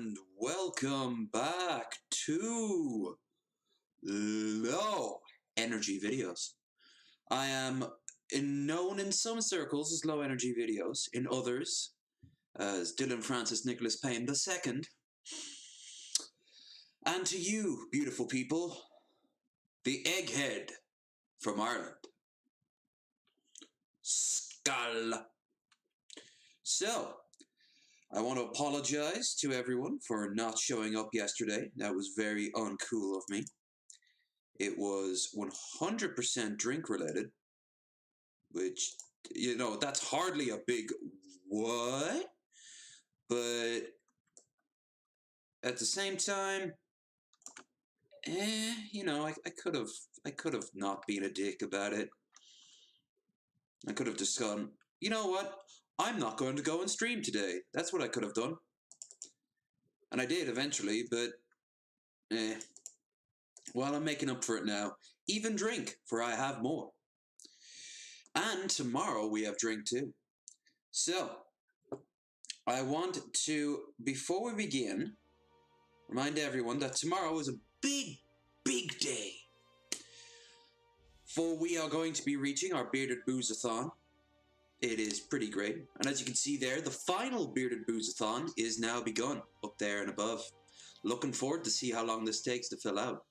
And welcome back to Low Energy Videos. I am known in some circles as Low Energy Videos, in others as Dylan Francis Nicholas Payne II. And to you, beautiful people, the egghead from Ireland, Skull. So, I want to apologize to everyone for not showing up yesterday. That was very uncool of me. It was 100% drink related, which, you know, that's hardly a big what, but at the same time, you know, I could have not been a dick about it. I could have just gone, you know what? I'm not going to go and stream today. That's what I could have done. And I did eventually, but well, I'm making up for it now. Even drink, for I have more. And tomorrow we have drink too. So, I want to, before we begin, remind everyone that tomorrow is a big, big day. For we are going to be reaching our Bearded Booze-a-thon. It is pretty great. And as you can see there, the final Bearded Booze-a-thon is now begun, up there and above. Looking forward to see how long this takes to fill out.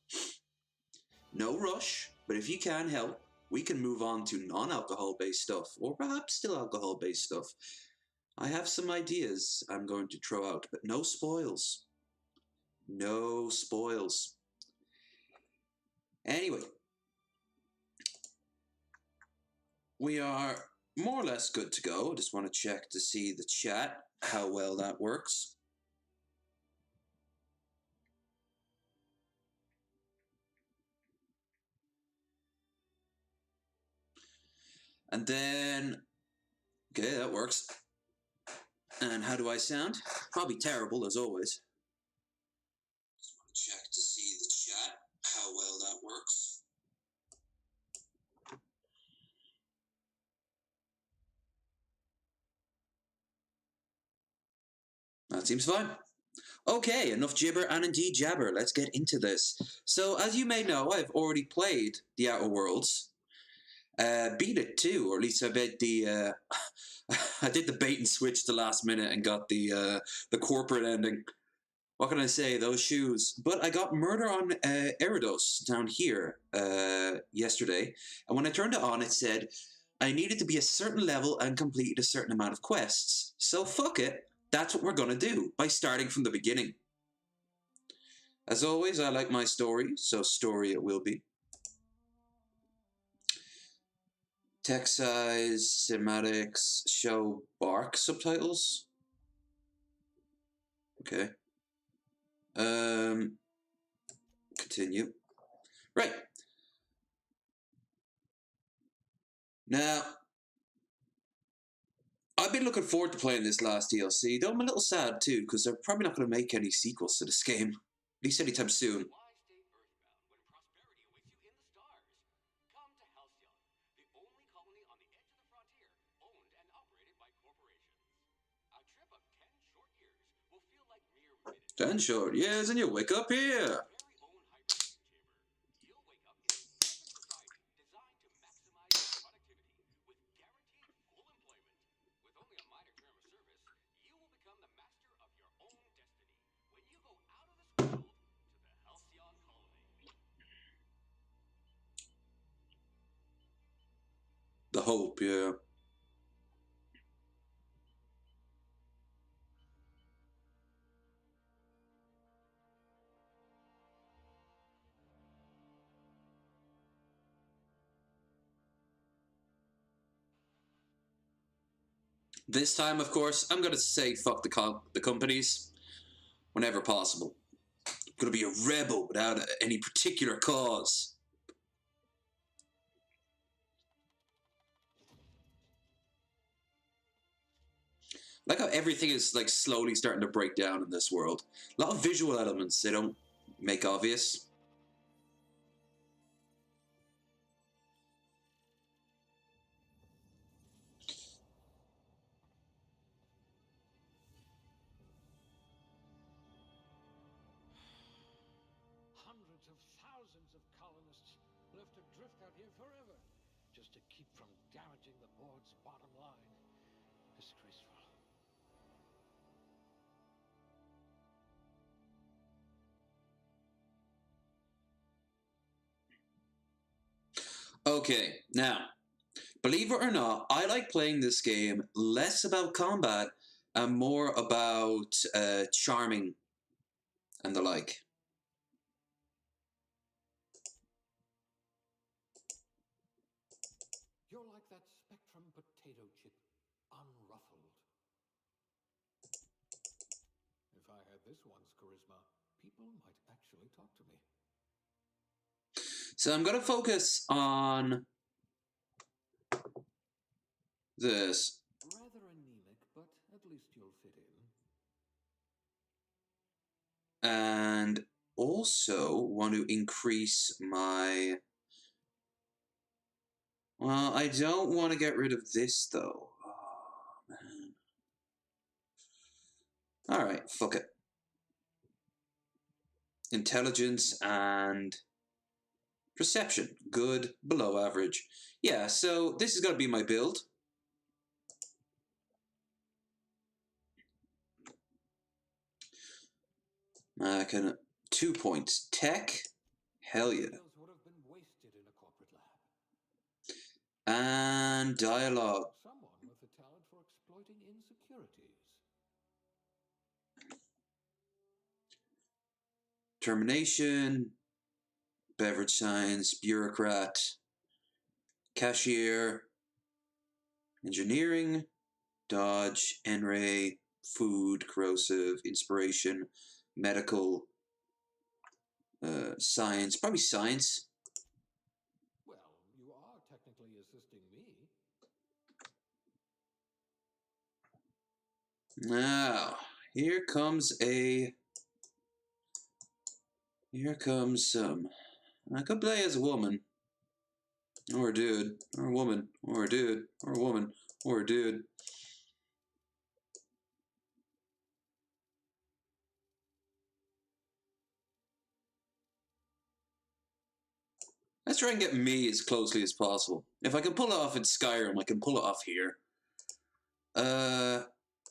No rush, but if you can help, we can move on to non-alcohol based stuff, or perhaps still alcohol based stuff. I have some ideas I'm going to throw out, but no spoils. No spoils. Anyway, we are more or less good to go. I just want to check to see the chat, how well that works. And then, okay, that works. And how do I sound? Probably terrible, as always. Just want to check to see the chat, how well that works. That seems fine. Okay, enough gibber and indeed jabber. Let's get into this. So, as you may know, I've already played The Outer Worlds. Beat it too, or at least I bet the I did the bait and switch the last minute and got the corporate ending. What can I say? Those shoes. But I got Murder on Eridos down here yesterday, and when I turned it on, it said I needed to be a certain level and completed a certain amount of quests. So fuck it. That's what we're gonna do by starting from the beginning. As always, I like my story, so story it will be. Text size, cinematics, show bark subtitles. Okay. Continue. Right. Now, I've been looking forward to playing this last DLC, though I'm a little sad too, because they're probably not going to make any sequels to this game, at least anytime soon. Ten short years and you wake up here. The hope, yeah. This time, of course, I'm going to say fuck the companies whenever possible. I'm going to be a rebel without any particular cause. Like how everything is like slowly starting to break down in this world. A lot of visual elements they don't make obvious. thousands of colonists left adrift out here forever, just to keep from damaging the board's bottom line. Disgraceful. Okay, now, believe it or not, I like playing this game less about combat and more about charming and the like. You're like that Spectrum potato chip, unruffled. If I had this one's charisma, people might actually talk to me. So I'm going to focus on this. Rather anemic, but at least you'll fit in. And also want to increase my... Well, I don't want to get rid of this, though. Oh, man. Alright, fuck it. Intelligence and perception. Good, below average. Yeah, so this is going to be my build. I can 2 points. Tech, hell yeah. Would have been wasted in a corporate lab. And dialogue. Someone with a talent for exploiting insecurities. Termination, beverage science, bureaucrat, cashier, engineering, dodge, NRA, food, corrosive, inspiration, medical, science, probably science. Well, you are technically assisting me. Now, here comes some. I could play as a woman, or a dude, or a woman, or a dude, or a woman, or a dude. Let's try and get me as closely as possible. If I can pull it off in Skyrim, I can pull it off here. Let's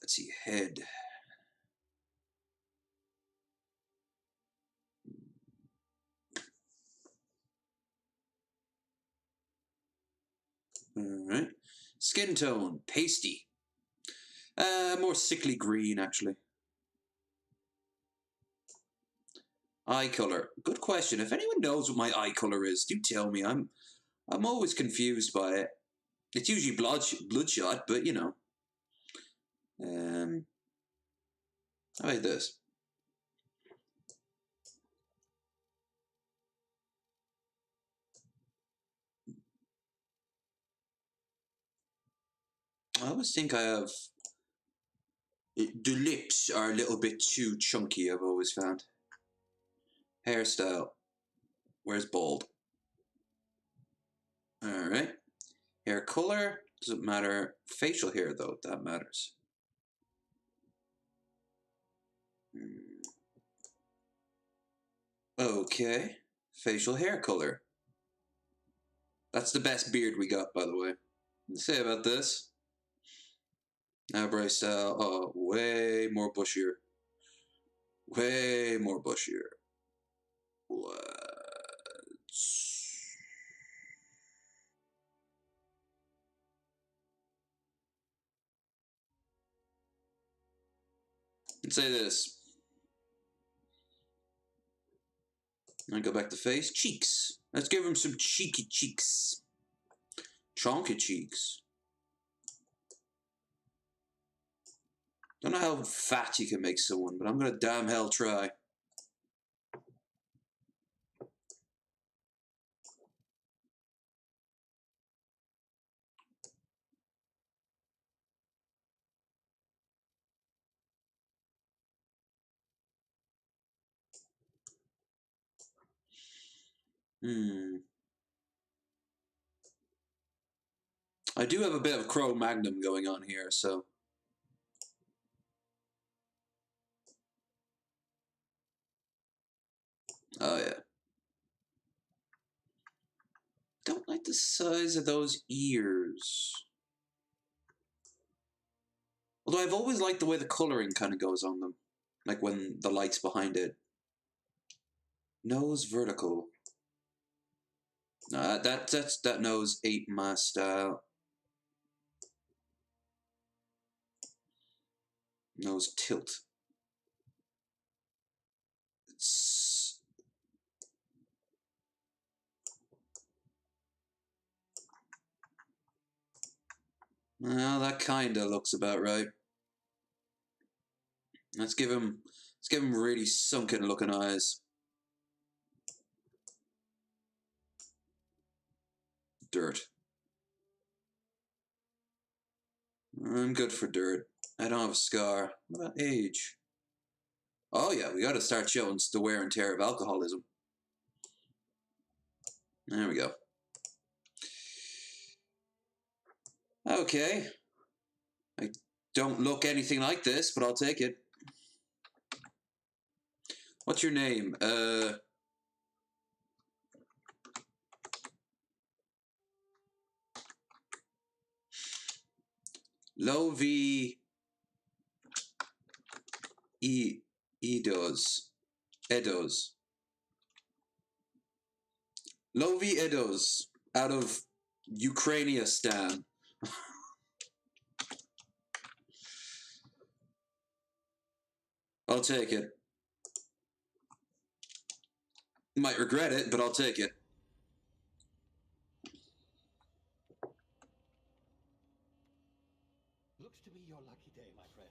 see, head. Alright. Skin tone, pasty. More sickly green, actually. Eye color. Good question. If anyone knows what my eye color is, do tell me. I'm always confused by it. It's usually bloodshot, but you know. How about this? I always think I have... The lips are a little bit too chunky, I've always found. Hairstyle. Where's bald? Alright. Hair color. Doesn't matter. Facial hair, though. That matters. Okay. Facial hair color. That's the best beard we got, by the way. Let's say about this. Eyebrow style. Oh, way more bushier. Way more bushier. What? Let's say this. I go back to face. Cheeks. Let's give him some cheeky cheeks. Chonky cheeks. Don't know how fat you can make someone, but I'm gonna damn hell try. I do have a bit of Cro-Magnon going on here, so... Oh, yeah. don't like the size of those ears. Although I've always liked the way the coloring kind of goes on them. Like when the light's behind it. Nose vertical. That nose ain't my style. Nose tilt. It's... Well, that kinda looks about right. Let's give him really sunken looking eyes. Dirt. I'm good for dirt. I don't have a scar. What about age? Oh yeah, we gotta start showing the wear and tear of alcoholism. There we go. Okay. I don't look anything like this, but I'll take it. What's your name? Lovi Edos. Lovi Edos out of Ukrainianistan. I'll take it. Might regret it, but I'll take it. Looks to be your lucky day, my friend.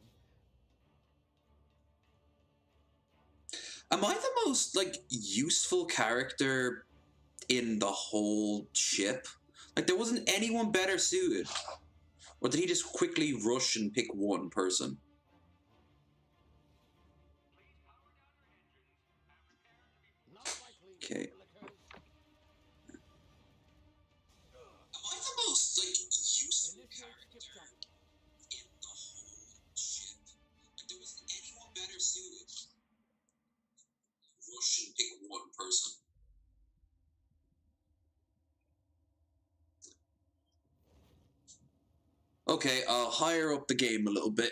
Am I the most, like, useful character in the whole ship? Like, there wasn't anyone better suited. Or did he just quickly rush and pick one person? Okay. Am I the most, like, useful character in the whole ship? Like, there wasn't anyone better suited. Rush and pick one person. Okay, I'll higher up the game a little bit.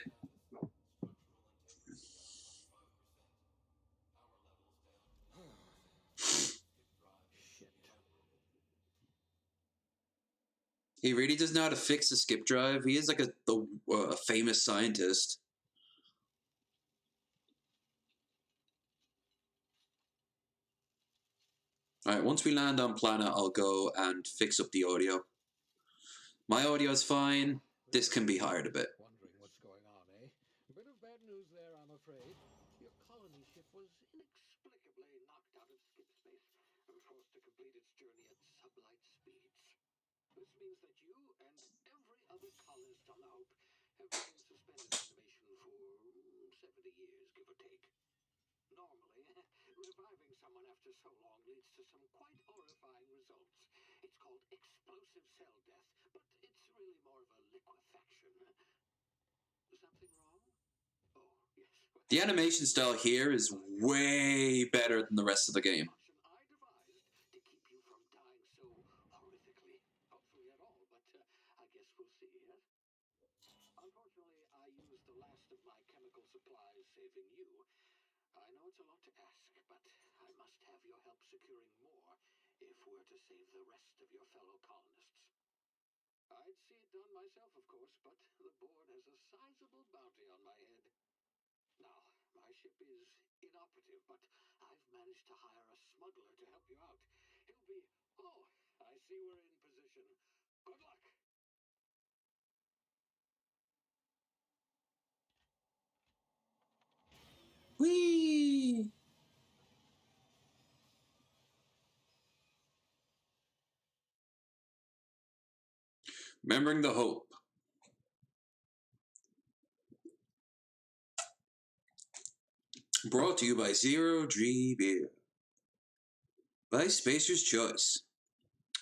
He really does know how to fix a skip drive. He is like a famous scientist. Alright, once we land on planet, I'll go and fix up the audio. My audio is fine. This can be higher a bit. Wondering what's going on, eh? A bit of bad news there, I'm afraid. Your colony ship was inexplicably knocked out of skip space and forced to complete its journey at sublight speeds. This means that you and every other colonist on the Hope have been in suspended animation for 70 years, give or take. Normally, reviving someone after so long leads to some quite horrifying results. It's called explosive cell death, but it's really more of a liquefaction. Something wrong? Oh, yes. The animation style here is way better than the rest of the game. I devised to keep you from dying so horrifically. Hopefully at all, but I guess we'll see, yes? Unfortunately, I used the last of my chemical supplies saving you. I know it's a lot to ask, but I must have your help securing more if we're to save the rest of your fellow colonists. I'd see it done myself, of course, but the board has a sizable bounty on my head. Now, my ship is inoperative, but I've managed to hire a smuggler to help you out. He'll be... Oh, I see we're in position. Good luck! Whee! Remembering the Hope. Brought to you by Zero G Beer. By Spacer's Choice.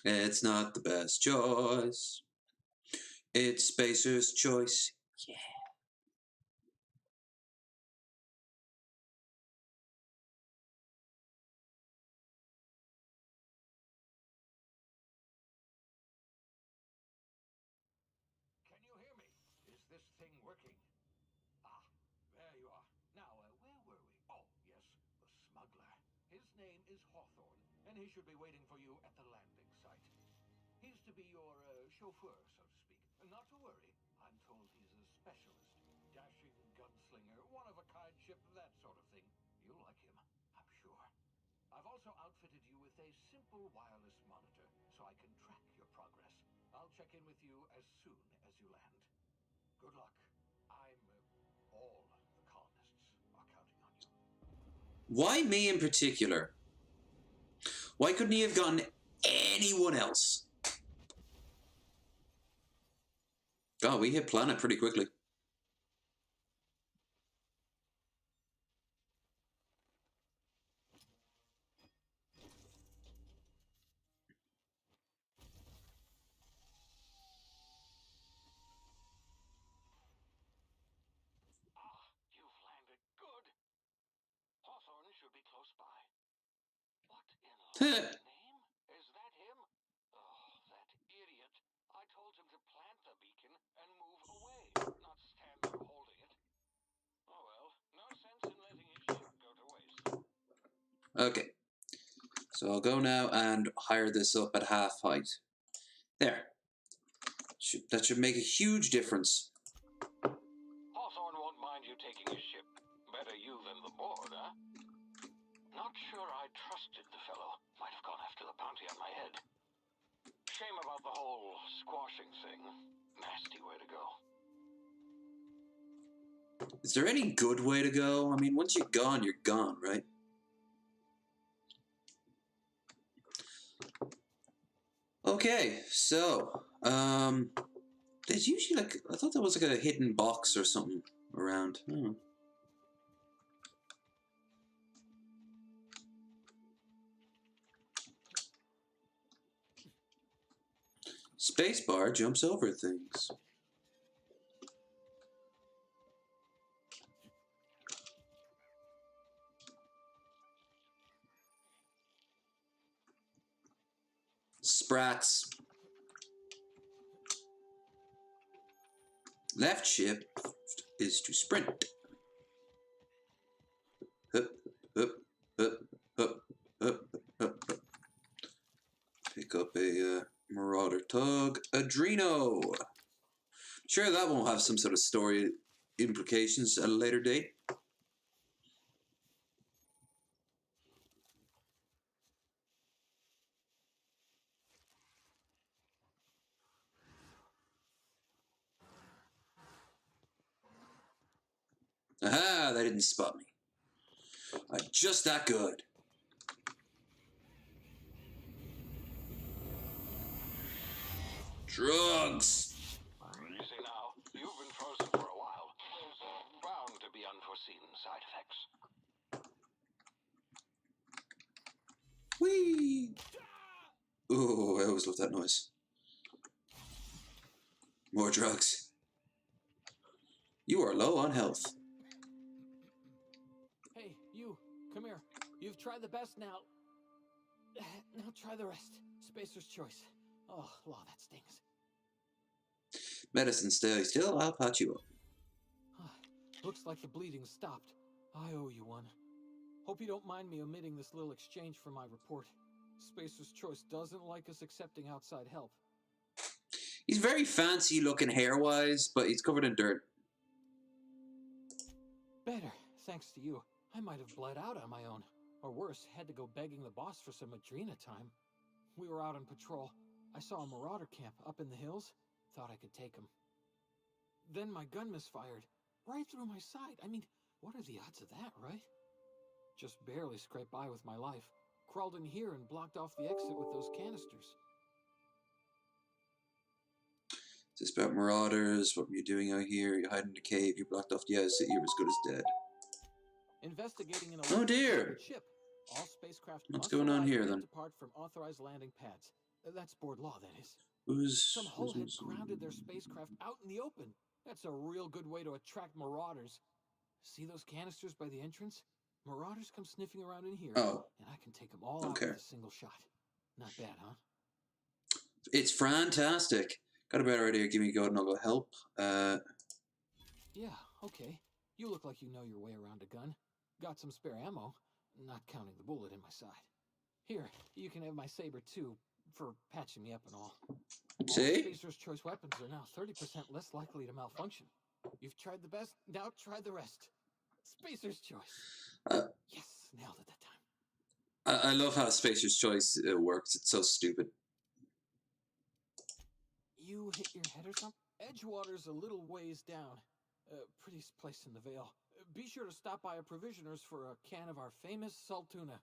It's not the best choice. It's Spacer's Choice. Yeah. thing working. Ah, there you are. Now, where were we? Oh, yes, the smuggler. His name is Hawthorne, and he should be waiting for you at the landing site. He's to be your chauffeur, so to speak. Not to worry. I'm told he's a specialist. Dashing gunslinger, one-of-a-kind ship, that sort of thing. You'll like him, I'm sure. I've also outfitted you with a simple wireless monitor, so I can track your progress. I'll check in with you as soon as you land. Good luck. All the colonists are counting on you. Why me in particular? Why couldn't he have gotten anyone else? God, we hit planet pretty quickly. Ah, you've landed good. Hawthorne should be close by. What in Lord's name? Is that him? Oh, that idiot. I told him to plant the beacon and move away, not stand there holding it. Oh well, no sense in letting his ship go to waste. Okay. So I'll go now and hire this up at half height. There. That should make a huge difference. Hawthorne won't mind you taking his ship. Better you than the board, huh? Not sure I trusted the fellow. Might have gone after the bounty on my head. Shame about the whole squashing thing. Nasty way to go. Is there any good way to go? I mean, once you're gone, right? Okay, so, there's usually like, I thought there was like a hidden box or something around. Spacebar jumps over things. Sprats. Left shift is to sprint. Hup, hup, hup, hup, hup, hup, hup. Pick up a Marauder Tug. Adreno! Sure, that won't have some sort of story implications at a later date. Aha, they didn't spot me. I'm just that good. Drugs! Easy now. You've been frozen for a while. There's bound to be unforeseen side effects. Whee! Ooh, I always love that noise. More drugs. You are low on health. Hey, you, come here. You've tried the best now. Now try the rest. Spacer's choice. Oh, law, that stings. Medicine still, I'll patch you up. Looks like the bleeding stopped. I owe you one. Hope you don't mind me omitting this little exchange from my report. Spacer's choice doesn't like us accepting outside help. He's very fancy looking hair-wise, but he's covered in dirt. Better, thanks to you. I might have bled out on my own. Or worse, had to go begging the boss for some Adrena time. We were out on patrol. I saw a marauder camp up in the hills. Thought I could take him. Then my gun misfired. Right through my side. I mean, what are the odds of that, right? Just barely scraped by with my life. Crawled in here and blocked off the exit with those canisters. Is this about marauders? What were you doing out here? You hide in the cave. You blocked off the exit. You're as good as dead. Investigating an Oh dear. ship. All spacecraft What's must going on arrive here and then? depart from authorized landing pads. That's board law, that is. Some Who's had grounded their spacecraft out in the open. That's a real good way to attract marauders. See those canisters by the entrance? Marauders come sniffing around in here, and I can take them all out with a single shot. Not bad, huh? It's fantastic. Got a better idea. Give me a go and I'll go help. Yeah, okay. You look like you know your way around a gun. Got some spare ammo, not counting the bullet in my side. Here, you can have my saber too, for patching me up and all. See? Spacer's Choice weapons are now 30% less likely to malfunction. You've tried the best, now try the rest. Spacer's Choice. Uh, Yes, nailed it that time. I love how Spacer's Choice works. It's so stupid. You hit your head or something? Edgewater's a little ways down. Prettiest place in the Vale. Be sure to stop by a provisioner's for a can of our famous salt tuna.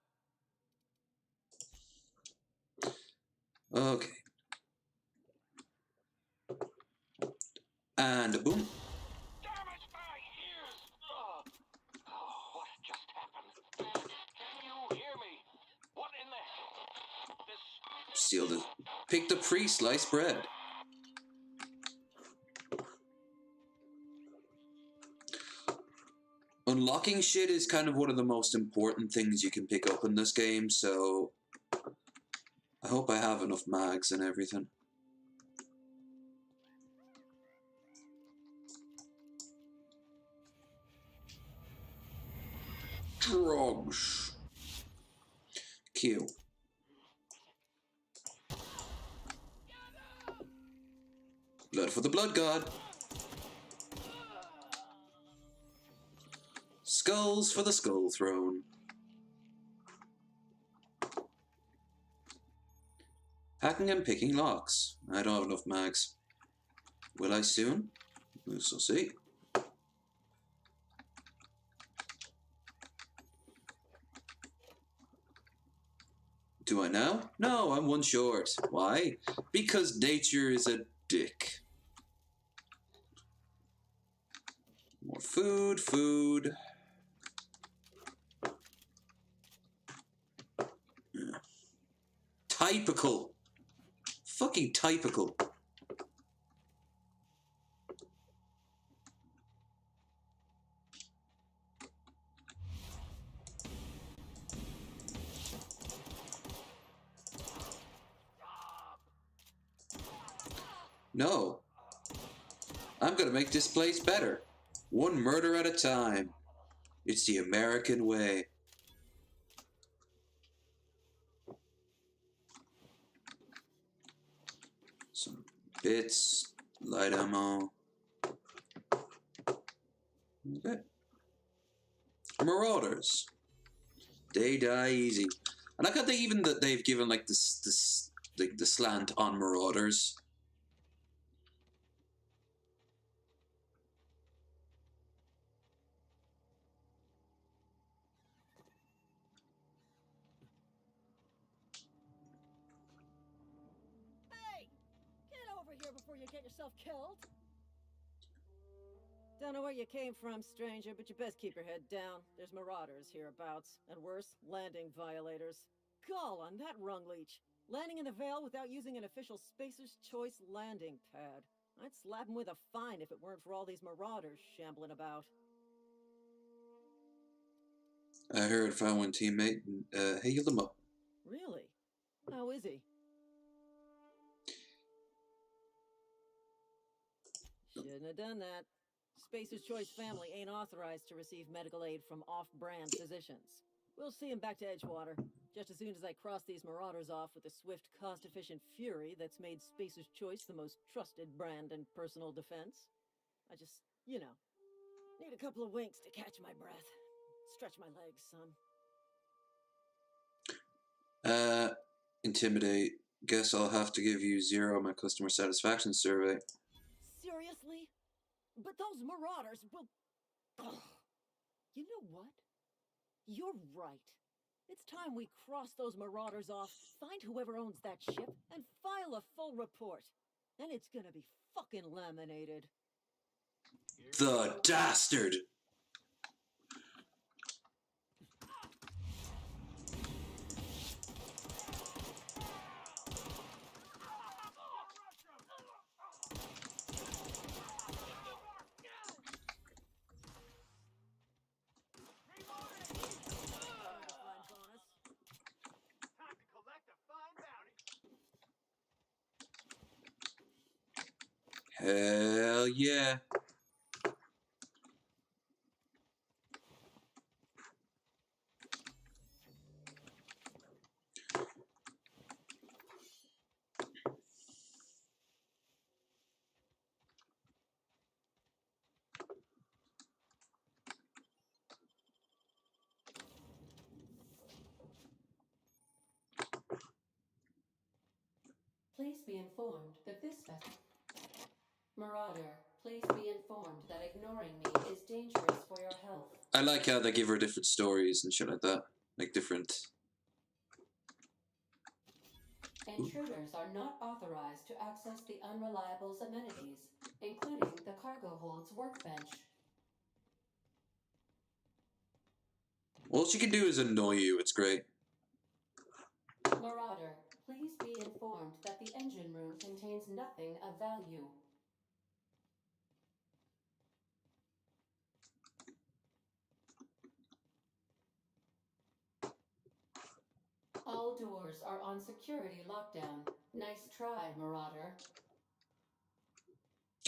Okay. And boom. Damage my ears! Oh, what just happened? Can you hear me? What in the hell? This... Steal the... Pick the pre-sliced bread. Unlocking shit is kind of one of the most important things you can pick up in this game, so... I hope I have enough mags and everything. Drugs. Q. Blood for the blood god. Skulls for the skull throne. Hacking and picking locks. I don't have enough mags. Will I soon? We shall see. Do I now? No, I'm one short. Why? Because nature is a dick. More food, food. Yeah. Typical. Fucking typical. No. I'm gonna make this place better. One murder at a time. It's the American way. Some bits, light ammo. Okay. Marauders. They die easy. And I got the even that they've given like this like the slant on Marauders. Hey! Get over here before you get yourself killed! Don't know where you came from, stranger, but you best keep your head down. There's marauders hereabouts, and worse, landing violators. Gall on that rung leech! Landing in the Vale without using an official Spacer's Choice landing pad. I'd slap him with a fine if it weren't for all these marauders shambling about. I heard found one teammate and healed him up. Really? How is he? Shouldn't have done that. Spacer's Choice family ain't authorized to receive medical aid from off-brand physicians. We'll see him back to Edgewater, just as soon as I cross these marauders off with the swift, cost-efficient fury that's made Spacer's Choice the most trusted brand in personal defense. I just, you know, need a couple of winks to catch my breath. Stretch my legs, son. Intimidate. Guess I'll have to give you 0 on my customer satisfaction survey. Seriously? But those marauders will... Ugh. You know what? You're right. It's time we cross those marauders off, find whoever owns that ship, and file a full report. And it's gonna be fucking laminated. The dastard! Hell yeah. be informed that this vessel... Marauder, please be informed that ignoring me is dangerous for your health. I like how they give her different stories and shit like that. Like different... Intruders are not authorized to access the Unreliable's amenities, including the cargo hold's workbench. All she can do is annoy you, it's great. Marauder, please be informed that the engine room contains nothing of value. All doors are on security lockdown. Nice try, Marauder.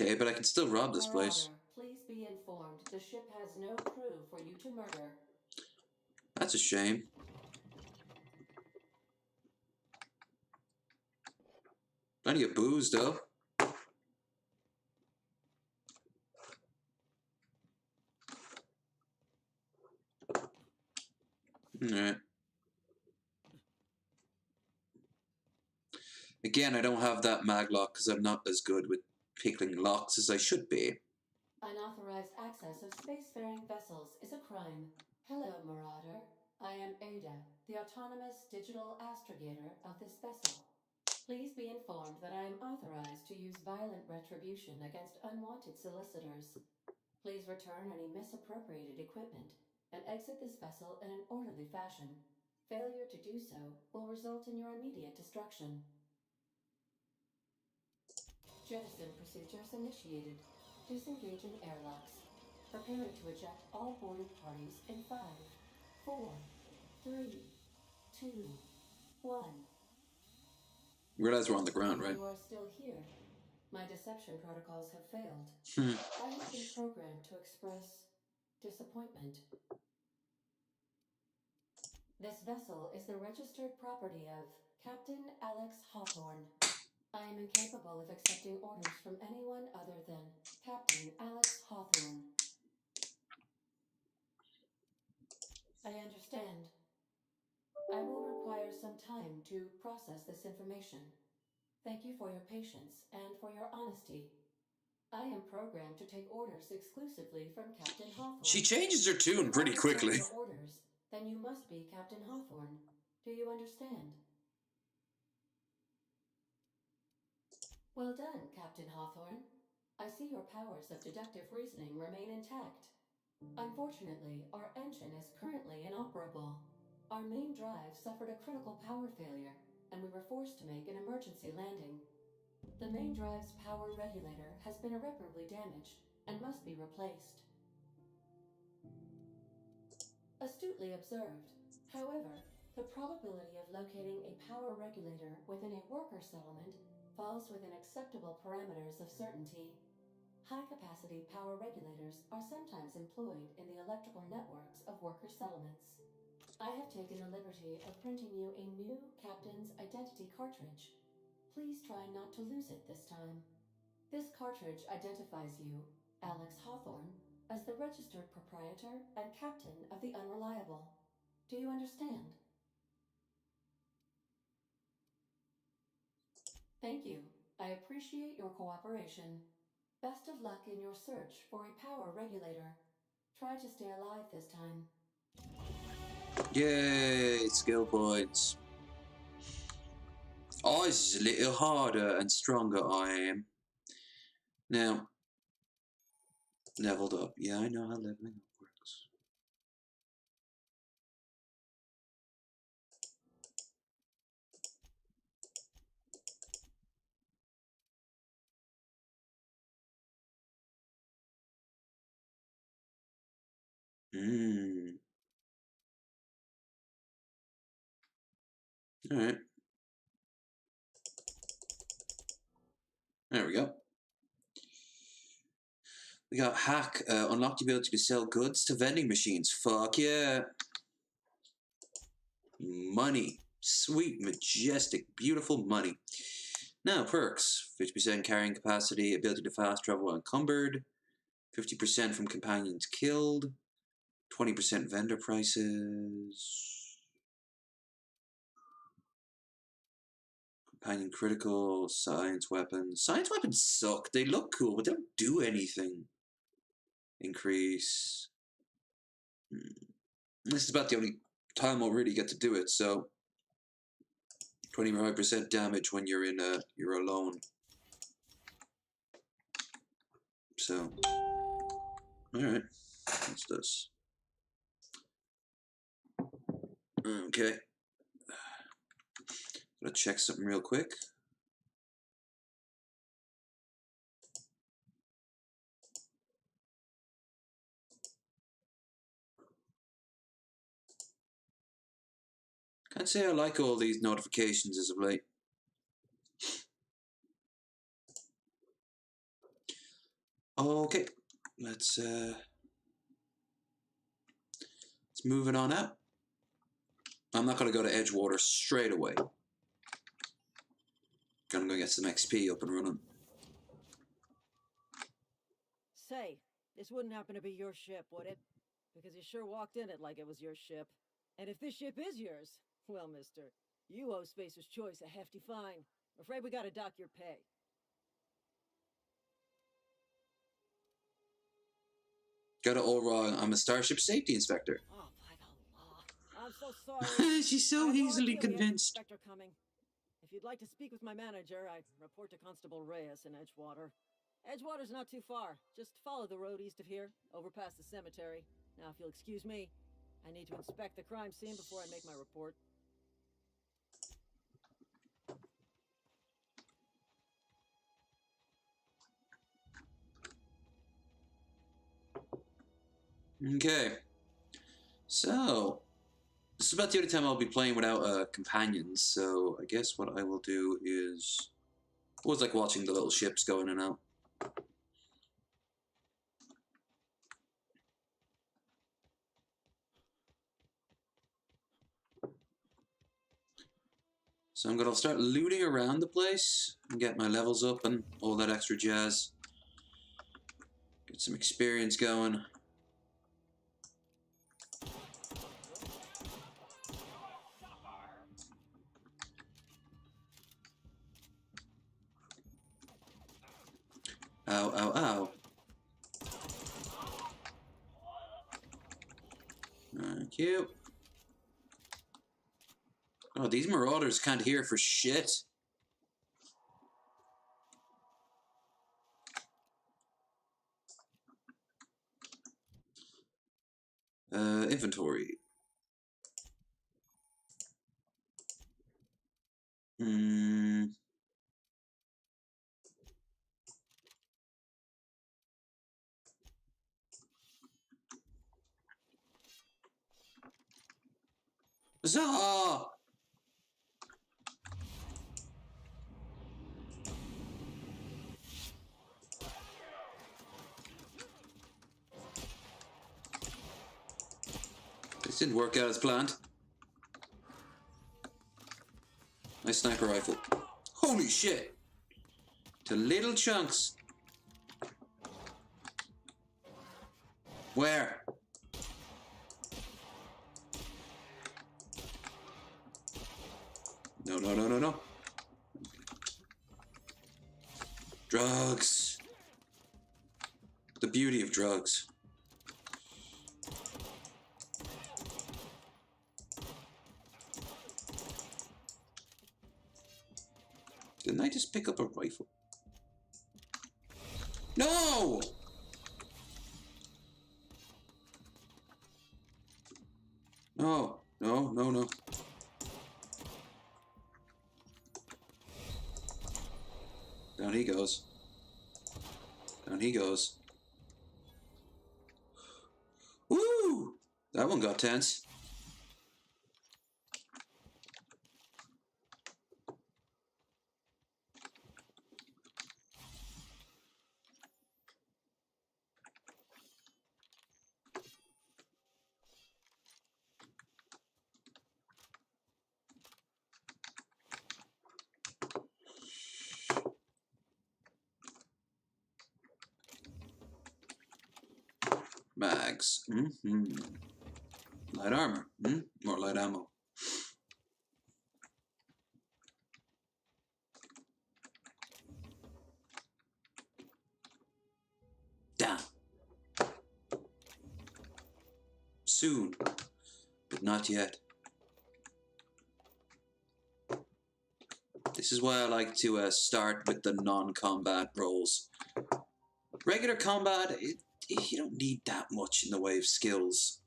Okay, but I can still rob this Marauder, place. please be informed the ship has no crew for you to murder. That's a shame. Plenty of booze, though. Alright. Again, I don't have that maglock because I'm not as good with picking locks as I should be. Unauthorized access of spacefaring vessels is a crime. Hello, Marauder. I am Ada, the autonomous digital astrogator of this vessel. Please be informed that I am authorized to use violent retribution against unwanted solicitors. Please return any misappropriated equipment and exit this vessel in an orderly fashion. Failure to do so will result in your immediate destruction. Jettison procedures initiated. Disengaging airlocks. Preparing to eject all boarded parties in 5, 4, 3, 2, 1. You realize we're on the ground, right? You are still here. My deception protocols have failed. Hmm. I have been programmed to express disappointment. This vessel is the registered property of Captain Alex Hawthorne. I am incapable of accepting orders from anyone other than Captain Alex Hawthorne. I understand. I will require some time to process this information. Thank you for your patience and for your honesty. I am programmed to take orders exclusively from Captain Hawthorne. She changes her tune pretty If I quickly. accept your orders, then you must be Captain Hawthorne. Do you understand? Well done, Captain Hawthorne. I see your powers of deductive reasoning remain intact. Unfortunately, our engine is currently inoperable. Our main drive suffered a critical power failure, and we were forced to make an emergency landing. The main drive's power regulator has been irreparably damaged and must be replaced. Astutely observed. However, the probability of locating a power regulator within a worker settlement falls within acceptable parameters of certainty. High-capacity power regulators are sometimes employed in the electrical networks of worker settlements. I have taken the liberty of printing you a new Captain's Identity cartridge. Please try not to lose it this time. This cartridge identifies you, Alex Hawthorne, as the registered proprietor and captain of the Unreliable. Do you understand? Thank you. I appreciate your cooperation. Best of luck in your search for a power regulator. Try to stay alive this time. Yay, skill points. Oh, this is a little harder and stronger I am. Now, leveled up. Yeah, I know how leveling up works. Alright. There we go. We got hack. Unlock the ability to sell goods to vending machines. Fuck yeah. Money. Sweet, majestic, beautiful money. Now, perks. 50% carrying capacity, ability to fast travel unencumbered, 50% from companions killed, 20% vendor prices. Companion critical, science weapons. Science weapons suck. They look cool, but they don't do anything. Increase. This is about the only time I'll really get to do it, so 25% damage when you're alone. So, alright. What's this? Okay. Gotta check something real quick. Can't say I like all these notifications as of late. Okay, let's move it on out. I'm not gonna go to Edgewater straight away. Gonna go get some XP up and running. Say, this wouldn't happen to be your ship, would it? Because you sure walked in it like it was your ship. And if this ship is yours, well, mister, you owe Spacer's Choice a hefty fine. I'm afraid we gotta dock your pay. Got it all wrong. I'm a Starship Safety Inspector. Oh, by the law. I'm so sorry. She's so I had no easily idea we had an convinced. inspector coming. If you'd like to speak with my manager, I'd report to Constable Reyes in Edgewater. Edgewater's not too far. Just follow the road east of here, over past the cemetery. Now, if you'll excuse me, I need to inspect the crime scene before I make my report. Okay. So, this is about the only time I'll be playing without companions, so I guess what I will do is... I always like watching the little ships go in and out. So I'm gonna start looting around the place and get my levels up and all that extra jazz. Get some experience going. Ow, ow, ow. Thank you. Oh, these marauders can't hear for shit. Inventory. Huzzah! This didn't work out as planned. Nice sniper rifle. Holy shit! To little chunks. Where? No, no, no, no, no. Drugs. The beauty of drugs. Didn't I just pick up a rifle? No! No, no, no, no. Down he goes. Down he goes. Woo! That one got tense. Mags. Light armor. More light ammo. Soon. But not yet. This is why I like to start with the non-combat roles. Regular combat, you don't need that much in the way of skills.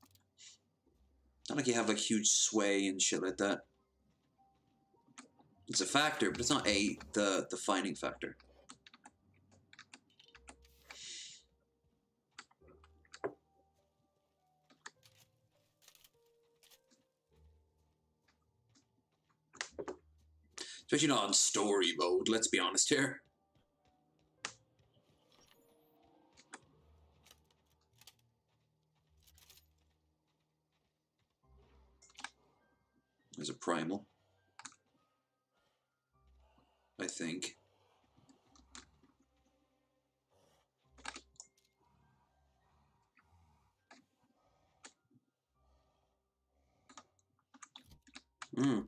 Not like you have like huge sway and shit like that. It's a factor, but it's not the defining factor. Especially not on story mode, let's be honest here. There's a primal. I think. Hmm.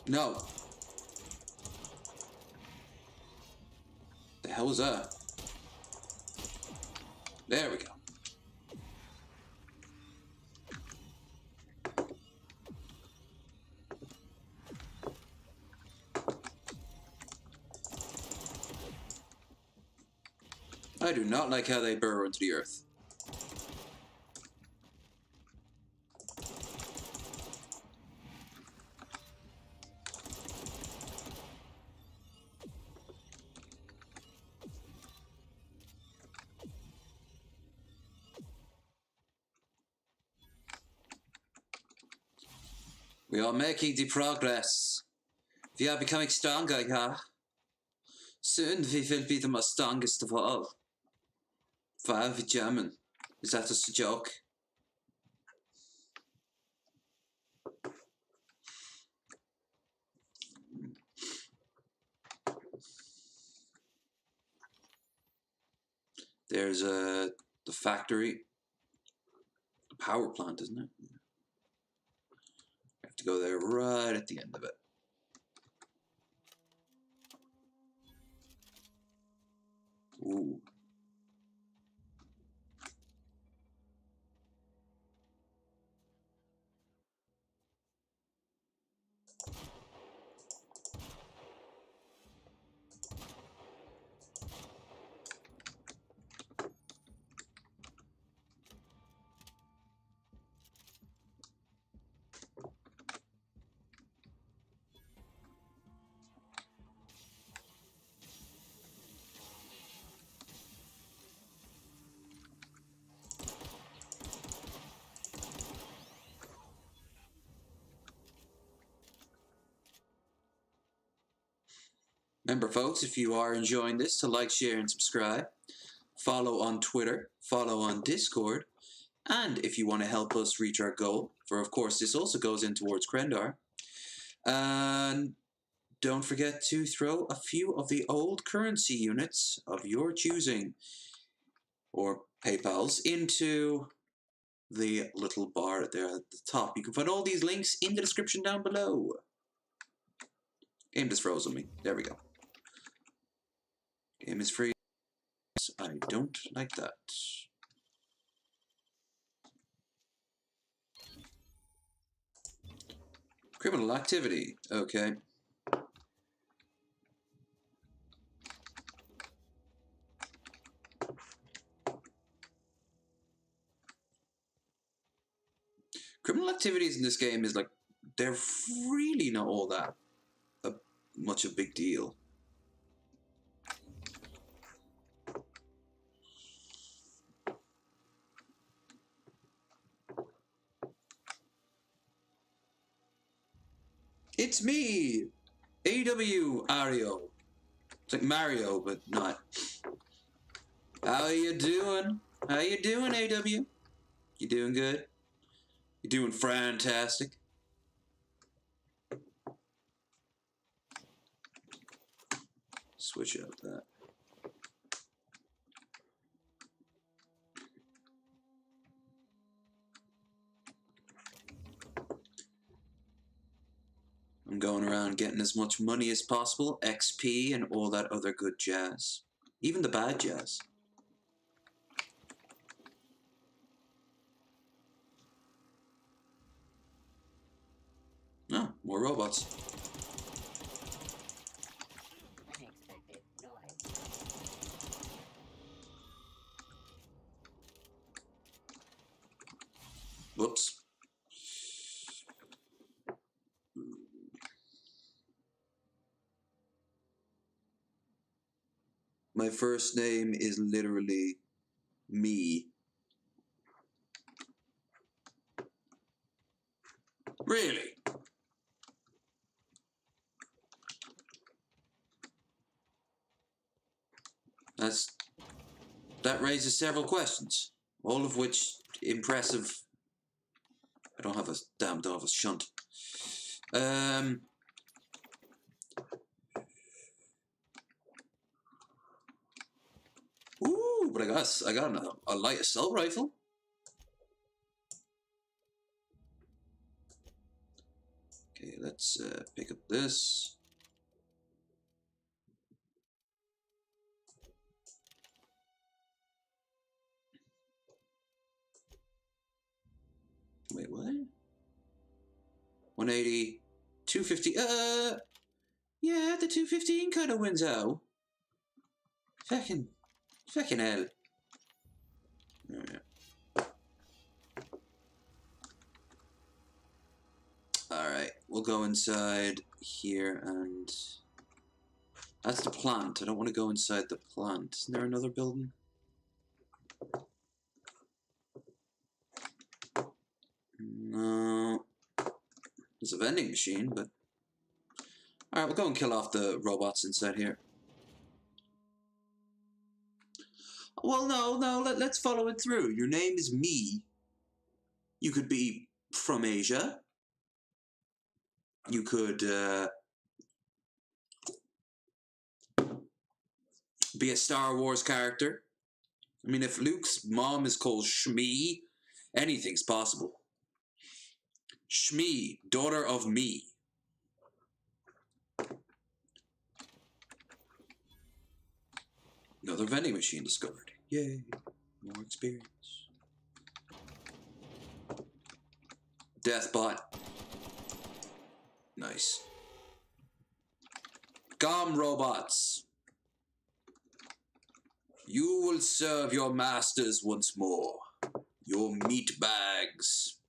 No. The hell was that? There we go. I do not like how they burrow into the earth. We are making the progress. We are becoming stronger, yeah. Soon we will be the most strongest of all. Why are we German? Is that just a joke? There's the factory. The power plant, isn't it? I have to go there right at the end of it. Ooh. Remember, folks, if you are enjoying this, to like, share, and subscribe. Follow on Twitter. Follow on Discord. And if you want to help us reach our goal, for of course this also goes in towards Krendar, and don't forget to throw a few of the old currency units of your choosing, or PayPal's, into the little bar there at the top. You can find all these links in the description down below. Game just froze on me. There we go. Game is free. I don't like that. Criminal activity. Okay. Criminal activities in this game is like, they're really not all that much a big deal. It's me, AW Ario. It's like Mario, but not. How you doing? How you doing, AW? You doing good? You doing fantastic? Switch out that. I'm going around getting as much money as possible, XP, and all that other good jazz. Even the bad jazz. Oh, more robots. Whoops. My first name is literally me. Really? That raises several questions, all of which impressive. I don't have a shunt. Ooh, but I got a light assault rifle. Okay, let's pick up this. Wait, what? 180, 250. Yeah, the 215 kind of wins out. Fucking hell. Alright. Alright, we'll go inside here and... That's the plant. I don't want to go inside the plant. Isn't there another building? No. There's a vending machine, but... Alright, we'll go and kill off the robots inside here. Well, no, let's follow it through. Your name is me. You could be from Asia. You could be a Star Wars character. I mean, if Luke's mom is called Shmi, anything's possible. Shmi, daughter of me. Another vending machine discovered. Yay, more experience. Deathbot. Nice. Gom robots. You will serve your masters once more. Your meat bags.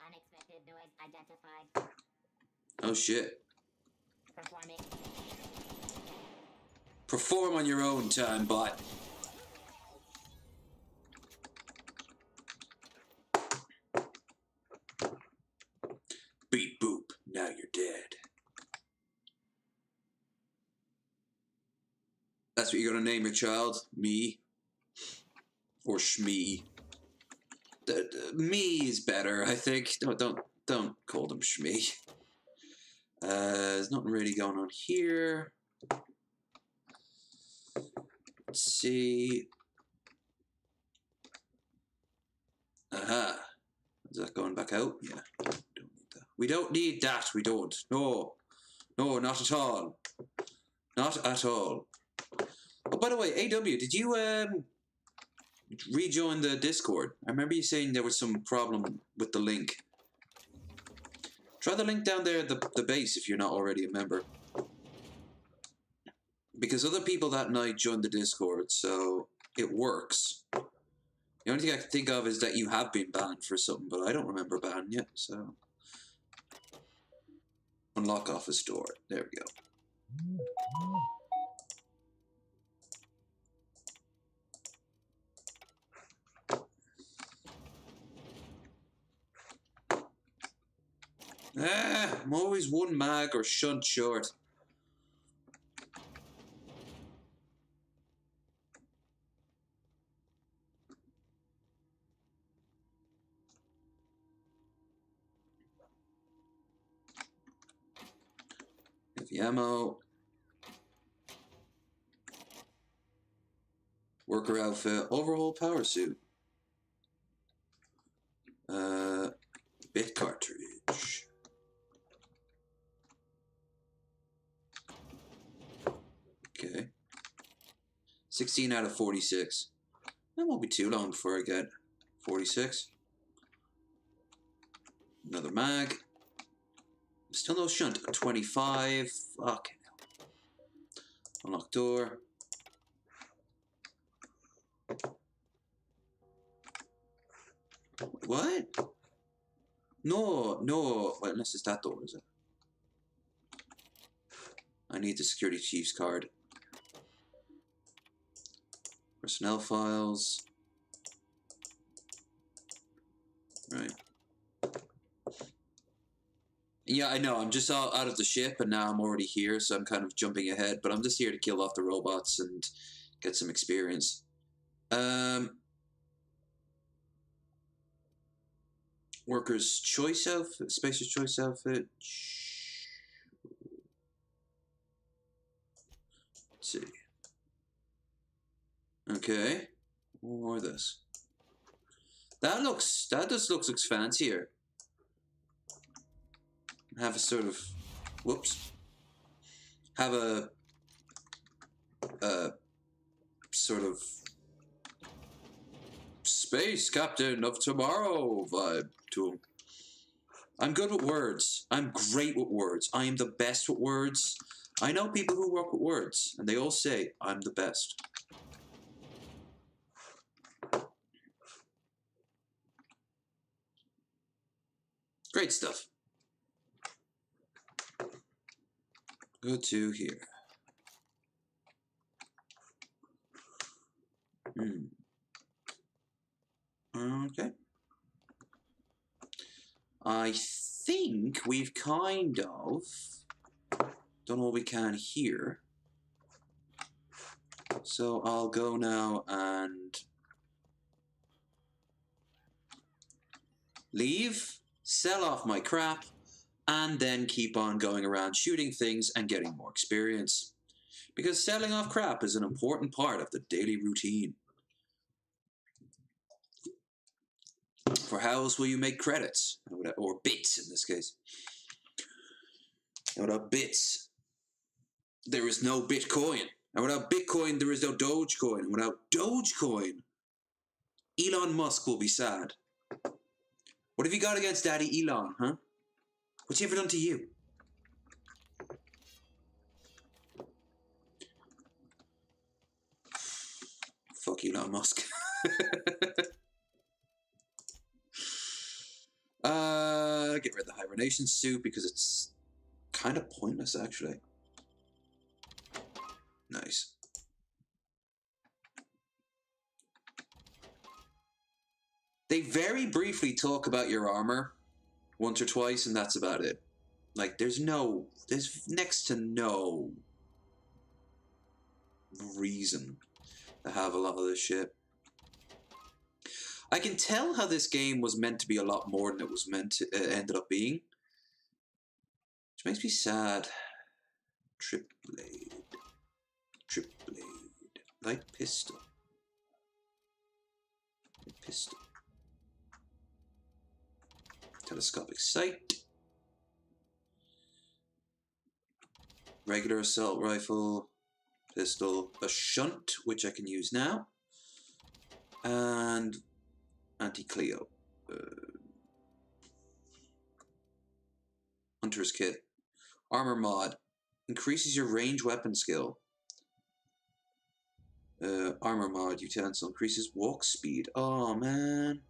Unexpected noise identified. Oh shit. Performing. Perform on your own time, bot. Beep boop. Now you're dead. That's what you're gonna name your child? Me? Or Shmi? Me is better, I think. Don't call them Shmi. There's nothing really going on here. Let's see. Aha. Is that going back out? Yeah. Don't need that. We don't need that. We don't. No. No, not at all. Not at all. Oh, by the way, AW, did you rejoin the Discord? I remember you saying there was some problem with the link. Try the link down there at the base if you're not already a member. Because other people that night joined the Discord, so it works. The only thing I can think of is that you have been banned for something, but I don't remember banning yet, so... Unlock office door. There we go. I'm always one mag or shunt short. Heavy ammo. Worker outfit. Overhaul power suit. Bit cartridge. Okay. 16 out of 46. That won't be too long before I get 46. Another mag. Still no shunt. 25. Okay. Unlock door. What? No, no. Well, unless it's that door, is it? I need the security chief's card. Personnel files. Right. Yeah, I know. I'm just out of the ship, and now I'm already here, so I'm kind of jumping ahead. But I'm just here to kill off the robots and get some experience. Worker's choice outfit, Spacer's choice outfit. Let's see. Okay. More of this. That just looks fancier. Have a sort of, whoops. Have a sort of space captain of tomorrow vibe to him. I'm good with words. I'm great with words. I am the best with words. I know people who work with words, and they all say I'm the best. Great stuff. Go to here. Okay. I think we've kind of done what we can here. So I'll go now and leave, sell off my crap, and then keep on going around shooting things and getting more experience. Because selling off crap is an important part of the daily routine. For how else will you make credits? Or bits in this case. And without bits, there is no Bitcoin. And without Bitcoin, there is no Dogecoin. And without Dogecoin, Elon Musk will be sad. What have you got against Daddy Elon, huh? What's he ever done to you? Fuck Elon Musk. Get rid of the hibernation suit because it's kind of pointless, actually. Nice. They very briefly talk about your armor once or twice, and that's about it. Like, there's next to no reason to have a lot of this shit. I can tell how this game was meant to be a lot more than it was meant to ended up being. Which makes me sad. Trip blade. Light pistol. Pistol. Telescopic sight. Regular assault rifle. Pistol. A shunt, which I can use now. And anti-Cleo. Hunter's kit. Armor mod. Increases your range weapon skill. Armor mod. Utensil. Increases walk speed. Oh, man.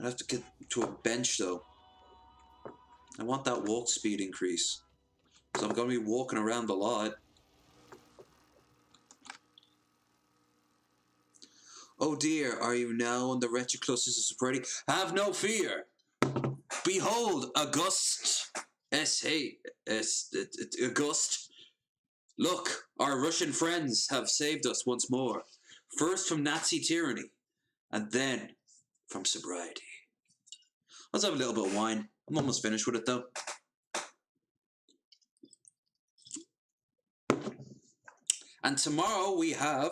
I have to get to a bench, though. I want that walk speed increase. So I'm going to be walking around a lot. Oh dear, are you now on the wretched clusters of sobriety? Have no fear! Behold, August! August. Look, our Russian friends have saved us once more. First from Nazi tyranny, and then from sobriety. Let's have a little bit of wine. I'm almost finished with it, though. And tomorrow we have...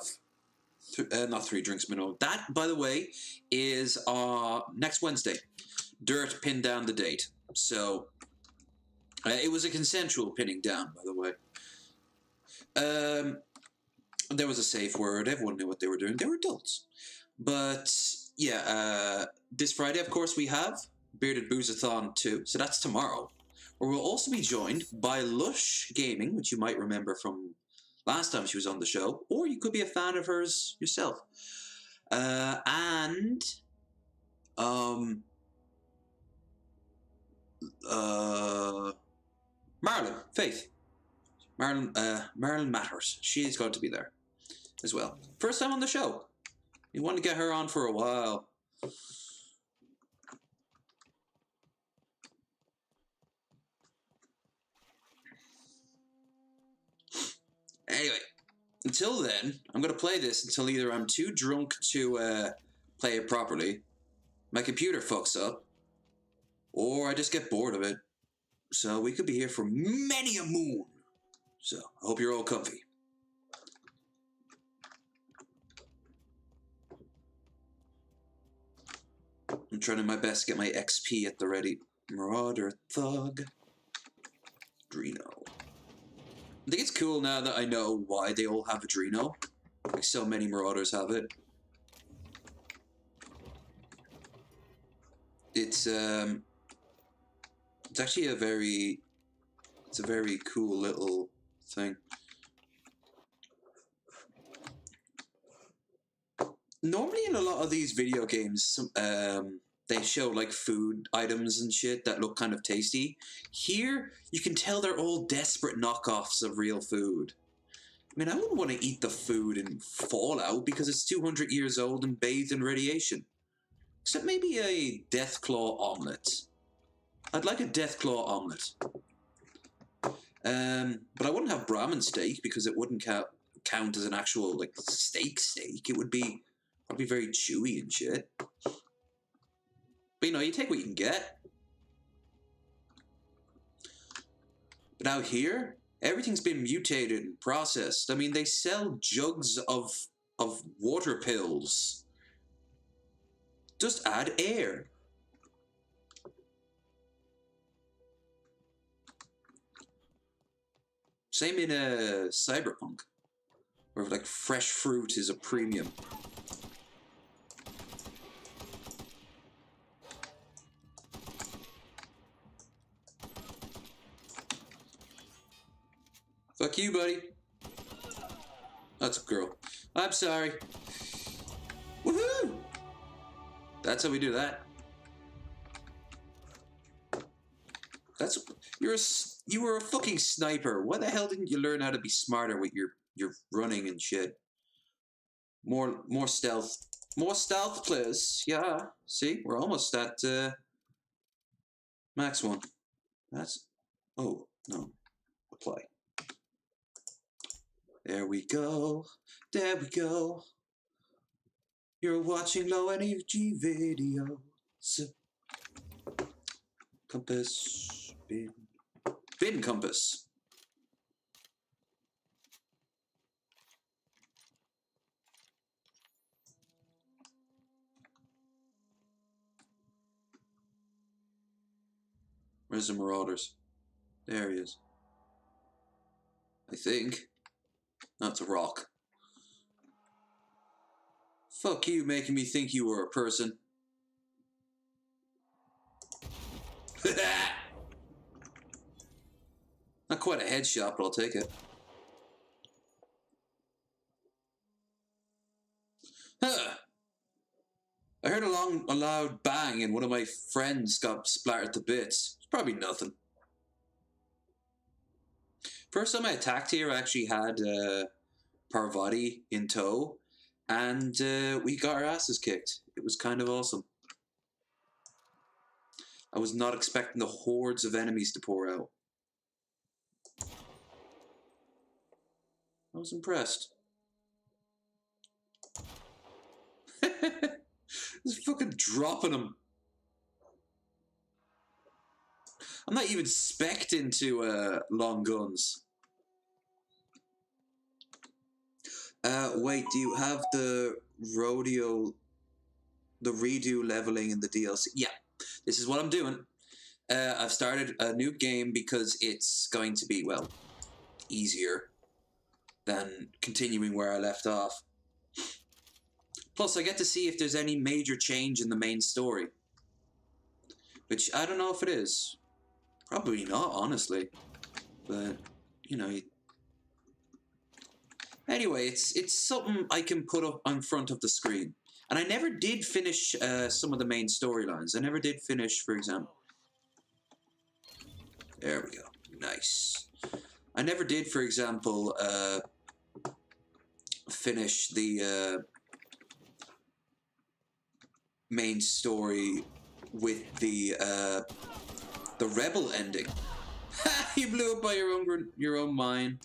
not 3 drinks minimum. That, by the way, is next Wednesday. Dirt pinned down the date. So it was a consensual pinning down, by the way. There was a safe word. Everyone knew what they were doing. They were adults. But yeah, this Friday, of course, we have Bearded Boozathon 2. So that's tomorrow. Where we'll also be joined by Lush Gaming, which you might remember from last time she was on the show, or you could be a fan of hers yourself. And Marlon, Faith. Marlon Matters. She is going to be there as well. First time on the show. You want to get her on for a while. Anyway, until then, I'm going to play this until either I'm too drunk to play it properly, my computer fucks up, or I just get bored of it. So we could be here for many a moon. So I hope you're all comfy. I'm trying my best to get my XP at the ready. Marauder, Thug, Drino. I think it's cool now that I know why they all have Adreno. Like so many Marauders have it. It's actually a very cool little thing. Normally in a lot of these video games, they show like food items and shit that look kind of tasty. Here, you can tell they're all desperate knockoffs of real food. I mean, I wouldn't want to eat the food in Fallout because it's 200 years old and bathed in radiation. Except maybe a Deathclaw omelette. I'd like a Deathclaw omelette. But I wouldn't have Brahmin steak because it wouldn't count as an actual like steak. It would be probably very chewy and shit. But you know, you take what you can get. But out here, everything's been mutated and processed. I mean, they sell jugs of water pills. Just add air. Same in Cyberpunk, where like fresh fruit is a premium. Fuck you, buddy. That's a girl. I'm sorry. Woohoo! That's how we do that. That's you were a fucking sniper. Why the hell didn't you learn how to be smarter with your running and shit? More stealth. More stealth, please. Yeah. See, we're almost at max one. That's oh no. Apply. There we go. There we go. You're watching low energy videos. Compass. Bin compass. Where's the Marauders? There he is. I think. That's a rock. Fuck you, making me think you were a person. Not quite a headshot, but I'll take it. Huh. I heard a loud bang and one of my friends got splattered to bits. It's probably nothing. First time I attacked here, I actually had Parvati in tow, and we got our asses kicked. It was kind of awesome. I was not expecting the hordes of enemies to pour out. I was impressed. Just fucking dropping them. I'm not even spec'd into long guns. Wait, do you have the redo leveling in the DLC? Yeah, this is what I'm doing. I've started a new game because it's going to be, well, easier than continuing where I left off. Plus, I get to see if there's any major change in the main story. Which, I don't know if it is. Probably not, honestly. But, you know... Anyway, it's something I can put up in front of the screen. And I never did finish some of the main storylines. I never did finish, for example... There we go. Nice. I never did, for example, finish the main story with the rebel ending. Ha! You blew up by your own mine.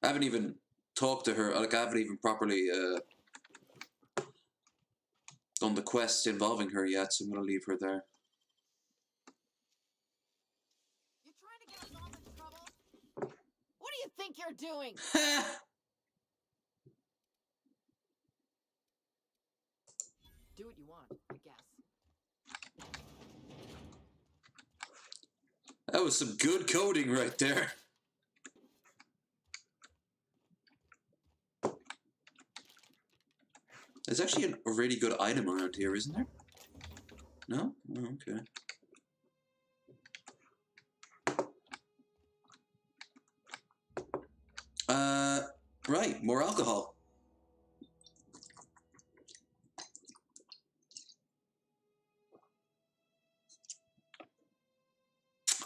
I haven't even talked to her. Like, I haven't even properly done the quest involving her yet, so I'm gonna leave her there. You trying to get us all into trouble? What do you think you're doing? Do what you want, I guess. That was some good coding right there. There's actually a really good item around here, isn't there? No? Oh, okay. Right, more alcohol.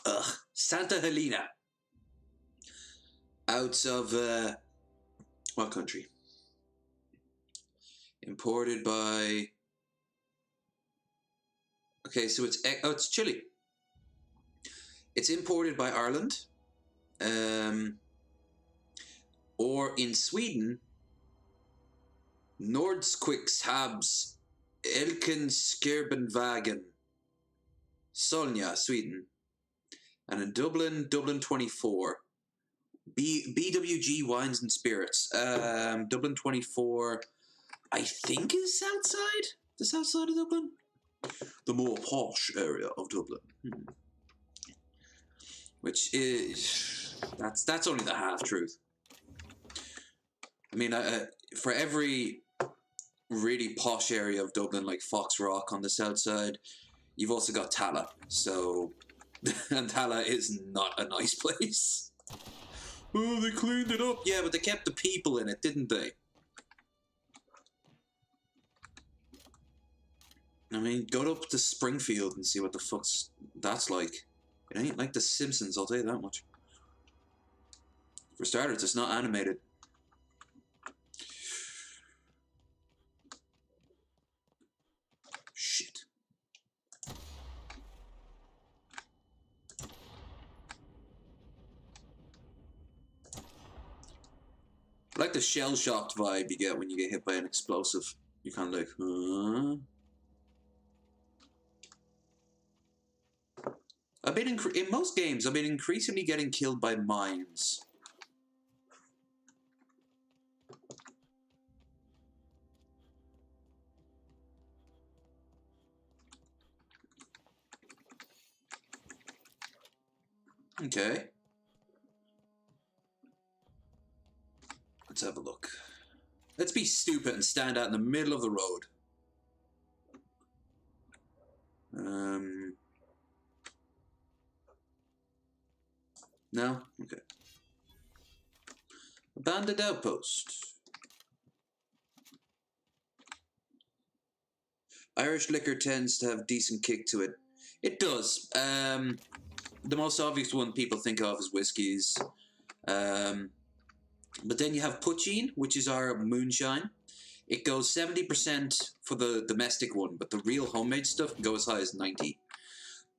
Ugh, Santa Helena. Out of, what country? Imported by... Okay, so it's Chile. It's imported by Ireland. Or in Sweden, Nordskixhabs Elkenskerbenwagen, Solna, Sweden. And in Dublin, Dublin 24. BWG Wines and Spirits. Dublin 24, I think is south side? The south side of Dublin? The more posh area of Dublin. Which is... That's only the half-truth. I mean, for every really posh area of Dublin, like Fox Rock on the south side, you've also got Tala. So, and Tala is not a nice place. Oh, they cleaned it up. Yeah, but they kept the people in it, didn't they? I mean, go up to Springfield and see what the fuck's that's like. It ain't like The Simpsons, I'll tell you that much. For starters, it's not animated. Shit. I like the shell-shocked vibe you get when you get hit by an explosive. You're kind of like, huh? I've been in most games, I've been increasingly getting killed by mines. Okay. Let's have a look. Let's be stupid and stand out in the middle of the road. No? Okay. Abandoned outpost. Irish liquor tends to have decent kick to it. It does. The most obvious one people think of is whiskies. But then you have Puccine, which is our moonshine. It goes 70% for the domestic one, but the real homemade stuff can go as high as 90.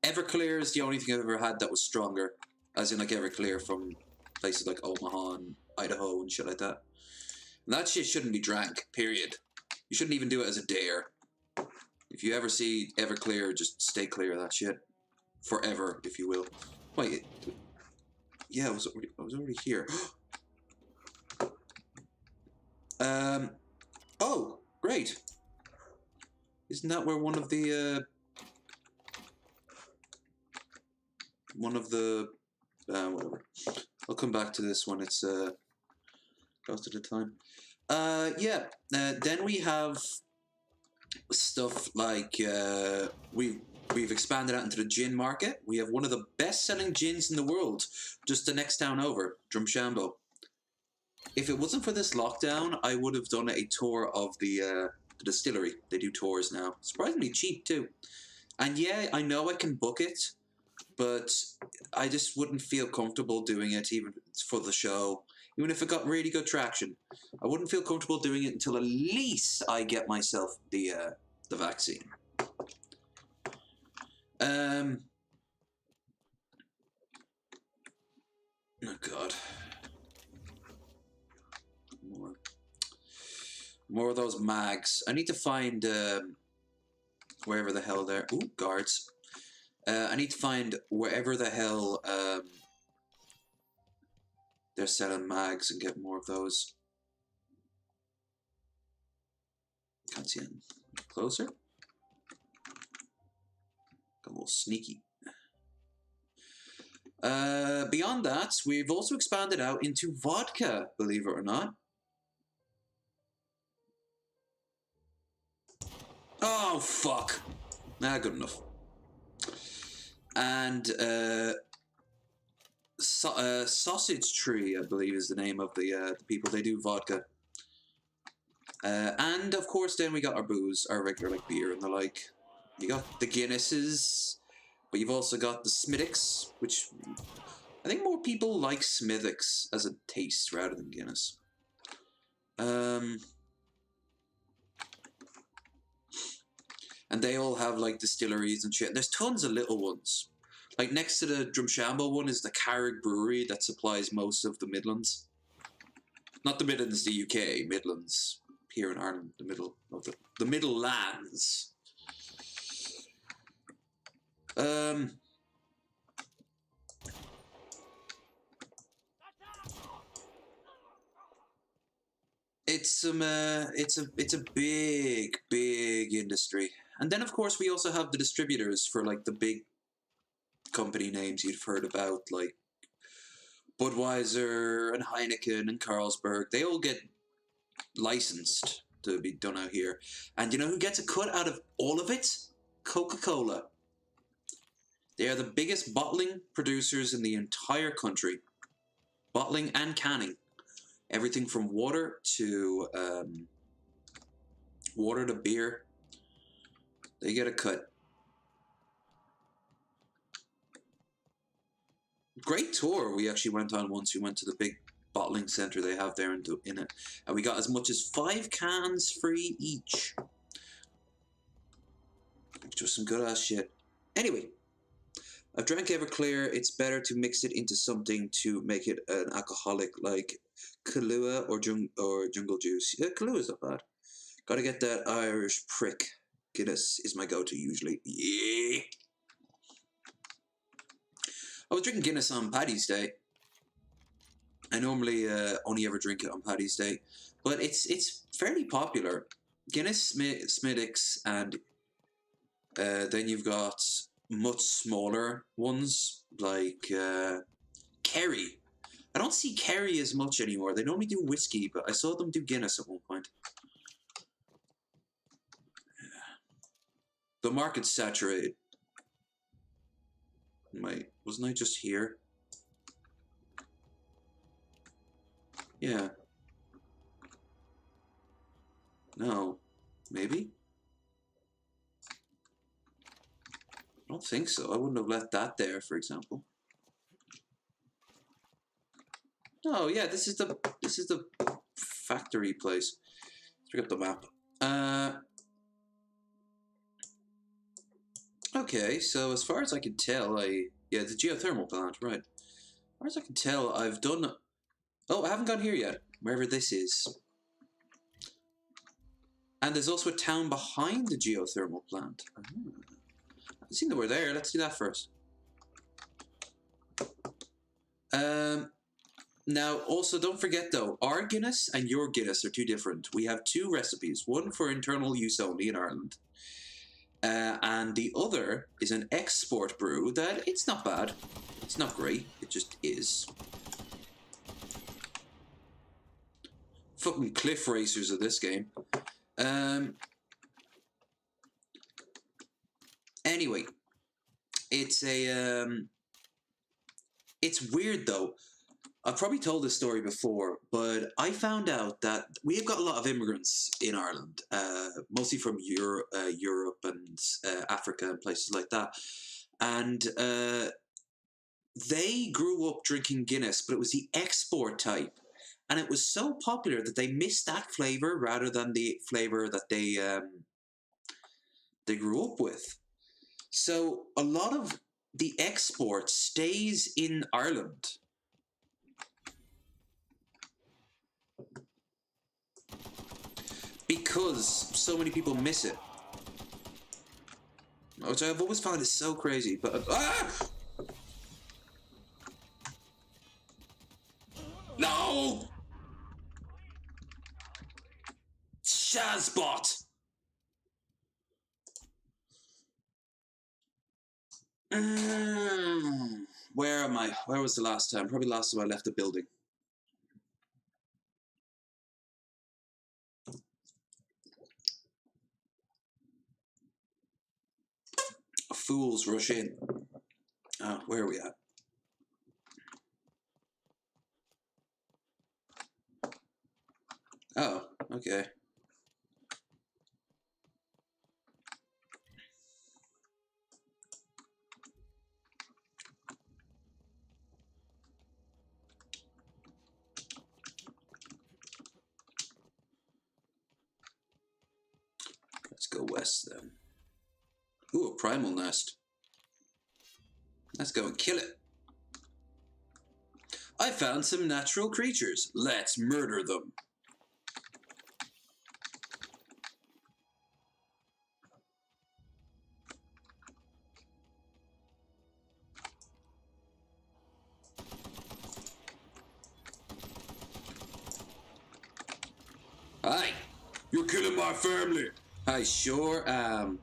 Everclear is the only thing I've ever had that was stronger. As in, like, Everclear from places like Omaha and Idaho and shit like that. And that shit shouldn't be drank, period. You shouldn't even do it as a dare. If you ever see Everclear, just stay clear of that shit. Forever, if you will. Wait, yeah, I was already here. Oh, great. Isn't that where one of the whatever. I'll come back to this when it's close to the time. Yeah. Then we have stuff like we've expanded out into the gin market. We have one of the best-selling gins in the world, just the next town over, Drumshambo. If it wasn't for this lockdown, I would have done a tour of the distillery. They do tours now, surprisingly cheap too. And yeah, I know I can book it, but I just wouldn't feel comfortable doing it even for the show. Even if it got really good traction, I wouldn't feel comfortable doing it until at least I get myself the vaccine. Oh God. More of those mags. I need to find wherever the hell they're. Ooh, guards. I need to find wherever the hell they're selling mags and get more of those. Can't see it. Closer. Got a little sneaky. Beyond that, we've also expanded out into vodka, believe it or not. Oh, fuck. Nah, good enough. And Sausage Tree, I believe, is the name of the people. They do vodka. And of course, then we got our booze, our regular like beer and the like. You got the Guinnesses, but you've also got the Smithwick's, which I think more people like Smithwick's as a taste rather than Guinness. And they all have like distilleries and shit. There's tons of little ones. Like next to the Drumshambo one is the Carrick Brewery that supplies most of the Midlands. Not the Midlands, the UK, Midlands here in Ireland, the middle of the Middle Lands. It's a big industry. And then of course we also have the distributors for like the big company names you've heard about, like Budweiser and Heineken and Carlsberg. They all get licensed to be done out here. And you know who gets a cut out of all of it? Coca-Cola. They are the biggest bottling producers in the entire country. Bottling and canning. Everything from water to beer. They get a cut. Great tour we actually went on once. We went to the big bottling center they have there in it. And we got as much as 5 cans free each. Which was some good ass shit. Anyway, I've drank Everclear. It's better to mix it into something to make it an alcoholic, like Kahlua or Jungle Juice. Yeah, Kahlua is not bad. Gotta get that Irish prick. Guinness is my go-to usually. Yeah. I was drinking Guinness on Paddy's Day. I normally only ever drink it on Paddy's Day, but it's fairly popular. Guinness, Smithwick's, and then you've got much smaller ones like Kerry. I don't see Kerry as much anymore. They normally do whiskey, but I saw them do Guinness at one point. The market's saturated. Wait, wasn't I just here? Yeah. No. Maybe? I don't think so. I wouldn't have left that there, for example. Oh yeah, this is the factory place. Let's pick up the map. Okay, so as far as I can tell, yeah, the geothermal plant, right? far as I can tell, I've done... Oh, I haven't gone here yet, wherever this is. And there's also a town behind the geothermal plant. I haven't seen that we're there. Let's do that first. Now, also, don't forget, though, our Guinness and your Guinness are two different. We have two recipes, one for internal use only in Ireland, and the other is an export brew that it's not bad. It's not great. It just is. Fucking cliff racers of this game. Anyway, it's a... it's weird, though. I've probably told this story before, but I found out that we've got a lot of immigrants in Ireland, mostly from Europe and Africa and places like that. And they grew up drinking Guinness, but it was the export type. And it was so popular that they missed that flavour rather than the flavour that they grew up with. So a lot of the export stays in Ireland. Because so many people miss it. Which I've always found is so crazy, but... No! Shazbot! Where am I? Where was the last time? Probably the last time I left the building. Fools rush in. Oh, where are we at? Oh, okay. Let's go west then. Ooh, a primal nest. Let's go and kill it. I found some natural creatures. Let's murder them. Hi, you're killing my family. I sure am.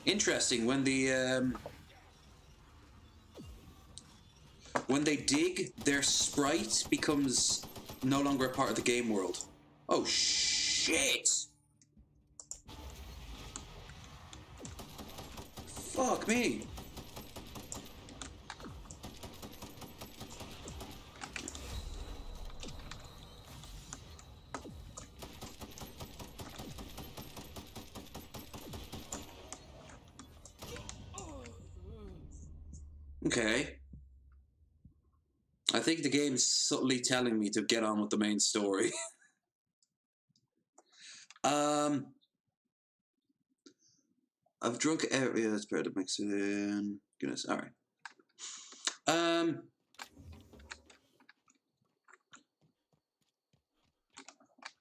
Interesting, when they dig, their sprite becomes no longer a part of the game world. Oh shit! Fuck me. Okay. I think the game's subtly telling me to get on with the main story. I've drunk every... Yeah, it's better to mix it in. Goodness, alright.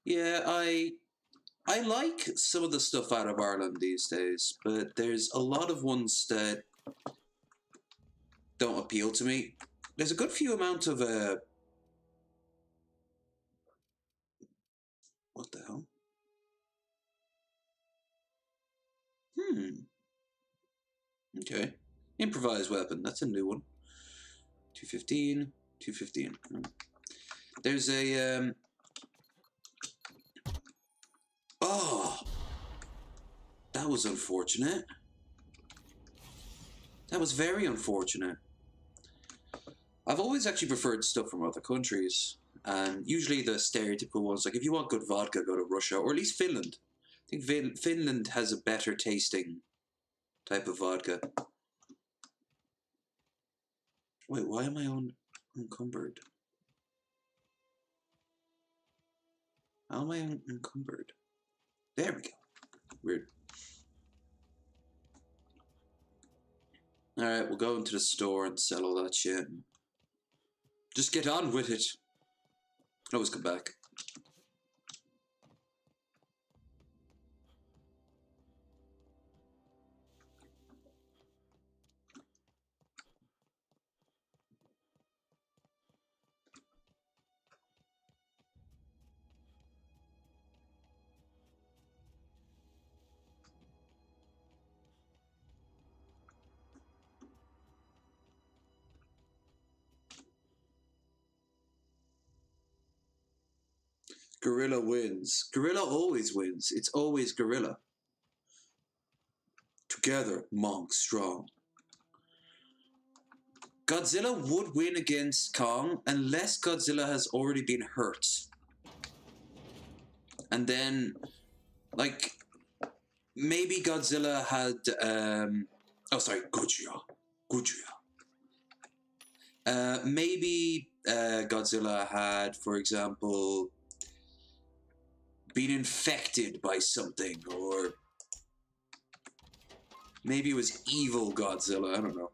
Yeah, I like some of the stuff out of Ireland these days, but there's a lot of ones that don't appeal to me. There's a good few amount of what the hell? Okay. Improvised weapon, that's a new one. 215, 215. There's a oh, that was unfortunate. That was very unfortunate. I've always actually preferred stuff from other countries, and usually the stereotypical ones, like if you want good vodka, go to Russia, or at least Finland. I think Finland has a better tasting type of vodka. Wait, why am I unencumbered? How am I unencumbered? There we go. Weird. Alright, we'll go into the store and sell all that shit. Just get on with it. Can always come back. Gorilla wins. Gorilla always wins. It's always Gorilla. Together, Monk strong. Godzilla would win against Kong unless Godzilla has already been hurt. And then, like, maybe Godzilla had, Gojira. Maybe Godzilla had, for example, been infected by something, or maybe it was evil Godzilla, I don't know.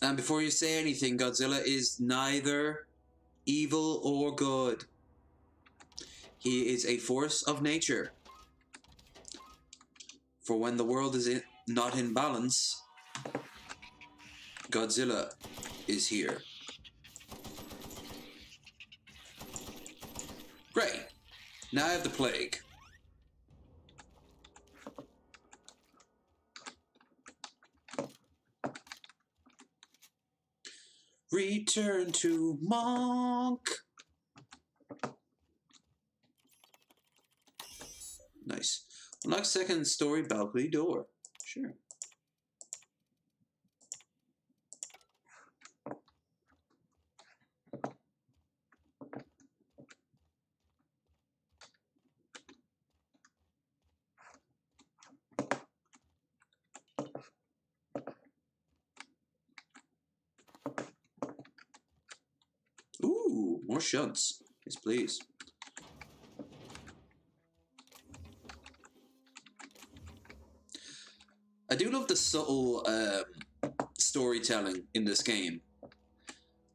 And before you say anything, Godzilla is neither evil or good. He is a force of nature. For when the world is not in balance, Godzilla is here. Great. Now I have the plague. Return to Monk. Nice. Unlock second story balcony door. Sure. Ooh, more shunts. Yes, please. I do love the subtle storytelling in this game.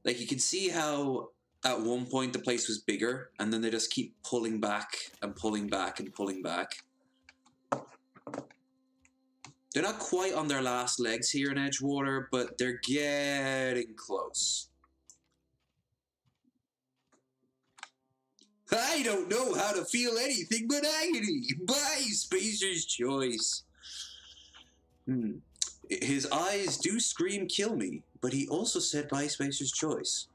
Like, you can see how at one point the place was bigger, and then they just keep pulling back and pulling back and pulling back. They're not quite on their last legs here in Edgewater, but they're getting close. I don't know how to feel anything but agony. By Spacer's choice. His eyes do scream kill me, but he also said by Spacer's choice.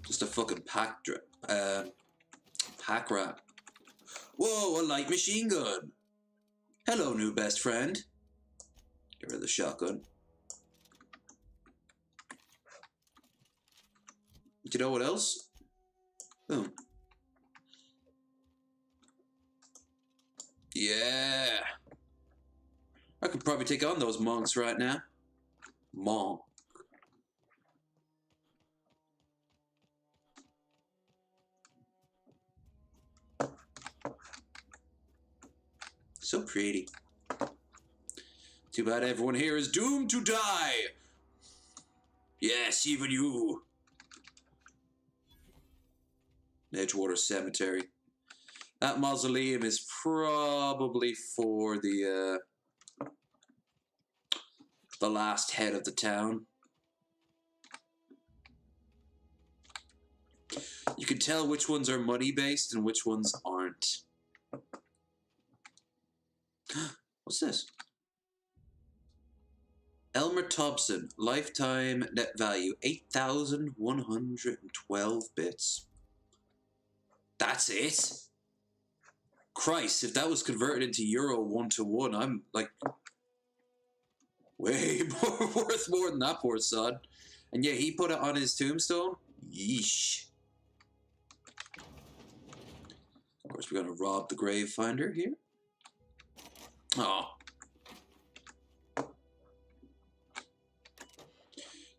Just a fucking pack rat. Whoa, a light machine gun. Hello, new best friend. Get rid of the shotgun. Do you know what else? Boom. Yeah. I could probably take on those monks right now. Monk. So pretty. Too bad everyone here is doomed to die. Yes, even you. Edgewater Cemetery. That mausoleum is probably for the last head of the town. You can tell which ones are money-based and which ones aren't. What's this? Elmer Thompson, lifetime net value 8,112 bits. That's it? Christ, if that was converted into Euro 1-to-1, I'm like way worth more than that poor son. And yeah, he put it on his tombstone? Yeesh. Of course, we're gonna rob the grave finder here. Oh.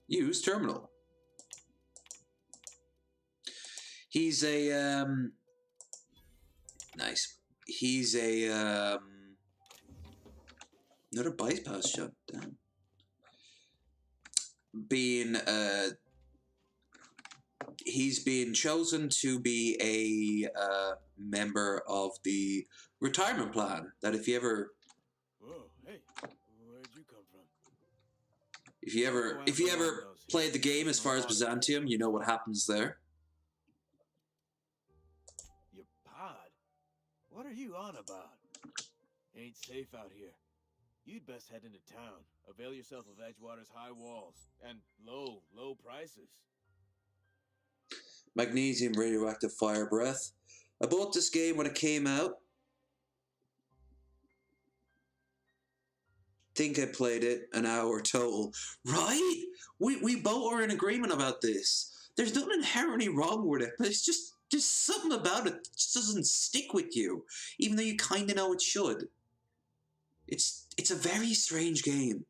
Use terminal. He's a nice. He's a another bypass shot. Damn. Being he's been chosen to be a member of the retirement plan. That if you ever, Whoa, hey, where'd you come from? if you ever played the game as far as Byzantium, you know what happens there. Your pod? What are you on about? Ain't safe out here. You'd best head into town. Avail yourself of Edgewater's high walls and low prices. Magnesium radioactive fire breath. I bought this game when it came out. Think I played it an hour total. Right? We both are in agreement about this. There's nothing inherently wrong with it, but it's just there's something about it that just doesn't stick with you, even though you kind of know it should. It's a very strange game.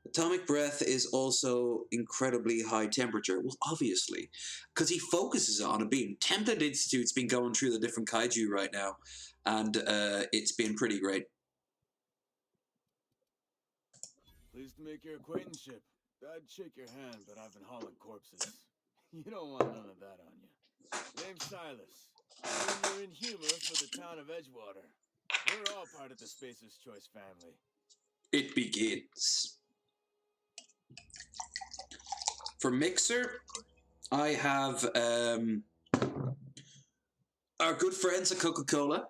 Atomic breath is also incredibly high temperature. Well, obviously, because he focuses on it being. Template Institute's been going through the different kaiju right now, and it's been pretty great. Pleased to make your acquaintanceship. I'd shake your hand, but I've been hauling corpses. You don't want none of that on you. Name's Silas. You're in humor for the town of Edgewater. We're all part of the Spacer's Choice family. It begins. For Mixer, I have our good friends at Coca-Cola,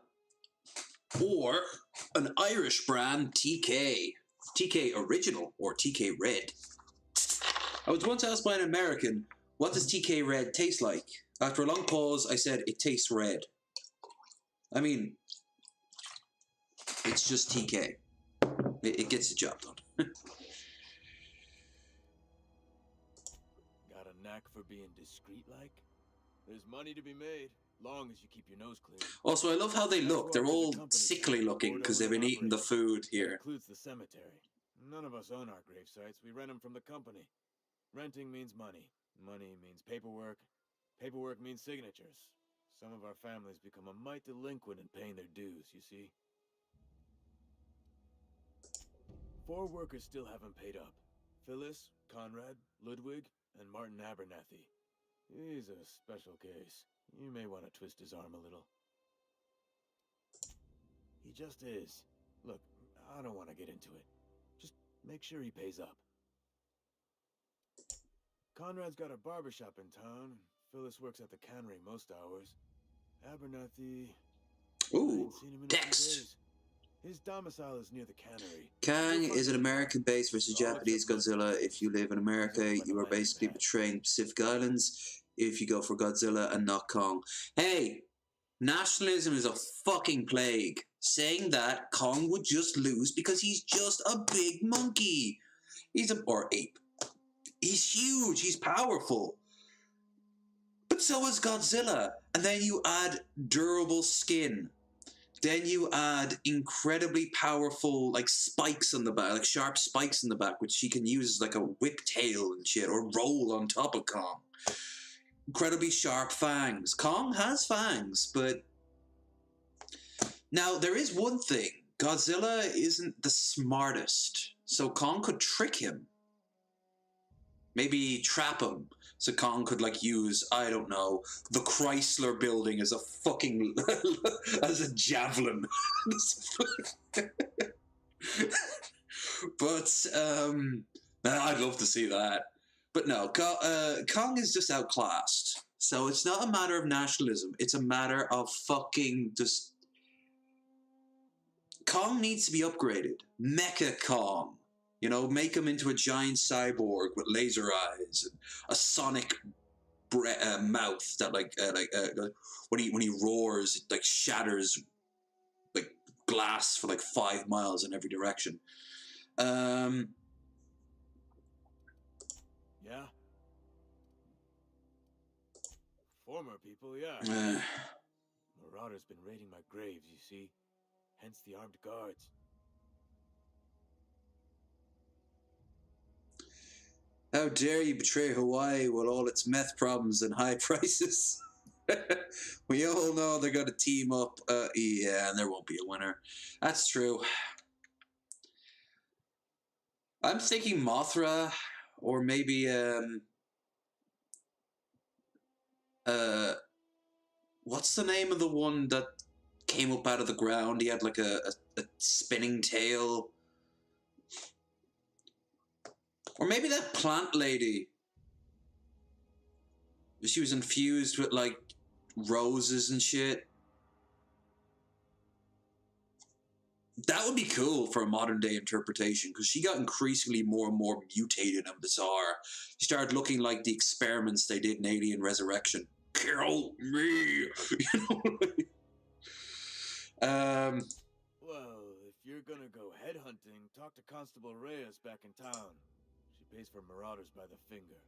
or an Irish brand, TK. TK Original, or TK Red. I was once asked by an American, what does TK Red taste like? After a long pause, I said, it tastes red. I mean, it's just TK. It gets the job done. Got a knack for being discreet-like? There's money to be made, long as you keep your nose clean. Also, I love how they look. They're all sickly looking because they've been eating the food here. That includes the cemetery. None of us own our grave sites. We rent them from the company. Renting means money. Money means paperwork. Paperwork means signatures. Some of our families become a mite delinquent in paying their dues, you see. 4 workers still haven't paid up. Phyllis, Conrad, Ludwig, and Martin Abernathy. He's a special case. You may want to twist his arm a little. He just is. Look, I don't want to get into it. Just make sure he pays up. Conrad's got a barbershop in town. Phyllis works at the cannery most hours. Abernathy... Ooh, seen him in Dex. His domicile is near the cannery. Kang is an American base versus Japanese Godzilla. If you live in America, you are basically betraying Pacific Islands if you go for Godzilla and not Kong. Hey, nationalism is a fucking plague. Saying that Kong would just lose because he's just a big monkey. Or ape. He's huge, he's powerful. But so is Godzilla. And then you add durable skin. Then you add incredibly powerful, like, spikes on the back, like sharp spikes in the back, which she can use as like a whip tail and shit, or roll on top of Kong. Incredibly sharp fangs. Kong has fangs, but... Now, there is one thing. Godzilla isn't the smartest, so Kong could trick him. Maybe trap him, so Kong could, like, use, I don't know, the Chrysler building as a fucking... as a javelin. But, I'd love to see that. But no, Kong is just outclassed. So it's not a matter of nationalism. It's a matter of fucking just... Kong needs to be upgraded. Mecha Kong. You know, make him into a giant cyborg with laser eyes and a sonic mouth that, when he roars, it, like, shatters, like, glass for, like, 5 miles in every direction. Yeah? Former people, yeah. Marauder's been raiding my graves, you see. Hence the armed guards. How dare you betray Hawaii with all its meth problems and high prices? We all know they're going to team up. Yeah, and there won't be a winner. That's true. I'm thinking Mothra, or maybe what's the name of the one that came up out of the ground? He had like a spinning tail. Or maybe that plant lady. She was infused with like roses and shit. That would be cool for a modern day interpretation, because she got increasingly more and more mutated and bizarre. She started looking like the experiments they did in Alien Resurrection. Kill me! You know? Well, if you're gonna go headhunting, talk to Constable Reyes back in town. She pays for marauders by the finger.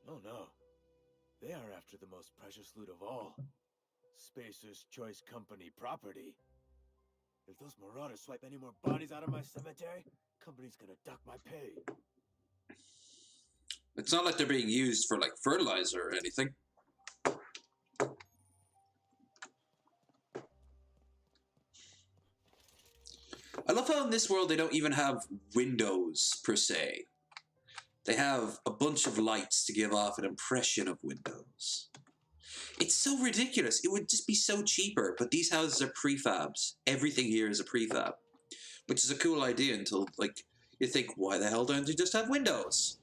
Oh no. They are after the most precious loot of all. Spacer's Choice Company property. If those marauders swipe any more bodies out of my cemetery, company's gonna duck my pay. It's not like they're being used for like fertilizer or anything. I love how in this world they don't even have windows per se. They have a bunch of lights to give off an impression of windows. It's so ridiculous. It would just be so cheaper, but these houses are prefabs. Everything here is a prefab, which is a cool idea until, like, you think, why the hell don't you just have windows?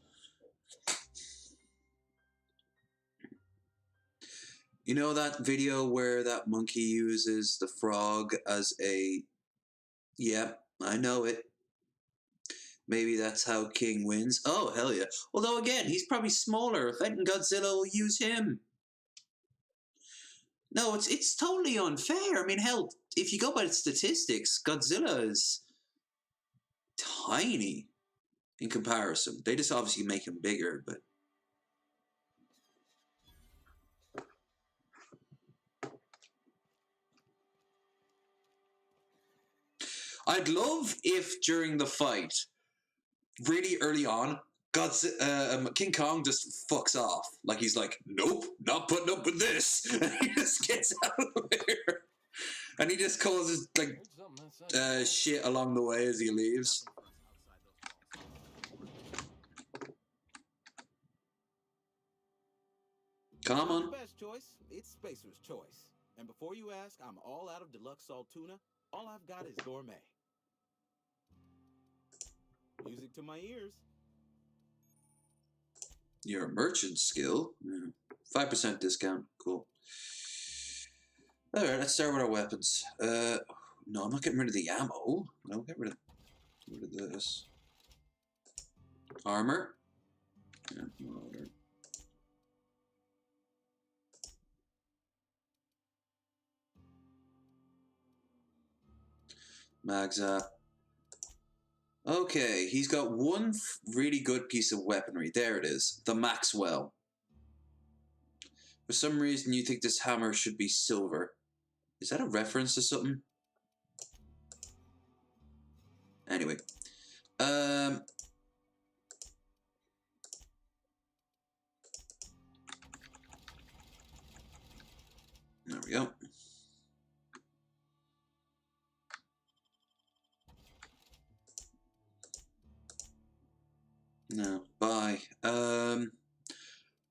You know that video where that monkey uses the frog as a... Yeah, I know it. Maybe that's how King wins. Oh, hell yeah. Although, again, he's probably smaller. If Ed and Godzilla will use him. No, it's totally unfair. I mean, hell, if you go by the statistics, Godzilla is tiny in comparison. They just obviously make him bigger, but... I'd love if during the fight, really early on, King Kong just fucks off. Like, he's like, nope, not putting up with this. And he just gets out of there. And he just causes, like, shit along the way as he leaves. Come on. Best choice, it's Spacer's Choice. And before you ask, I'm all out of deluxe salt tuna. All I've got is gourmet. Music to my ears. Your merchant skill. 5% discount. Cool. Alright, let's start with our weapons. No, I'm not getting rid of the ammo. No, get rid of this. Armor. Yeah, order. Mags up. Okay, he's got one really good piece of weaponry. There it is. The Maxwell. For some reason, you think this hammer should be silver. Is that a reference to something? Anyway. There we go. No, buy.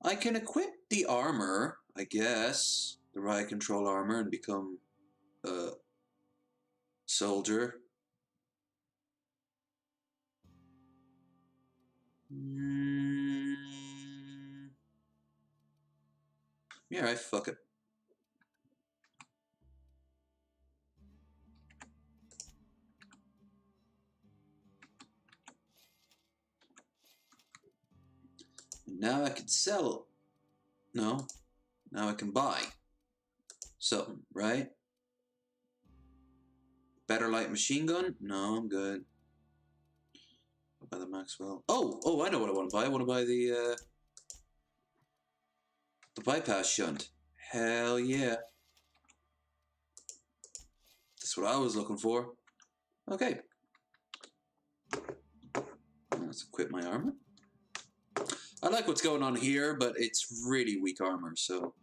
I can equip the armor, I guess. The riot control armor and become a soldier. Yeah, right, fuck it. Now I can sell. No. Now I can buy something, right? Better light machine gun? No, I'm good. I'll buy the Maxwell. Oh, I know what I want to buy. I want to buy the bypass shunt. Hell yeah. That's what I was looking for. Okay. Let's equip my armor. I like what's going on here, but it's really weak armor, so...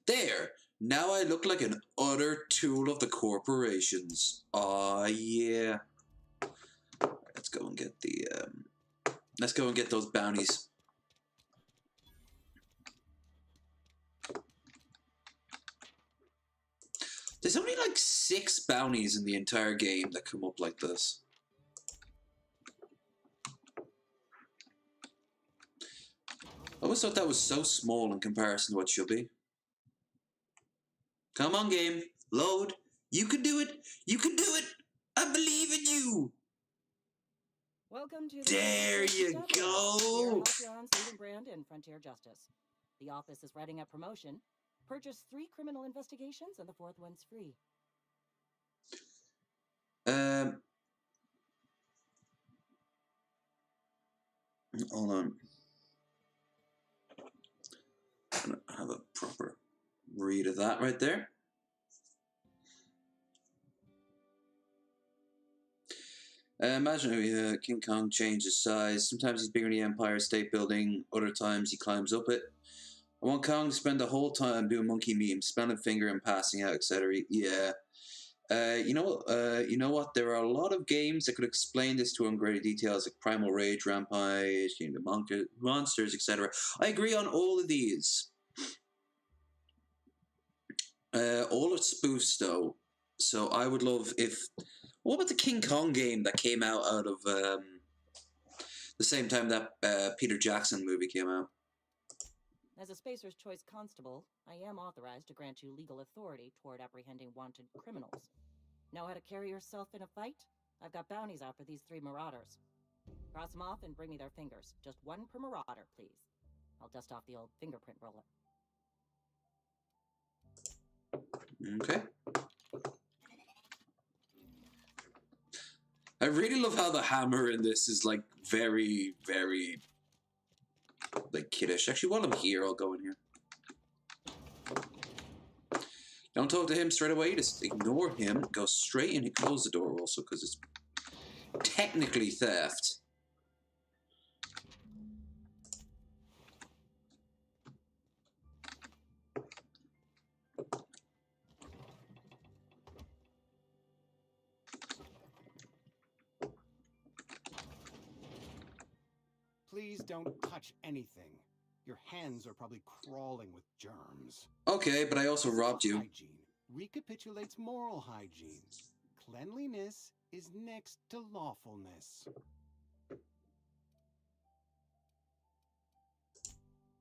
There! Now I look like an utter tool of the corporations. Aw, yeah. Let's go and get the, let's go and get those bounties. There's only like 6 bounties in the entire game that come up like this. I always thought that was so small in comparison to what it should be. Come on, game. Load. You can do it. You can do it. I believe in you. Welcome to the There you go. Halcyon, Stephen Brand, and Frontier Justice. The office is writing up promotion. Purchase 3 criminal investigations, and the 4th one's free. Hold on. I'm gonna have a proper read of that right there. Imagine King Kong changes size. Sometimes he's bigger than the Empire State Building. Other times he climbs up it. I want Kong to spend the whole time doing monkey memes, spelling finger and passing out, etc. Yeah. You know what? There are a lot of games that could explain this to in greater details, like Primal Rage, Rampage, Kingdom Monsters, etc. I agree on all of these. All are spoofs, though. So I would love if... What about the King Kong game that came out of the same time that Peter Jackson movie came out? As a Spacer's Choice Constable, I am authorized to grant you legal authority toward apprehending wanted criminals. Know how to carry yourself in a fight? I've got bounties out for these 3 marauders. Cross them off and bring me their fingers. Just 1 per marauder, please. I'll dust off the old fingerprint roller. Okay. I really love how the hammer in this is like very, very like kiddish. Actually, while I'm here, I'll go in here. Don't talk to him straight away. Just ignore him. Go straight in and close the door also, because it's technically theft. Please don't touch anything. Your hands are probably crawling with germs. Okay, but I also robbed you. Hygiene recapitulates moral hygiene. Cleanliness is next to lawfulness.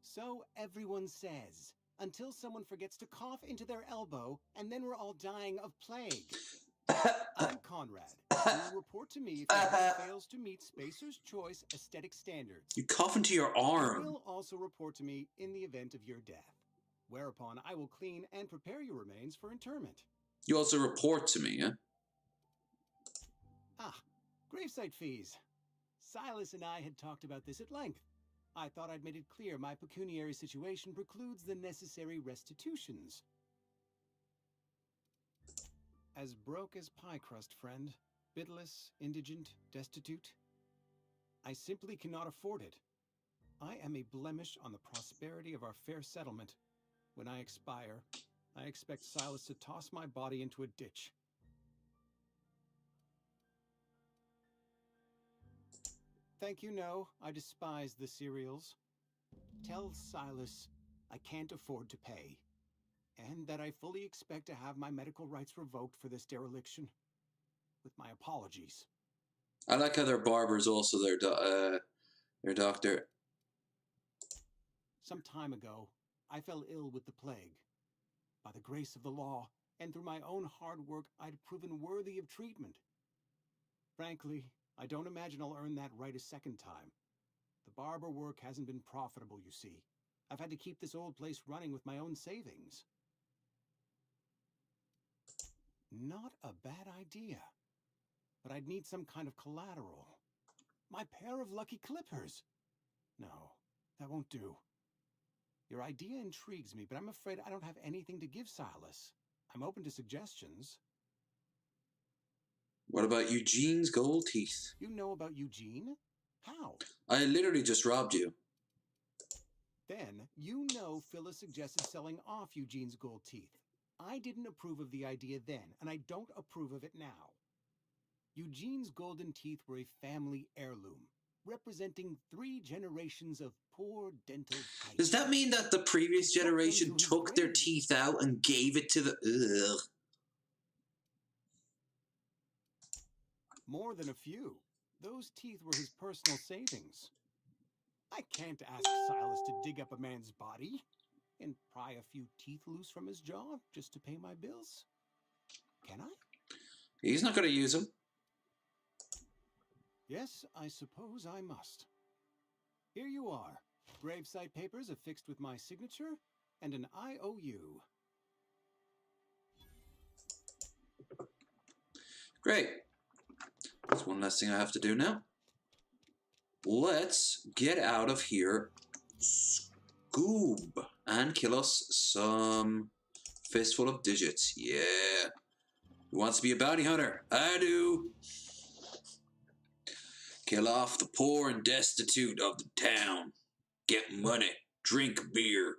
So everyone says, until someone forgets to cough into their elbow, and then we're all dying of plague. I'm Conrad. You will report to me if anyone fails to meet Spacer's Choice aesthetic standards. You cough into your You arm. will also report to me in the event of your death, whereupon I will clean and prepare your remains for interment. You also report to me, yeah? Ah, gravesite fees. Silas and I had talked about this at length. I thought I'd made it clear my pecuniary situation precludes the necessary restitutions. As broke as pie crust, friend. Bitless, indigent, destitute. I simply cannot afford it. I am a blemish on the prosperity of our fair settlement. When I expire, I expect Silas to toss my body into a ditch. Thank you, no. I despise the cereals. Tell Silas I can't afford to pay, and that I fully expect to have my medical rights revoked for this dereliction. With my apologies. I like how their barber's also their doctor. Some time ago, I fell ill with the plague. By the grace of the law, and through my own hard work, I'd proven worthy of treatment. Frankly, I don't imagine I'll earn that right a second time. The barber work hasn't been profitable, you see. I've had to keep this old place running with my own savings. Not a bad idea. But I'd need some kind of collateral. My pair of lucky clippers. No, that won't do. Your idea intrigues me, but I'm afraid I don't have anything to give Silas. I'm open to suggestions. What about Eugene's gold teeth? You know about Eugene? How? I literally just robbed you. Then, you know Phyllis suggested selling off Eugene's gold teeth. I didn't approve of the idea then, and I don't approve of it now. Eugene's golden teeth were a family heirloom, representing 3 generations of poor dental hygiene. Does that mean that the previous generation took their grave. teeth out and gave it to the... Ugh. More than a few. Those teeth were his personal savings. I can't ask Silas to dig up a man's body and pry a few teeth loose from his jaw just to pay my bills. Can I? He's not going to use them. Yes, I suppose I must. Here you are. Gravesite papers affixed with my signature and an IOU. Great. That's one less thing I have to do now. Let's get out of here, Scoob, and kill us some fistful of digits. Yeah. Who wants to be a bounty hunter? I do. Kill off the poor and destitute of the town. Get money. Drink beer.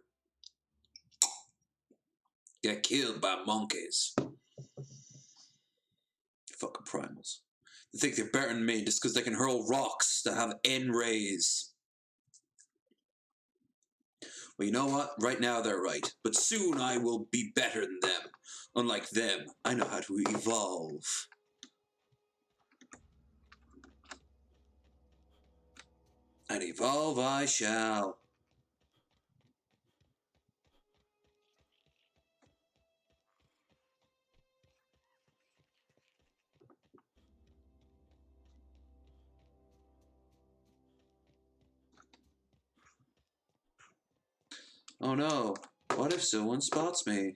Get killed by monkeys. Fucking primals. They think they're better than me just because they can hurl rocks that have N-rays. Well, you know what? Right now they're right. But soon I will be better than them. Unlike them, I know how to evolve. And evolve I shall. Oh no, what if someone spots me?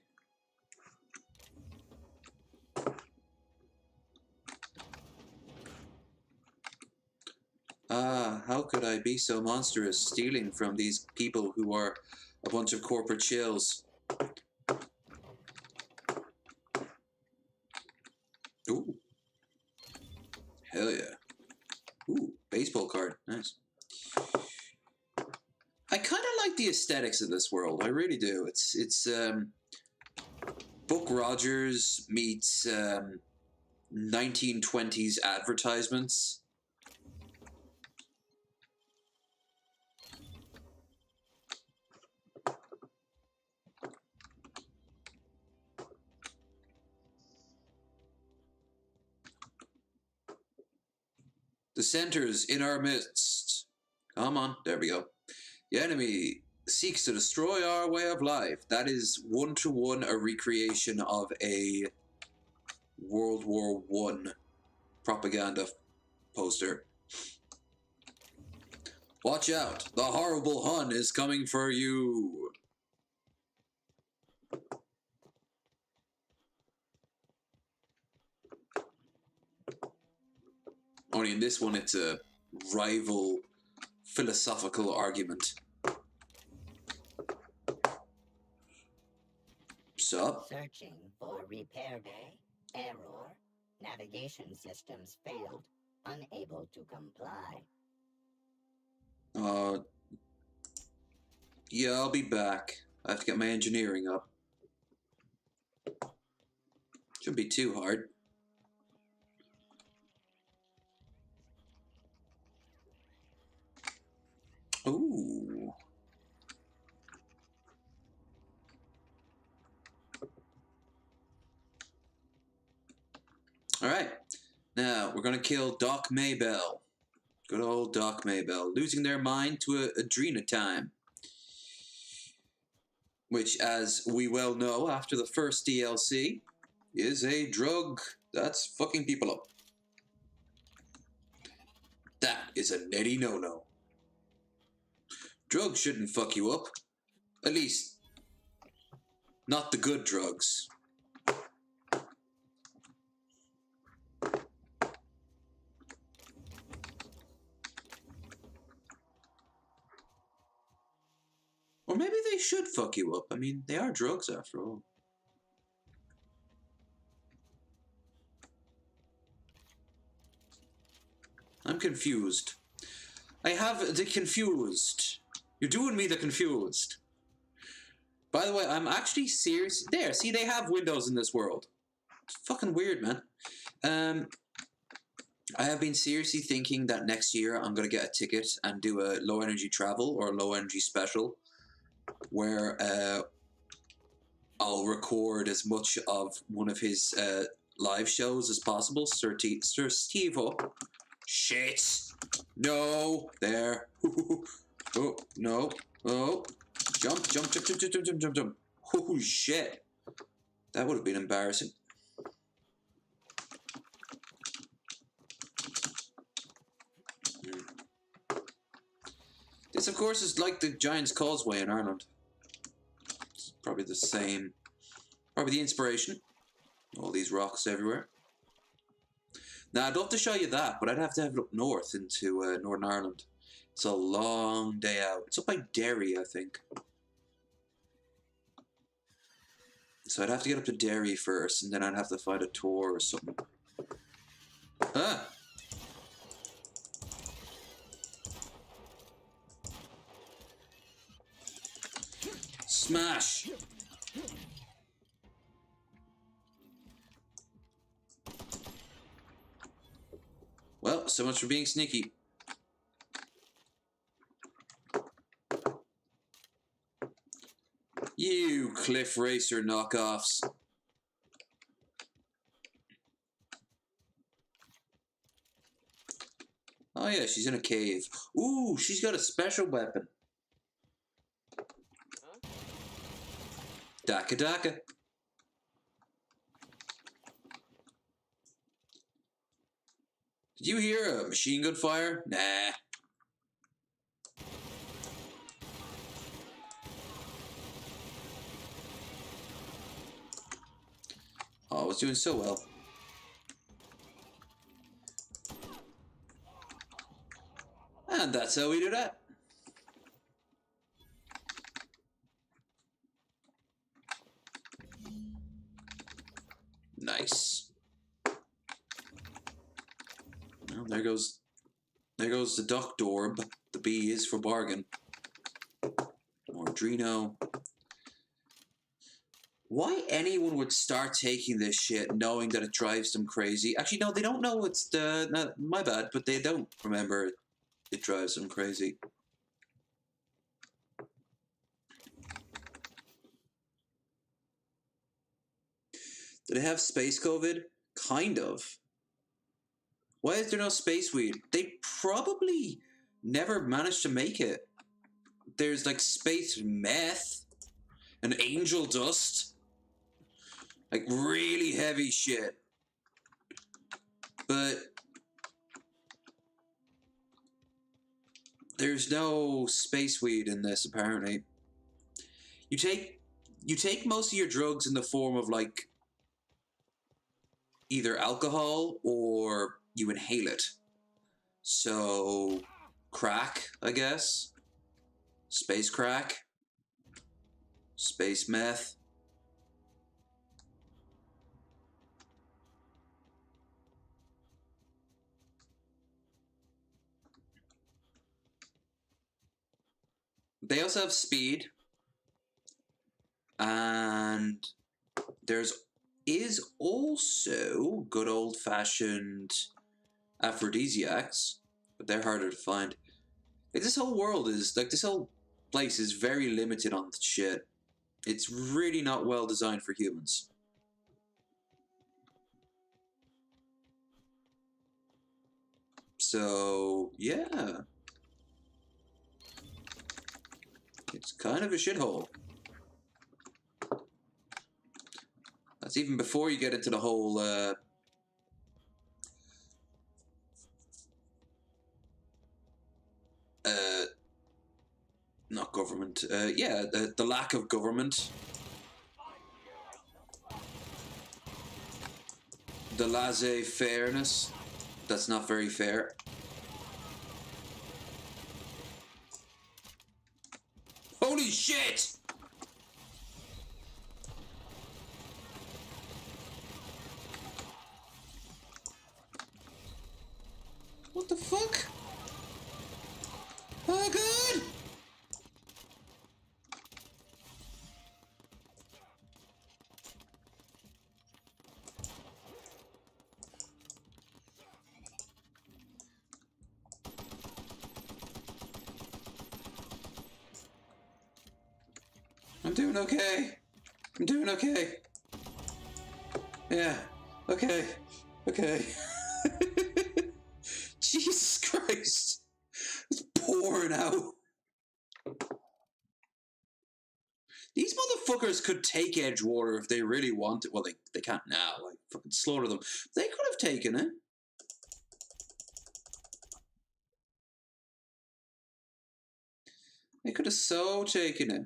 Ah, how could I be so monstrous, stealing from these people who are a bunch of corporate shills? Ooh. Hell yeah. Ooh, baseball card. Nice. I kind of like the aesthetics of this world. I really do. It's Buck Rogers meets 1920s advertisements. The center's in our midst. Come on, there we go. The enemy seeks to destroy our way of life. That is one-to-one a recreation of a World War I propaganda poster. Watch out, the horrible Hun is coming for you. Only in this one it's a rival philosophical argument. Sup? Searching for repair bay. Error. Navigation systems failed. Unable to comply. Yeah, I'll be back. I have to get my engineering up. Shouldn't be too hard. Ooh. Alright. Now, we're gonna kill Doc Maybell. Good old Doc Maybell. Losing their mind to Adrena time. Which, as we well know after the first DLC, is a drug that's fucking people up. That is a netty no-no. Drugs shouldn't fuck you up. At least, not the good drugs. Or maybe they should fuck you up. I mean, they are drugs after all. I'm confused. I have the confused. You're doing me the confused. By the way, I'm actually serious. There, see, they have windows in this world. It's fucking weird, man. I have been seriously thinking that next year I'm going to get a ticket and do a low energy travel or a low energy special where I'll record as much of one of his live shows as possible. Sir Steve-O. Shit. No. There. Oh, no. Oh. Jump, jump, jump, jump, jump, jump, jump, jump, jump. Oh, shit. That would have been embarrassing. This, of course, is like the Giant's Causeway in Ireland. It's probably the same. Probably the inspiration. All these rocks everywhere. Now, I'd love to show you that, but I'd have to have it up north into Northern Ireland. It's a long day out. It's up by Derry, I think. So I'd have to get up to Derry first, and then I'd have to find a tour or something. Ah! Smash! Well, so much for being sneaky. You Cliff Racer knockoffs. Oh yeah, she's in a cave. Ooh, she's got a special weapon. Daka Daka. Did you hear a machine gun fire? Nah. Oh, I was doing so well. And that's how we do that. Nice. Well, there goes the duck dorb. The B is for bargain. More Drino. Why anyone would start taking this shit knowing that it drives them crazy? Actually, no, they don't know it's the... No, my bad, but they don't remember it drives them crazy. Do they have space COVID? Kind of. Why is there no space weed? They probably never managed to make it. There's like space meth and angel dust. Like really heavy shit. But there's no space weed in this apparently. You take most of your drugs in the form of like either alcohol or you inhale it. So crack, I guess. Space crack. Space meth. They also have speed. And is also good old-fashioned aphrodisiacs, but they're harder to find. Like, this whole world is, like, this whole place is very limited on shit. It's really not well designed for humans. So, yeah. It's kind of a shithole. That's even before you get into the whole, not government, yeah, the lack of government. The laissez-fairness. That's not very fair. Holy shit! What What the fuck? Oh god! I'm doing okay. I'm doing okay. Yeah. Okay. Okay. Jesus Christ. It's pouring out. These motherfuckers could take Edgewater if they really wanted. Well, they can't now. Like, fucking slaughter them. They could have taken it. They could have so taken it.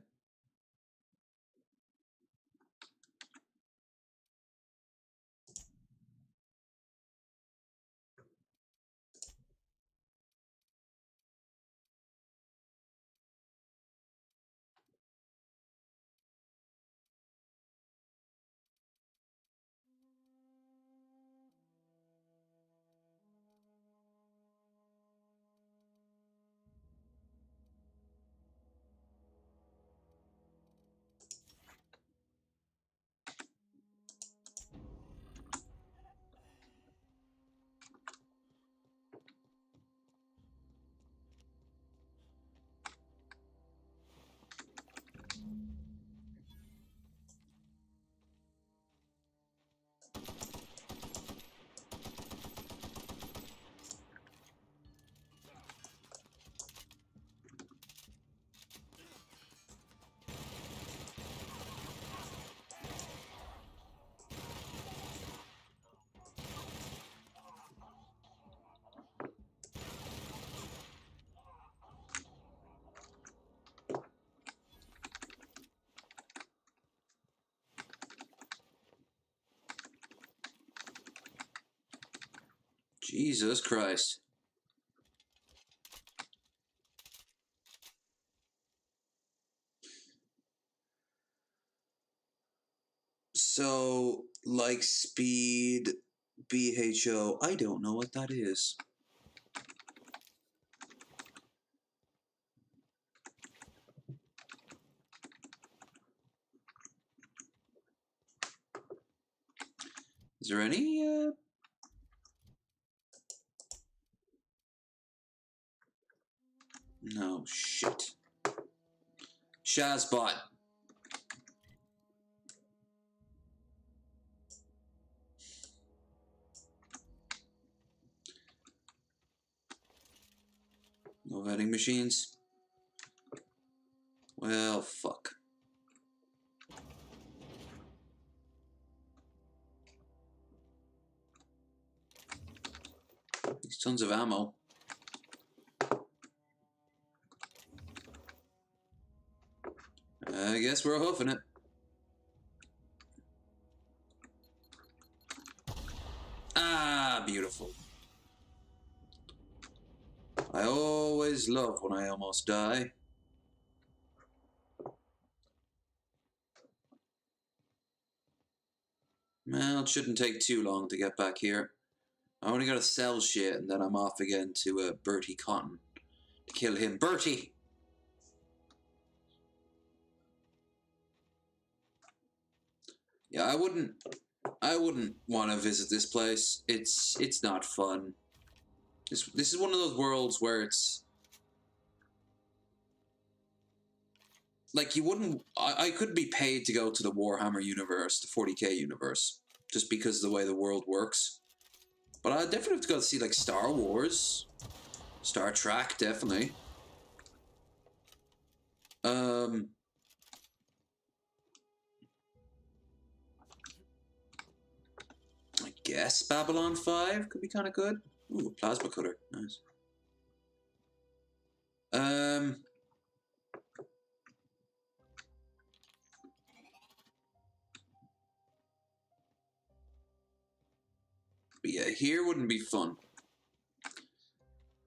Jesus Christ. So, like speed, BHO, I don't know what that is. Is there any, No, shit. Shazbot. No vending machines? Well, fuck. There's tons of ammo. I guess we're hoofing it. Ah, beautiful. I always love when I almost die. Well, it shouldn't take too long to get back here. I only gotta sell shit and then I'm off again to Bertie Cotton to kill him. Bertie! Yeah, I wouldn't want to visit this place. It's not fun. This is one of those worlds where it's like you wouldn't. I could be paid to go to the Warhammer universe, the 40k universe, just because of the way the world works. But I definitely have to go to see like Star Wars, Star Trek, definitely. I guess Babylon 5 could be kind of good. Ooh, a plasma cutter, nice. But yeah, here wouldn't be fun.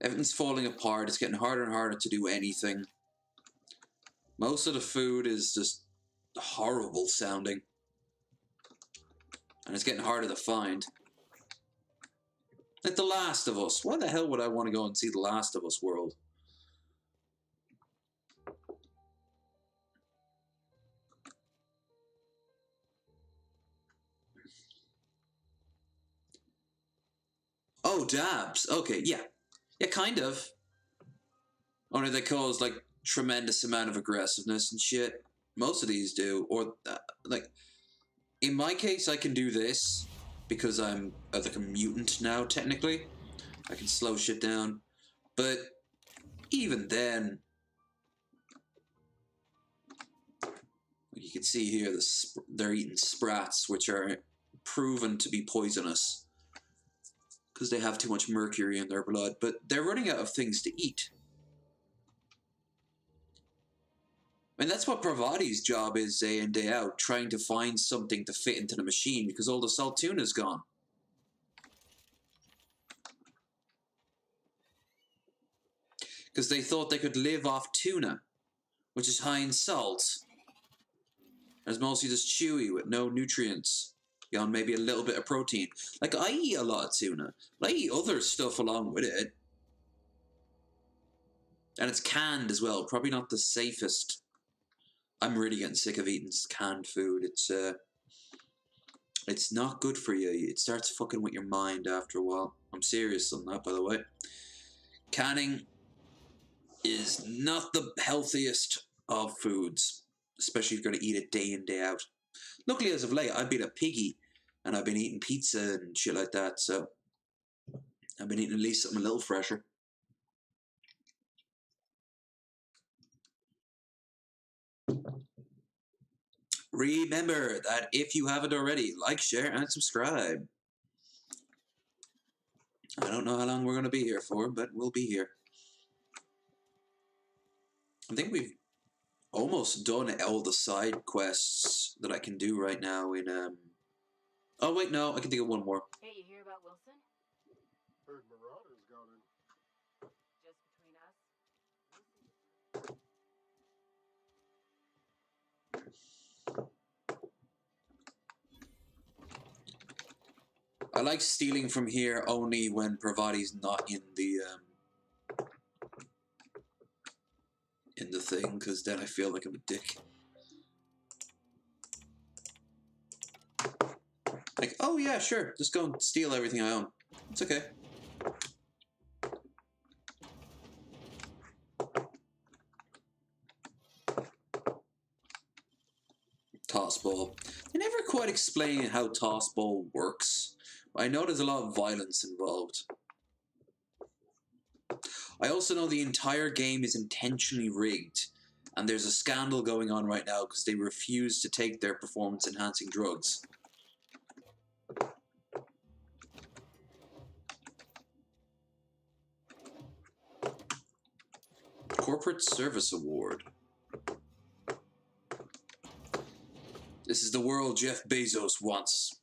Everything's falling apart. It's getting harder and harder to do anything. Most of the food is just horrible sounding. And it's getting harder to find. Like The Last of Us. Why the hell would I want to go and see The Last of Us world? Oh, dabs. Okay, yeah. Yeah, kind of. Only they cause, like, tremendous amount of aggressiveness and shit. Most of these do. Or, like, in my case, I can do this because I'm, like, a mutant now, technically. I can slow shit down. But even then, you can see here, they're eating sprats, which are proven to be poisonous because they have too much mercury in their blood, but they're running out of things to eat. And that's what Pravati's job is day in, day out, trying to find something to fit into the machine because all the salt tuna's gone. Because they thought they could live off tuna, which is high in salt. It's mostly just chewy with no nutrients. Beyond maybe a little bit of protein. Like, I eat a lot of tuna, but I eat other stuff along with it. And it's canned as well, probably not the safest. I'm really getting sick of eating canned food. It's not good for you. It starts fucking with your mind after a while. I'm serious on that, by the way. Canning is not the healthiest of foods, especially if you're going to eat it day in, day out. Luckily, as of late, I've been a piggy, and I've been eating pizza and shit like that, so I've been eating at least something a little fresher. Remember that if you haven't already, like, share, and subscribe. I don't know how long we're going to be here for, but we'll be here. I think we've almost done all the side quests that I can do right now in, Oh, wait, no, I can think of one more. Hey, you hear about Wilson? Heard Marauders got him. Just between us? I like stealing from here only when Pravati's not in the thing, because then I feel like I'm a dick. Like, oh yeah, sure, just go and steal everything I own. It's okay. Toss ball. They never quite explain how toss ball works. I know there's a lot of violence involved. I also know the entire game is intentionally rigged, and there's a scandal going on right now because they refuse to take their performance-enhancing drugs. Corporate Service Award. This is the world Jeff Bezos wants.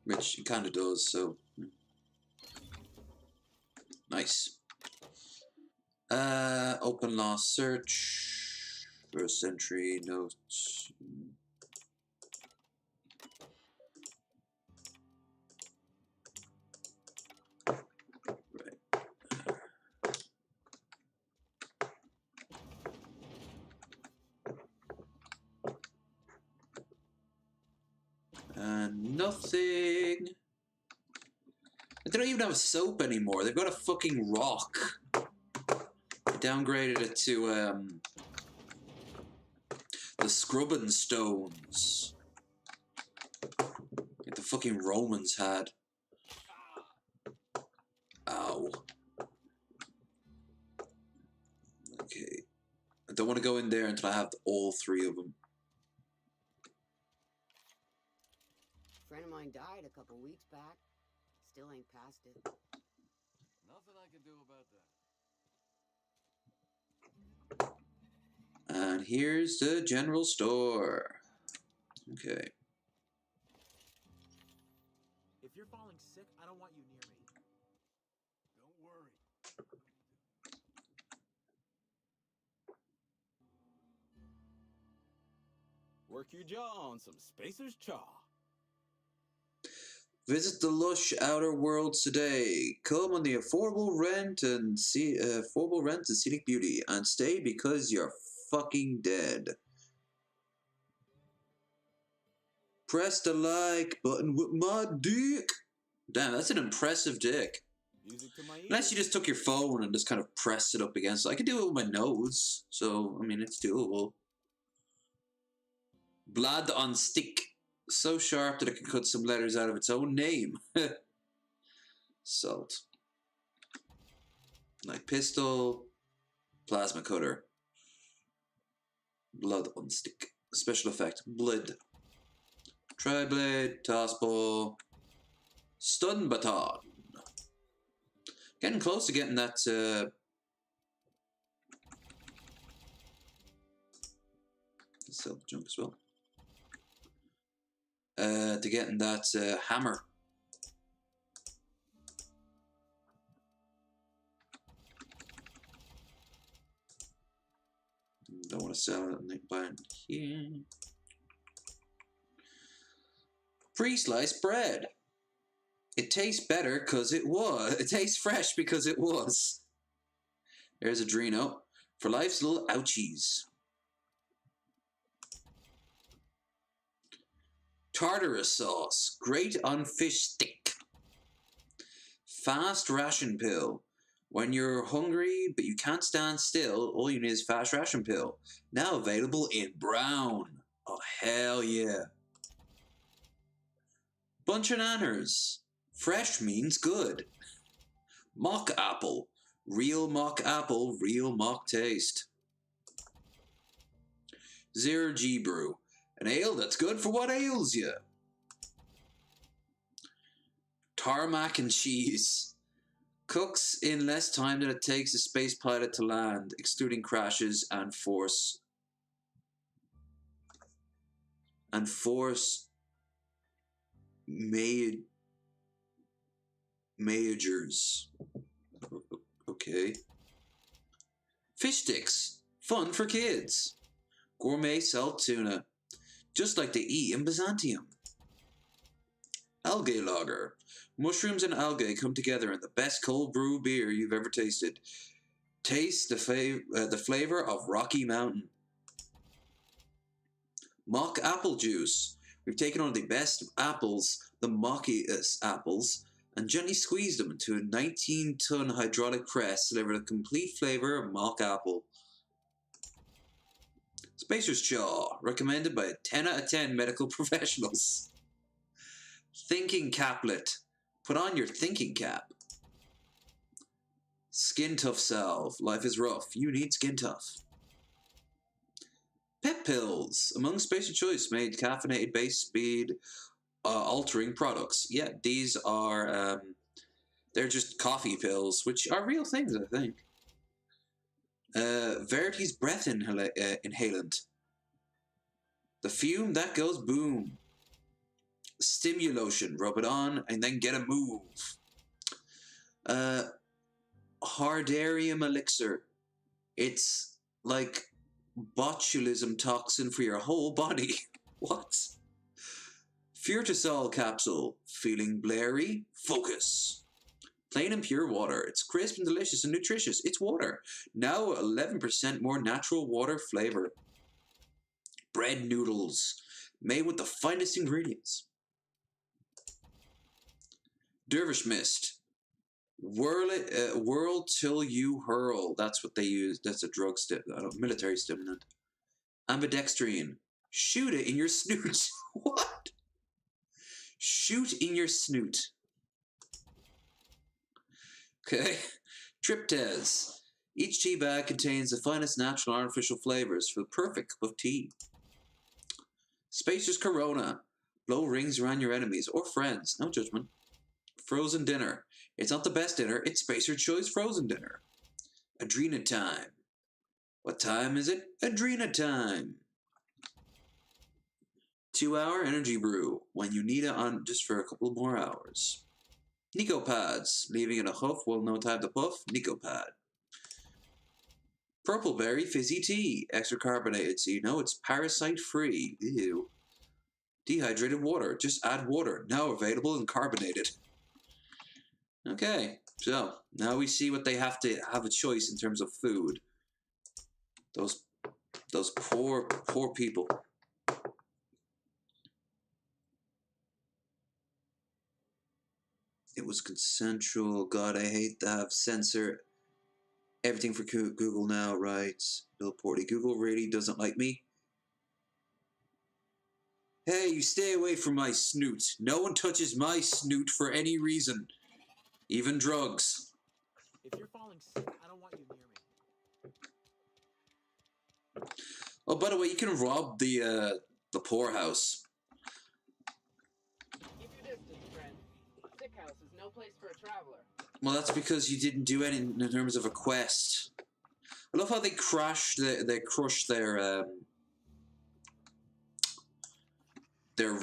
Which he kind of does, so... Nice. Open law search. First entry, notes. Right. Nothing. They don't even have soap anymore. They've got a fucking rock. They downgraded it to the scrubbing stones. Like the fucking Romans had. Ow. Okay. I don't want to go in there until I have all three of them. A friend of mine died a couple weeks back. Still ain't past it. Nothing I can do about that. And here's the general store. Okay. If you're falling sick, I don't want you near me. Don't worry. Work your jaw on some Spacer's Chaw. Visit the lush outer worlds today. Come on the affordable rent and scenic beauty, and stay because you're fucking dead. Press the like button with my dick. Damn, that's an impressive dick. Music to my ears. Unless you just took your phone and just kind of pressed it up against it. I could do it with my nose, so I mean it's doable. Blood on stick. So sharp that it can cut some letters out of its own name. Salt. Like pistol, plasma cutter. Blood on stick. Special effect. Blood. Tri-blade, toss ball, stun baton. Getting close to getting that. Sell the junk as well. To getting that hammer. Don't want to sell it. And buy it here. Pre-sliced bread. It tastes better because it was. It tastes fresh because it was. There's Adreno for life's little ouchies. Tartar sauce. Great on fish stick. Fast ration pill. When you're hungry but you can't stand still, all you need is fast ration pill. Now available in brown. Oh, hell yeah. Bunch of nanners. Fresh means good. Mock apple. Real mock apple, real mock taste. Zero G brew. An ale that's good for what ails you. Tarmac and cheese. Cooks in less time than it takes a space pilot to land, excluding crashes and force majors. Okay. Fish sticks. Fun for kids. Gourmet salt tuna. Just like they eat in Byzantium. Algae lager. Mushrooms and algae come together in the best cold brew beer you've ever tasted. Taste the flavor of Rocky Mountain. Mock apple juice. We've taken on the best apples, the mockiest apples, and gently squeezed them into a 19-ton hydraulic press to deliver the complete flavor of mock apple. Spacer's Jaw, recommended by 10 out of 10 medical professionals. Thinking caplet. Put on your thinking cap. Skin Tough Salve. Life is rough. You need Skin Tough. Pep pills. Among Spacer Choice made caffeinated base speed altering products. Yeah, these are they're just coffee pills, which are real things, I think. Verity's breath inhalant. The fume that goes boom. Stimulotion. Rub it on and then get a move. Hardarium elixir. It's like botulism toxin for your whole body. What? Furtasol capsule. Feeling blurry? Focus. Plain and pure water. It's crisp and delicious and nutritious. It's water. Now 11% more natural water flavor. Bread noodles. Made with the finest ingredients. Dervish Mist. Whirl till you hurl. That's what they use. That's a drug military stimulant. Ambidextrine. Shoot it in your snoot. What? Shoot in your snoot. Okay. Triptaz. Each tea bag contains the finest natural and artificial flavors for the perfect cup of tea. Spacer's Corona. Blow rings around your enemies or friends. No judgment. Frozen dinner. It's not the best dinner, it's Spacer Choice frozen dinner. Adrena time. What time is it? Adrena time. 2-hour energy brew. When you need it on just for a couple more hours. Nico pads. Leaving in a huff will no time to puff. Nico pad. Purple berry fizzy tea. Extra carbonated so you know it's parasite free. Ew. Dehydrated water. Just add water. Now available and carbonated. Okay, so now we see what they have to have a choice in terms of food. Those poor people. It was consensual. God, I hate to have censor everything for Google now, right? Bill Porty. Google really doesn't like me. Hey, you stay away from my snoot. No one touches my snoot for any reason. Even drugs. If you're falling sick, I don't want you near me. Oh, by the way, you can rob the poorhouse. Keep your distance, friend. Sick house is no place for a traveler. Well, that's because you didn't do anything in terms of a quest. I love how they crush their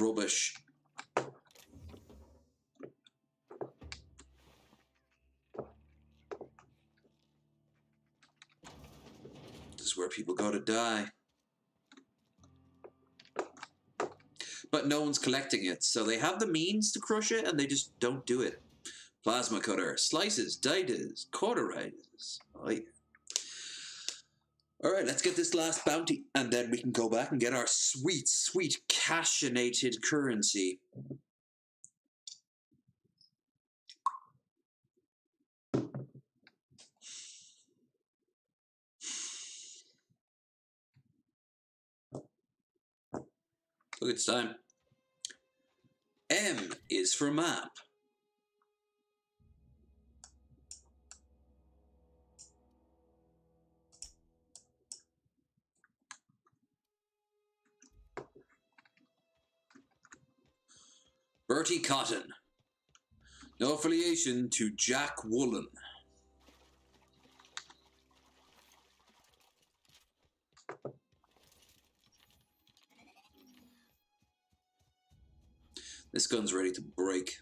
rubbish. This is where people go to die. But no one's collecting it, so they have the means to crush it, and they just don't do it. Plasma cutter, slices, dices, cauterizes. Oh, yeah. Alright, let's get this last bounty, and then we can go back and get our sweet, sweet cashionated currency. Look, it's time. M is for map. Bertie Cotton. No affiliation to Jack Woolen. This gun's ready to break.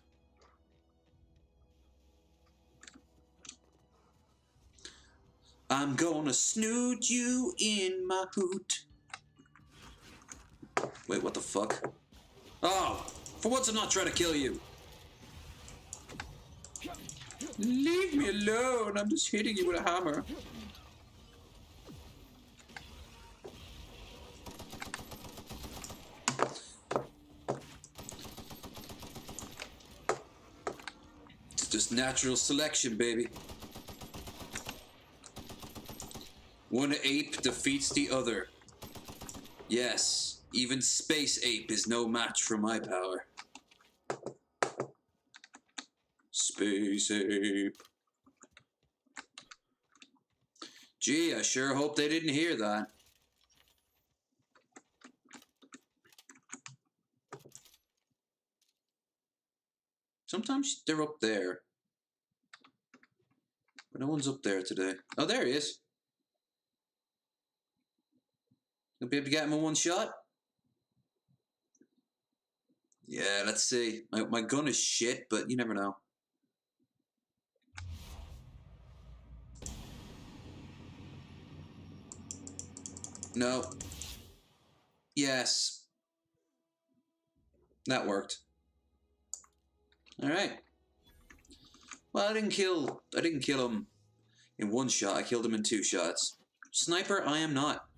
I'm gonna snoot you in my hoot. Wait, what the fuck? Oh, for once I'm not trying to kill you. Leave me alone, I'm just hitting you with a hammer. It's just natural selection, baby. One ape defeats the other. Yes, even Space Ape is no match for my power. Space Ape. Gee, I sure hope they didn't hear that. Sometimes they're up there. But no one's up there today. Oh, there he is. You'll be able to get him in one shot? Yeah, let's see. My gun is shit, but you never know. No. Yes. That worked. Alright. Well, I didn't kill him in one shot. I killed him in 2 shots. Sniper, I am not.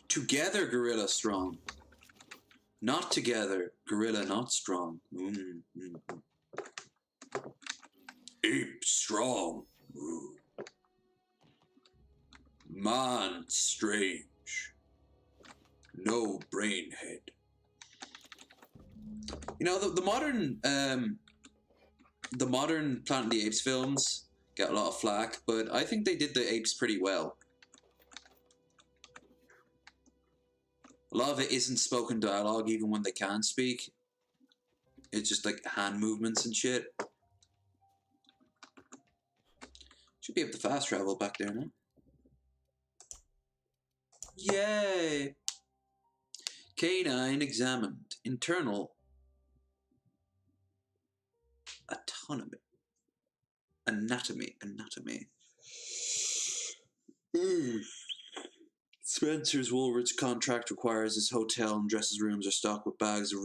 Together, gorilla strong. Not together, gorilla not strong. Ape strong. Ooh. Man strange. No brain head. You know, the modern Planet of the Apes films get a lot of flack, but I think they did the apes pretty well. A lot of it isn't spoken dialogue, even when they can speak. It's just like hand movements and shit. Should be able to fast travel back there now. Yay! Canine examined. Internal autonomy. Anatomy. It's Spencer's Woolworth's contract requires his hotel and dressing rooms are stocked with bags of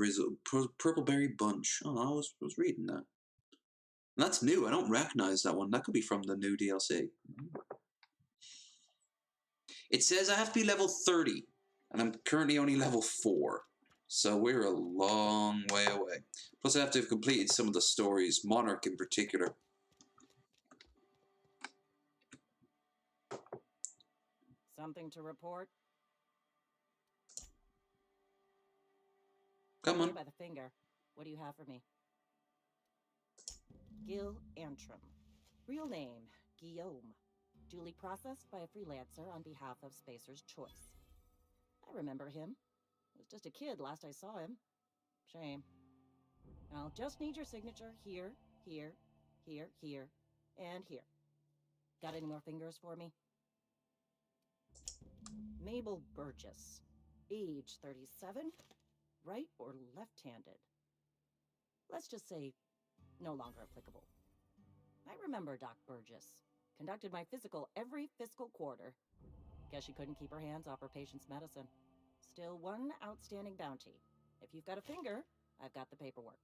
purple berry bunch. Oh, I was reading that. And that's new. I don't recognize that one. That could be from the new DLC. It says I have to be level 30, and I'm currently only level 4. So we're a long way away. Plus I have to have completed some of the stories, Monarch in particular. Something to report? Come on. By the finger. What do you have for me? Gil Antrim. Real name, Guillaume. Duly processed by a freelancer on behalf of Spacer's Choice. I remember him. I was just a kid last I saw him. Shame. I'll just need your signature here, here, here, here, and here. Got any more fingers for me? Mabel Burgess. Age 37. Right or left-handed? Let's just say no longer applicable. I remember Doc Burgess. Conducted my physical every fiscal quarter. Guess she couldn't keep her hands off her patient's medicine. Still one outstanding bounty. If you've got a finger, I've got the paperwork.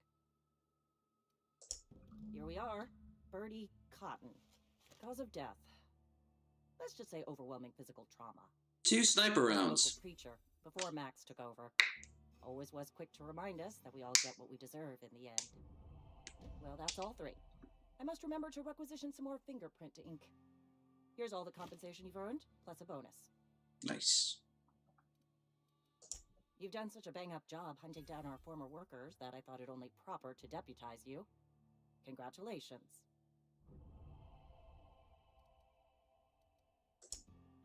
Here we are. Birdie Cotton. Cause of death. Let's just say overwhelming physical trauma. 2 sniper rounds. Preacher before Max took over. Always was quick to remind us that we all get what we deserve in the end. Well, that's all 3. I must remember to requisition some more fingerprint ink. Here's all the compensation you've earned, plus a bonus. Nice. You've done such a bang-up job hunting down our former workers that I thought it only proper to deputize you. Congratulations.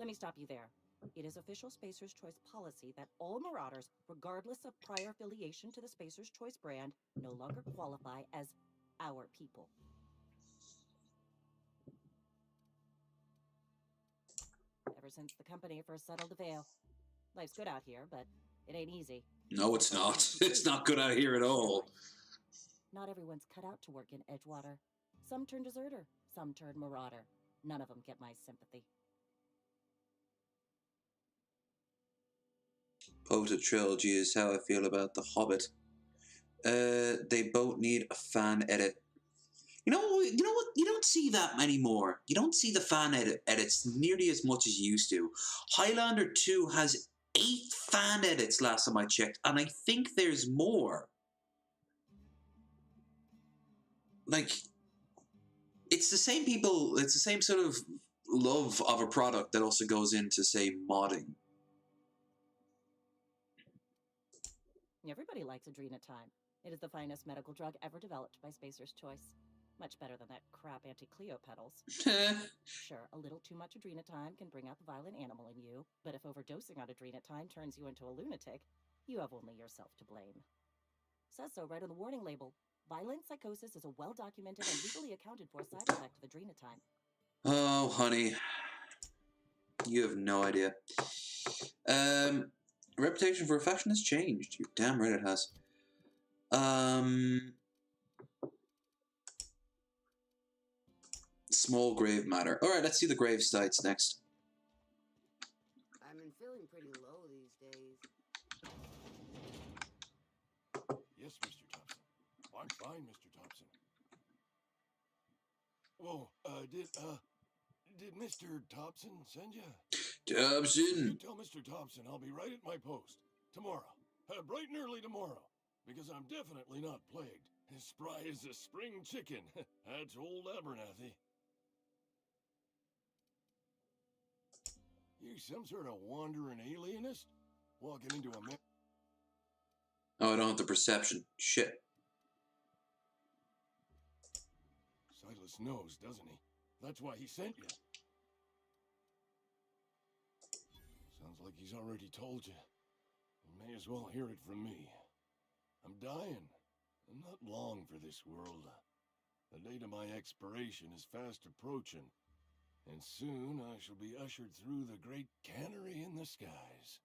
Let me stop you there. It is official Spacer's Choice policy that all Marauders, regardless of prior affiliation to the Spacer's Choice brand, no longer qualify as our people. Ever since the company first settled the Veil. Life's good out here, but it ain't easy. No, it's not. It's not good out here at all. Not everyone's cut out to work in Edgewater. Some turn deserter, some turn marauder. None of them get my sympathy. Potter trilogy is how I feel about The Hobbit. They both need a fan edit. You know what? You don't see that anymore. You don't see the fan edits nearly as much as you used to. Highlander 2 has 8 fan edits last time I checked, and I think there's more. Like, it's the same people, it's the same sort of love of a product that also goes into, say, modding. Everybody likes Adrenatime. It is the finest medical drug ever developed by Spacer's Choice. Much better than that crap anti-Cleo pedals. Sure, a little too much Adrenatime can bring out the violent animal in you, but if overdosing on Adrenatime turns you into a lunatic, you have only yourself to blame. Says so right on the warning label. Violent psychosis is a well-documented and legally accounted for side effect of Adrenatime. Oh, honey. You have no idea. Reputation for affection has changed. You're damn right it has. Small grave matter. Alright, let's see the grave sites next. I've been feeling pretty low these days. Yes, Mr. Thompson. I'm fine, Mr. Thompson. Whoa, did Mr. Thompson send you? Thompson! Tell Mr. Thompson I'll be right at my post. Tomorrow. Bright and early tomorrow. Because I'm definitely not plagued. As spry as a spring chicken. That's old Abernathy. You some sort of wandering alienist? Walking into a man. Oh, I don't have the perception. Shit. Silas knows, doesn't he? That's why he sent you. Sounds like he's already told you. You may as well hear it from me. I'm dying. I'm not long for this world. The date of my expiration is fast approaching. And soon I shall be ushered through the great cannery in the skies.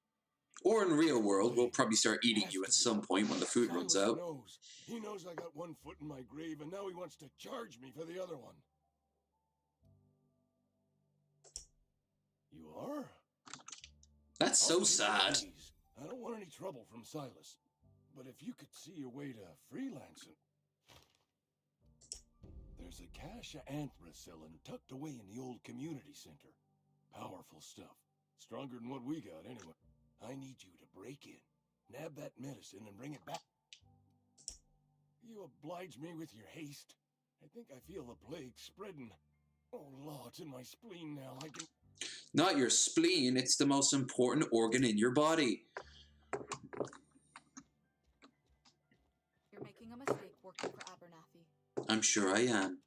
Or in real world, we'll probably start eating you at some point when the food runs out. Knows. He knows I got one foot in my grave, and now he wants to charge me for the other one. You are? That's so sad. Please, I don't want any trouble from Silas. But if you could see your way to freelancing... There's a cache of anthracillin tucked away in the old community center. Powerful stuff. Stronger than what we got, anyway. I need you to break in, nab that medicine, and bring it back. You oblige me with your haste. I think I feel the plague spreading. Oh, Lord, it's in my spleen now. I can... Not your spleen, it's the most important organ in your body. You're making a mistake working for Abernathy. I'm sure I am.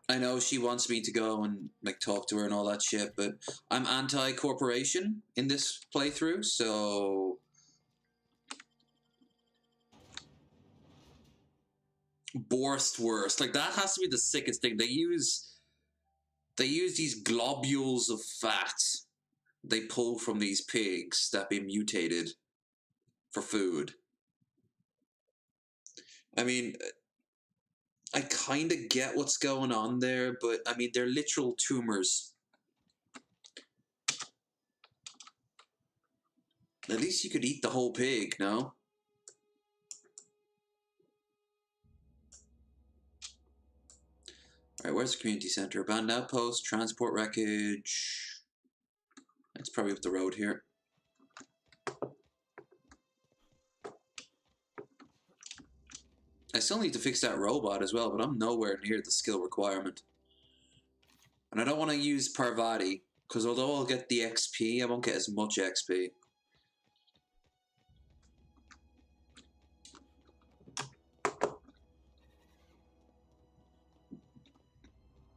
I know she wants me to go and like talk to her and all that shit, but I'm anti-corporation in this playthrough, so... Borstwurst. Like, that has to be the sickest thing. They use these globules of fat they pull from these pigs that have been mutated for food. I mean, I kind of get what's going on there, but I mean, they're literal tumors. At least you could eat the whole pig, no? Alright, where's the community center? Abandoned outpost, transport wreckage. It's probably up the road here. I still need to fix that robot as well, but I'm nowhere near the skill requirement. And I don't want to use Parvati, because although I'll get the XP, I won't get as much XP.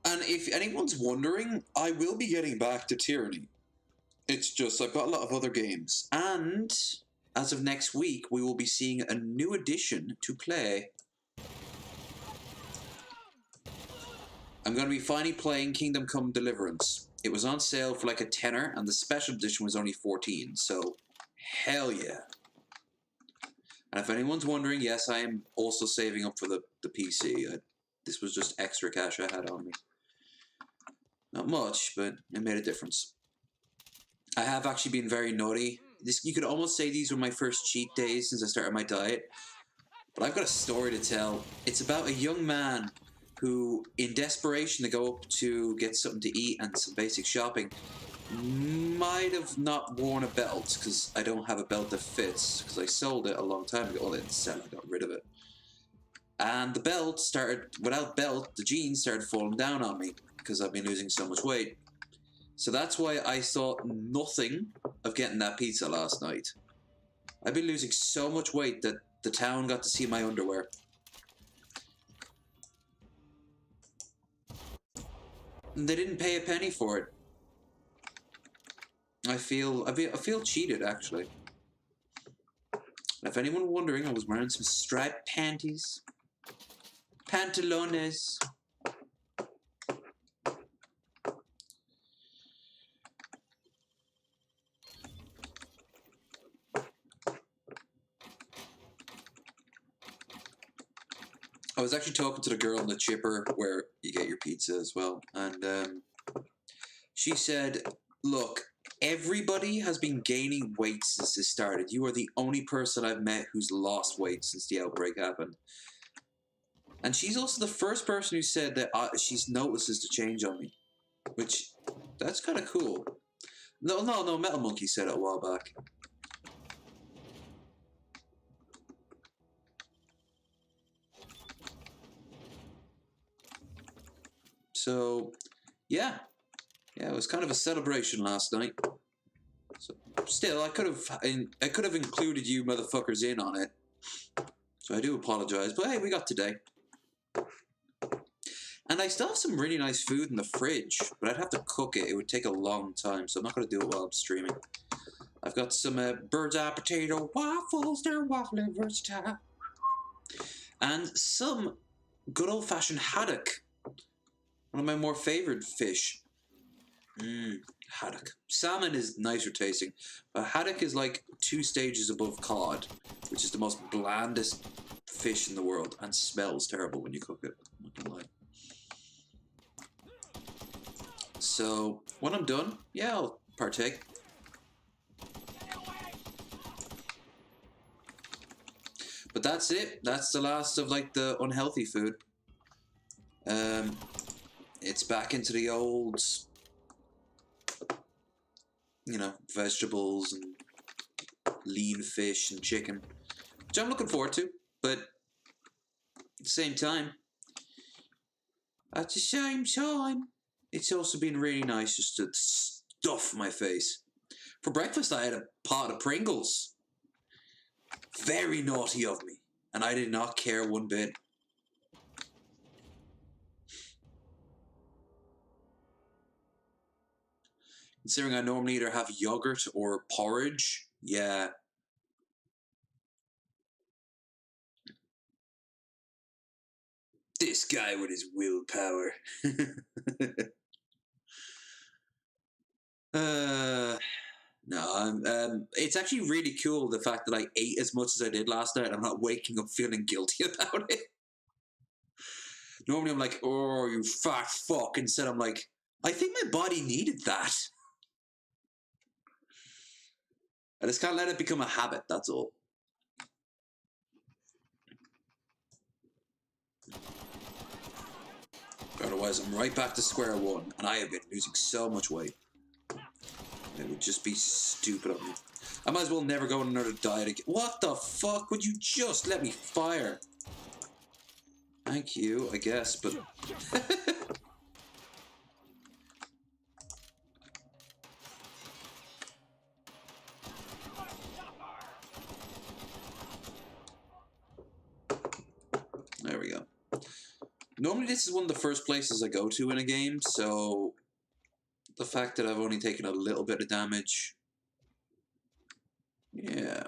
And if anyone's wondering, I will be getting back to Tyranny. It's just I've got a lot of other games. And as of next week, we will be seeing a new addition to play. I'm going to be finally playing Kingdom Come Deliverance. It was on sale for like a tenner, and the special edition was only 14, so hell yeah. And if anyone's wondering, yes, I am also saving up for the PC. This was just extra cash I had on me. Not much, but it made a difference. I have actually been very naughty. You could almost say these were my first cheat days since I started my diet. But I've got a story to tell. It's about a young man who, in desperation to go up to get something to eat and some basic shopping, might have not worn a belt, because I don't have a belt that fits, because I sold it a long time ago. Well, I didn't sell it, I got rid of it. And the belt started, without belt, the jeans started falling down on me, because I've been losing so much weight. So that's why I thought nothing of getting that pizza last night. I've been losing so much weight that the town got to see my underwear. And they didn't pay a penny for it. I feel cheated, actually. And if anyone wondering, I was wearing some striped panties. Pantalones. I was actually talking to the girl in the chipper where you get your pizza as well, and she said, look, everybody has been gaining weight since this started. You are the only person I've met who's lost weight since the outbreak happened. And she's also the first person who said that she's notices the change on me, which, that's kind of cool. No, Metal Monkey said it a while back. So, yeah, it was kind of a celebration last night. So, still, I could have included you motherfuckers in on it. So I do apologize, but hey, we got today. And I still have some really nice food in the fridge, but I'd have to cook it. It would take a long time, so I'm not going to do it while I'm streaming. I've got some bird's eye potato waffles. They're waffly versatile. And some good old-fashioned haddock. One of my more favorite fish. Haddock. Salmon is nicer tasting, but haddock is like 2 stages above cod, which is the most blandest fish in the world and smells terrible when you cook it. I'm not gonna lie. So when I'm done, yeah, I'll partake. But that's it. That's the last of like the unhealthy food. It's back into the old, you know, vegetables and lean fish and chicken, which I'm looking forward to. But at the same time, it's also been really nice just to stuff my face. For breakfast, I had a pot of Pringles. Very naughty of me, and I did not care one bit. Considering I normally either have yogurt or porridge, yeah. This guy with his willpower. No, it's actually really cool the fact that I ate as much as I did last night. I'm not waking up feeling guilty about it. Normally I'm like, oh, you fat fuck. Instead I'm like, I think my body needed that. I just can't let it become a habit, that's all. Otherwise I'm right back to square one, and I have been losing so much weight. It would just be stupid of me. I might as well never go on another diet again. What the fuck? Would you just let me fire? Thank you, I guess, but... There we go. Normally this is one of the first places I go to in a game, so... The fact that I've only taken a little bit of damage... Yeah.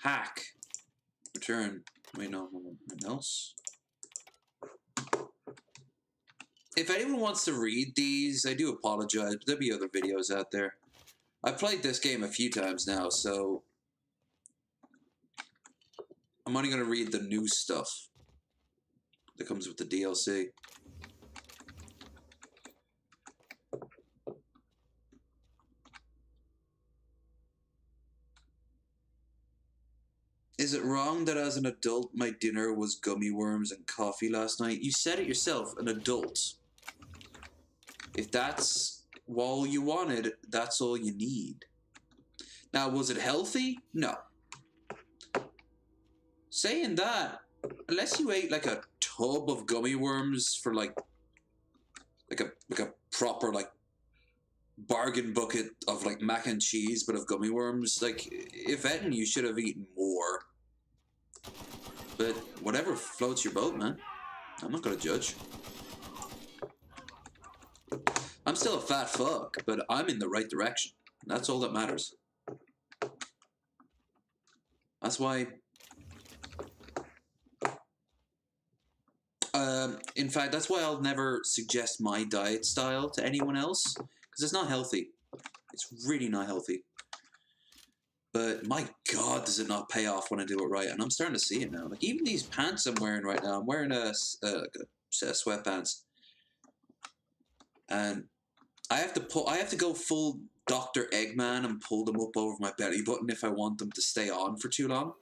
Hack. Return. Wait, no, nothing else. If anyone wants to read these, I do apologize, but there'll be other videos out there. I've played this game a few times now, so... I'm only going to read the new stuff that comes with the DLC. Is it wrong that as an adult my dinner was gummy worms and coffee last night? You said it yourself, an adult. If that's all you wanted, that's all you need. Now, was it healthy? No. Saying that, unless you ate like a tub of gummy worms for like a proper like bargain bucket of like mac and cheese but of gummy worms, like if anything you should have eaten more. But whatever floats your boat, man. I'm not gonna judge. I'm still a fat fuck, but I'm in the right direction. That's all that matters. That's why... in fact, that's why I'll never suggest my diet style to anyone else, because it's not healthy. It's really not healthy. But my God, does it not pay off when I do it right? And I'm starting to see it now. Like even these pants I'm wearing right now, I'm wearing a set of sweatpants, and I have to go full Dr. Eggman and pull them up over my belly button if I want them to stay on for too long.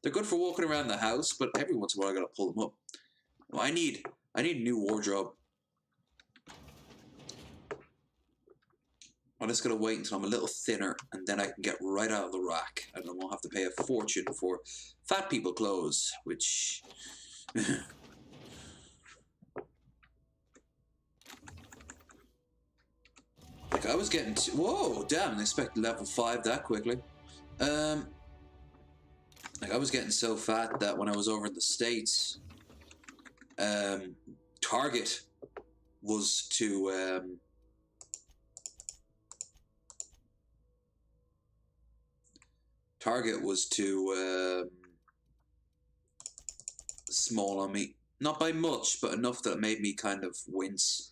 They're good for walking around the house, but every once in a while I gotta pull them up. Well, I need a new wardrobe. I'm just gonna wait until I'm a little thinner, and then I can get right out of the rack, and I won't have to pay a fortune for fat people clothes, which... Like I was getting whoa, damn, I didn't expect level 5 that quickly. Like I was getting so fat that when I was over in the States, Target was to small on me. Not by much, but enough that it made me kind of wince.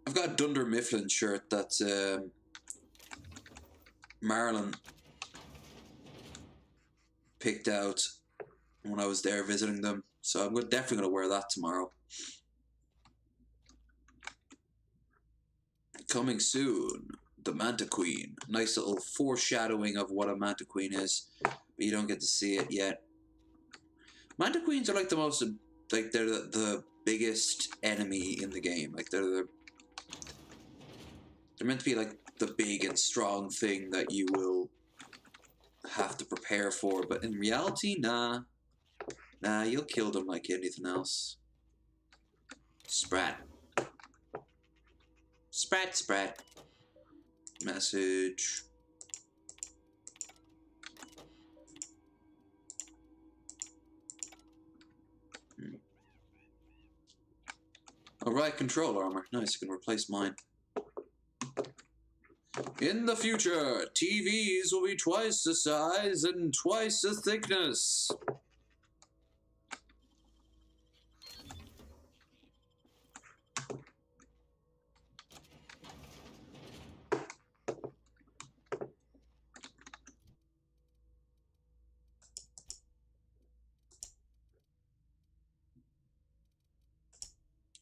I've got a Dunder Mifflin shirt that Marlon picked out when I was there visiting them, so I'm definitely going to wear that tomorrow. Coming soon, the Manta Queen. Nice little foreshadowing of what a Manta Queen is, but you don't get to see it yet. Manta Queens are like the most, like they're the biggest enemy in the game. Like they're meant to be like the big and strong thing that you will have to prepare for, but in reality, nah, you'll kill them like anything else. Sprat. Sprat. Message. Alright, control armor. Nice, you can replace mine. In the future, TVs will be twice the size and twice the thickness.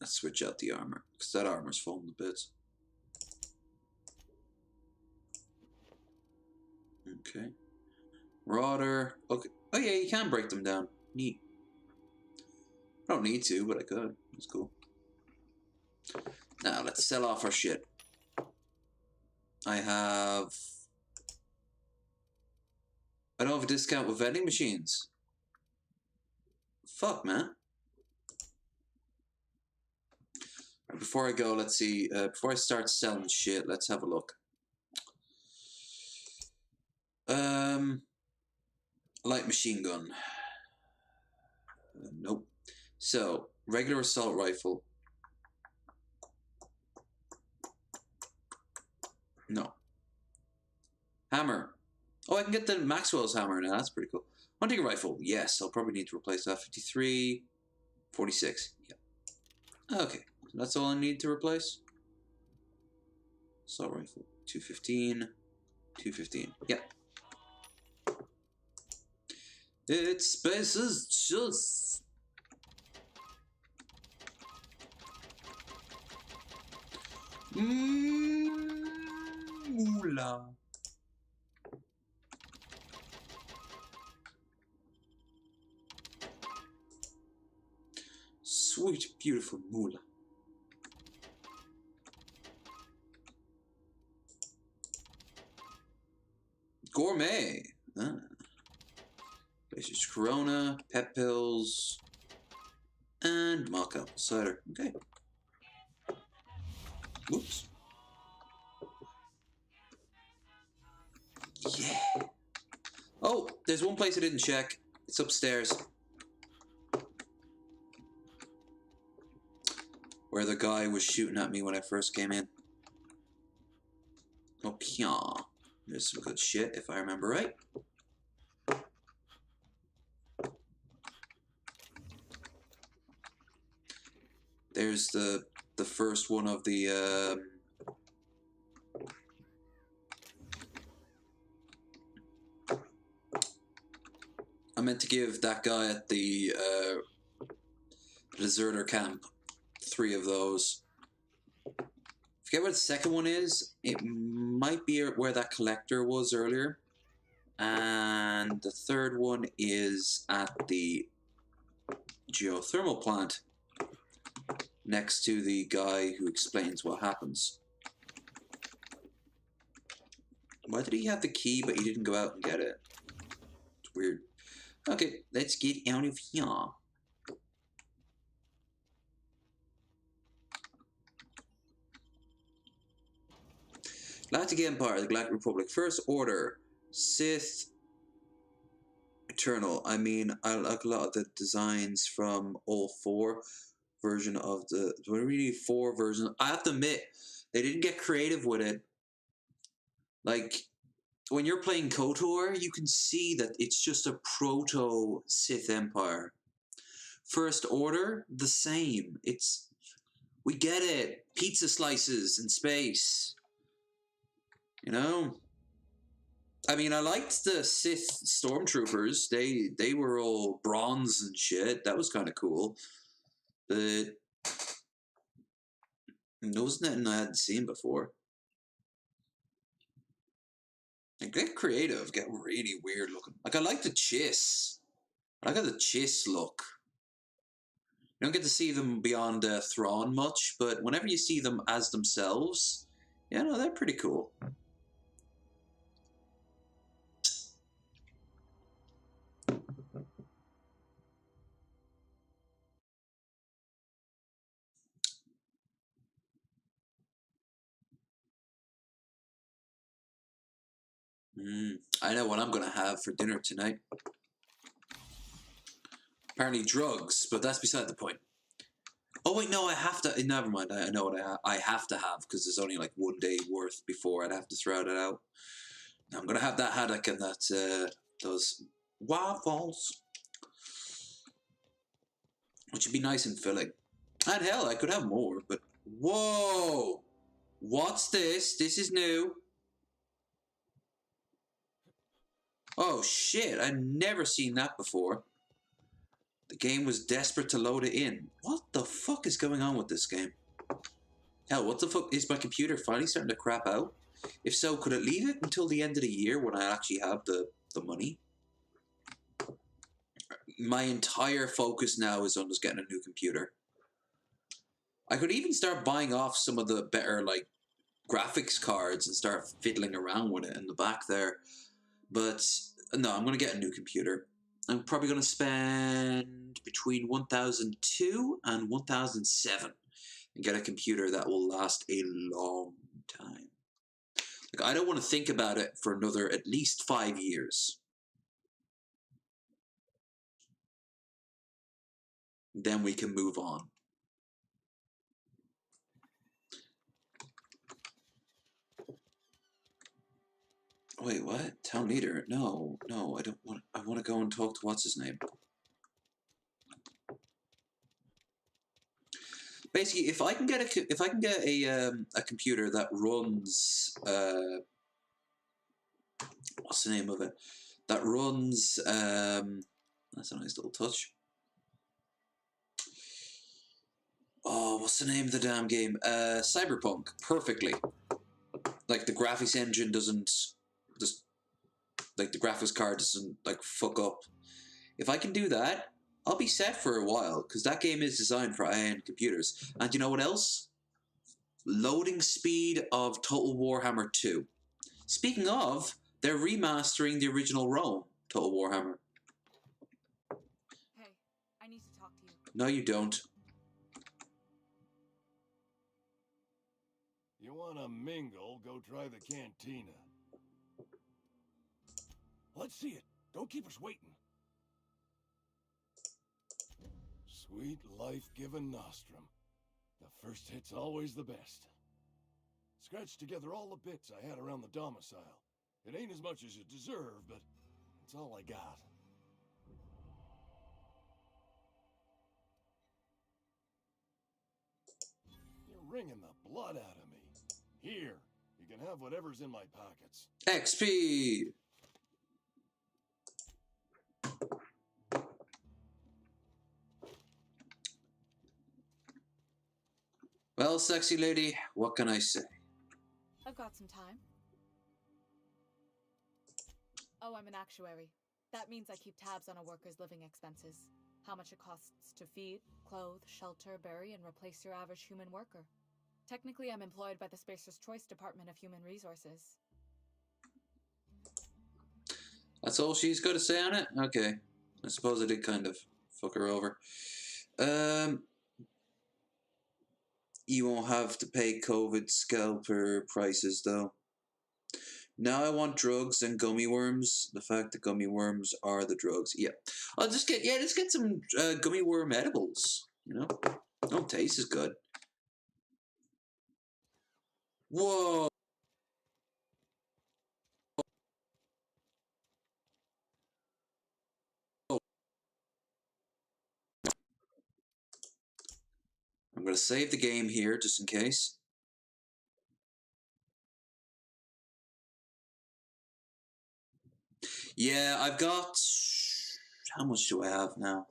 Let's switch out the armor, because that armor's falling to bits. Okay. Marauder. Okay. Oh yeah, you can break them down. Neat. I don't need to, but I could. That's cool. Now, let's sell off our shit. I don't have a discount with vending machines. Fuck, man. Before I go, let's see. Before I start selling shit, let's have a look. Light machine gun. Nope. So, regular assault rifle. No. Hammer. Oh, I can get the Maxwell's hammer now. That's pretty cool. Hunting rifle. Yes, I'll probably need to replace that. 53, 46. Yeah. Okay. That's all I need to replace. Assault rifle. 215. 215. Yeah. It's spaces just. Moolah. Sweet, beautiful moolah. Gourmet. Ah. Basic Corona, pet pills, and mock apple cider. Okay. Whoops. Yeah. Oh, there's one place I didn't check. It's upstairs. Where the guy was shooting at me when I first came in. Okay. There's some good shit, if I remember right. There's the first one of the I meant to give that guy at the deserter camp 3 of those. Forget what the second one is. It might be where that collector was earlier. And the third one is at the geothermal plant. Next to the guy who explains what happens. Why did he have the key but he didn't go out and get it? It's weird. Okay, let's get out of here. Galactic Empire, the Galactic Republic, First Order, Sith, Eternal. I mean, I like a lot of the designs from all 4 version of the really 4 versions. I have to admit, they didn't get creative with it. Like, when you're playing KOTOR, you can see that it's just a proto Sith Empire. First Order, the same. It's We get it. Pizza slices in space. You know? I mean, I liked the Sith stormtroopers. They were all bronze and shit. That was kind of cool. But there wasn't anything I hadn't seen before. They get creative, get really weird looking. Like, I like the Chiss. I like how the Chiss look. You don't get to see them beyond Thrawn much, but whenever you see them as themselves, yeah, no, they're pretty cool. I know what I'm going to have for dinner tonight. Apparently drugs, but that's beside the point. Oh wait, no, I have to. Never mind. I know what I have to have because there's only like 1 day worth before I'd have to throw it out. I'm gonna have that haddock and that those waffles, which would be nice and filling. And hell, I could have more. But whoa, what's this? This is new. Oh shit! I've never seen that before. The game was desperate to load it in. What the fuck is going on with this game? Hell, what the fuck? Is my computer finally starting to crap out? If so, could it leave it until the end of the year when I actually have the money? My entire focus now is on just getting a new computer. I could even start buying off some of the better, like, graphics cards and start fiddling around with it in the back there. But, no, I'm going to get a new computer. I'm probably going to spend between 1,002 and 1,007 and get a computer that will last a long time. Like, I don't want to think about it for another at least 5 years. Then we can move on. Wait, what? Town leader? No, I don't want. I want to go and talk to what's his name. Basically, if I can get a computer that runs what's the name of it? That runs that's a nice little touch. Oh, what's the name of the damn game? Cyberpunk perfectly. Like the graphics engine doesn't just like the graphics card doesn't like fuck up. If I can do that, I'll be set for a while because that game is designed for high-end computers. And you know what else? Loading speed of Total Warhammer 2. Speaking of, they're remastering the original Rome, Total Warhammer. Hey, I need to talk to you. No, you don't. You wanna mingle, go try the cantina. Let's see it. Don't keep us waiting. Sweet life-giving nostrum. The first hit's always the best. Scratched together all the bits I had around the domicile. It ain't as much as you deserve, but it's all I got. You're wringing the blood out of me. Here, you can have whatever's in my pockets. XP! Well, sexy lady, what can I say? I've got some time. Oh, I'm an actuary. That means I keep tabs on a worker's living expenses. How much it costs to feed, clothe, shelter, bury, and replace your average human worker. Technically, I'm employed by the Spacer's Choice Department of Human Resources. That's all she's got to say on it? Okay. I suppose I did kind of fuck her over. You won't have to pay COVID scalper prices, though. Now I want drugs and gummy worms. The fact that gummy worms are the drugs. Yeah. Let's get some gummy worm edibles. You know? Don't taste as good. Whoa. I'm I'm going to save the game here just in case. Yeah, I've got... How much do I have now?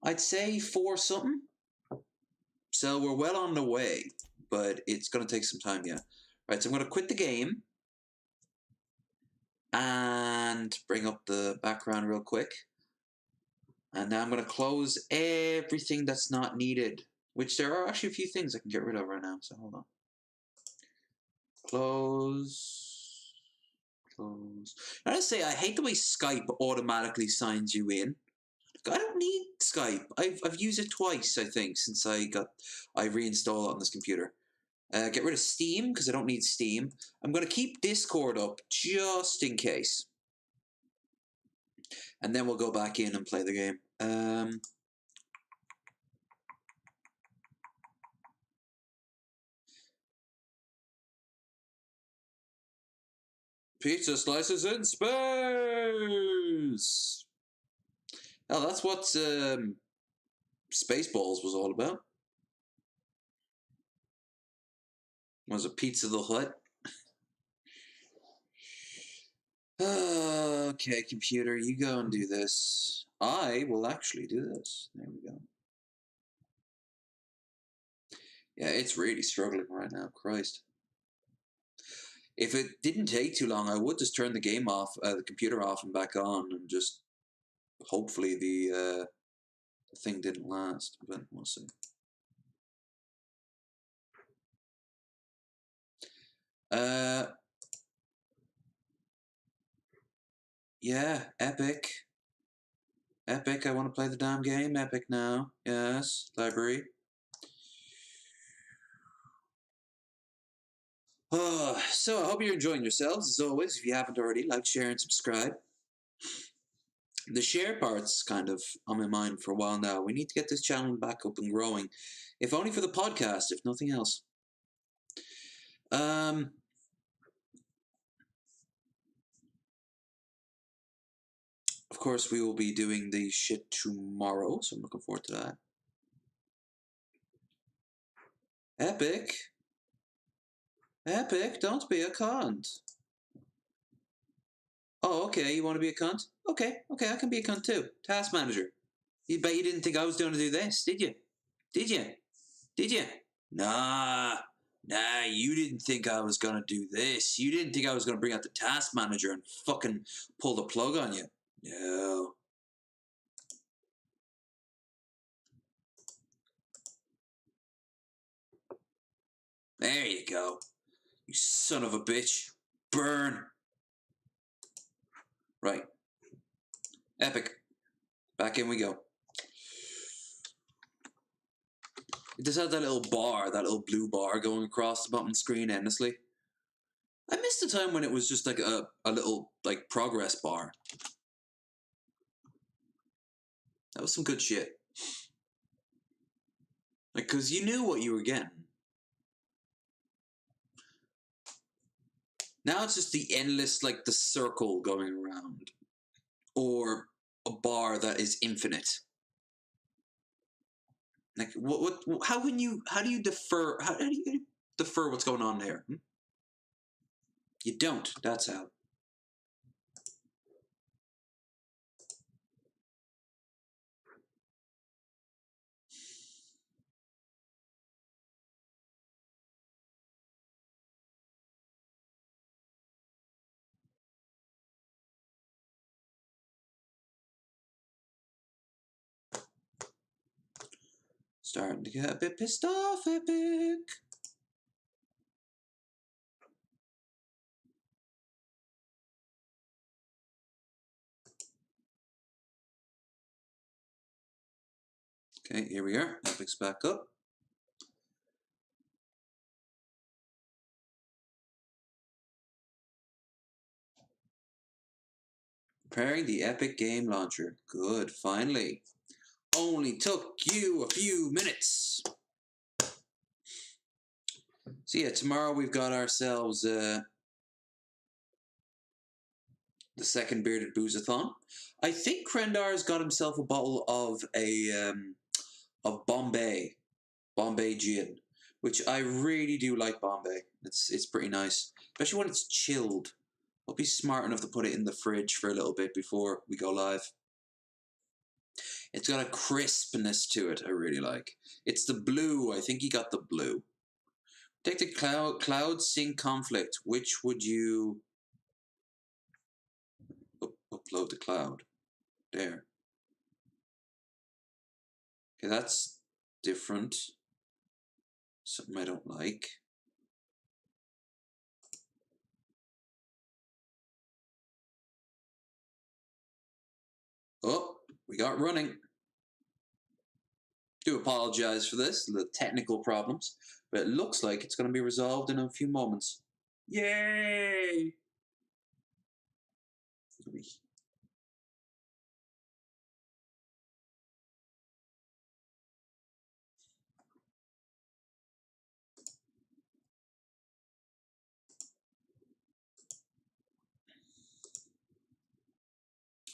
I'd say 4 something. So we're well on the way, but it's going to take some time, yeah. Right, so I'm going to quit the game and bring up the background real quick. And now I'm going to close everything that's not needed, which there are actually a few things I can get rid of right now, so hold on. Close. Close. I gotta say, I hate the way Skype automatically signs you in. I don't need Skype. I've used it twice, I think, since I reinstalled it on this computer. Get rid of Steam, because I don't need Steam. I'm going to keep Discord up, just in case. And then we'll go back in and play the game. Pizza slices in space! Oh, that's what Spaceballs was all about. Was it Pizza the Hut? Okay, computer, you go and do this. I will actually do this. There we go. Yeah, it's really struggling right now. Christ. If it didn't take too long, I would just turn the game off, the computer off and back on, and just hopefully the thing didn't last. But we'll see. Yeah, Epic. Epic, I want to play the damn game. Epic now. Yes, library. So I hope you're enjoying yourselves. As always, if you haven't already, like, share, and subscribe. The share part's kind of on my mind for a while now. We need to get this channel back up and growing. If only for the podcast, if nothing else. Of course, we will be doing the shit tomorrow, so I'm looking forward to that. Epic? Epic, don't be a cunt. Oh, okay, you want to be a cunt? Okay, I can be a cunt too. Task manager. You bet you didn't think I was going to do this, did you? Did you? Did you? Nah, you didn't think I was going to do this. You didn't think I was going to bring out the task manager and fucking pull the plug on you. No. There you go. You son of a bitch. Burn. Right. Epic. Back in we go. It just has that little bar, that little blue bar going across the bottom screen endlessly. I missed the time when it was just like a little like progress bar. That was some good shit. Like, cause you knew what you were getting. Now it's just the endless, like the circle going around. Or a bar that is infinite. Like, how do you defer what's going on there? You don't, that's how. Starting to get a bit pissed off, Epic. Okay, here we are. Epic's back up. Preparing the Epic game launcher. Good, finally. Only took you a few minutes. So yeah, tomorrow we've got ourselves the second bearded boozathon. I think Krendar's got himself a bottle of Bombay gin, which I really do like. Bombay. It's pretty nice, especially when it's chilled. I'll be smart enough to put it in the fridge for a little bit before we go live. It's got a crispness to it I really like. It's the blue. I think he got the blue. Take the cloud sync conflict. Which would you upload the cloud? There. Okay, that's different. Something I don't like. Oh, we got running. Do apologize for this, the technical problems, but it looks like it's going to be resolved in a few moments. Yay!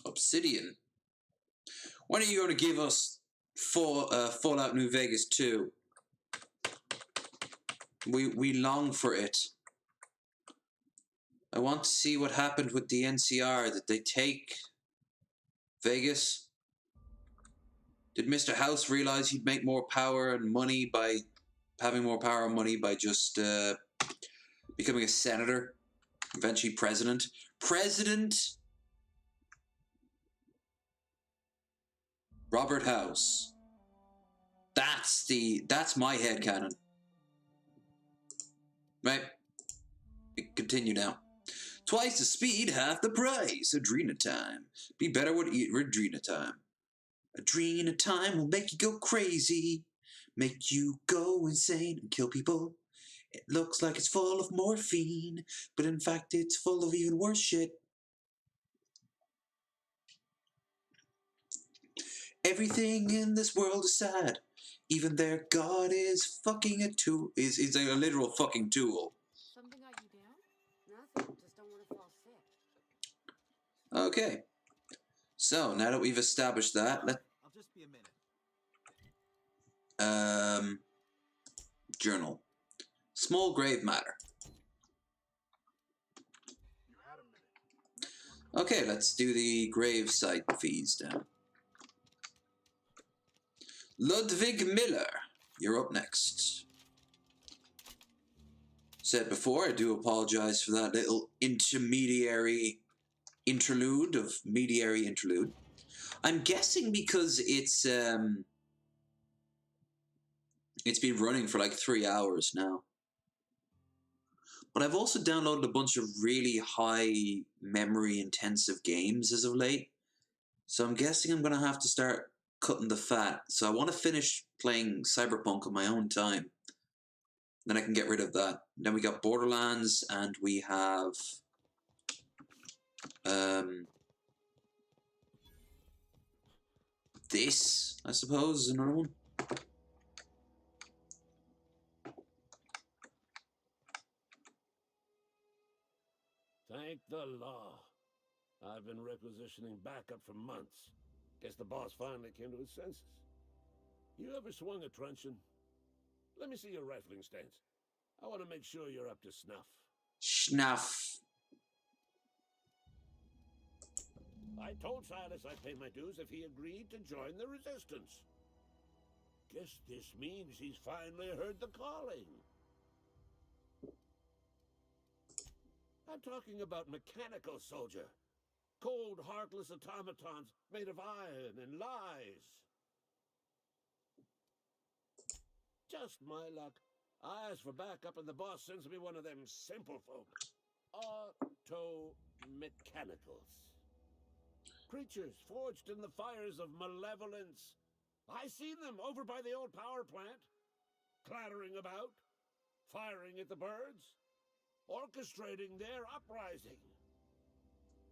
Obsidian. When are you going to give us Fallout New Vegas 2? We long for it. I want to see what happened with the NCR. Did they take Vegas? Did Mr. House realize he'd make more power and money by having more power and money by just becoming a senator? Eventually president? President Robert House. That's my headcanon. Right? Continue now. Twice the speed, half the price. Adrena time. Be better with Adrena time. Adrena time will make you go crazy. Make you go insane and kill people. It looks like it's full of morphine, but in fact it's full of even worse shit. Everything in this world is sad. Even their god is fucking a tool. Is a literal fucking tool. Something got you down? Nothing. Just don't want to fall sick. Okay. So now that we've established that, I'll just be a minute. Journal. Small grave matter. Okay, let's do the grave site fees now. Ludwig Miller, you're up next. Said before, I do apologize for that little mediary interlude. I'm guessing because it's been running for like 3 hours now. But I've also downloaded a bunch of really high memory intensive games as of late. So I'm guessing I'm going to have to start cutting the fat. So I want to finish playing Cyberpunk on my own time. Then I can get rid of that. Then we got Borderlands, and we have this, I suppose, is another one. Thank the law. I've been requisitioning backup for months. Guess the boss finally came to his senses. You ever swung a truncheon? Let me see your rifling stance. I want to make sure you're up to snuff. Snuff. I told Silas I'd pay my dues if he agreed to join the resistance. Guess this means he's finally heard the calling. I'm talking about mechanical soldier. Cold, heartless automatons made of iron and lies. Just my luck. I ask for backup and the boss sends me one of them simple folk. Auto-mechanicals. Creatures forged in the fires of malevolence. I seen them over by the old power plant. Clattering about. Firing at the birds. Orchestrating their uprising.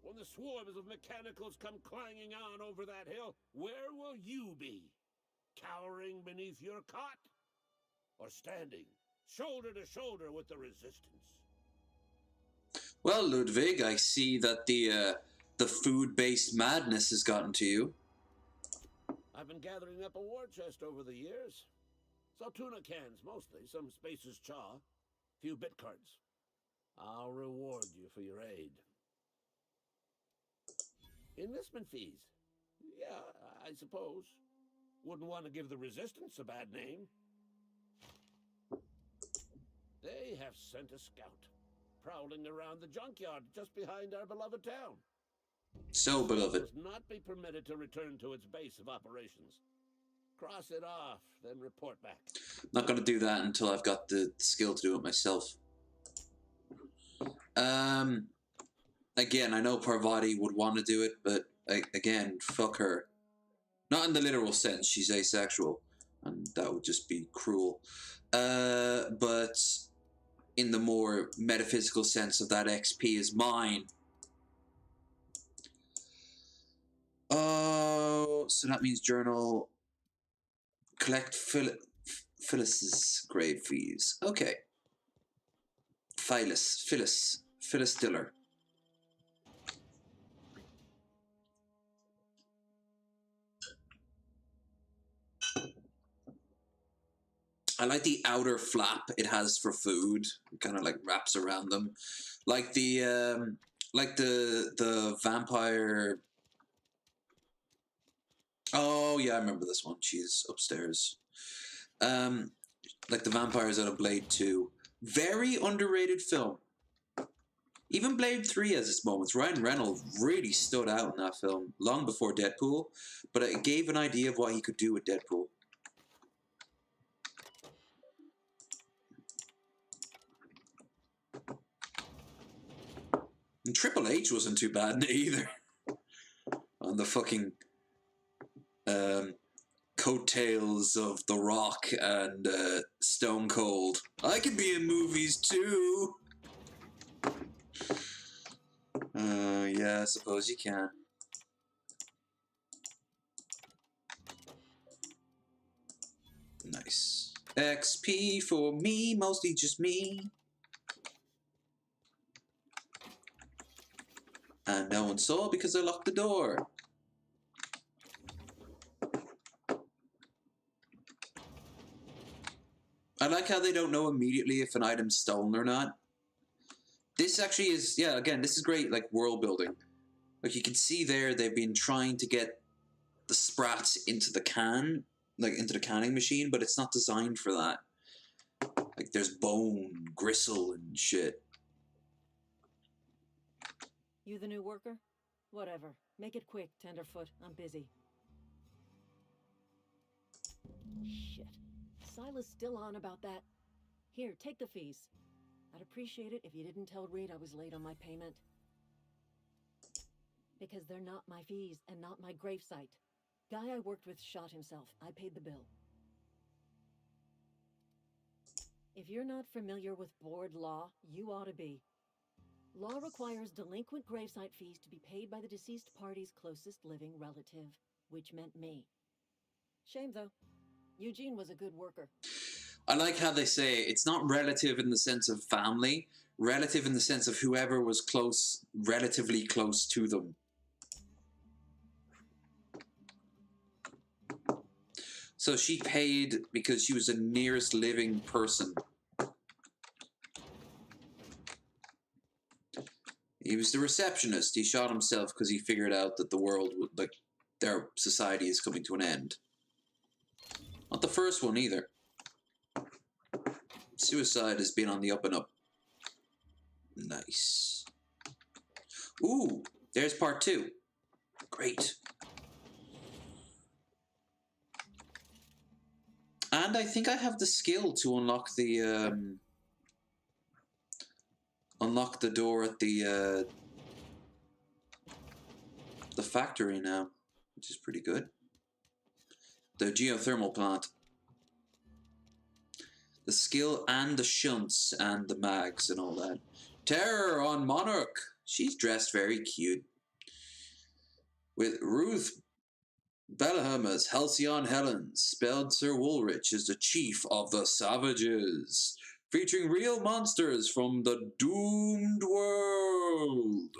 When the swarms of mechanicals come clanging on over that hill, where will you be? Cowering beneath your cot? Or standing, shoulder to shoulder with the resistance? Well, Ludwig, I see that the the food-based madness has gotten to you. I've been gathering up a war chest over the years. Saltuna cans, mostly. Some Spacer's chaw. Few bit cards. I'll reward you for your aid. Enlistment fees. Yeah, I suppose. Wouldn't want to give the Resistance a bad name. They have sent a scout, prowling around the junkyard just behind our beloved town. So beloved. Must not be permitted to return to its base of operations. Cross it off, then report back. Not going to do that until I've got the skill to do it myself. Again, I know Parvati would want to do it, but again, fuck her. Not in the literal sense, she's asexual, and that would just be cruel. But in the more metaphysical sense of that XP is mine. Oh, so that means journal, collect Phyllis's grave fees. Okay. Phyllis Diller. I like the outer flap it has for food. It kind of like wraps around them, like the vampire. Oh yeah, I remember this one. She's upstairs. Like the vampires out of Blade 2. Very underrated film. Even Blade 3 has its moments. Ryan Reynolds really stood out in that film long before Deadpool, but it gave an idea of what he could do with Deadpool. And Triple H wasn't too bad in it either. On the fucking coattails of The Rock and Stone Cold. I can be in movies too. Yeah, I suppose you can. Nice. XP for me, mostly just me. And no one saw because I locked the door. I like how they don't know immediately if an item's stolen or not. This actually is, yeah, again, this is great, like, world building. Like, you can see there, they've been trying to get the sprats into the can, like, into the canning machine, but it's not designed for that. Like, there's bone, gristle, and shit. You the new worker? Whatever. Make it quick, Tenderfoot. I'm busy. Shit. Silas still on about that? Here, take the fees. I'd appreciate it if you didn't tell Reed I was late on my payment. Because they're not my fees and not my gravesite. Guy I worked with shot himself. I paid the bill. If you're not familiar with board law, you ought to be. Law requires delinquent gravesite fees to be paid by the deceased party's closest living relative, which meant me. Shame, though. Eugene was a good worker. I like how they say it's not relative in the sense of family, relative in the sense of whoever was close, relatively close to them. So she paid because she was the nearest living person. He was the receptionist. He shot himself because he figured out that the world would, like, their society is coming to an end. Not the first one either. Suicide has been on the up and up. Nice. Ooh, there's part 2. Great. And I think I have the skill to unlock the door at the factory now, which is pretty good. The geothermal plant. The skill and the shunts and the mags and all that. Terror on Monarch. She's dressed very cute. With Ruth Bellaham as Halcyon Helen, spelled Sir Woolrich as the chief of the savages. Featuring real monsters from the doomed world.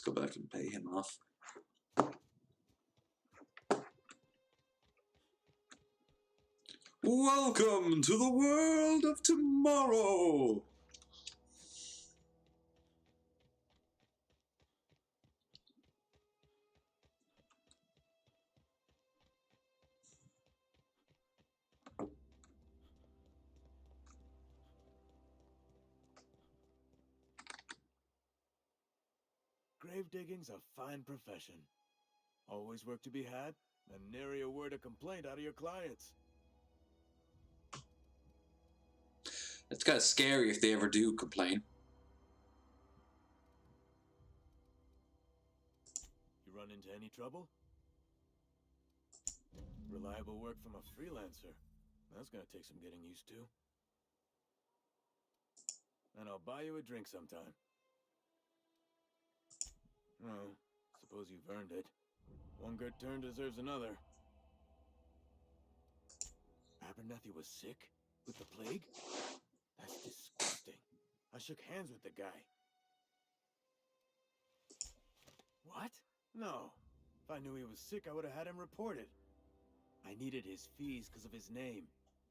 go back and pay him off. Welcome to the world of tomorrow! Grave digging's a fine profession. Always work to be had, and nary a word of complaint out of your clients. It's kind of scary if they ever do complain. You run into any trouble? Reliable work from a freelancer. That's gonna take some getting used to. And I'll buy you a drink sometime. Oh, suppose you've earned it. One good turn deserves another. Abernathy was sick? With the plague? That's disgusting. I shook hands with the guy. What? No. If I knew he was sick, I would have had him reported. I needed his fees because of his name.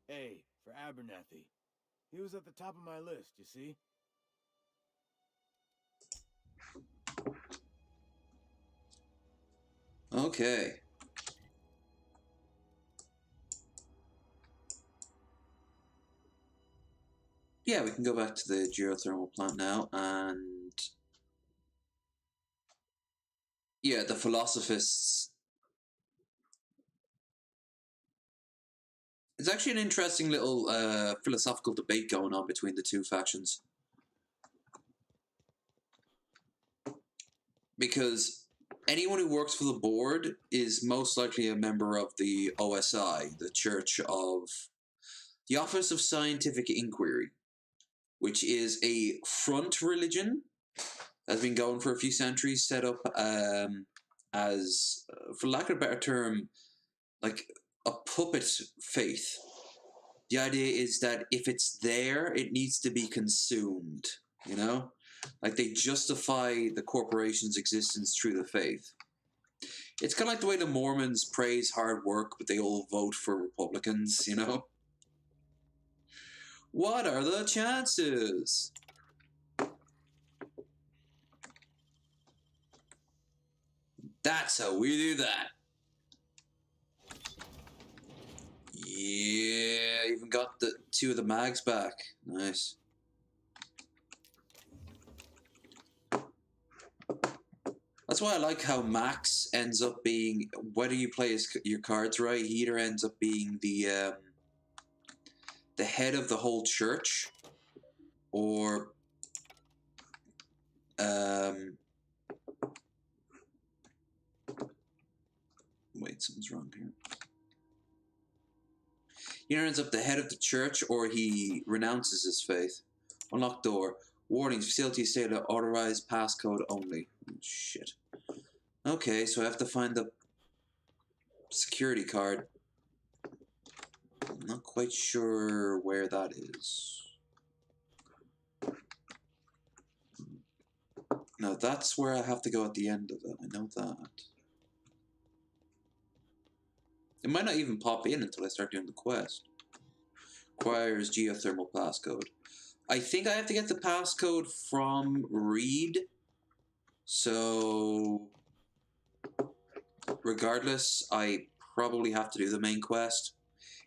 A for Abernathy. He was at the top of my list, you see? Okay. Yeah, we can go back to the geothermal plant now, and yeah, the philosophists. It's actually an interesting little philosophical debate going on between the two factions. Because anyone who works for the board is most likely a member of the OSI, the Church of the Office of Scientific Inquiry, which is a front religion that's been going for a few centuries, set up as, for lack of a better term, like a puppet faith. The idea is that if it's there, it needs to be consumed, you know? Like they justify the corporation's existence through the faith. It's kind of like the way the Mormons praise hard work, but they all vote for Republicans, you know? What are the chances? That's how we do that. Yeah, even got the 2 of the mags back. Nice. That's why I like how Max ends up being, whether you play your cards right, he either ends up being the head of the whole church, or wait, something's wrong here. He either ends up the head of the church, or he renounces his faith. Unlocked door. Warnings, facility state authorized passcode only. Oh, shit. Okay, so I have to find the security card. I'm not quite sure where that is. No, that's where I have to go at the end of it. I know that. It might not even pop in until I start doing the quest. Requires geothermal passcode. I think I have to get the passcode from Reed. So, regardless, I probably have to do the main quest.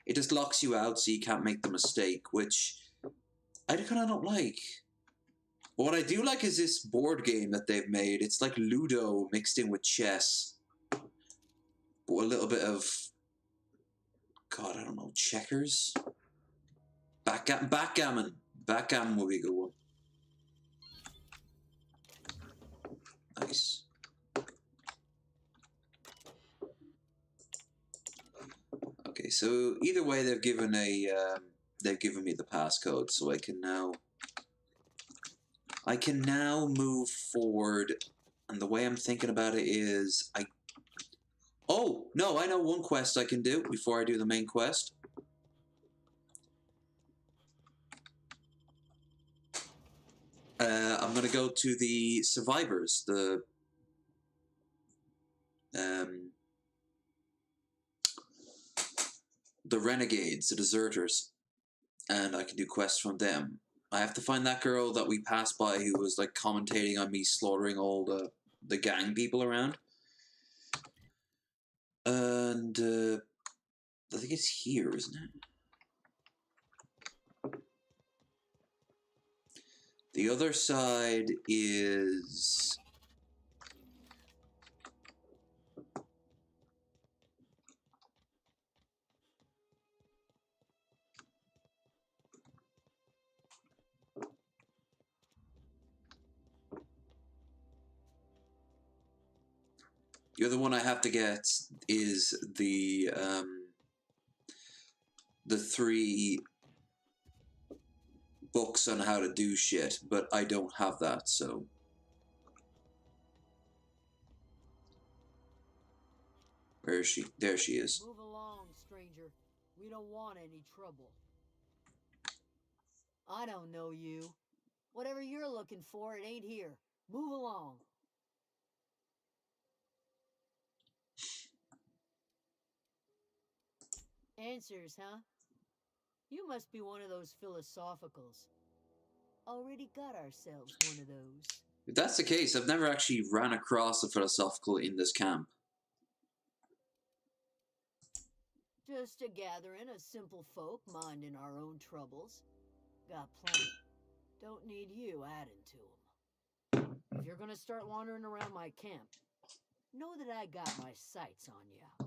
It just locks you out so you can't make the mistake, which I kind of don't like. But what I do like is this board game that they've made. It's like Ludo mixed in with chess. But a little bit of, God, I don't know, checkers? Backgammon. Backgammon would be a good one. Nice. Okay, so either way, they've given me the passcode, so I can now move forward. And the way I'm thinking about it is, oh no, I know one quest I can do before I do the main quest. I'm gonna go to the survivors, the the renegades, the deserters, and I can do quests from them. I have to find that girl that we passed by who was like commentating on me slaughtering all the gang people around. And I think it's here, isn't it? The other side is... The other one I have to get is the 3 books on how to do shit, but I don't have that, so... Where is she? There she is. Move along, stranger. We don't want any trouble. I don't know you. Whatever you're looking for, it ain't here. Move along. Answers, huh? You must be one of those philosophicals. Already got ourselves one of those. If that's the case, I've never actually ran across a philosophical in this camp. Just a gathering of simple folk minding our own troubles. Got plenty. Don't need you adding to them. If you're gonna start wandering around my camp, know that I got my sights on ya.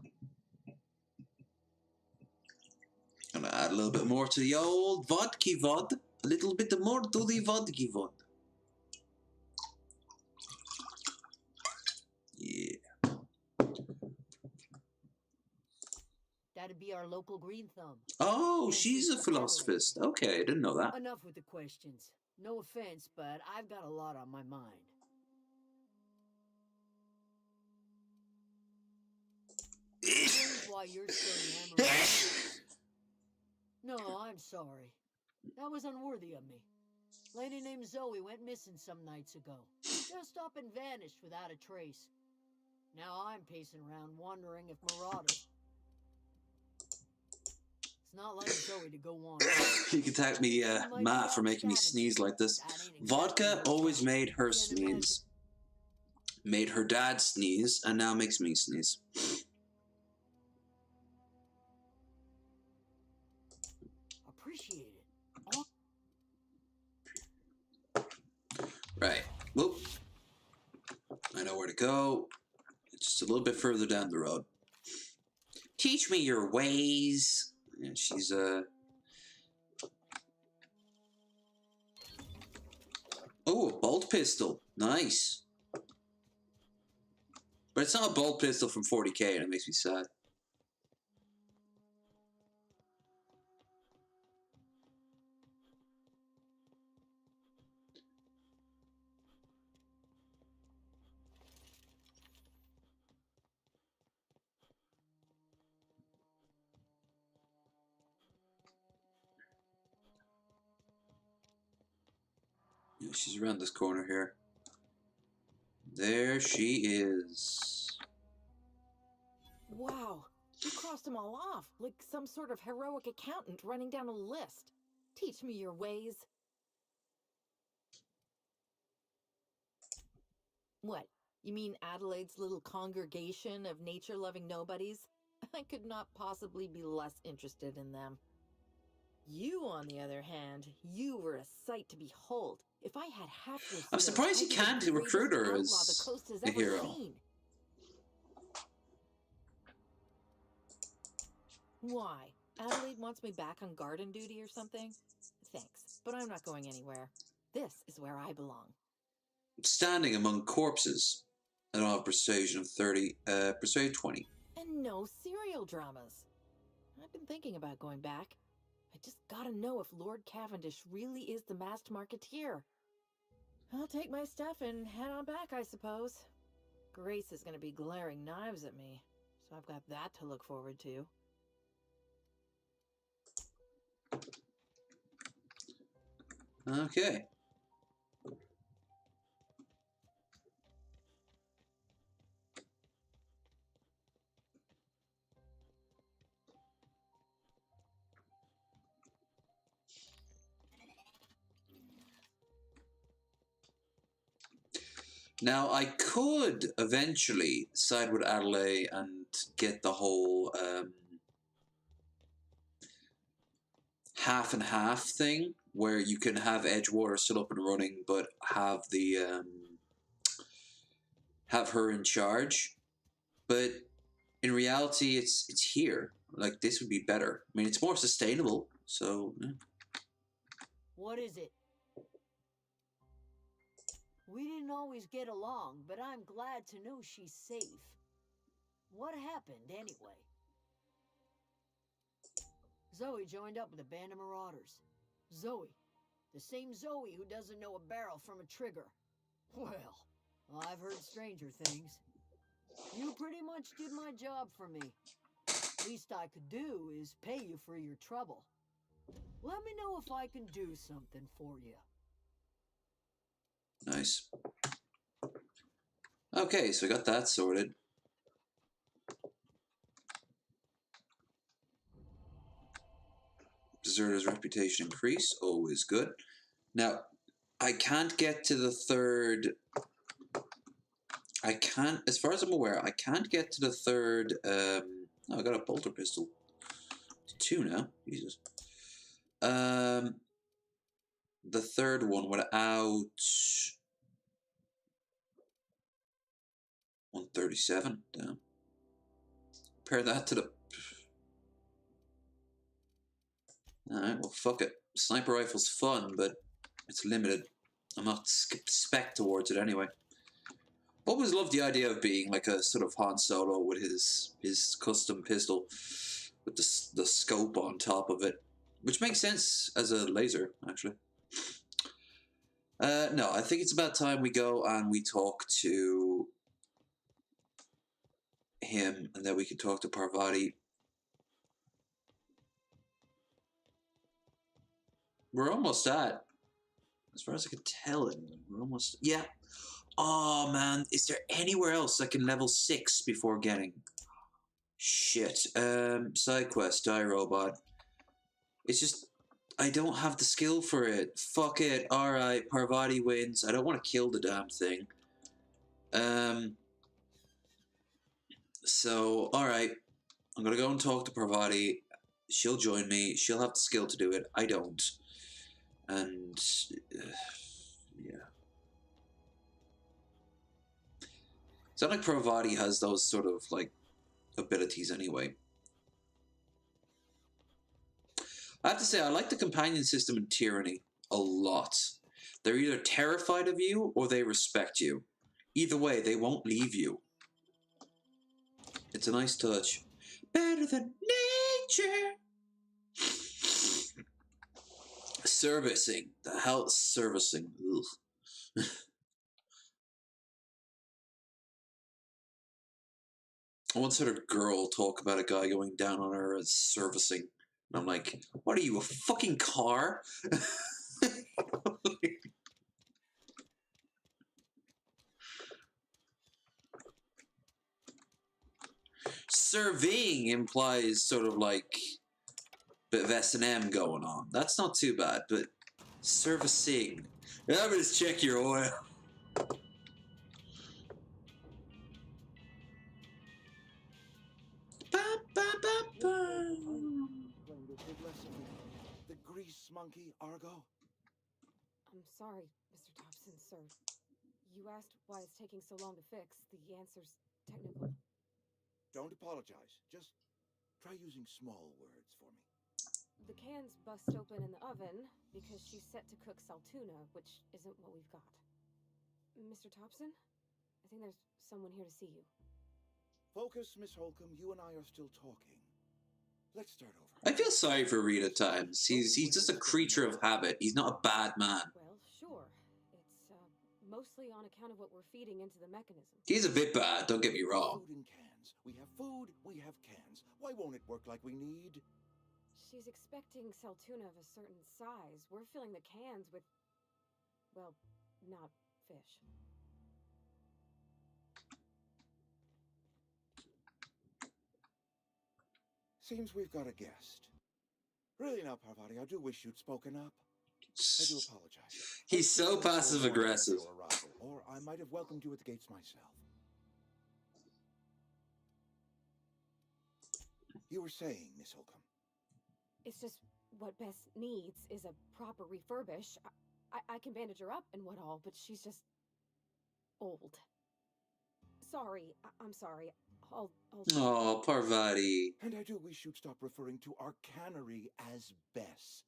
Gonna add a little bit more to the old vodka vod. A little bit more to the vodka vod. Yeah. That'd be our local green thumb. Oh, she's a philosophist. Okay, I didn't know that. Enough with the questions. No offense, but I've got a lot on my mind. Here's why you're still hammering. No, I'm sorry. That was unworthy of me. Lady named Zoe went missing some nights ago. Just up and vanished without a trace. Now I'm pacing around wondering if marauders... It's not like Zoe to go on. You can thank me, Matt, for making me sneeze like this. Vodka always made her sneeze. Made her dad sneeze, and now makes me sneeze. Appreciate it. Right. Whoop. I know where to go. Just a little bit further down the road. Teach me your ways. And she's oh, a bolt pistol. Nice. But it's not a bolt pistol from 40k, and it makes me sad. Yeah, she's around this corner here. There she is. Wow, you crossed them all off, like some sort of heroic accountant running down a list. Teach me your ways. What, you mean Adelaide's little congregation of nature-loving nobodies? I could not possibly be less interested in them. You, on the other hand, you were a sight to behold. If I had half your skills, I'm surprised you can't recruit her as a hero. Seen. Why? Adelaide wants me back on garden duty or something? Thanks, but I'm not going anywhere. This is where I belong. Standing among corpses. I don't have persuasion of 30, persuade 20. And no serial dramas. I've been thinking about going back. I just gotta know if Lord Cavendish really is the masked marketeer. I'll take my stuff and head on back, I suppose. Grace is gonna be glaring knives at me, so I've got that to look forward to. Okay. Now, I could eventually side with Adelaide and get the whole half and half thing, where you can have Edgewater still up and running, but have the have her in charge. But in reality, it's here. Like, this would be better. I mean, it's more sustainable. So. Yeah. What is it? We didn't always get along, but I'm glad to know she's safe. What happened, anyway? Zoe joined up with a band of marauders. Zoe. The same Zoe who doesn't know a barrel from a trigger. Well, I've heard stranger things. You pretty much did my job for me. Least I could do is pay you for your trouble. Let me know if I can do something for you. Nice. Okay, so we got that sorted. Deserter's reputation increase, always good. Now, I can't get to the third. I can't, as far as I'm aware, I can't get to the third. Oh, I got a bolter pistol. It's 2 now. Jesus. The third one without 137. Damn. Compare that to the. Alright, well, fuck it. Sniper rifle's fun, but it's limited. I'm not spec towards it anyway. Always loved the idea of being like a sort of Han Solo with his custom pistol with the scope on top of it, which makes sense as a laser, actually. No, I think it's about time we go and we talk to him, and then we can talk to Parvati. We're almost at, as far as I can tell it, we're almost, yeah. Oh man, is there anywhere else I can level 6 before getting? Shit. Side quest, die robot. It's just, I don't have the skill for it. Fuck it. Alright, Parvati wins. I don't want to kill the damn thing. So, alright. I'm gonna go and talk to Parvati. She'll join me. She'll have the skill to do it. I don't. And, yeah. It's not like Parvati has those sort of, like, abilities anyway. I have to say, I like the companion system in Tyranny a lot. They're either terrified of you or they respect you. Either way, they won't leave you. It's a nice touch. Better than nature. Servicing. The hell is servicing? Ugh. I once heard a girl talk about a guy going down on her as servicing. And I'm like, what are you, a fucking car? Serving implies sort of like a bit of S&M going on. That's not too bad, but servicing. I'm gonna just check your oil. The grease monkey, Argo? I'm sorry, Mr. Thompson, sir. You asked why it's taking so long to fix. The answer's technical. Don't apologize. Just try using small words for me. The cans bust open in the oven because she's set to cook saltuna, which isn't what we've got. Mr. Thompson? I think there's someone here to see you. Focus, Miss Holcomb. You and I are still talking. Let's start over. I feel sorry for Reed at times. He's just a creature of habit. He's not a bad man. Well, sure. It's mostly on account of what we're feeding into the mechanism. He's a bit bad, don't get me wrong. Food in cans. We have food, we have cans. Why won't it work like we need? She's expecting saltuna of a certain size. We're filling the cans with, well, not fish. Seems we've got a guest. Really now, Parvati, I do wish you'd spoken up. I do apologize. He's so passive aggressive. Your arrival, or I might have welcomed you at the gates myself. You were saying, Miss Holcomb. It's just what Bess needs is a proper refurbish. I can bandage her up and what all, but she's just old. Sorry, I'm sorry. I'll Oh, Parvati. And I do wish you'd stop referring to our cannery as Bess.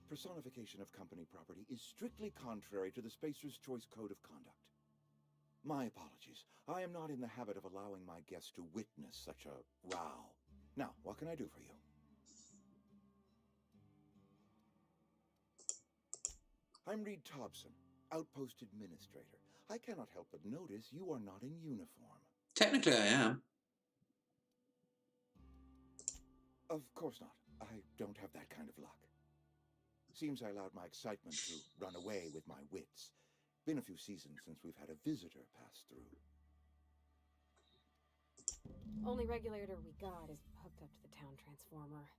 Personification of company property is strictly contrary to the Spacer's Choice Code of Conduct. My apologies. I am not in the habit of allowing my guests to witness such a row. Now, what can I do for you? I'm Reed Thompson, Outpost Administrator. I cannot help but notice you are not in uniform. Technically, I am. Of course not. I don't have that kind of luck. Seems I allowed my excitement to run away with my wits. Been a few seasons since we've had a visitor pass through. Only regulator we got is hooked up to the town transformer.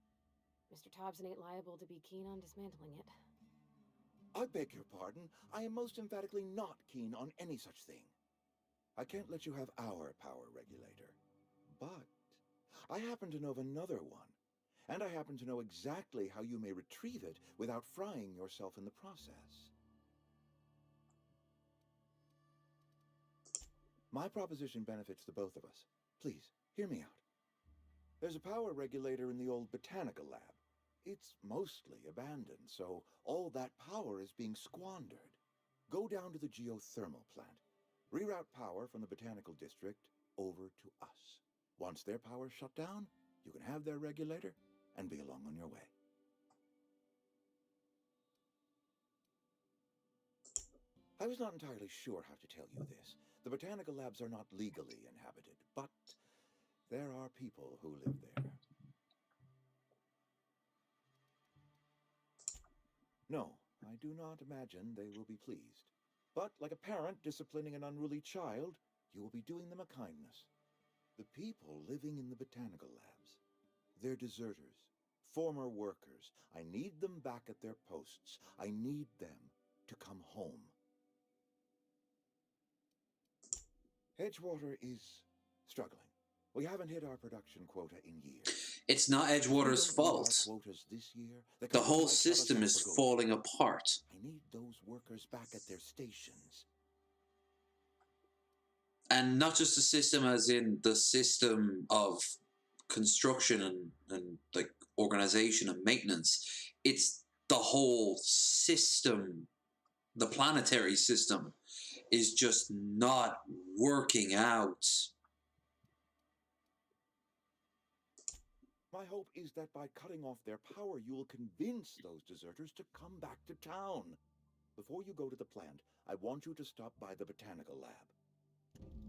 Mr. Thompson ain't liable to be keen on dismantling it. I beg your pardon. I am most emphatically not keen on any such thing. I can't let you have our power regulator. But I happen to know of another one. And I happen to know exactly how you may retrieve it without frying yourself in the process. My proposition benefits the both of us. Please, hear me out. There's a power regulator in the old botanical lab. It's mostly abandoned, so all that power is being squandered. Go down to the geothermal plant. Reroute power from the botanical district over to us. Once their power's shut down, you can have their regulator and be along on your way. I was not entirely sure how to tell you this. The botanical labs are not legally inhabited, but there are people who live there. No, I do not imagine they will be pleased. But like a parent disciplining an unruly child, you will be doing them a kindness. The people living in the botanical labs, they're deserters, former workers. I need them back at their posts. I need them to come home. Edgewater is struggling. We haven't hit our production quota in years. It's not Edgewater's fault. This year, the whole system is falling apart. I need those workers back at their stations. And not just the system as in the system of construction and like organization and maintenance. It's the whole system, the planetary system is just not working out. My hope is that by cutting off their power, you will convince those deserters to come back to town. Before you go to the plant, I want you to stop by the botanical lab.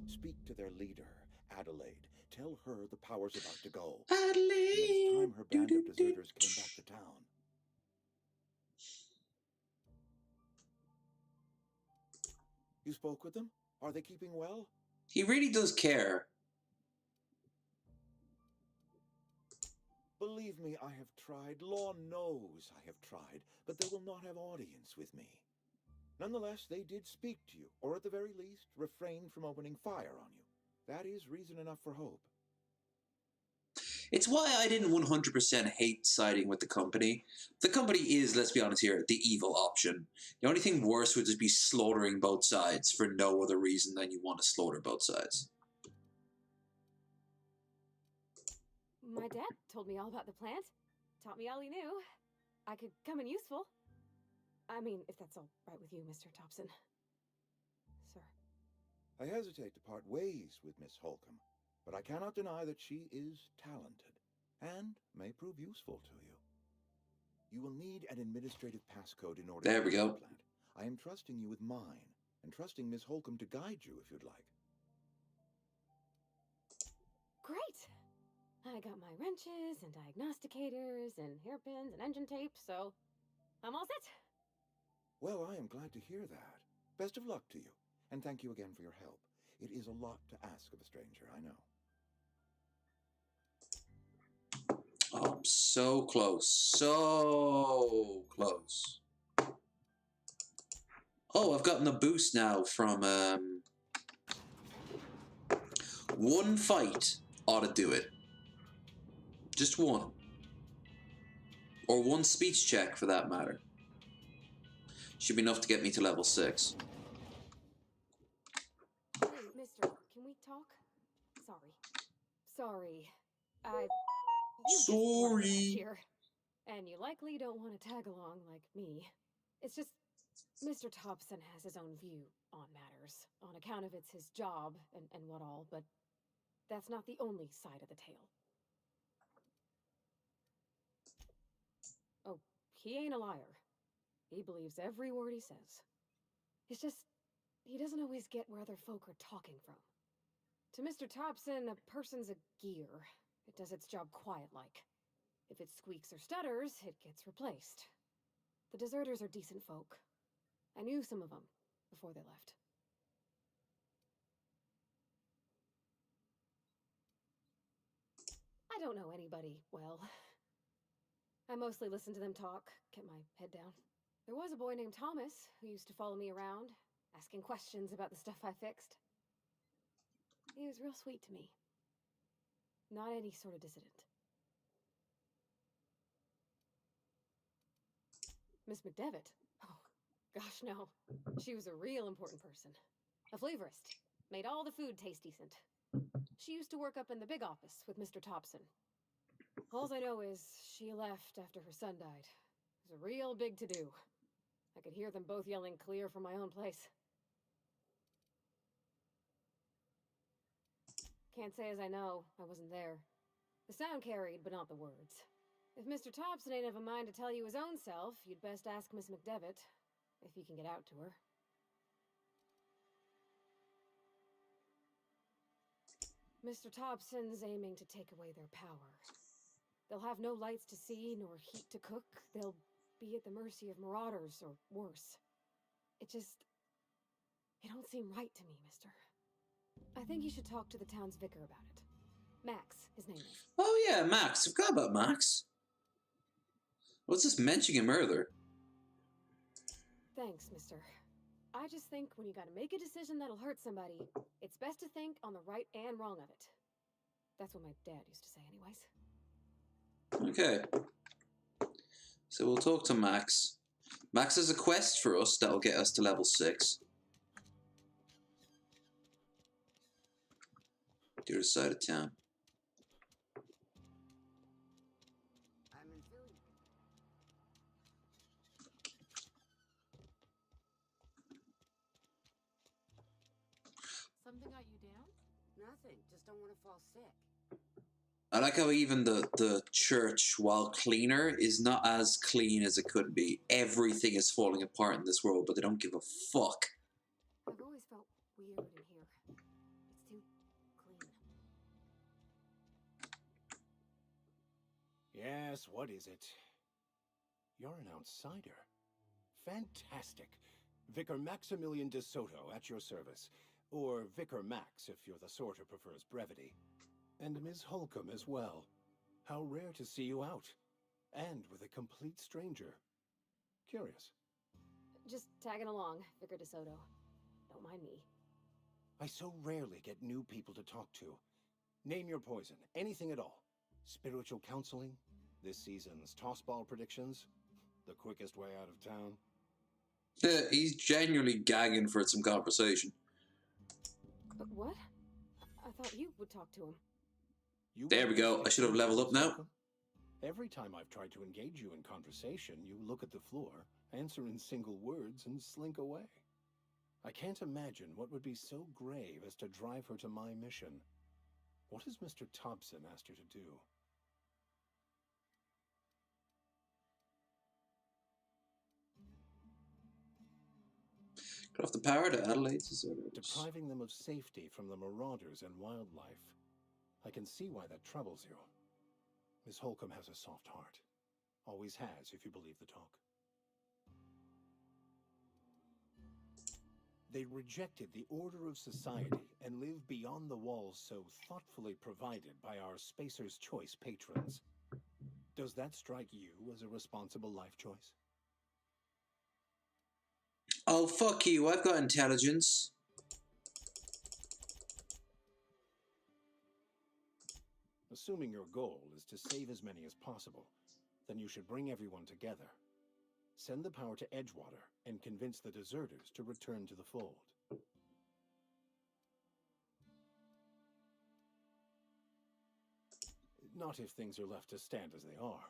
Speak to their leader, Adelaide. Tell her the power's about to go. Adelaide! It's time her band of deserters came back to town. You spoke with them? Are they keeping well? He really does care. Believe me, I have tried. Law knows I have tried, but they will not have audience with me. Nonetheless, they did speak to you, or at the very least, refrain from opening fire on you. That is reason enough for hope. It's why I didn't 100% hate siding with the company. The company is, let's be honest here, the evil option. The only thing worse would just be slaughtering both sides for no other reason than you want to slaughter both sides. My dad told me all about the plant. Taught me all he knew. I could come in useful. I mean, if that's all right with you, Mr. Thompson. Sir. I hesitate to part ways with Miss Holcomb, but I cannot deny that she is talented and may prove useful to you. You will need an administrative passcode in order there to we use go. the plant. I am trusting you with mine, and trusting Miss Holcomb to guide you if you'd like. Great! I got my wrenches and diagnosticators and hairpins and engine tape, so I'm all set. Well, I am glad to hear that. Best of luck to you, and thank you again for your help. It is a lot to ask of a stranger, I know. Oh, I'm so close. So close. Oh, I've gotten a boost now from one fight ought to do it. Just one. Or one speech check for that matter. Should be enough to get me to level 6. Hey, mister, can we talk? Sorry. Sorry. You just wanted to edge here. And you likely don't want to tag along like me. It's just, Mr. Thompson has his own view on matters, on account of it's his job and what all, but that's not the only side of the tale. Oh, he ain't a liar. He believes every word he says. It's just, he doesn't always get where other folk are talking from. To Mr. Thompson, a person's a gear. It does its job quiet-like. If it squeaks or stutters, it gets replaced. The deserters are decent folk. I knew some of them before they left. I don't know anybody well. I mostly listen to them talk, get my head down. There was a boy named Thomas who used to follow me around, asking questions about the stuff I fixed. He was real sweet to me. Not any sort of dissident. Miss McDevitt? Oh, gosh, no. She was a real important person. A flavorist. Made all the food taste decent. She used to work up in the big office with Mr. Thompson. All I know is she left after her son died. It was a real big to-do. I could hear them both yelling clear from my own place. Can't say as I know. I wasn't there. The sound carried, but not the words. If Mr. Thompson ain't of a mind to tell you his own self, you'd best ask Miss McDevitt, if you can get out to her. Mr. Thompson's aiming to take away their power. They'll have no lights to see, nor heat to cook. They'll be at the mercy of marauders, or worse. It don't seem right to me, mister. I think you should talk to the town's vicar about it. Max, his name is. Oh yeah, Max. I forgot about Max. I was just mentioning him earlier. Thanks, mister. I just think when you gotta make a decision that'll hurt somebody, it's best to think on the right and wrong of it. That's what my dad used to say anyways. Okay. So we'll talk to Max. Max has a quest for us that'll get us to level 6. The other side of town. I'm in Philly. Something got you down? Nothing. Just don't want to fall sick. I like how even the church, while cleaner, is not as clean as it could be. Everything is falling apart in this world, but they don't give a fuck. I've always felt weird in here. It's too clean. Yes, what is it? You're an outsider. Fantastic. Vicar Maximilian de Soto at your service. Or Vicar Max, if you're the sort who prefers brevity. And Ms. Holcomb as well. How rare to see you out. And with a complete stranger. Curious. Just tagging along, Vicar de Soto. Don't mind me. I so rarely get new people to talk to. Name your poison, anything at all. Spiritual counseling, this season's tossball predictions, the quickest way out of town. He's genuinely gagging for some conversation. But what? I thought you would talk to him. There we go. I should have leveled up now. Every time I've tried to engage you in conversation, you look at the floor, answer in single words, and slink away. I can't imagine what would be so grave as to drive her to my mission. What has Mr. Thompson asked her to do? Cut off the power to Adelaide's deserters. Depriving them of safety from the marauders and wildlife. I can see why that troubles you. Miss Holcomb has a soft heart. Always has, if you believe the talk. They rejected the order of society and live beyond the walls so thoughtfully provided by our Spacer's Choice patrons. Does that strike you as a responsible life choice? Oh, fuck you. I've got intelligence. Assuming your goal is to save as many as possible, then you should bring everyone together. Send the power to Edgewater and convince the deserters to return to the fold. Not if things are left to stand as they are.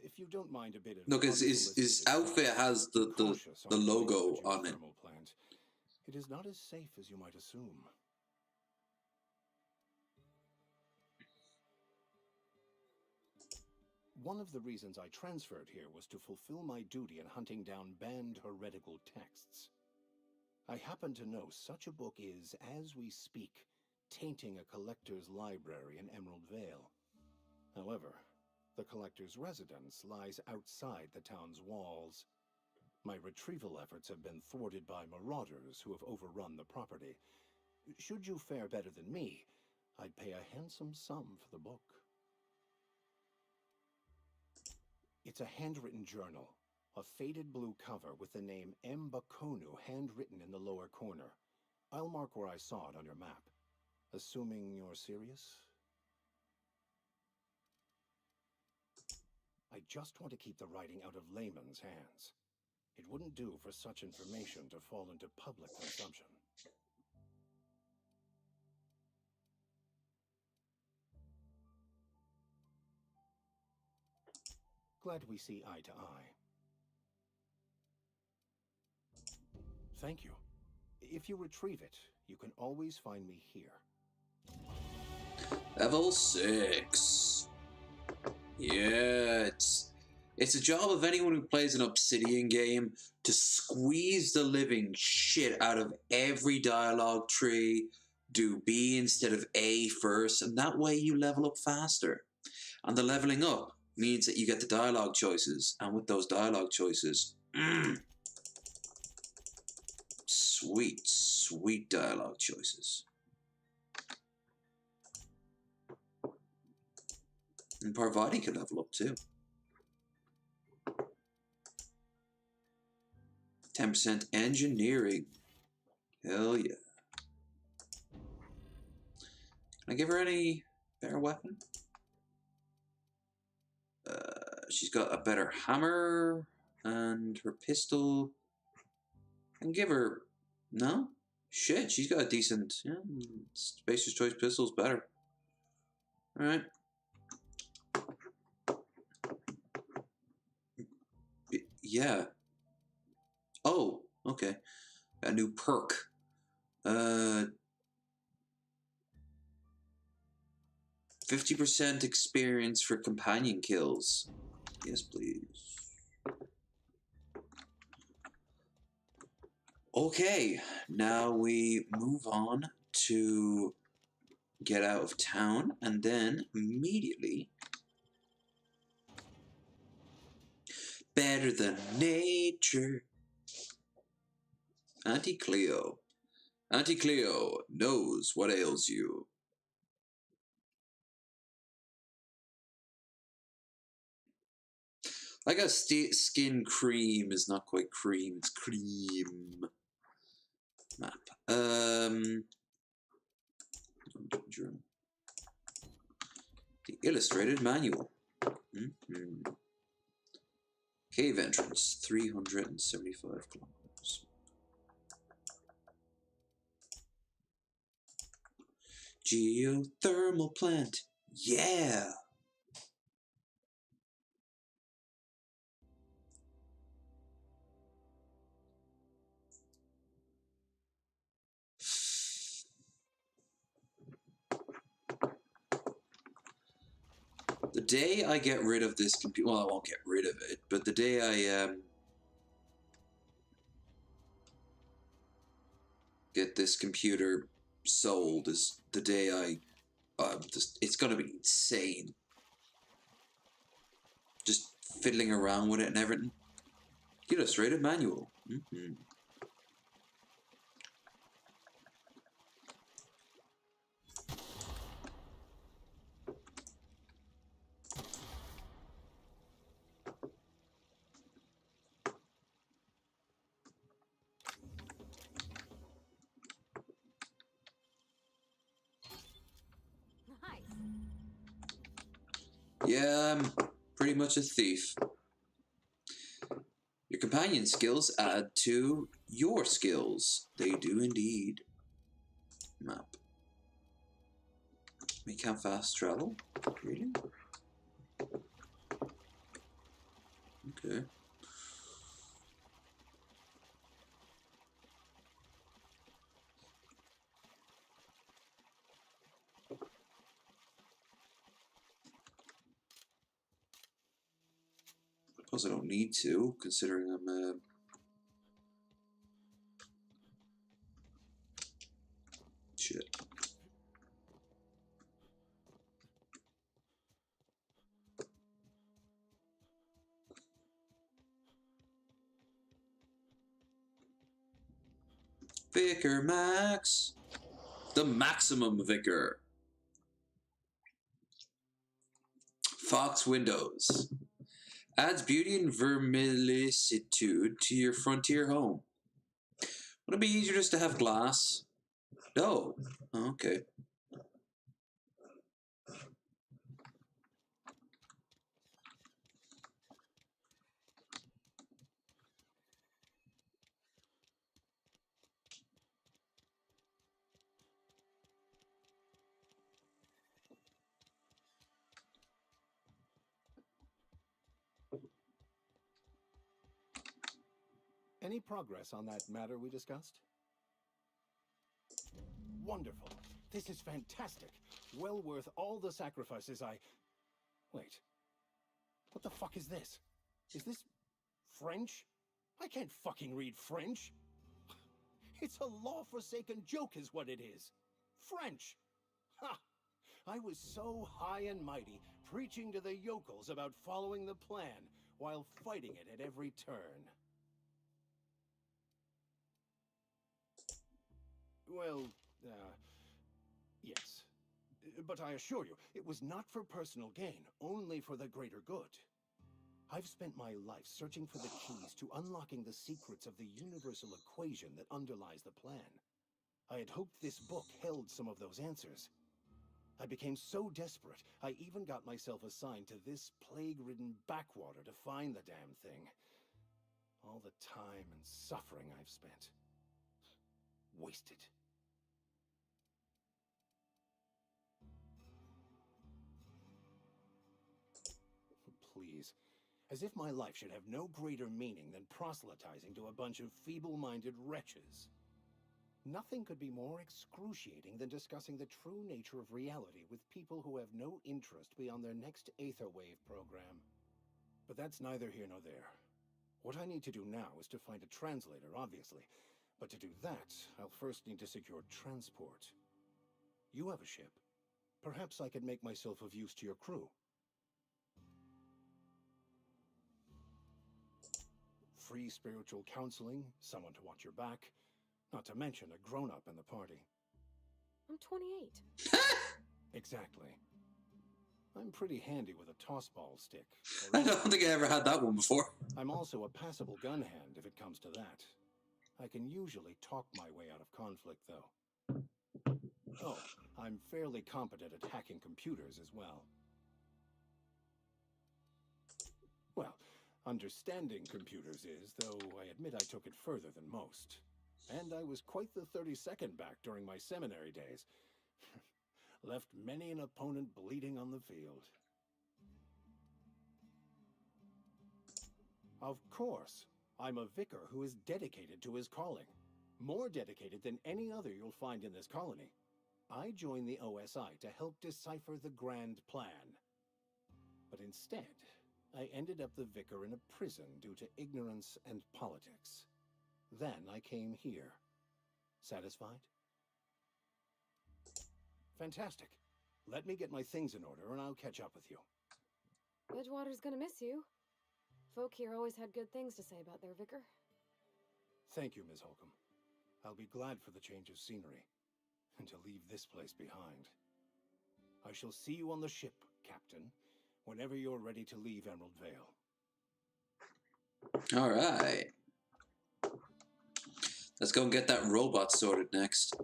If you don't mind a bit of Look, his outfit has the logo on it. Plant, it is not as safe as you might assume. One of the reasons I transferred here was to fulfill my duty in hunting down banned heretical texts. I happen to know such a book is, as we speak, tainting a collector's library in Emerald Vale. However, the collector's residence lies outside the town's walls. My retrieval efforts have been thwarted by marauders who have overrun the property. Should you fare better than me, I'd pay a handsome sum for the book. It's a handwritten journal, a faded blue cover with the name M. Bakonu handwritten in the lower corner. I'll mark where I saw it on your map. Assuming you're serious? I just want to keep the writing out of layman's hands. It wouldn't do for such information to fall into public consumption. Glad we see eye to eye. Thank you. If you retrieve it, you can always find me here. Level 6. Yeah, it's a job of anyone who plays an Obsidian game to squeeze the living shit out of every dialogue tree, do B instead of A first, and that way you level up faster. And the leveling up means that you get the dialogue choices, and with those dialogue choices, sweet, sweet dialogue choices. And Parvati can level up too. 10% engineering. Hell yeah. Can I give her any better weapon? She's got a better hammer, and her pistol. I can give her... No? Shit, she's got a decent... Yeah, Spacer's Choice pistol's better. Alright. Yeah. Oh, okay. A new perk. 50% experience for companion kills. Yes, please. Okay, now we move on to get out of town, and then immediately... Better than nature. Auntie Cleo. Auntie Cleo knows what ails you. I guess skin cream is not quite cream, it's cream. Map. The illustrated manual. Cave entrance, 375 kilometers. Geothermal plant. Yeah! The day I get rid of this computer, well, I won't get rid of it, but the day I get this computer sold is the day it's gonna be insane. Just fiddling around with it and everything. Illustrated manual. Yeah, I'm pretty much a thief. Your companion skills add to your skills. They do indeed. Map. We can't fast travel? Really? Okay. Suppose I don't need to, considering I'm shit. Vicar Max. The maximum Vicar. Fox Windows. Adds beauty and vermilicitude to your frontier home. Wouldn't it be easier just to have glass? No. Oh, okay. Any progress on that matter we discussed? Wonderful. This is fantastic. Well worth all the sacrifices I... Wait. What the fuck is this? Is this French? I can't fucking read French. It's a law-forsaken joke is what it is. French. Ha! I was so high and mighty, preaching to the yokels about following the plan, while fighting it at every turn. Well, yes. But I assure you, it was not for personal gain, only for the greater good. I've spent my life searching for the keys to unlocking the secrets of the universal equation that underlies the plan. I had hoped this book held some of those answers. I became so desperate, I even got myself assigned to this plague-ridden backwater to find the damn thing. All the time and suffering I've spent. Wasted. Please. As if my life should have no greater meaning than proselytizing to a bunch of feeble-minded wretches. Nothing could be more excruciating than discussing the true nature of reality with people who have no interest beyond their next Aetherwave program. But that's neither here nor there. What I need to do now is to find a translator, obviously. But to do that, I'll first need to secure transport. You have a ship. Perhaps I could make myself of use to your crew. Free spiritual counseling, someone to watch your back, not to mention a grown-up in the party. I'm 28. Exactly. I'm pretty handy with a toss-ball stick. I don't think I ever had that one before. I'm also a passable gun hand if it comes to that. I can usually talk my way out of conflict, though. Oh, I'm fairly competent at hacking computers as well. Well, understanding computers is, though I admit I took it further than most. And I was quite the 32nd back during my seminary days. Left many an opponent bleeding on the field. Of course, I'm a vicar who is dedicated to his calling. More dedicated than any other you'll find in this colony. I joined the OSI to help decipher the grand plan. But instead, I ended up the vicar in a prison due to ignorance and politics. Then I came here. Satisfied? Fantastic. Let me get my things in order and I'll catch up with you. Edgewater's gonna miss you. Folk here always had good things to say about their vicar. Thank you, Ms. Holcomb. I'll be glad for the change of scenery, and to leave this place behind. I shall see you on the ship, Captain, whenever you're ready to leave Emerald Vale. All right. Let's go and get that robot sorted next.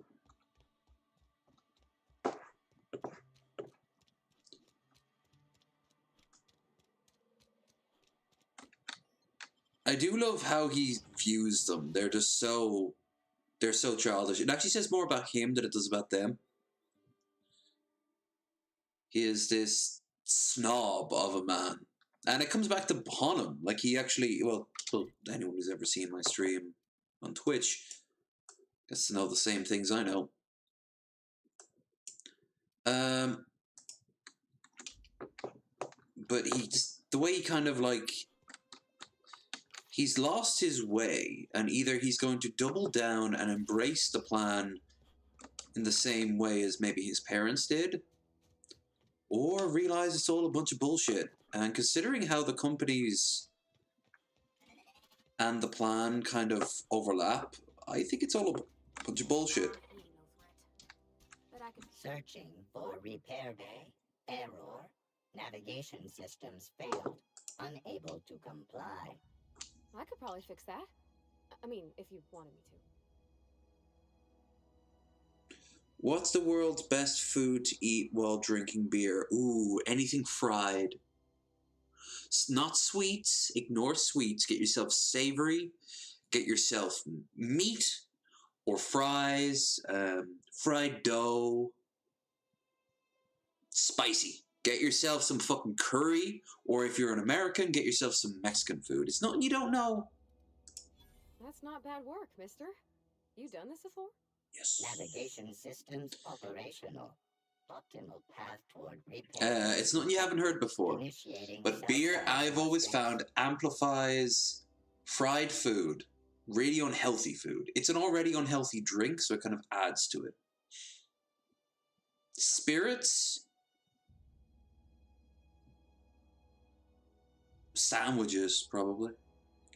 I do love how he views them. They're just so... They're so childish. It actually says more about him than it does about them. He is this snob of a man. And it comes back to Bonham. Like, he actually... Well, anyone who's ever seen my stream on Twitch gets to know the same things I know. But the way he kind of like... He's lost his way, and either he's going to double down and embrace the plan in the same way as maybe his parents did, or realize it's all a bunch of bullshit. And considering how the companies and the plan kind of overlap, I think it's all a bunch of bullshit. Searching for repair bay. Error. Navigation systems failed. Unable to comply. I could probably fix that. I mean, if you wanted me to. What's the world's best food to eat while drinking beer? Ooh, anything fried. Not sweets. Ignore sweets. Get yourself savory. Get yourself meat or fries. Fried dough. Spicy. Get yourself some fucking curry, or if you're an American, get yourself some Mexican food. It's nothing you don't know. That's not bad work, mister. You done this before? Yes. Navigation systems operational. Optimal path toward repair. It's nothing you haven't heard before. But beer, I've always found, amplifies fried food. Really unhealthy food. It's an already unhealthy drink, so it kind of adds to it. Spirits... Sandwiches, probably.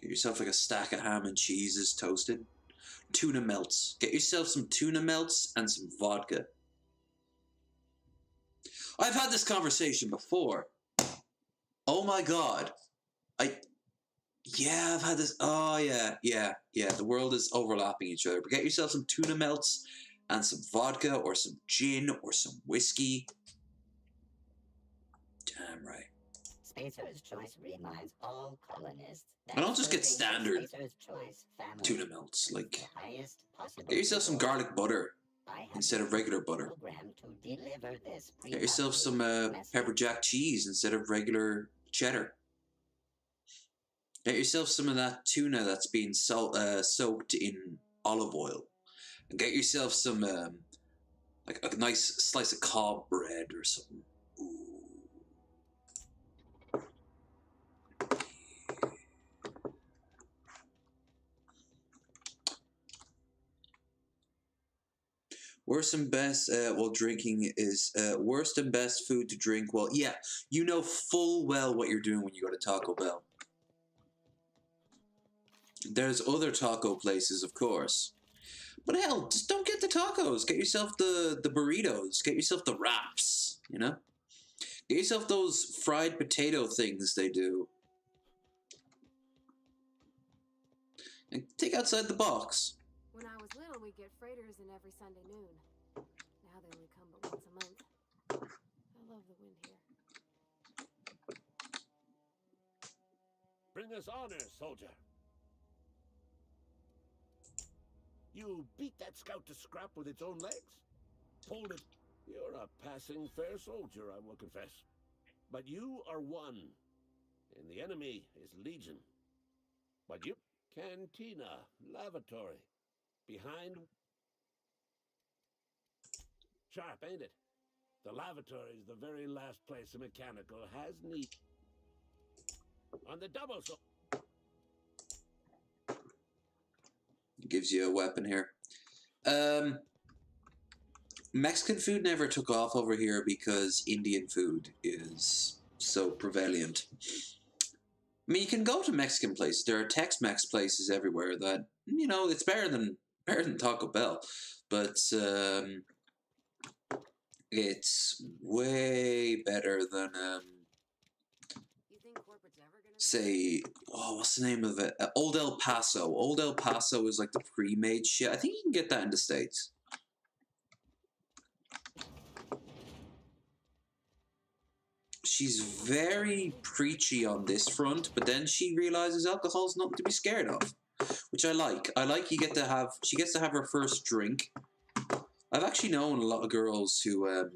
Get yourself like a stack of ham and cheeses toasted. Tuna melts. Get yourself some tuna melts and some vodka. I've had this conversation before. Oh my god. Yeah, I've had this. Oh, yeah. The world is overlapping each other. But get yourself some tuna melts and some vodka or some gin or some whiskey. Damn right. Spacer's Choice reminds all colonists that I don't just get standard Spacer's Choice family tuna melts. Like, the highest possible get yourself some garlic butter instead of regular butter. program to deliver this Get yourself some pepper jack cheese instead of regular cheddar. Get yourself some of that tuna that's been soaked in olive oil. And get yourself some, like a nice slice of cob bread or something. Worst and best while drinking is worst and best food to drink while... Yeah, you know full well what you're doing when you go to Taco Bell. There's other taco places, of course. But hell, just don't get the tacos. Get yourself the burritos. Get yourself the wraps, you know? Get yourself those fried potato things they do. And think outside the box. When I was little, we'd get freighters in every Sunday noon. Now they only come but once a month. I love the wind here. Bring us honor, soldier. You beat that scout to scrap with its own legs? Pulled it. You're a passing fair soldier, I will confess. But you are one, and the enemy is legion. But you... Cantina, lavatory, behind... Sharp, ain't it? The lavatory is the very last place a mechanical has need. On the double, so... Gives you a weapon here. Mexican food never took off over here because Indian food is so prevalent. I mean, you can go to Mexican places. There are Tex-Mex places everywhere that, you know, it's better than Taco Bell. But it's way better than say, oh, what's the name of it? Old El Paso. Old El Paso is like the pre-made shit. I think you can get that in the States. she's very preachy on this front, but then she realizes alcohol's nothing to be scared of, which I like. I like she gets to have her first drink. I've actually known a lot of girls who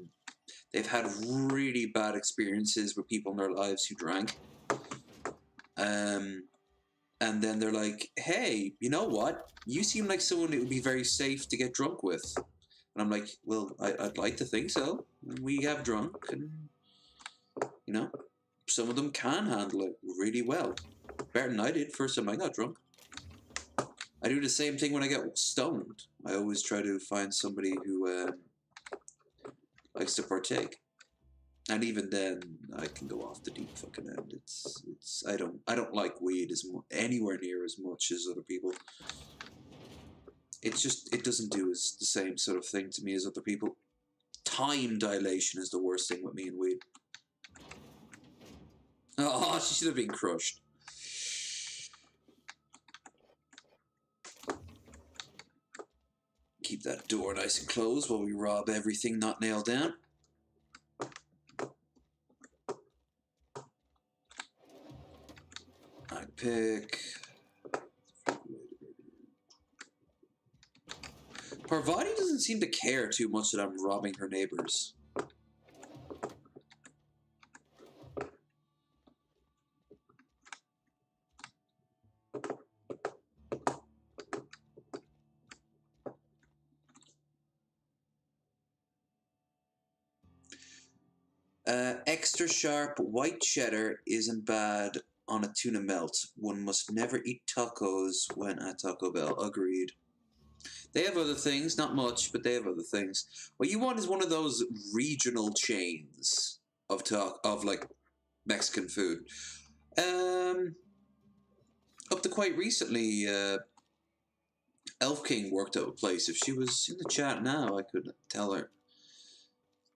they've had really bad experiences with people in their lives who drank. And then they're like, hey, you know what? You seem like someone it would be very safe to get drunk with. And I'm like, well, I'd like to think so. We have drunk, and, you know, some of them can handle it really well. Better than I did first time I got drunk. I do the same thing when I get stoned. I always try to find somebody who likes to partake. And even then, I can go off the deep fucking end. I don't like weed anywhere near as much as other people. It's just, it doesn't do the same sort of thing to me as other people. Time dilation is the worst thing with me and weed. Oh, she should have been crushed. Keep that door nice and closed while we rob everything not nailed down. I pick... Parvati doesn't seem to care too much that I'm robbing her neighbors. Extra sharp white cheddar isn't bad on a tuna melt. One must never eat tacos when at Taco Bell. Agreed. They have other things, not much, but they have other things. What you want is one of those regional chains of like Mexican food. Up to quite recently, Elf King worked at a place. If she was in the chat now, I could tell her.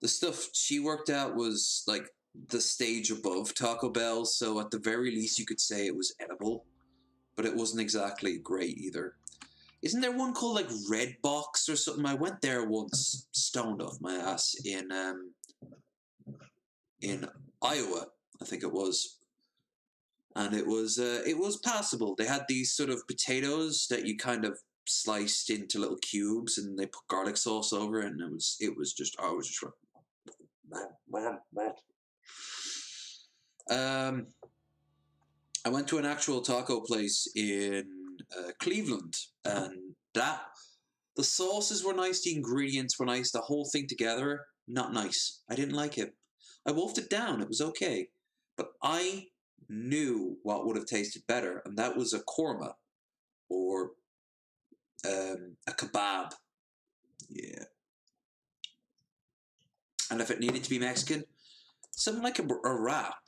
The stuff she worked out was like the stage above Taco Bell, so at the very least you could say it was edible, but it wasn't exactly great either. Isn't there one called like Red Box or something? I went there once, stoned off my ass in Iowa, I think it was, and it was passable. They had these sort of potatoes that you kind of sliced into little cubes, and they put garlic sauce over it, and it was just I went to an actual taco place in Cleveland, and the sauces were nice, the ingredients were nice, the whole thing together, not nice. I didn't like it. I wolfed it down, it was okay. But I knew what would have tasted better, and that was a korma, or a kebab. Yeah. And if it needed to be Mexican, something like a wrap.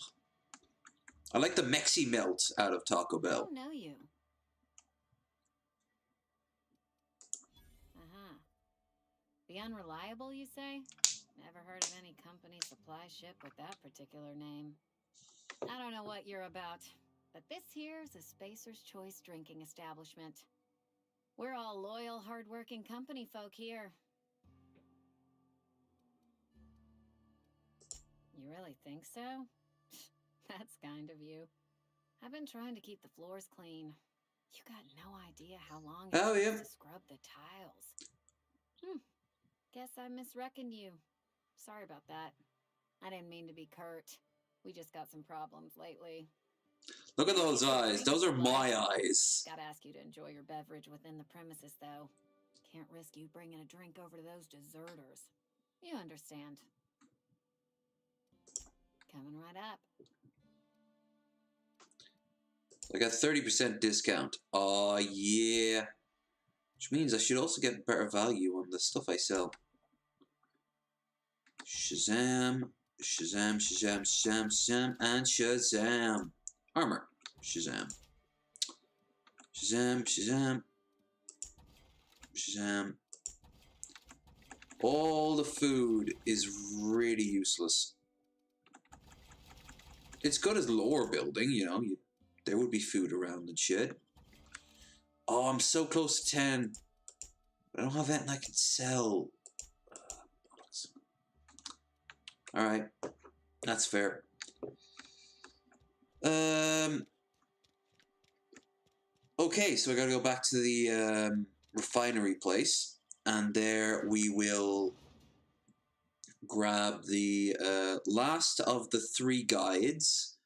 I like the Mexi Melt out of Taco Bell. I don't know you. Uh-huh. The Unreliable, you say? Never heard of any company supply ship with that particular name. I don't know what you're about, but this here's a Spacer's Choice drinking establishment. We're all loyal, hard-working company folk here. You really think so? That's kind of you. I've been trying to keep the floors clean. You got no idea how long it takes to scrub the tiles. Guess I misreckoned you. Sorry about that. I didn't mean to be curt. We just got some problems lately. Look at those eyes. Those are my eyes. Gotta ask you to enjoy your beverage within the premises, though. Can't risk you bringing a drink over to those deserters. You understand. Coming right up. I got 30% discount. Oh, yeah. Which means I should also get better value on the stuff I sell. Shazam, Shazam, Shazam, Shazam, Shazam, and Shazam. Armor. Shazam. Shazam, Shazam. Shazam. All the food is really useless. It's good as lore building, you know. There would be food around and shit. Oh, I'm so close to 10. But I don't have anything I can sell. Alright. That's fair. Okay, so I gotta go back to the refinery place, and there we will grab the last of the 3 guides,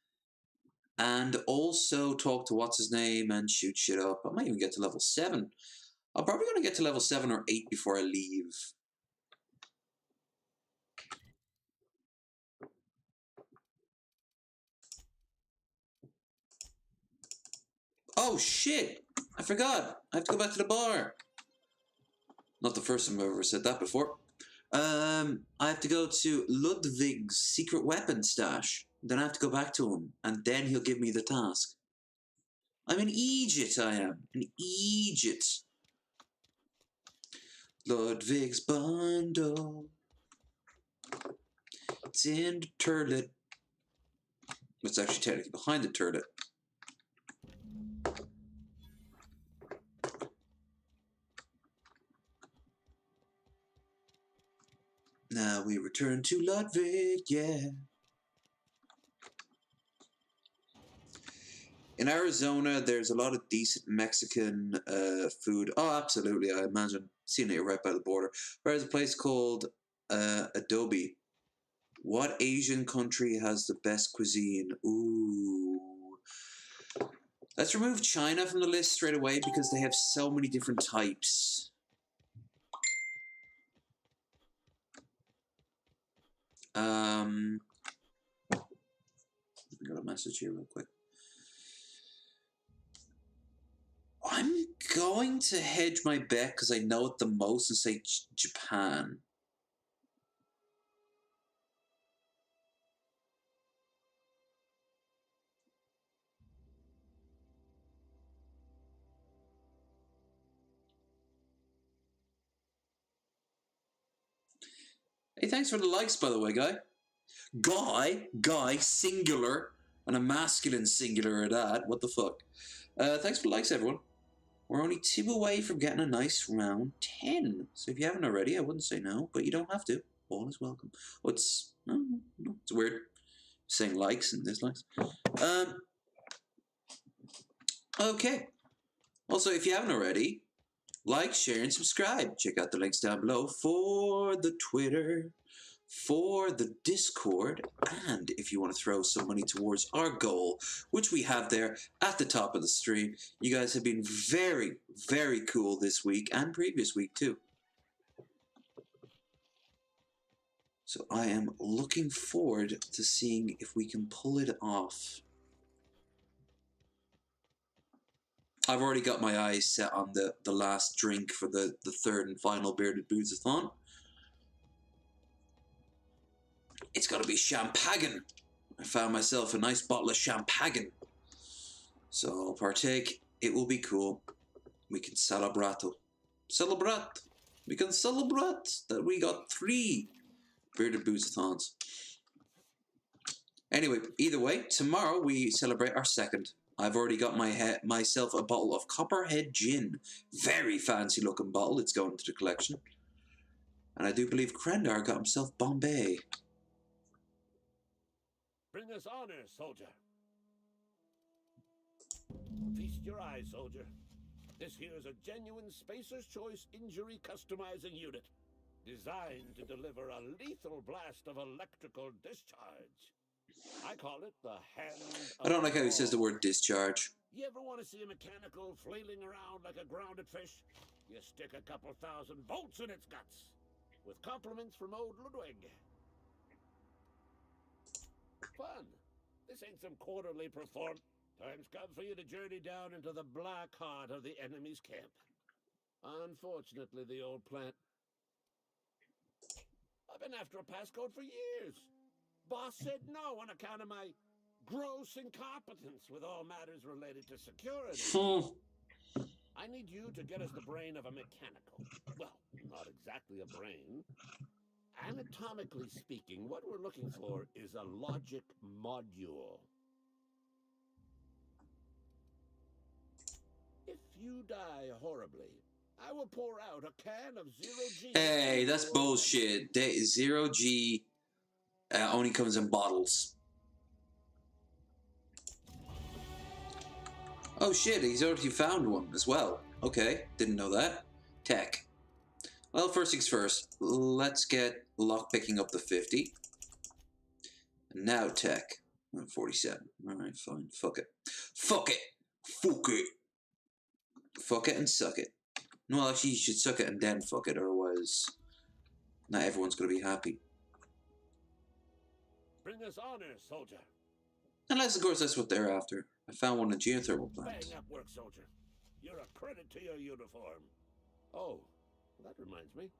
and also talk to what's his name and shoot shit up. I might even get to level 7. I'm probably gonna get to level 7 or 8 before I leave. Oh shit! I forgot. I have to go back to the bar. Not the first time I've ever said that before. I have to go to Ludwig's secret weapon stash. Then I have to go back to him, and then he'll give me the task. I'm in Egypt, I am. In Egypt. Ludwig's bundle. It's in the turlet. It's actually technically behind the turlet. Now we return to Ludwig, yeah. In Arizona, there's a lot of decent Mexican food. Oh, absolutely, I imagine. Seeing it right by the border. There's a place called Adobe. What Asian country has the best cuisine? Ooh. Let's remove China from the list straight away because they have so many different types. I got a message here real quick. I'm going to hedge my bet because I know it the most and say Japan. Hey, thanks for the likes, by the way, guy. Guy, singular, and a masculine singular at that. What the fuck? Thanks for the likes, everyone. We're only 2 away from getting a nice round 10. So if you haven't already, I wouldn't say no, but you don't have to. All is welcome. It's weird saying likes and dislikes. Okay. Also, if you haven't already, like, share, and subscribe. Check out the links down below for the Twitter, for the Discord, and if you want to throw some money towards our goal, which we have there at the top of the stream. You guys have been very, very cool this week and previous week too. So I am looking forward to seeing if we can pull it off. I've already got my eyes set on the last drink for the 3rd and final Bearded Boots-a-thon. It's got to be champagne. I found myself a nice bottle of champagne. So I'll partake. It will be cool. We can celebrate. Celebrate. We can celebrate that we got 3 Bearded Boots-a-thons. Anyway, either way, tomorrow we celebrate our 2nd. I've already got myself a bottle of Copperhead Gin. Very fancy looking bottle. It's going to the collection. And I do believe Krendar got himself Bombay. Bring us honor, soldier. Feast your eyes, soldier. This here's a genuine Spacer's Choice injury customizing unit, designed to deliver a lethal blast of electrical discharge. I call it the hand of I don't like how he says the word discharge. You ever want to see a mechanical flailing around like a grounded fish? You stick a couple thousand volts in its guts. With compliments from old Ludwig. Fun. This ain't some quarterly perform. Time's come for you to journey down into the black heart of the enemy's camp. Unfortunately, the old plant... I've been after a passcode for years. Boss said no on account of my gross incompetence with all matters related to security. I need you to get us the brain of a mechanical. Well, not exactly a brain. Anatomically speaking, what we're looking for is a logic module. If you die horribly, I will pour out a can of 0G. Hey, that's bullshit. 0G only comes in bottles. Oh shit, he's already found one as well. Okay, didn't know that. Tech. Well, first things first, let's get lockpicking up to 50. And now tech. 47. Alright, fine. Fuck it. Fuck it! Fuck it! Fuck it and suck it. No, actually, you should suck it and then fuck it, otherwise not everyone's gonna be happy. Bring us honor, soldier. Unless, of course, that's what they're after. I found one in geothermal plant. Bang up work, soldier. You're a credit to your uniform. Oh, that reminds me.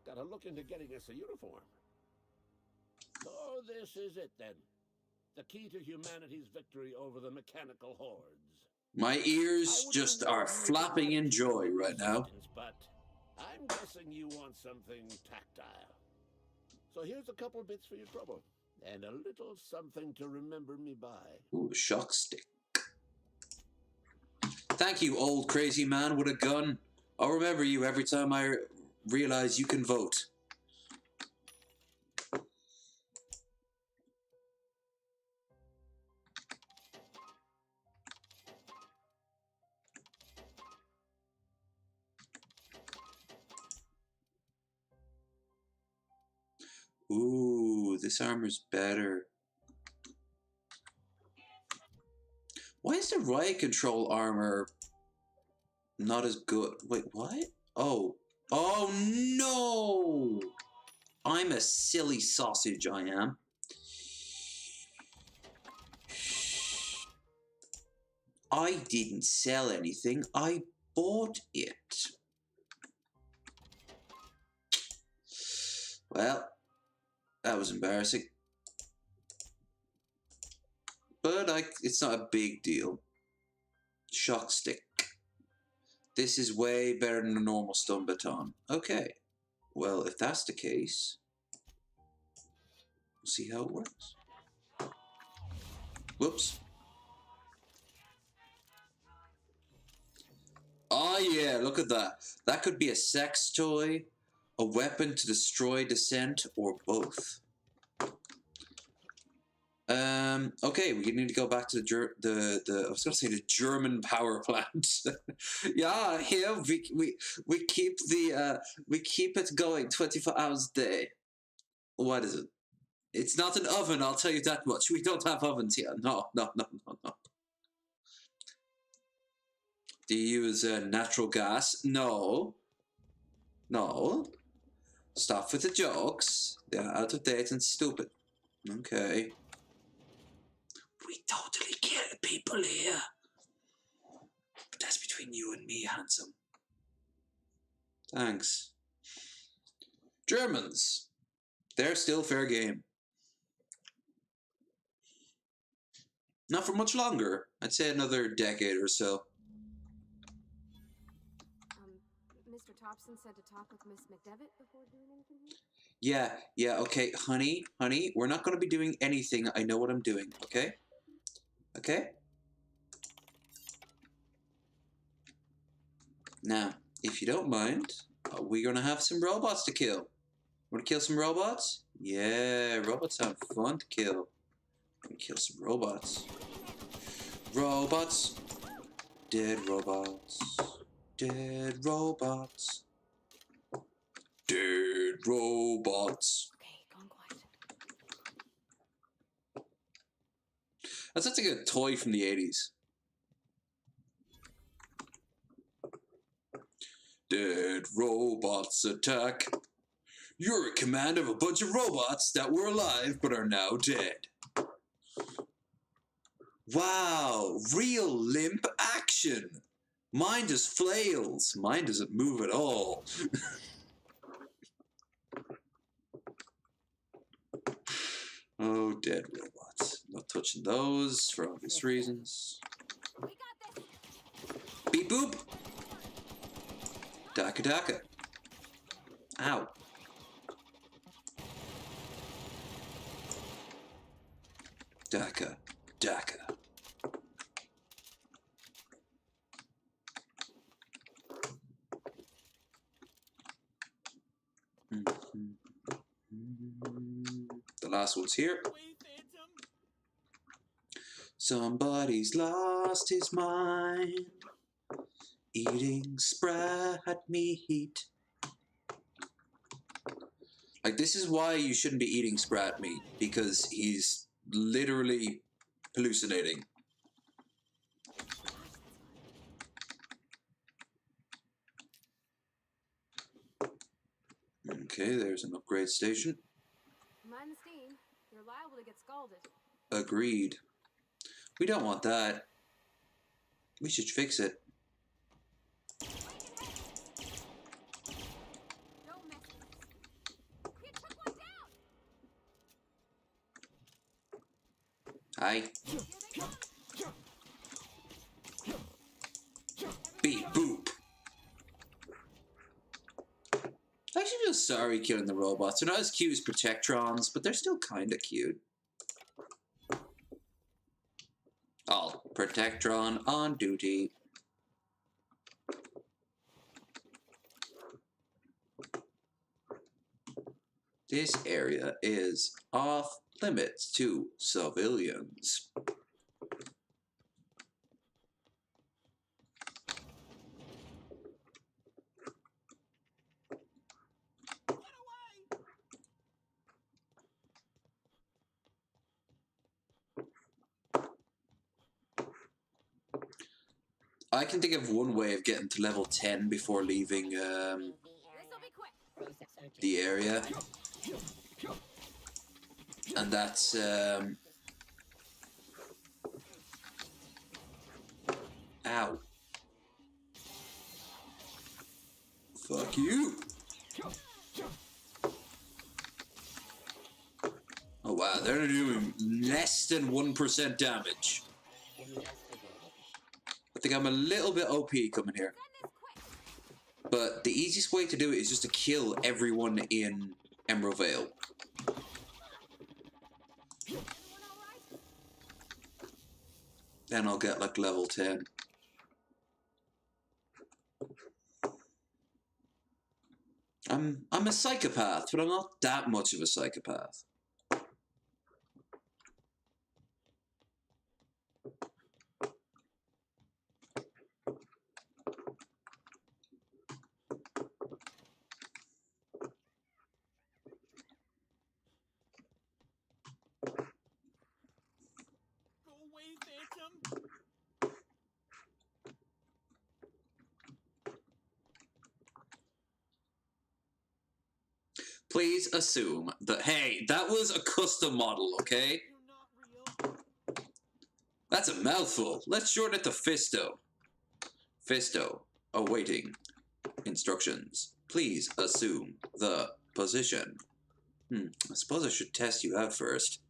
Gotta look into getting us a uniform. So this is it then. The key to humanity's victory over the mechanical hordes. My ears just are flapping in joy right now. But I'm guessing you want something tactile. So here's a couple bits for your trouble. And a little something to remember me by. Ooh, a shock stick. Thank you, old crazy man with a gun. I'll remember you every time I realize you can vote. Ooh, this armor's better. Why is the riot control armor not as good? Wait, what? Oh. Oh no! I'm a silly sausage, I am. I didn't sell anything, I bought it. Well, that was embarrassing. But it's not a big deal. Shock stick. This is way better than a normal stun baton. Okay. Well, if that's the case, we'll see how it works. Whoops. Oh yeah, look at that. That could be a sex toy, a weapon to destroy dissent, or both. Okay, we need to go back to the I was gonna say the German power plant. Yeah, here we keep we keep it going 24 hours a day. What is it? It's not an oven, I'll tell you that much. We don't have ovens here. No. Do you use natural gas? No. Stop with the jokes. They're out of date and stupid. Okay. We totally kill people here. But that's between you and me, handsome. Thanks. Germans. They're still fair game. Not for much longer. I'd say another decade or so. Mr. Thompson said to talk with Miss McDevitt before doing anything here? Yeah, okay, honey, we're not going to be doing anything. I know what I'm doing, okay? Okay? Now, if you don't mind, we're going to have some robots to kill. Want to kill some robots? Yeah, robots sound fun to kill. Gonna kill some robots. Robots. Dead robots. Dead robots. Dead robots. Okay, gone quiet. That sounds like a toy from the 80s. Dead robots attack. You're in command of a bunch of robots that were alive but are now dead. Wow, real limp action. Mine just flails. Mine doesn't move at all. Oh, dead robots. Not touching those for obvious reasons. Beep boop. Daka daka. Ow. Daka daka. The last one's here. Somebody's lost his mind, eating sprat meat. Like, this is why you shouldn't be eating sprat meat, because he's literally hallucinating. Okay, there's an upgrade station. Mind the steam. You're liable to get scalded. Agreed. We don't want that. We should fix it. Don't mess with us. We took one down. Hi. Beep boop. I actually feel sorry killing the robots. They're not as cute as Protectrons, but they're still kinda cute. All Protectron on duty. This area is off limits to civilians. I can think of one way of getting to level 10 before leaving the area. And that's ow. Fuck you. Oh wow, they're doing less than 1% damage. I think I'm a little bit OP coming here. But the easiest way to do it is just to kill everyone in Emerald Vale. Then I'll get like level 10. I'm a psychopath, but I'm not that much of a psychopath. Please assume that, hey, that was a custom model, okay? That's a mouthful. Let's shorten it to Fisto. Fisto, awaiting instructions. Please assume the position. I suppose I should test you out first.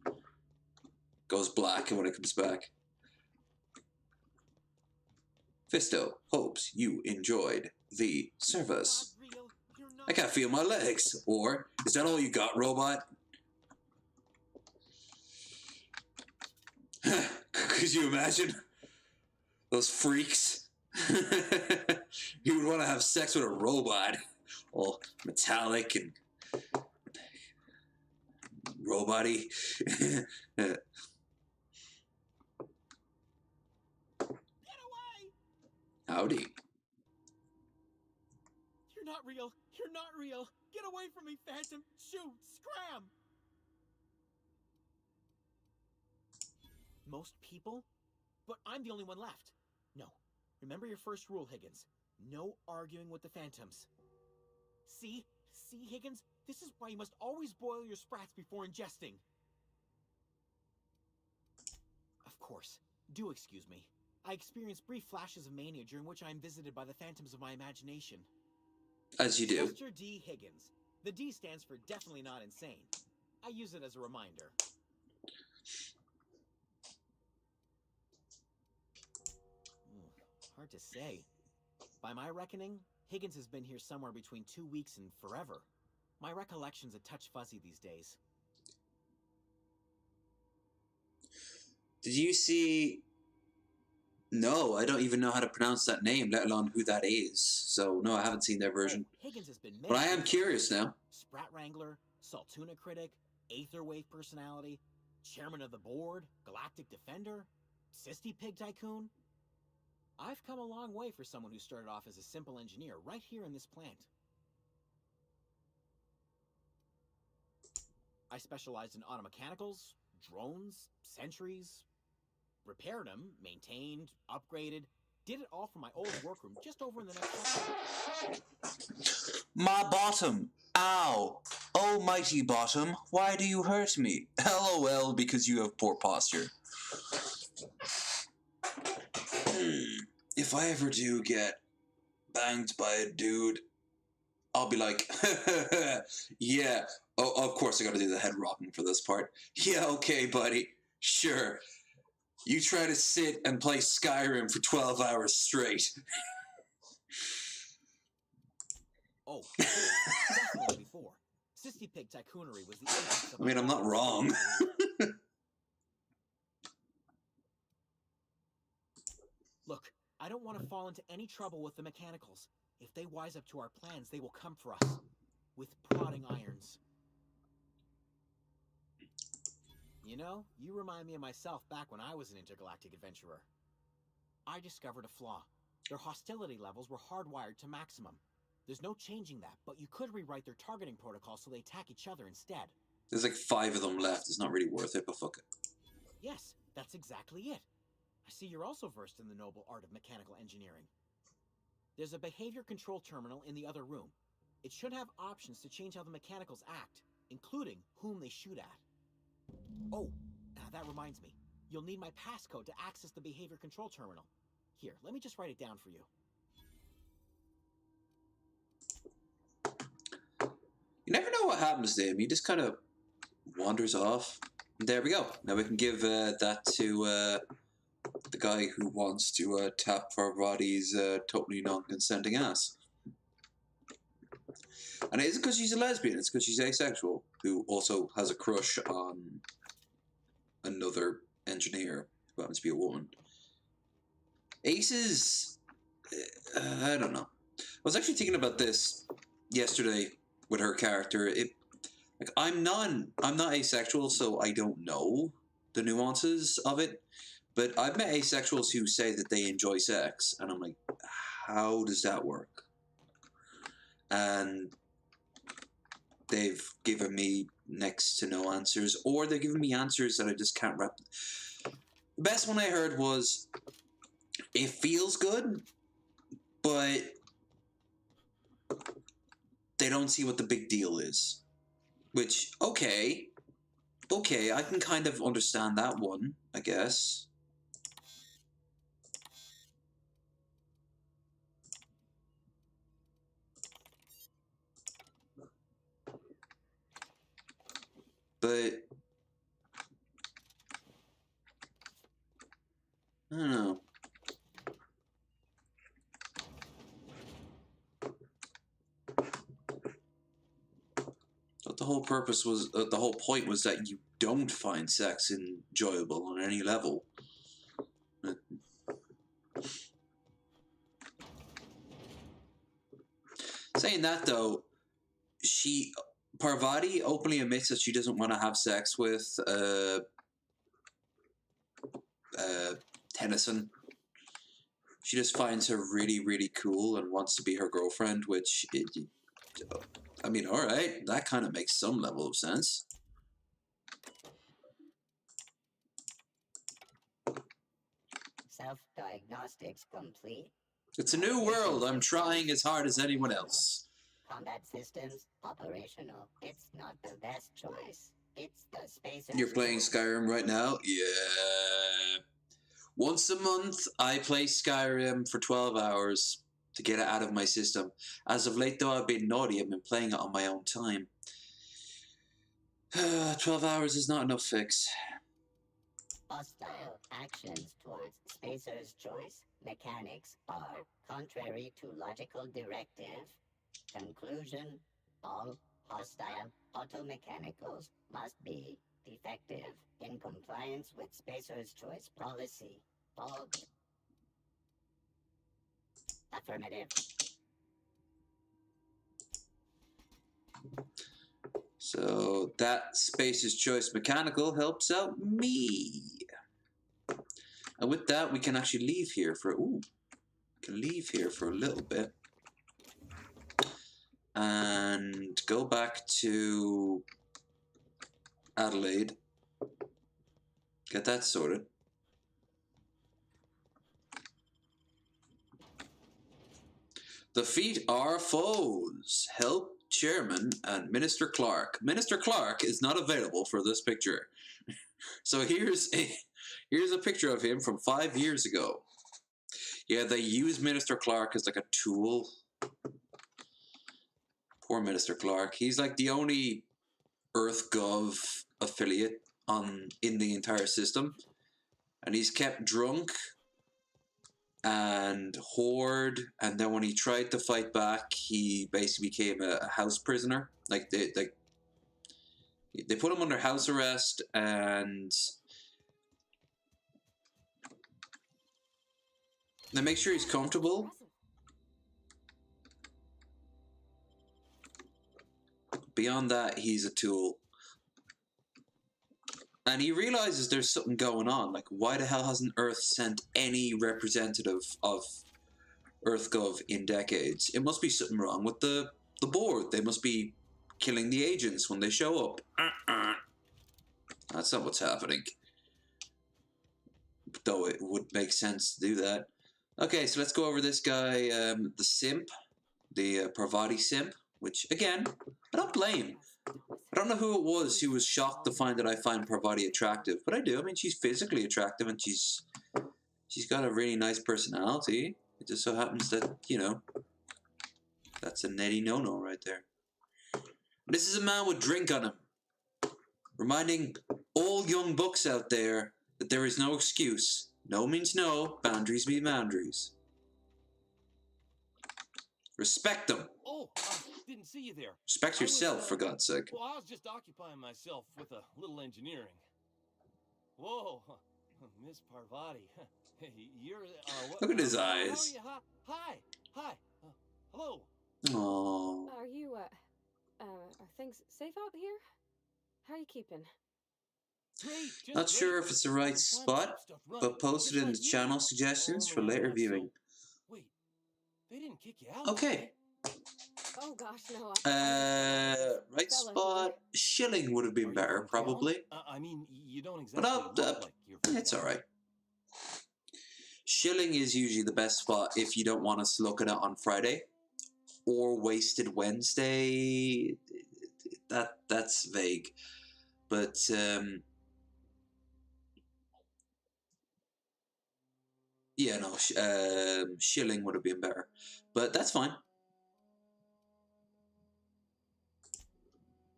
Goes black when it comes back. Fisto hopes you enjoyed the service. I can't feel my legs. Or, is that all you got, robot? Could you imagine? Those freaks. You would want to have sex with a robot. All metallic and robot-y. Howdy. You're not real. You're not real. Get away from me, Phantom. Shoot. Scram. Most people? But I'm the only one left. No. Remember your first rule, Higgins. No arguing with the Phantoms. See? See, Higgins? This is why you must always boil your sprats before ingesting. Of course. Do excuse me. I experience brief flashes of mania during which I am visited by the phantoms of my imagination. As you do. Mr. D. Higgins. The D stands for definitely not insane. I use it as a reminder. Hard to say. By my reckoning, Higgins has been here somewhere between 2 weeks and forever. My recollection's a touch fuzzy these days. Did you see... No, I don't even know how to pronounce that name, let alone who that is. So, no, I haven't seen their version. Higgins has been but I am curious now. Sprat Wrangler, Saltuna Critic, Aetherwave Personality, Chairman of the Board, Galactic Defender. Sissy Pig Tycoon? I've come a long way for someone who started off as a simple engineer right here in this plant. I specialized in automechanicals, drones, sentries, repaired them, maintained, upgraded, did it all from my old workroom just over in the next section. My bottom! Ow! Almighty bottom, why do you hurt me? LOL, because you have poor posture. If I ever do get banged by a dude, I'll be like, yeah, oh, of course I gotta do the head rocking for this part. Yeah, okay, buddy, sure. You try to sit and play Skyrim for 12 hours straight. Oh, definitely before. Sissy Pig Tycoonery was the I mean, I'm not wrong. Look, I don't want to fall into any trouble with the mechanicals. If they wise up to our plans, they will come for us. With prodding irons. You know, you remind me of myself back when I was an intergalactic adventurer. I discovered a flaw. Their hostility levels were hardwired to maximum. There's no changing that, but you could rewrite their targeting protocol so they attack each other instead. There's like 5 of them left. It's not really worth it, but fuck it. Yes, that's exactly it. I see you're also versed in the noble art of mechanical engineering. There's a behavior control terminal in the other room. It should have options to change how the mechanicals act, including whom they shoot at. Oh, that reminds me. You'll need my passcode to access the behavior control terminal. Here, let me just write it down for you. You never know what happens to him. He just kind of wanders off. There we go. Now we can give that to the guy who wants to tap Parvati's totally non-consenting ass. And it isn't because she's a lesbian, it's because she's asexual, who also has a crush on another engineer who happens to be a woman. Aces, I don't know. I was actually thinking about this yesterday with her character. Like I'm not asexual, so I don't know the nuances of it. But I've met asexuals who say that they enjoy sex, and I'm like, how does that work? And they've given me next to no answers, or they've given me answers that I just can't wrap. The best one I heard was, it feels good, but they don't see what the big deal is. Which, okay, I can kind of understand that one, I guess. But I don't know. But the whole purpose was, the whole point was that you don't find sex enjoyable on any level. Saying that though, Parvati openly admits that she doesn't want to have sex with Tennyson. She just finds her really, really cool and wants to be her girlfriend, which, I mean, alright, that kind of makes some level of sense. Self-diagnostics complete. It's a new world. I'm trying as hard as anyone else. Combat systems operational. It's not the best choice. It's the space. You're playing Skyrim right now? Yeah. Once a month, I play Skyrim for 12 hours to get it out of my system. As of late, though, I've been naughty. I've been playing it on my own time. 12 hours is not enough fix. Hostile actions towards Spacer's Choice mechanics are contrary to logical directive. Conclusion: all hostile automechanicals must be defective in compliance with Spacer's Choice policy. All affirmative. So that Spacer's Choice mechanical helps out me. And with that, we can actually leave here for a little bit. And go back to Adelaide. Get that sorted. Defeat our foes. Help Chairman and Minister Clark. Minister Clark is not available for this picture. So here's a picture of him from 5 years ago. Yeah, they use Minister Clark as like a tool. Poor Minister Clark. He's like the only EarthGov affiliate in the entire system. And he's kept drunk and whored, and then when he tried to fight back, he basically became a house prisoner. Like they put him under house arrest, and they make sure he's comfortable. Beyond that, he's a tool. And he realizes there's something going on. Like, why the hell hasn't Earth sent any representative of EarthGov in decades? It must be something wrong with the board. They must be killing the agents when they show up. That's not what's happening. Though it would make sense to do that. Okay, so let's go over this guy, the simp, the Parvati simp, which, again, I don't blame. I don't know who it was who was shocked to find that I find Parvati attractive, but I do. I mean, she's physically attractive, and she's got a really nice personality. It just so happens that, you know, that's a netty no-no right there. This is a man with drink on him, reminding all young bucks out there that there is no excuse. No means no, boundaries mean boundaries. Respect them. Oh, I didn't see you there. Respect yourself, for God's sake. Well, I was just occupying myself with a little engineering. Whoa, Miss Parvati. You're, Look at his eyes. How are you? Hi. Hello. Aww. Are you, are things safe out here? How are you keeping? Not sure if it's the right spot, but posted in the channel suggestions for later viewing. Wait, they didn't kick you out. Okay. Oh gosh, no. Right spot. Shilling would have been better, probably. I mean, you don't exactly look like you're from it's alright. Shilling is usually the best spot if you don't want us to look at it on Friday. Or Wasted Wednesday. That's vague. But, yeah, no, Shilling would have been better. But that's fine.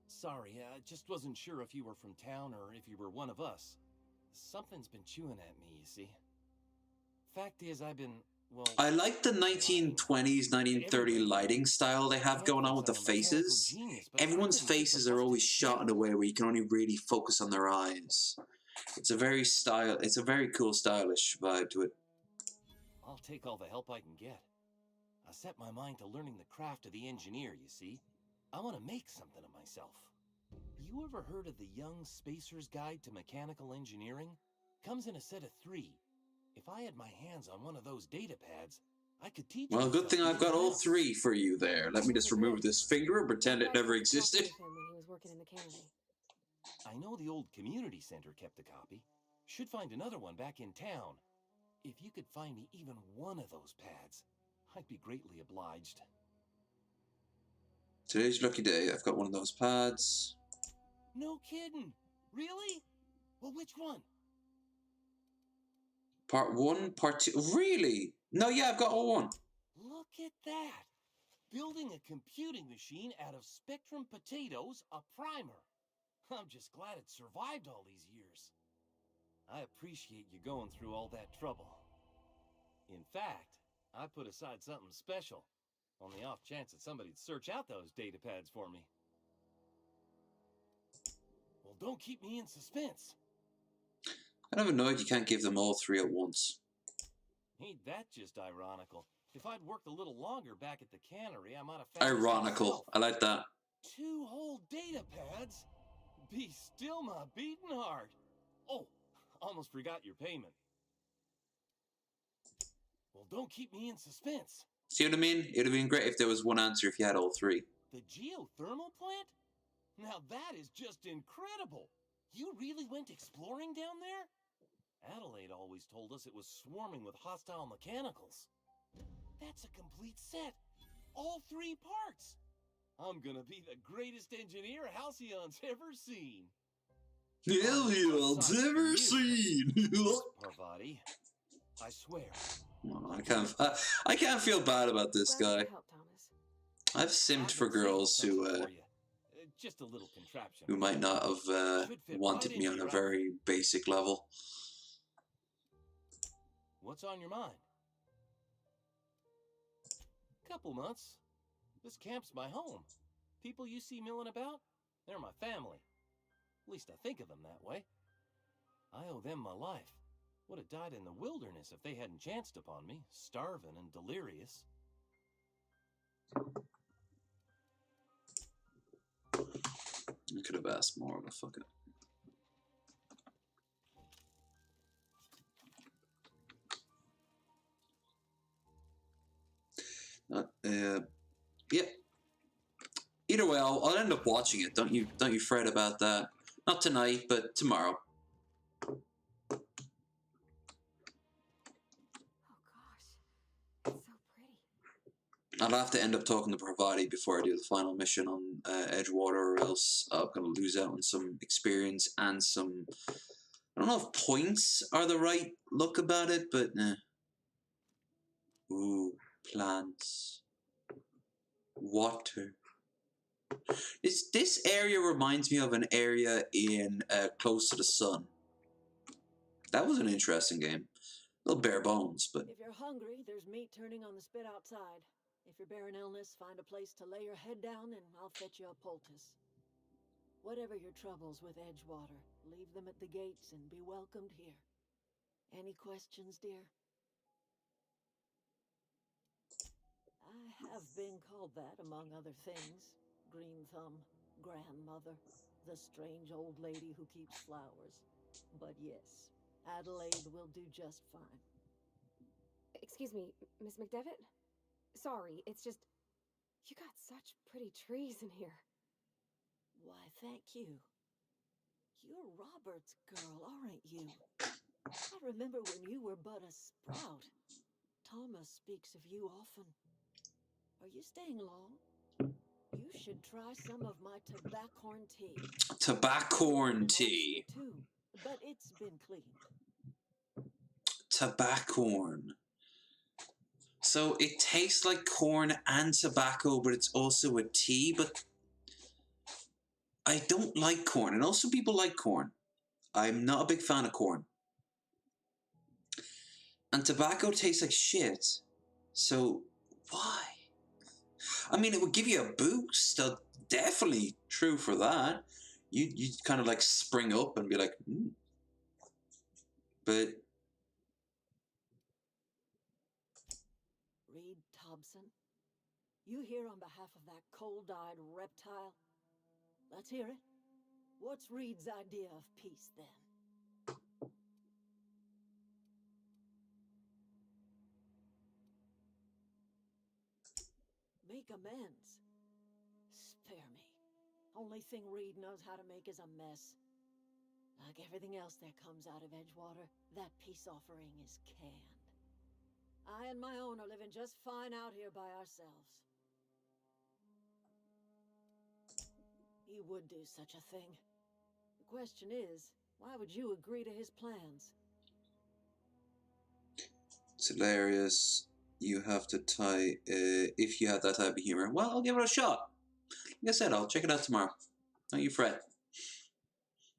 Sorry, I just wasn't sure if you were from town or if you were one of us. Something's been chewing at me, you see. Fact is, I've been, well... I like the 1920s, 1930 lighting style they have going on with the faces. Everyone's faces are always shot in a way where you can only really focus on their eyes. It's a very cool, stylish vibe to it. I'll take all the help I can get. I set my mind to learning the craft of the engineer, you see. I want to make something of myself. You ever heard of the Young Spacer's Guide to Mechanical Engineering? Comes in a set of 3. If I had my hands on one of those data pads, I could teach. Well, good thing I've got all 3 for you there. Let me just remove this finger and pretend it never existed. I know the old community center kept a copy. Should find another one back in town. If you could find me even one of those pads, I'd be greatly obliged. Today's lucky day. I've got one of those pads. No kidding. Really? Well, which one? Part 1, Part 2. Really? No, yeah, I've got all 1. Look at that. Building a computing machine out of Spectrum potatoes, a primer. I'm just glad it survived all these years. I appreciate you going through all that trouble. In fact, I put aside something special, on the off chance that somebody'd search out those data pads for me. Well, don't keep me in suspense. I'm annoyed you can't give them all 3 at once. Ain't that just ironical? If I'd worked a little longer back at the cannery, I might have found Ironical. I like that. 2 whole data pads? Be still my beating heart. Oh, almost forgot your payment. Well, don't keep me in suspense. See what I mean? It'd have been great if there was one answer if you had all three. The geothermal plant? Now that is just incredible. You really went exploring down there? Adelaide always told us it was swarming with hostile mechanicals. That's a complete set. All three parts. I'm gonna be the greatest engineer Halcyon's ever seen. Halcyon's ever seen. Parvati, I swear. Oh, I can't feel bad about this guy. I've simped for girls who just a little contraption. who might not have wanted me on a very basic level. What's on your mind? Couple months. This camp's my home. People you see milling about, they're my family. At least I think of them that way. I owe them my life. Would have died in the wilderness if they hadn't chanced upon me, starving and delirious. I could have asked more, but fuck it. Yeah. Either way, I'll end up watching it. Don't you fret about that. Not tonight, but tomorrow. I'll have to end up talking to Parvati before I do the final mission on Edgewater, or else I'm going to lose out on some experience and some... I don't know if points are the right look about it, but... Ooh, plants. Water. This area reminds me of an area in Close to the Sun. That was an interesting game. A little bare bones, but... If you're hungry, there's meat turning on the spit outside. If you're bearing illness, find a place to lay your head down and I'll fetch you a poultice. Whatever your troubles with Edgewater, leave them at the gates and be welcomed here. Any questions, dear? I have been called that, among other things. Green Thumb, grandmother, the strange old lady who keeps flowers. But yes, Adelaide will do just fine. Excuse me, Miss McDevitt? Sorry, it's just... You got such pretty trees in here. Why, thank you. You're Robert's girl, aren't you? I remember when you were but a sprout. Thomas speaks of you often. Are you staying long? You should try some of my tobaccorn tea. Tobaccorn tea. Too, but it's been cleaned. Tobaccorn. So it tastes like corn and tobacco, but it's also a tea, but I don't like corn. And also people like corn. I'm not a big fan of corn. And tobacco tastes like shit. So why? I mean, it would give you a boost. Definitely true for that. You kind of like spring up and be like, But... Reed Thompson, you here on behalf of that cold-eyed reptile? Let's hear it. What's Reed's idea of peace, then? Make amends. Spare me. Only thing Reed knows how to make is a mess. Like everything else that comes out of Edgewater, that peace offering is canned. I and my own are living just fine out here by ourselves. He would do such a thing. The question is, why would you agree to his plans? It's hilarious. You have to tie... if you have that type of humor. Well, I'll give it a shot. Like I said, I'll check it out tomorrow. Don't you fret.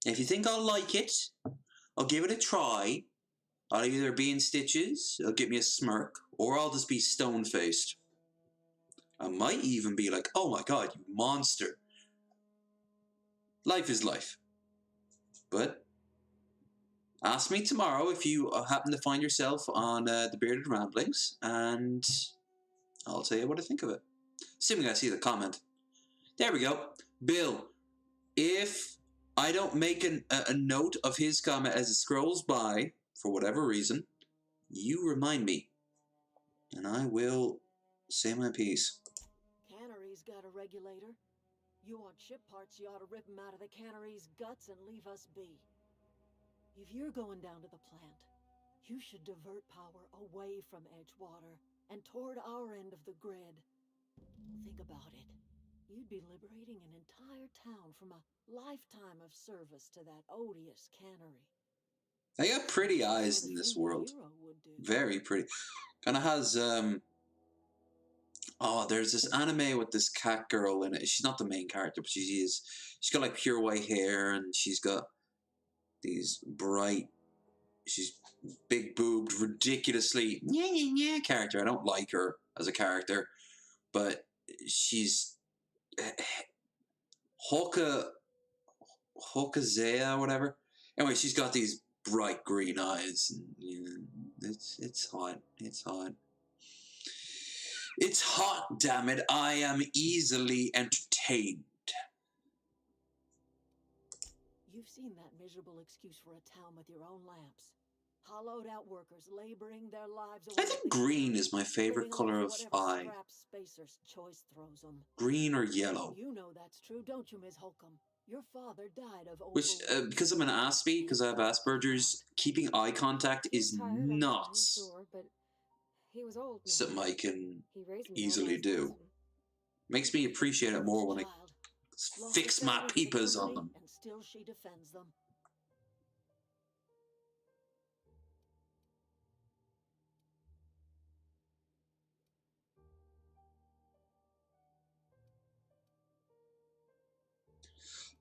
If you think I'll like it, I'll give it a try. I'll either be in stitches, it'll give me a smirk, or I'll just be stone-faced. I might even be like, oh my god, you monster. Life is life. But ask me tomorrow if you happen to find yourself on the Bearded Ramblings, and I'll tell you what I think of it. Assuming I see the comment. There we go. Bill, if I don't make a note of his comment as it scrolls by, for whatever reason, you remind me. And I will say my piece. Cannery's got a regulator. You want ship parts, you ought to rip 'em out of the cannery's guts and leave us be. If you're going down to the plant, you should divert power away from Edgewater and toward our end of the grid. Think about it. You'd be liberating an entire town from a lifetime of service to that odious cannery. They got pretty eyes in this world. Very pretty. Kind of has, oh, there's this anime with this cat girl in it. She's not the main character, but she is. She's got like pure white hair, and she's got these bright, she's big boobed, ridiculously character. I don't like her as a character, but she's Hokazea, whatever. Anyway, she's got these bright green eyes, and it's hot. It's hot. It's hot, damn it. I am easily entertained. You've seen that miserable excuse for a town with your own lamps. Hollowed out workers laboring their lives away. I think green is my favorite color of eye. Spacer's choice throws them. Green or yellow. You know that's true, don't you, Ms. Holcomb? Your father died of Which, because I'm an Aspie, because I have Asperger's, keeping eye contact is nuts. Sure, but he was old now. Something I can He raised me easily do. Makes me appreciate it more when I fix my peepers on them. And still she defends them.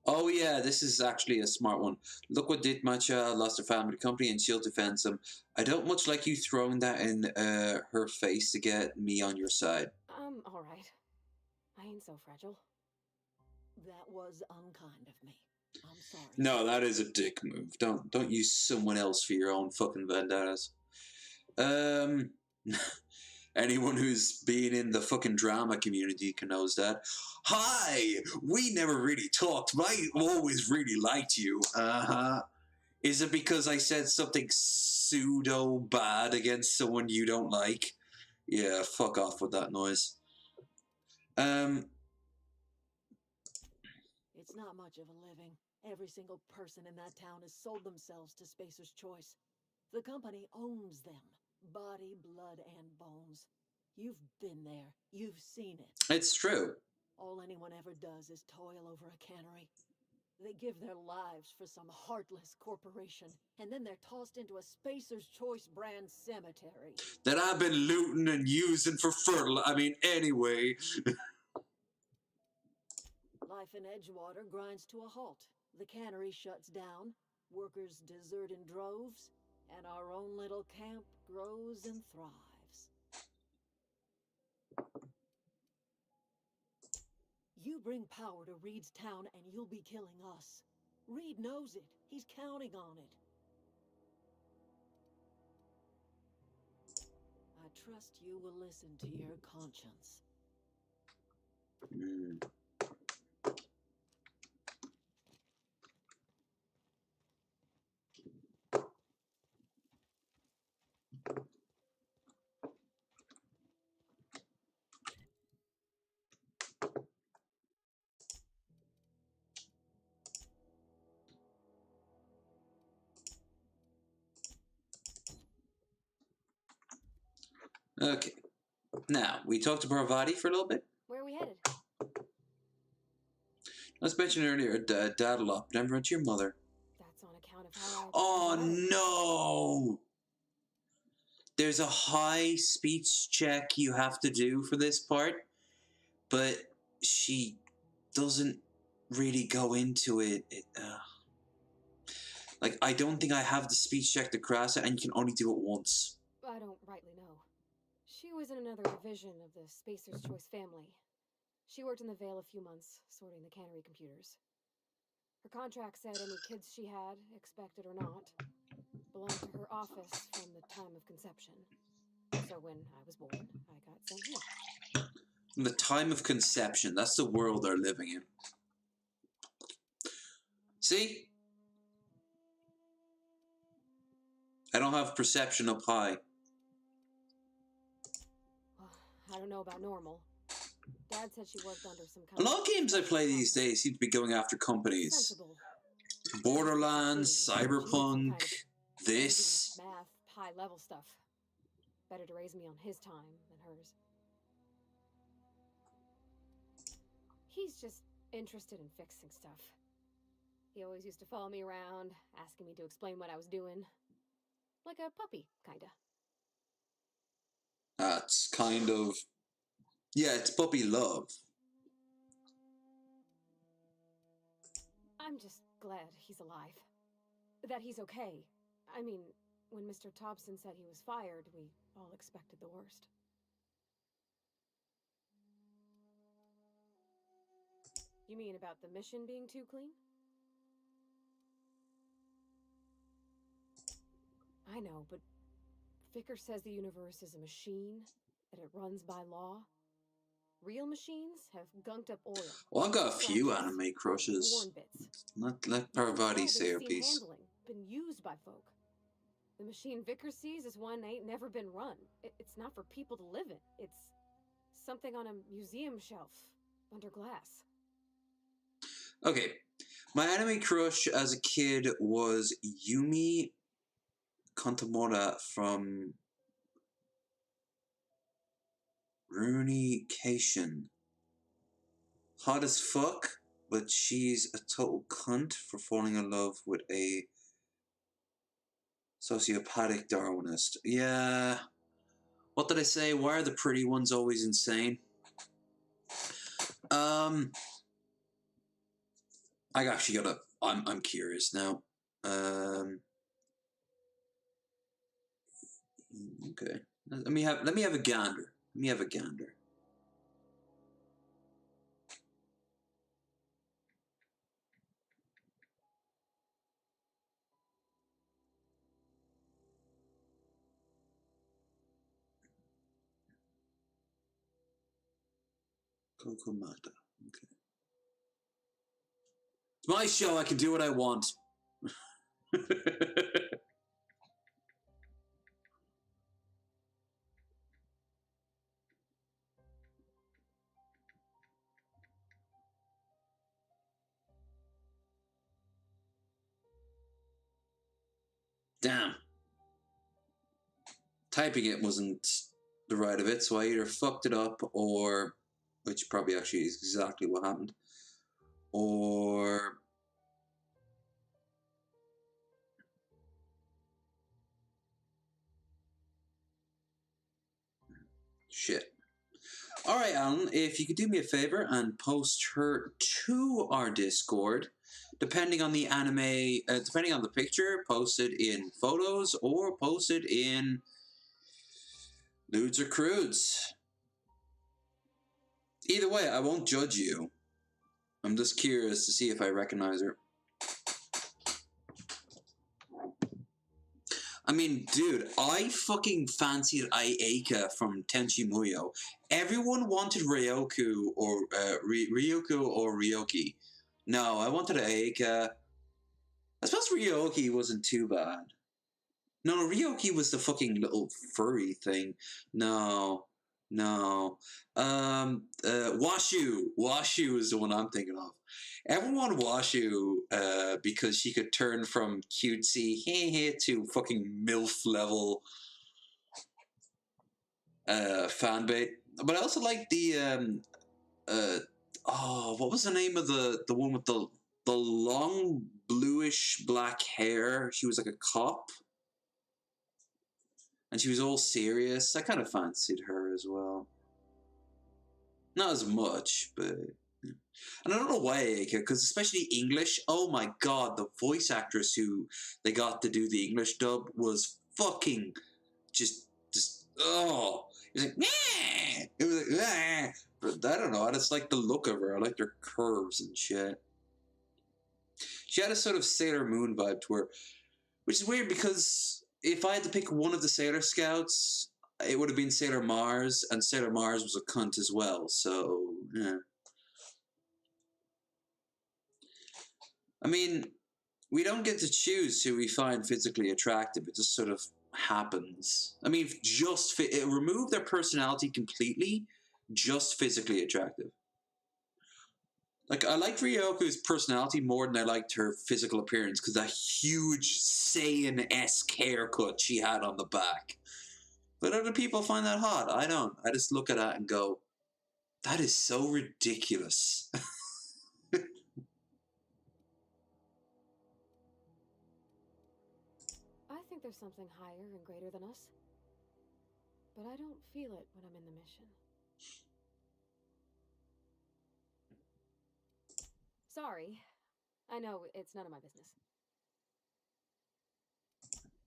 Oh yeah, this is actually a smart one. Look what did Matcha, lost her family company, and she'll defend them. I don't much like you throwing that in her face to get me on your side. All right. I ain't so fragile. That was unkind of me. I'm sorry. No, that is a dick move. Don't use someone else for your own fucking vendettas. Anyone who's been in the fucking drama community can knows that. Hi! We never really talked, but I always really liked you. Uh-huh. Is it because I said something pseudo bad against someone you don't like? Yeah, fuck off with that noise. It's not much of a living. Every single person in that town has sold themselves to Spacer's Choice. The company owns them. Body, blood, and bones. You've been there. You've seen it. It's true. All anyone ever does is toil over a cannery. They give their lives for some heartless corporation, and then they're tossed into a Spacer's Choice brand cemetery. That I've been looting and using for anyway. Life in Edgewater grinds to a halt. The cannery shuts down, workers desert in droves, and our own little camp grows and thrives. You bring power to Reed's town and you'll be killing us. Reed knows it. He's counting on it. I trust you will listen to your conscience. Okay. Now, we talked to Parvati for a little bit. Where are we headed? Let's mention earlier, Dad a lot, but never went to your mother. That's on account of how Oh, no! There's a high speech check you have to do for this part, but she doesn't really go into it. Like, I don't think I have the speech check to cross it, and you can only do it once. I don't rightly know. She was in another division of the Spacer's Choice family. She worked in the Vale a few months, sorting the cannery computers. Her contract said any kids she had, expected or not, belonged to her office from the time of conception. So when I was born, I got sent here. From the time of conception, that's the world they're living in. See? I don't have perception up high. I don't know about normal. Dad said she worked under some kind A lot of games I play these days seem to be going after companies. sensible. Borderlands, She needs some Cyberpunk, kind of this. math, high level stuff. Better to raise me on his time than hers. He's just interested in fixing stuff. He always used to follow me around, asking me to explain what I was doing. Like a puppy, kinda. That's kind of... Yeah, it's puppy love. I'm just glad he's alive. That he's okay. I mean, when Mr. Thompson said he was fired, we all expected the worst. You mean about the mission being too clean? I know, but Vicker says the universe is a machine, that it runs by law. Real machines have gunked up oil. Well, I've got a few anime crushes. Let Parvati say her piece. Handling, been used by folk. The machine Vicker sees is one ain't never been run. It's not for people to live in. It's something on a museum shelf under glass. Okay, my anime crush as a kid was Yumi Kantamura from Rurouni Hot as fuck, but she's a total cunt for falling in love with a sociopathic Darwinist. Yeah. What did I say? Why are the pretty ones always insane? I actually gotta... I'm curious now. Okay. Let me have a gander. Let me have a gander. Kokomata. Okay. It's my show. I can do what I want. Damn. Typing it wasn't the right of it, so I either fucked it up or, which probably actually is exactly what happened, or shit. Alright, Alan, if you could do me a favor and post her to our Discord, depending on the anime, depending on the picture, post it in photos or post it in nudes or crudes. Either way, I won't judge you. I'm just curious to see if I recognize her. I mean, dude, I fucking fancied Ayaka from Tenchi Muyo. Everyone wanted Ryoku or Ryuko or Ryoki. No, I wanted Ayaka. I suppose Ryoki wasn't too bad. No, Ryoki was the fucking little furry thing. No. Washu. Washu is the one I'm thinking of. Everyone wanted Washu because she could turn from cutesy to fucking MILF level fanbait. But I also like the what was the name of the one with the long bluish black hair? She was like a cop. And she was all serious. I kind of fancied her as well. Not as much, but... And I don't know why, because especially English, oh my god, the voice actress who they got to do the English dub was fucking just, oh. It was like, nah! It was like, nah! But I don't know, I just like the look of her. I liked her curves and shit. She had a sort of Sailor Moon vibe to her, which is weird because if I had to pick one of the Sailor Scouts, it would have been Sailor Mars, and Sailor Mars was a cunt as well, so, yeah. I mean, we don't get to choose who we find physically attractive. It just sort of happens. I mean, just remove their personality completely, just physically attractive. Like, I liked Ryoko's personality more than I liked her physical appearance, because that huge Saiyan-esque haircut she had on the back. But other people find that hot. I don't. I just look at that and go, that is so ridiculous. I think there's something higher and greater than us. But I don't feel it when I'm in the mission. Sorry. I know it's none of my business.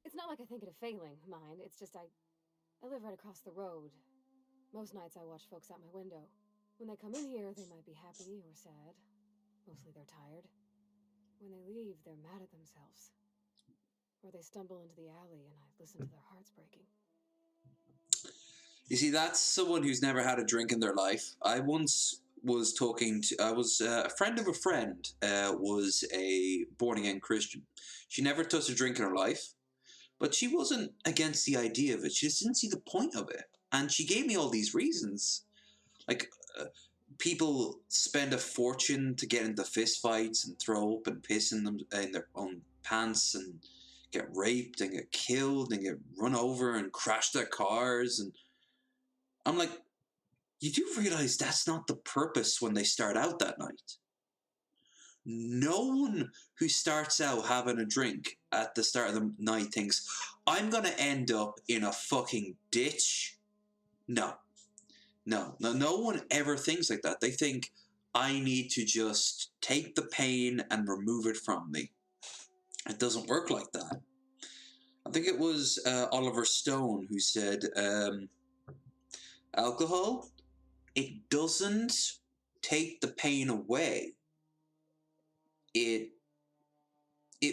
It's not like I think it a failing, mind. It's just I live right across the road. Most nights I watch folks out my window. When they come in here, they might be happy or sad. Mostly they're tired. When they leave, they're mad at themselves. Or they stumble into the alley and I listen to their hearts breaking. You see, that's someone who's never had a drink in their life. I once was talking to, a friend of a friend, was a born-again Christian. She never touched a drink in her life, but she wasn't against the idea of it. She just didn't see the point of it. And she gave me all these reasons. Like, people spend a fortune to get into fist fights and throw up and piss in their own pants and get raped and get killed and get run over and crash their cars. And I'm like, you do realize that's not the purpose when they start out that night. No one who starts out having a drink at the start of the night thinks, I'm going to end up in a fucking ditch. No. No one ever thinks like that. They think, I need to just take the pain and remove it from me. It doesn't work like that. I think it was Oliver Stone who said, alcohol, it doesn't take the pain away. It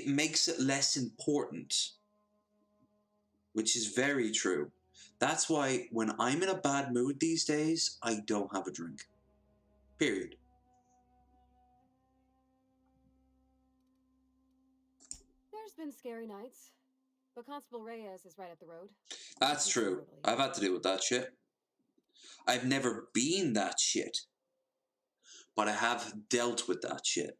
makes it less important, which is very true. That's why when I'm in a bad mood these days, I don't have a drink. Period. There's been scary nights, but Constable Reyes is right up the road. That's true. I've had to deal with that shit. I've never been that shit, but I have dealt with that shit.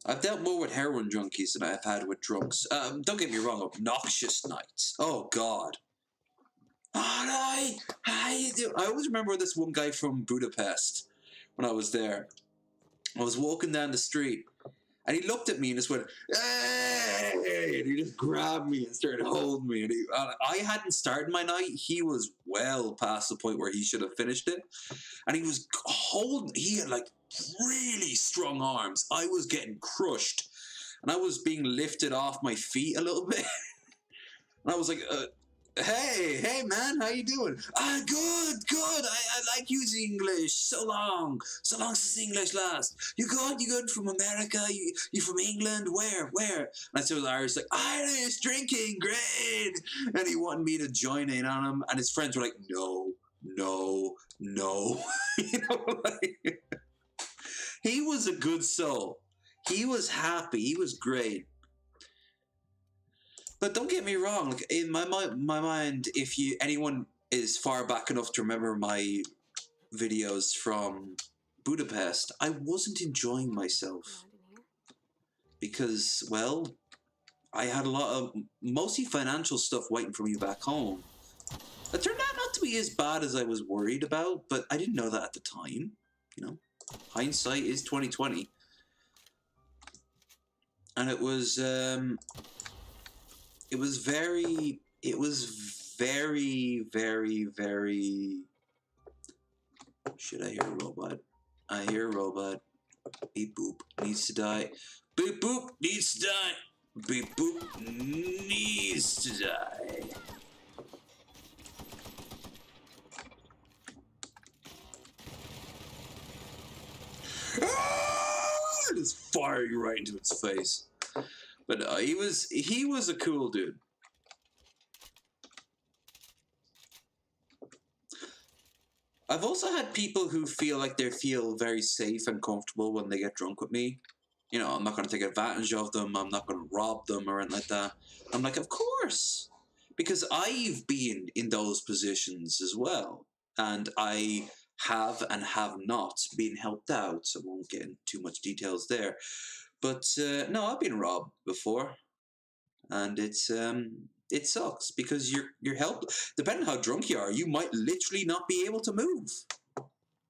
I've dealt more with heroin junkies than I've had with drunks. Don't get me wrong, obnoxious nights. Oh, God. Hi, how you doing? I always remember this one guy from Budapest when I was there. I was walking down the street, and he looked at me and just went, hey! And he just grabbed me and started holding me. And I hadn't started my night. He was well past the point where he should have finished it. And he was holding, he had like really strong arms. I was getting crushed. And I was being lifted off my feet a little bit. And I was like, hey man, how you doing? Good. I like using English. So long since English last. You good from America? You from England? Where? And I said, Irish, like, Irish, drinking, great. And he wanted me to join in on him. And his friends were like, no. You know, like, he was a good soul. He was happy. He was great. But don't get me wrong. Like, in my mind, if anyone is far back enough to remember my videos from Budapest, I wasn't enjoying myself because, well, I had a lot of mostly financial stuff waiting for me back home. It turned out not to be as bad as I was worried about, but I didn't know that at the time. You know, hindsight is 2020, and it was very, very. Should I hear a robot? I hear a robot. Beep boop needs to die. Beep boop needs to die. Beep boop needs to die. Just firing right into its face. But he was a cool dude. I've also had people who feel like they feel very safe and comfortable when they get drunk with me. You know, I'm not going to take advantage of them. I'm not going to rob them or anything like that. I'm like, of course. Because I've been in those positions as well. And I have and have not been helped out. So I won't get into too much details there. But no, I've been robbed before. And it sucks because you're helpless. Depending on how drunk you are, you might literally not be able to move.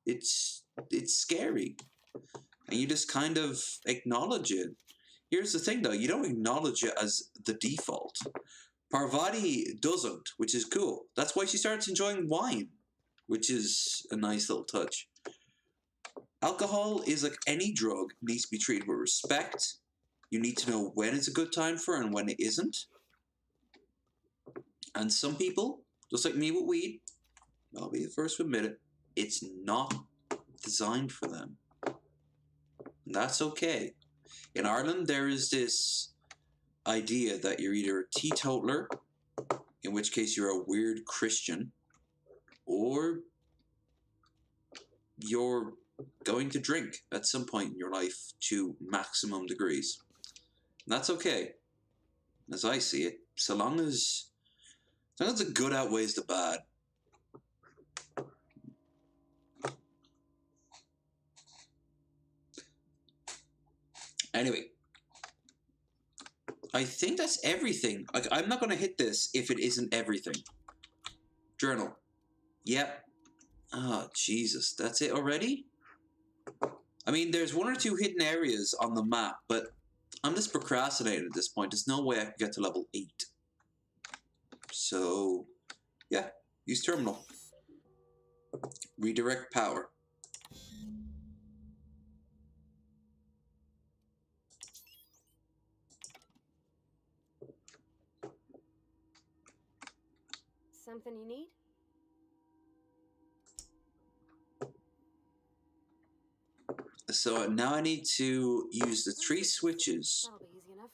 It's scary. And you just kind of acknowledge it. Here's the thing, though. You don't acknowledge it as the default. Parvati doesn't, which is cool. That's why she starts enjoying wine, which is a nice little touch. Alcohol is like any drug, needs to be treated with respect. You need to know when it's a good time for and when it isn't. And some people, just like me with weed, I'll be the first to admit it, it's not designed for them. And that's okay. In Ireland, there is this idea that you're either a teetotaler, in which case you're a weird Christian, or you're going to drink at some point in your life to maximum degrees. And that's okay, as I see it, so long as the good outweighs the bad. Anyway, I think that's everything. Like, I'm not going to hit this if it isn't everything. Journal. Yep. Oh, Jesus. That's it already? I mean, there's one or two hidden areas on the map, but I'm just procrastinating at this point. There's no way I can get to level 8. So, yeah. Use terminal. Redirect power. Something you need? So now I need to use the 3 switches. That'll be easy enough.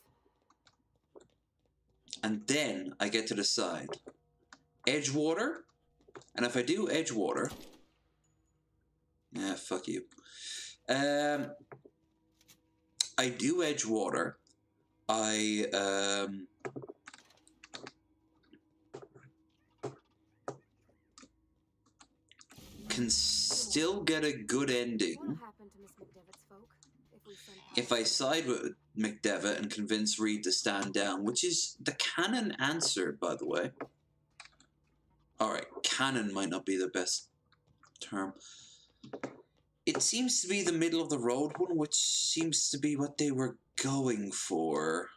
And then I get to decide. Edgewater. And if I do Edgewater... Yeah, fuck you. I do Edgewater. I can still get a good ending if I side with McDevitt and convince Reed to stand down, which is the canon answer, by the way. Alright, canon might not be the best term. It seems to be the middle of the road one, which seems to be what they were going for.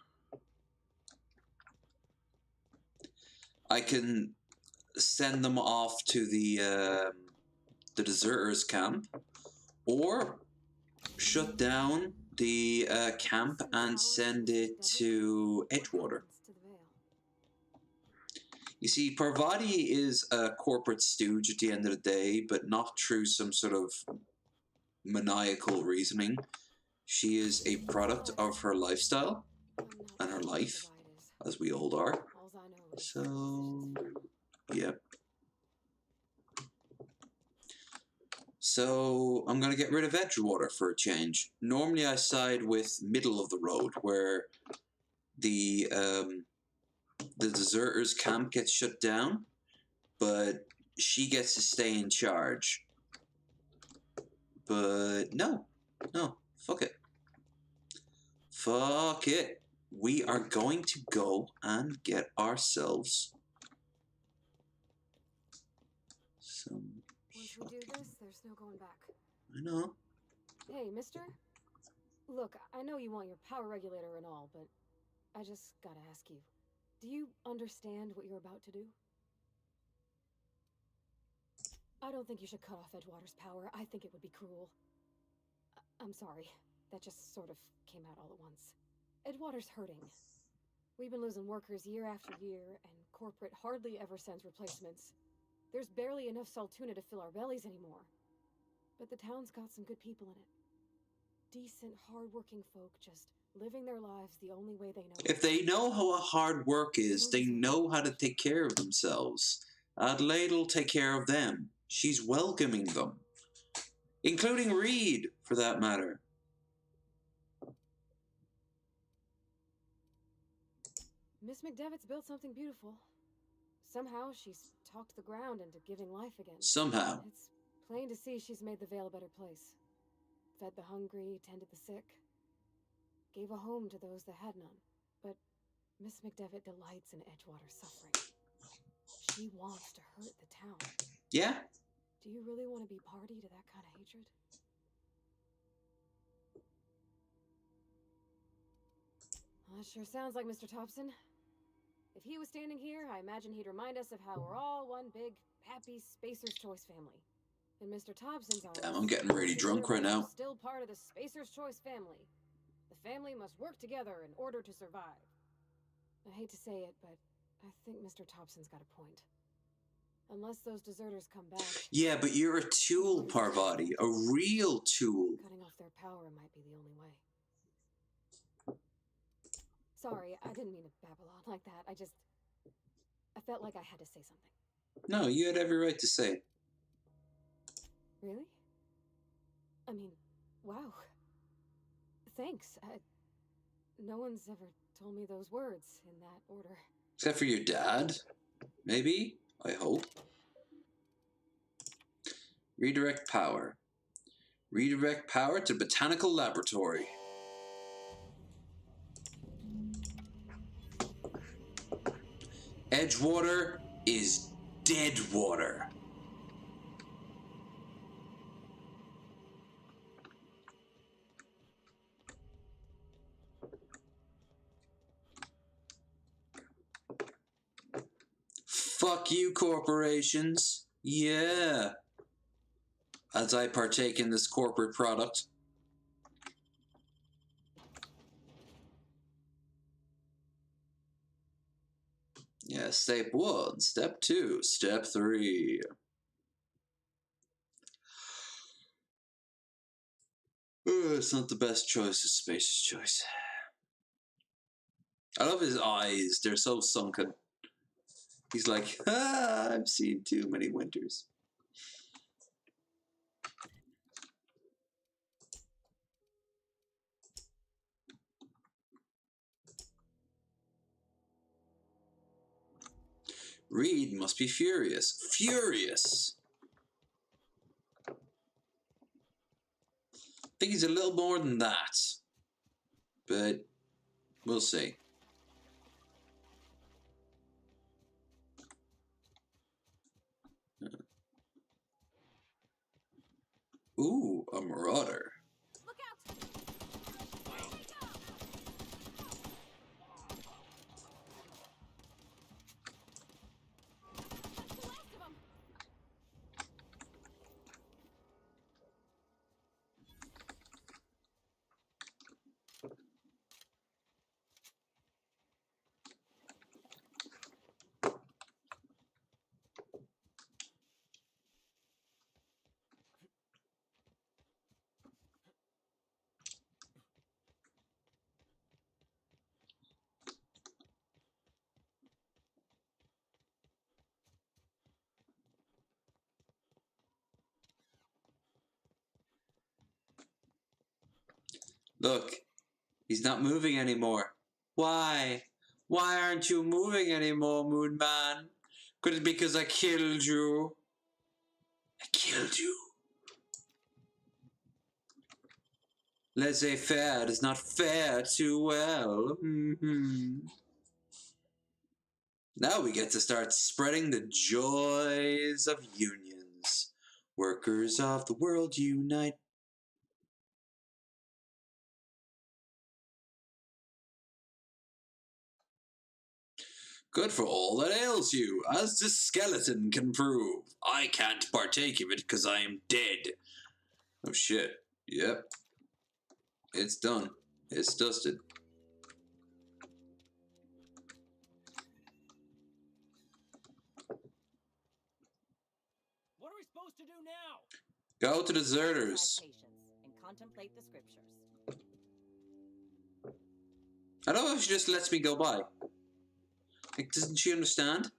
I can send them off to the deserters camp, or shut down the camp and send it to Edgewater. You see, Parvati is a corporate stooge at the end of the day, but not through some sort of maniacal reasoning. She is a product of her lifestyle and her life, as we all are. So, yep. So, I'm going to get rid of Edgewater for a change. Normally I side with middle of the road, where the deserters camp gets shut down, but she gets to stay in charge. But no, fuck it. Fuck it. We are going to go and get ourselves some... Once we do this, there's no going back. I know. Hey, mister? Look, I know you want your power regulator and all, but I just gotta ask you. Do you understand what you're about to do? I don't think you should cut off Edgewater's power. I think it would be cruel. I'm sorry. That just sort of came out all at once. Edgewater's hurting. We've been losing workers year after year, and corporate hardly ever sends replacements. There's barely enough Saltuna to fill our bellies anymore. But the town's got some good people in it. Decent, hard-working folk just living their lives the only way they know. If they know how hard work is, they know how to take care of themselves. Adelaide'll take care of them. She's welcoming them. Including Reed, for that matter. Miss McDevitt's built something beautiful. Somehow she's talked the ground into giving life again. Somehow. It's plain to see she's made the Vale a better place. Fed the hungry, tended the sick. Gave a home to those that had none. But Miss McDevitt delights in Edgewater's suffering. She wants to hurt the town. Yeah? Do you really want to be party to that kind of hatred? Well, that sure sounds like Mr. Thompson. If he was standing here, I imagine he'd remind us of how we're all one big, happy Spacer's Choice family. In Mr. Thompson's eyes, Damn, I'm getting really drunk right now. Still part of the Spacer's Choice family. The family must work together in order to survive. I hate to say it, but I think Mr. Thompson's got a point. Unless those deserters come back... Yeah, but you're a tool, Parvati. A real tool. Cutting off their power might be the only way. Sorry, I didn't mean to babble on like that. I felt like I had to say something. No, you had every right to say it. Really? I mean, wow. Thanks. No one's ever told me those words in that order. Except for your dad? Maybe? I hope. Redirect power. Redirect power to Botanical Laboratory. Edgewater is dead water. Fuck you, corporations. Yeah. As I partake in this corporate product. Yeah, step 1, step 2, step 3. It's not the best choice, it's Space's Choice. I love his eyes, they're so sunken. He's like, I've seen too many winters. Reed must be furious. Furious! I think he's a little more than that. But we'll see. Ooh, a marauder. Look out! Look, he's not moving anymore. Why? Why aren't you moving anymore, Moon Man? Could it be because I killed you? I killed you. Laissez-faire does not fare too well. Now we get to start spreading the joys of unions. Workers of the world unite. Good for all that ails you, as the skeleton can prove. I can't partake of it because I am dead. Oh shit. Yep. It's done. It's dusted. What are we supposed to do now? Go to deserters. And contemplate the scriptures. I don't know if she just lets me go by. Like, doesn't she understand?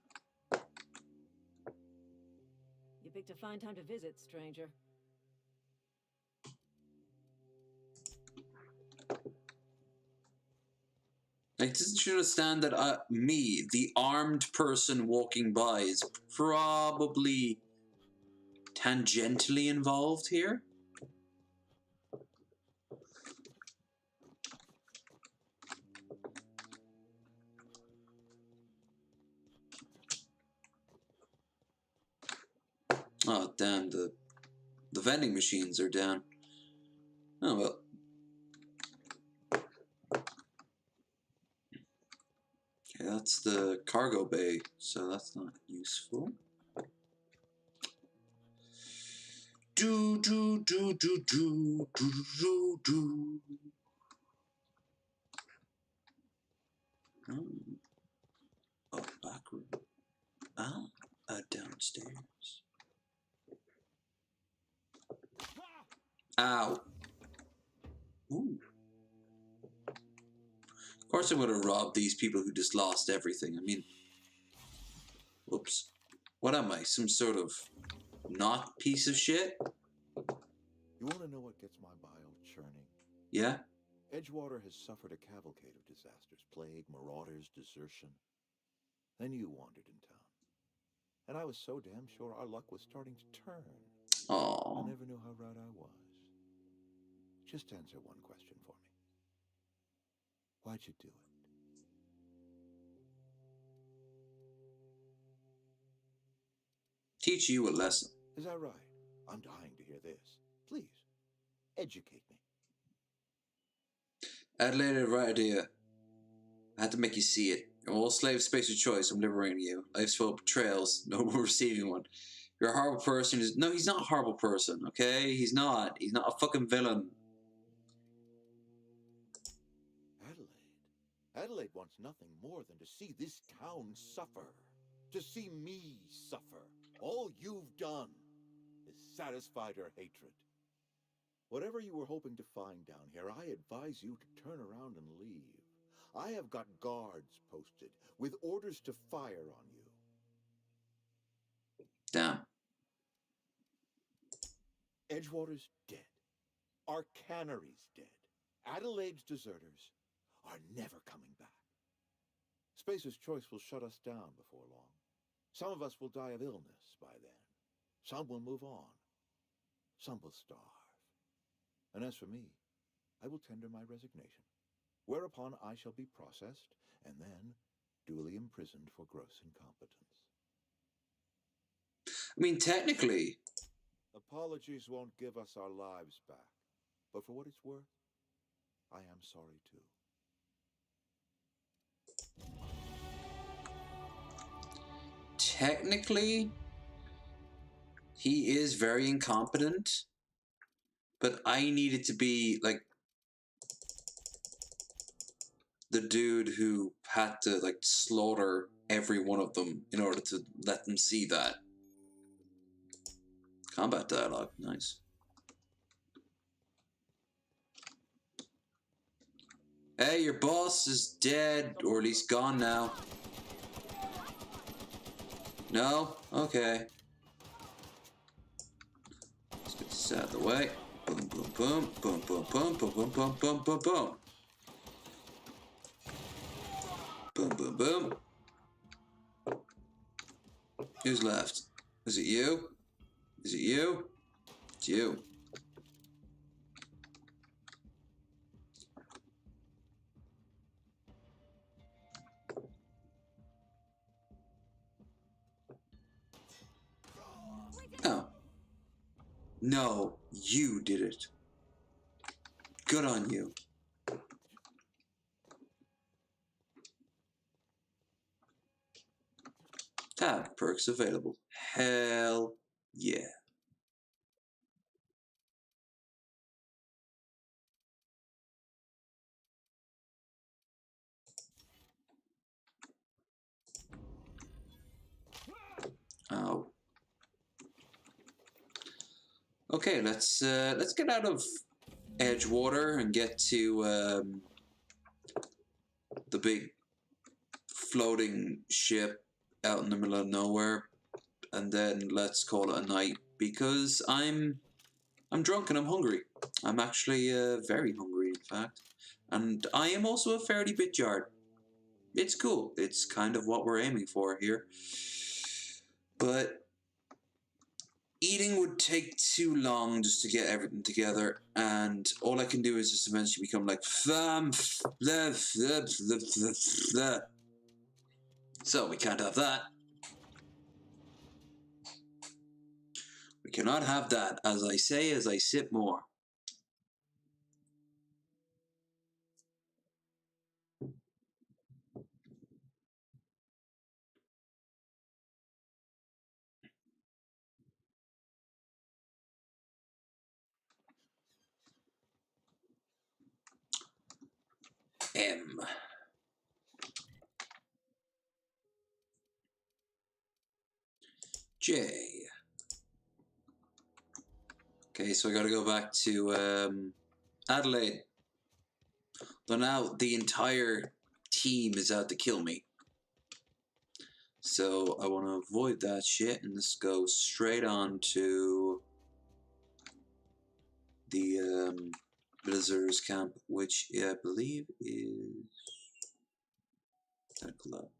You picked a fine time to visit, stranger. Like, doesn't she should understand that me, the armed person walking by, is probably tangentially involved here. Oh, damn, the vending machines are down. Oh, well. Okay, that's the cargo bay, so that's not useful. Do, do, do, do, do, do, do, do. Oh, back room. Ah, downstairs. Ow. Ooh. Of course I'm going to rob these people who just lost everything. I mean, whoops. What am I? Some sort of not piece of shit? You want to know what gets my bile churning? Yeah? Edgewater has suffered a cavalcade of disasters. Plague, marauders, desertion. Then you wandered in town. And I was so damn sure our luck was starting to turn. Aww. I never knew how right I was. Just answer one question for me. Why'd you do it? Teach you a lesson. Is that right? I'm dying to hear this. Please, educate me. Adelaide, right idea. I had to make you see it. You're all slave space of choice. I'm liberating you. Life's full of betrayals. No more receiving one. You're a horrible person. No, he's not a horrible person, okay? He's not. He's not a fucking villain. Adelaide wants nothing more than to see this town suffer. To see me suffer. All you've done is satisfied her hatred. Whatever you were hoping to find down here, I advise you to turn around and leave. I have got guards posted with orders to fire on you. Damn. Edgewater's dead. Our cannery's dead. Adelaide's deserters are never coming back. Spacer's Choice will shut us down before long. Some of us will die of illness by then. Some will move on. Some will starve. And as for me, I will tender my resignation, whereupon I shall be processed and then duly imprisoned for gross incompetence. I mean, technically... Apologies won't give us our lives back, but for what it's worth, I am sorry too. Technically, he is very incompetent, but I needed to be, like, the dude who had to, like, slaughter every one of them in order to let them see that. Combat dialogue, nice. Hey, your boss is dead, or at least gone now. No? Okay. Let's get this out of the way. Boom, boom, boom, boom, boom, boom, boom, boom, boom, boom, boom, boom. Boom, boom, boom. Who's left? Is it you? Is it you? It's you. Oh. No, you did it. Good on you. Tab perks available. Hell yeah. Oh. Okay, let's get out of Edgewater and get to the big floating ship out in the middle of nowhere, and then let's call it a night because I'm drunk and I'm hungry. I'm actually very hungry, in fact, and I am also a fairly bit jarred. it's cool. It's kind of what we're aiming for here. But eating would take too long just to get everything together, and all I can do is just eventually become like so we can't have that. We cannot have that, as I say as I sip more. M. J. Okay, so I gotta go back to Adelaide. But now the entire team is out to kill me. So I want to avoid that shit and just go straight on to the Blizzard's camp, which I believe is...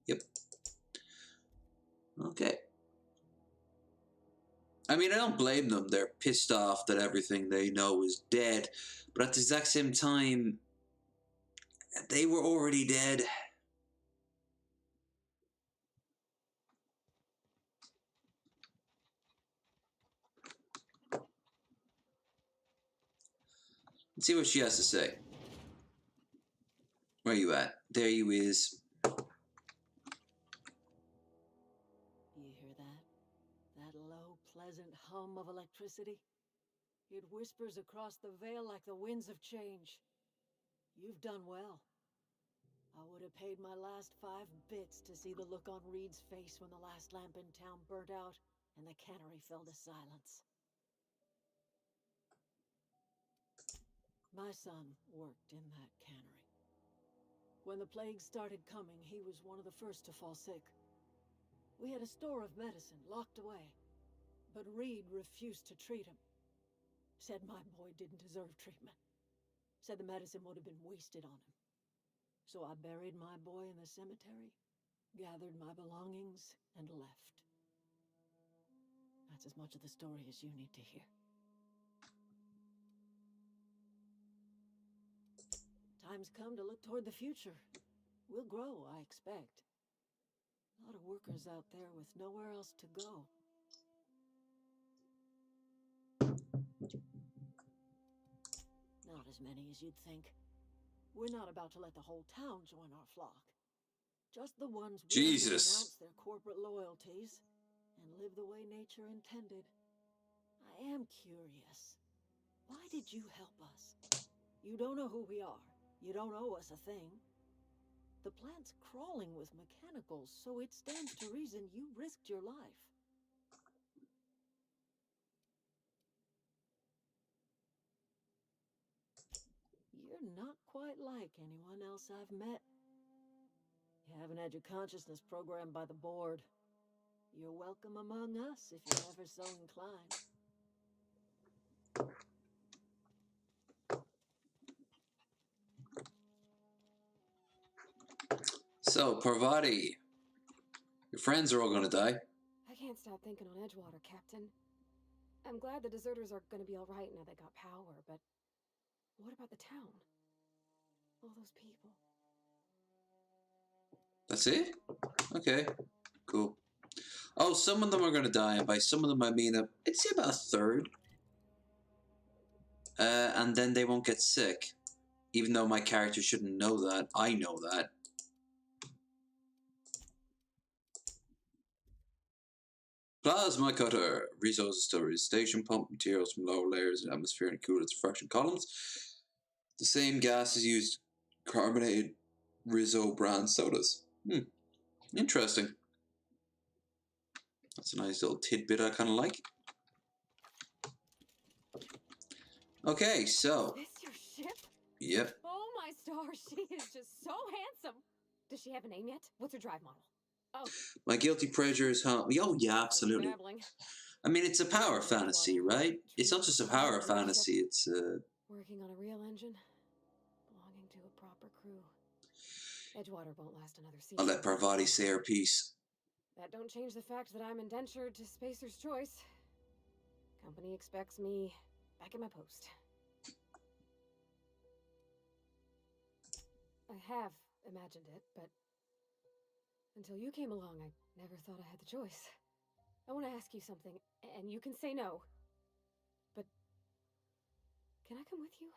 Yep. Okay. I mean, I don't blame them. They're pissed off that everything they know is dead. But at the exact same time, they were already dead. Let's see what she has to say. Where you at? There you is. You hear that? That low, pleasant hum of electricity? It whispers across the veil like the winds of change. You've done well. I would have paid my last 5 bits to see the look on Reed's face when the last lamp in town burnt out and the cannery fell to silence. My son worked in that cannery. When the plague started coming, he was one of the first to fall sick. We had a store of medicine locked away, but Reed refused to treat him. Said my boy didn't deserve treatment. Said the medicine would have been wasted on him. So I buried my boy in the cemetery, gathered my belongings, and left. That's as much of the story as you need to hear. Time's come to look toward the future. We'll grow, I expect. A lot of workers out there with nowhere else to go. Not as many as you'd think. We're not about to let the whole town join our flock. Just the ones willing to renounce their corporate loyalties and live the way nature intended. I am curious. Why did you help us? You don't know who we are. You don't owe us a thing. The plant's crawling with mechanicals, so it stands to reason you risked your life. You're not quite like anyone else I've met. You haven't had your consciousness programmed by the board. You're welcome among us if you're ever so inclined. So, Parvati, your friends are all gonna die. I can't stop thinking on Edgewater, Captain. I'm glad the deserters are gonna be alright now they got power, but what about the town? All those people. That's it? Okay, cool. Oh, some of them are gonna die, and by some of them I mean I'd say about a third. And then they won't get sick. Even though my character shouldn't know that, I know that. Plasma cutter. Resources storage station. Pump materials from lower layers of atmosphere and cool its fraction columns. The same gas is used carbonated Rizzo brand sodas. Interesting. That's a nice little tidbit I kind of like. Okay, so. Is this your ship? Yep. Oh my stars, she is just so handsome. Does she have a name yet? What's her drive model? Oh. My guilty pleasure is how. Oh, yeah, absolutely. I mean, it's a power fantasy, right? It's not just a power fantasy, it's working on a real engine, belonging to a proper crew. Edgewater won't last another season. I'll let Parvati say her piece. That don't change the fact that I'm indentured to Spacer's Choice. Company expects me back at my post. I have imagined it, but until you came along, I never thought I had the choice. I want to ask you something, and you can say no. But can I come with you?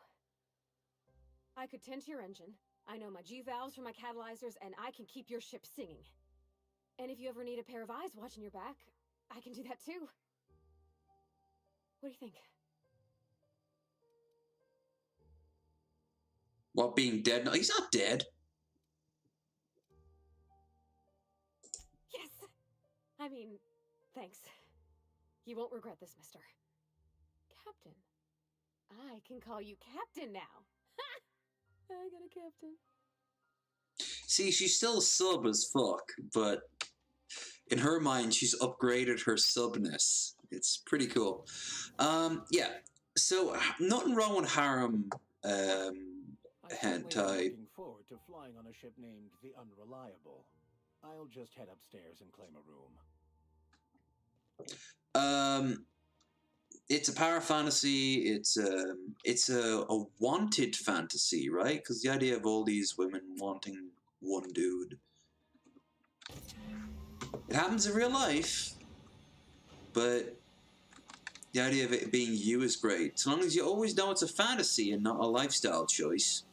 I could tend to your engine. I know my G-valves for my catalyzers, and I can keep your ship singing. And if you ever need a pair of eyes watching your back, I can do that too. What do you think? What, being dead? No, he's not dead. Yes! I mean, thanks. You won't regret this, mister. Captain. I can call you Captain now. Ha! I got a captain. See, she's still sub as fuck, but in her mind, she's upgraded her subness. It's pretty cool. Yeah. So, nothing wrong with harem I'm hentai. looking forward to flying on a ship named the Unreliable. I'll just head upstairs and claim a room. It's a power fantasy. It's a wanted fantasy, right? Because the idea of all these women wanting one dude. It happens in real life, but the idea of it being you is great. So long as you always know it's a fantasy and not a lifestyle choice.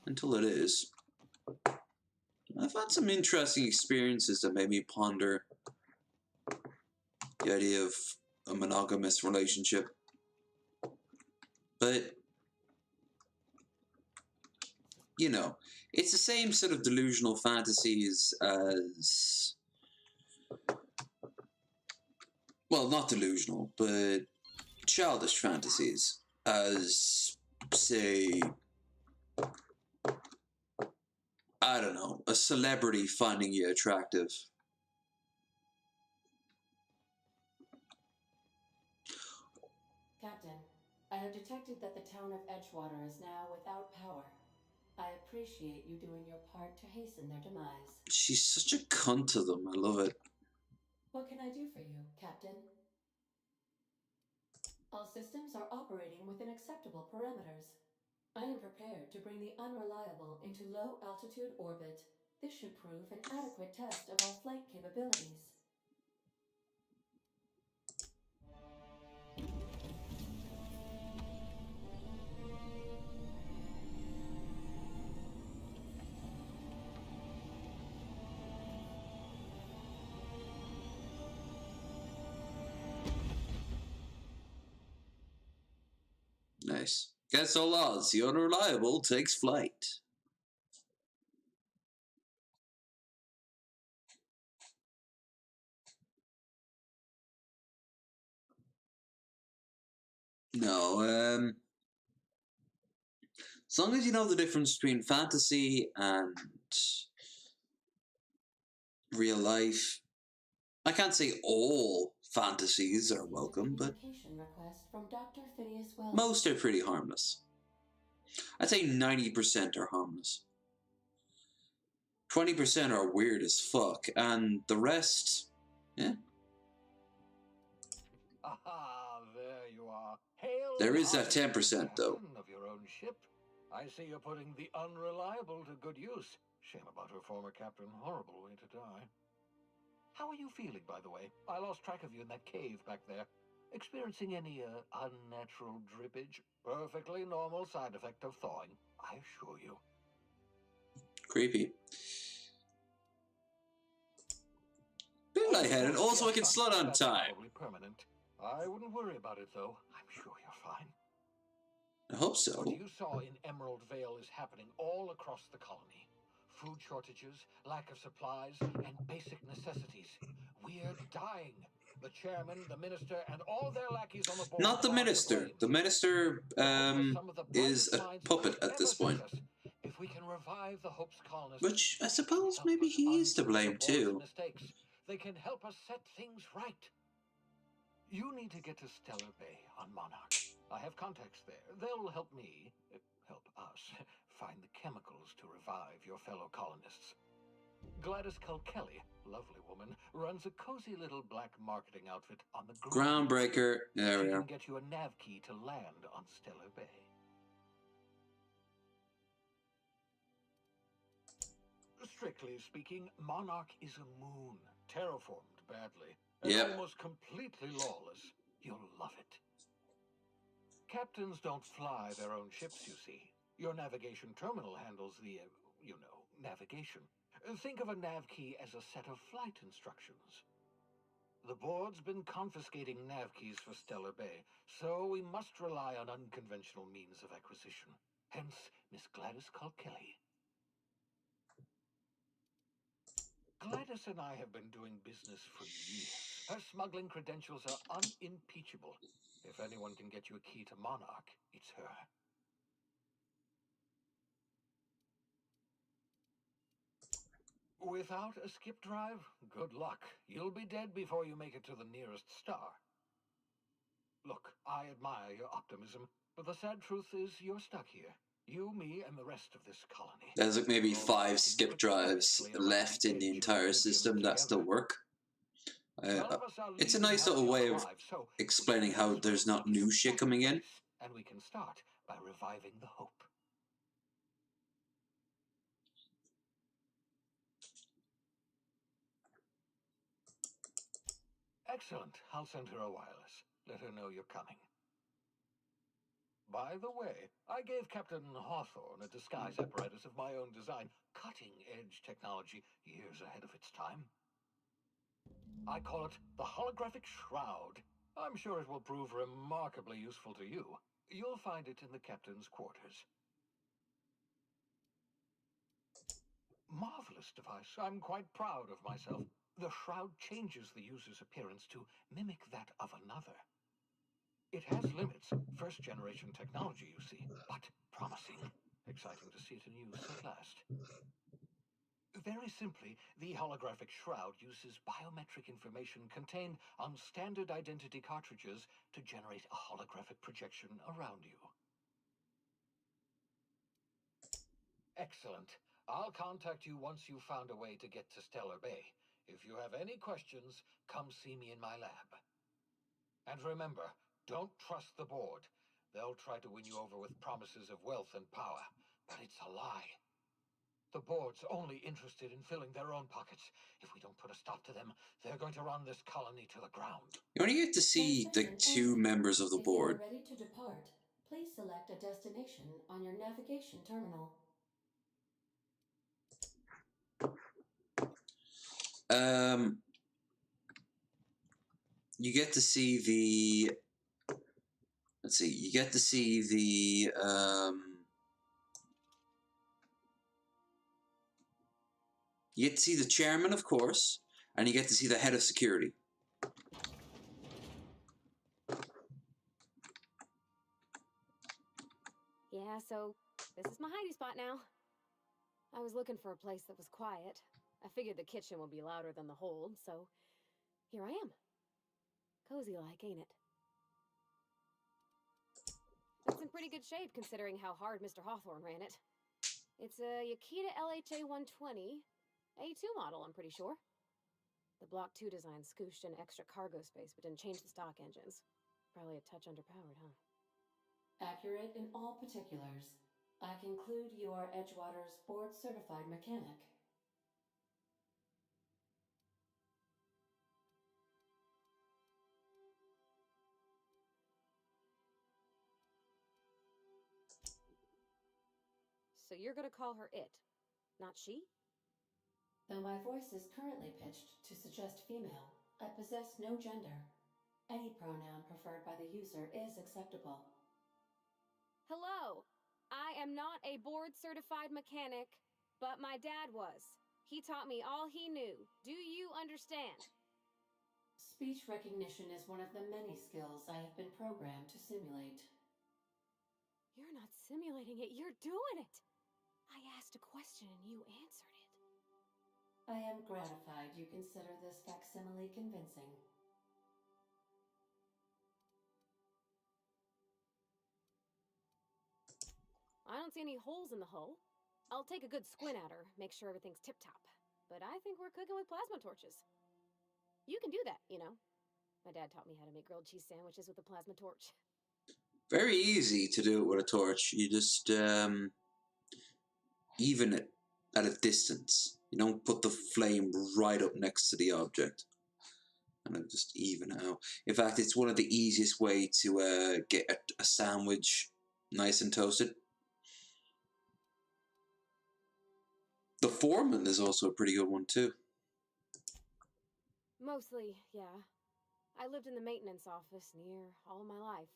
Until it is. I've had some interesting experiences that made me ponder the idea of a monogamous relationship. But, you know, it's the same sort of delusional fantasies as... Well, not delusional, but childish fantasies as, say... I don't know, a celebrity finding you attractive. Captain, I have detected that the town of Edgewater is now without power. I appreciate you doing your part to hasten their demise. She's such a cunt to them, I love it. What can I do for you, Captain? All systems are operating within acceptable parameters. I am prepared to bring the Unreliable into low-altitude orbit. This should prove an adequate test of our flight capabilities. Nice. Guess all odds, the Unreliable takes flight. No, as long as you know the difference between fantasy and real life, I can't say all fantasies are welcome, but Request from Dr. Phineas Wells. most are pretty harmless. I'd say 90% are harmless. 20% are weird as fuck, and the rest, yeah. Aha, there you are. Hail There is that Harvey, 10% though. captain of your own ship. I see you're putting the Unreliable to good use. Shame about her former captain. Horrible way to die. How are you feeling, by the way? I lost track of you in that cave back there. Experiencing any unnatural drippage? Perfectly normal side effect of thawing, I assure you. Creepy. Bit lightheaded. Also, I can slow down time. Probably permanent. I wouldn't worry about it, though. I'm sure you're fine. I hope so. What you saw in Emerald Vale is happening all across the colony. Food shortages, lack of supplies, and basic necessities. We're dying. The chairman, the minister, and all their lackeys on the board. Not the minister. The minister is a puppet at this point. If we can revive the Hope's colonists, Which I suppose maybe he is to blame too. Mistakes, they can help us set things right. You need to get to Stellar Bay on Monarch. I have contacts there. They'll help me, help us, find the chemicals to revive your fellow colonists. Gladys Kelly, lovely woman, runs a cozy little black marketing outfit on the ground. Groundbreaker. There She we can are. get you a nav key to land on Stellar Bay. Strictly speaking, Monarch is a moon, terraformed badly, and Yep. almost completely lawless. You'll love it. Captains don't fly their own ships, you see. Your navigation terminal handles the, navigation. Think of a nav key as a set of flight instructions. The board's been confiscating nav keys for Stellar Bay, so we must rely on unconventional means of acquisition. Hence, Miss Gladys Kelly. Gladys and I have been doing business for years. Her smuggling credentials are unimpeachable. If anyone can get you a key to Monarch, it's her. Without a skip drive, good luck. You'll be dead before you make it to the nearest star. Look, I admire your optimism, but the sad truth is you're stuck here. You, me, and the rest of this colony. There's like maybe 5 skip drives left in the entire system that still work. It's a nice little way of explaining how there's not new shit coming in. And we can start by reviving the hope. Excellent. I'll send her a wireless. Let her know you're coming. By the way, I gave Captain Hawthorne a disguise apparatus of my own design, cutting-edge technology years ahead of its time. I call it the holographic shroud. I'm sure it will prove remarkably useful to you. You'll find it in the captain's quarters. Marvelous device. I'm quite proud of myself. The shroud changes the user's appearance to mimic that of another. It has limits. First-generation technology, you see, but promising. Exciting to see it in use at last. Very simply, the holographic shroud uses biometric information contained on standard identity cartridges to generate a holographic projection around you. Excellent. I'll contact you once you've found a way to get to Stellar Bay. If you have any questions, come see me in my lab. And remember, don't trust the board. They'll try to win you over with promises of wealth and power, but it's a lie. The board's only interested in filling their own pockets. If we don't put a stop to them, they're going to run this colony to the ground. You only get to see like 2 members of the If you board. are ready to depart, please select a destination on your navigation terminal. You get to see the. Let's see. You get to see the. You get to see the chairman, of course, and you get to see the head of security. Yeah, so this is my hidey spot now. I was looking for a place that was quiet. I figured the kitchen would be louder than the hold, so here I am. Cozy like, ain't it? It's in pretty good shape considering how hard Mr. Hawthorne ran it. It's a Yakita LHA 120, A2 model, I'm pretty sure. The Block 2 design scooshed in extra cargo space but didn't change the stock engines. Probably a touch underpowered, huh? Accurate in all particulars. I conclude you are Edgewater's board-certified mechanic. So you're gonna call her it, not she? Though my voice is currently pitched to suggest female, I possess no gender. Any pronoun preferred by the user is acceptable. Hello! I am not a board-certified mechanic, but my dad was. He taught me all he knew. Do you understand? Speech recognition is one of the many skills I have been programmed to simulate. You're not simulating it, you're doing it! I asked a question and you answered it. I am gratified you consider this facsimile convincing. don't see any holes in the hull. I'll take a good squint at her, make sure everything's tip-top. But I think we're cooking with plasma torches. You can do that, you know. My dad taught me how to make grilled cheese sandwiches with a plasma torch. Very easy to do it with a torch. You just even it at a distance. You don't put the flame right up next to the object. And it'll just even it out. In fact, it's one of the easiest way to get a sandwich nice and toasted. The foreman is also a pretty good one too. Mostly, yeah. I lived in the maintenance office near all my life.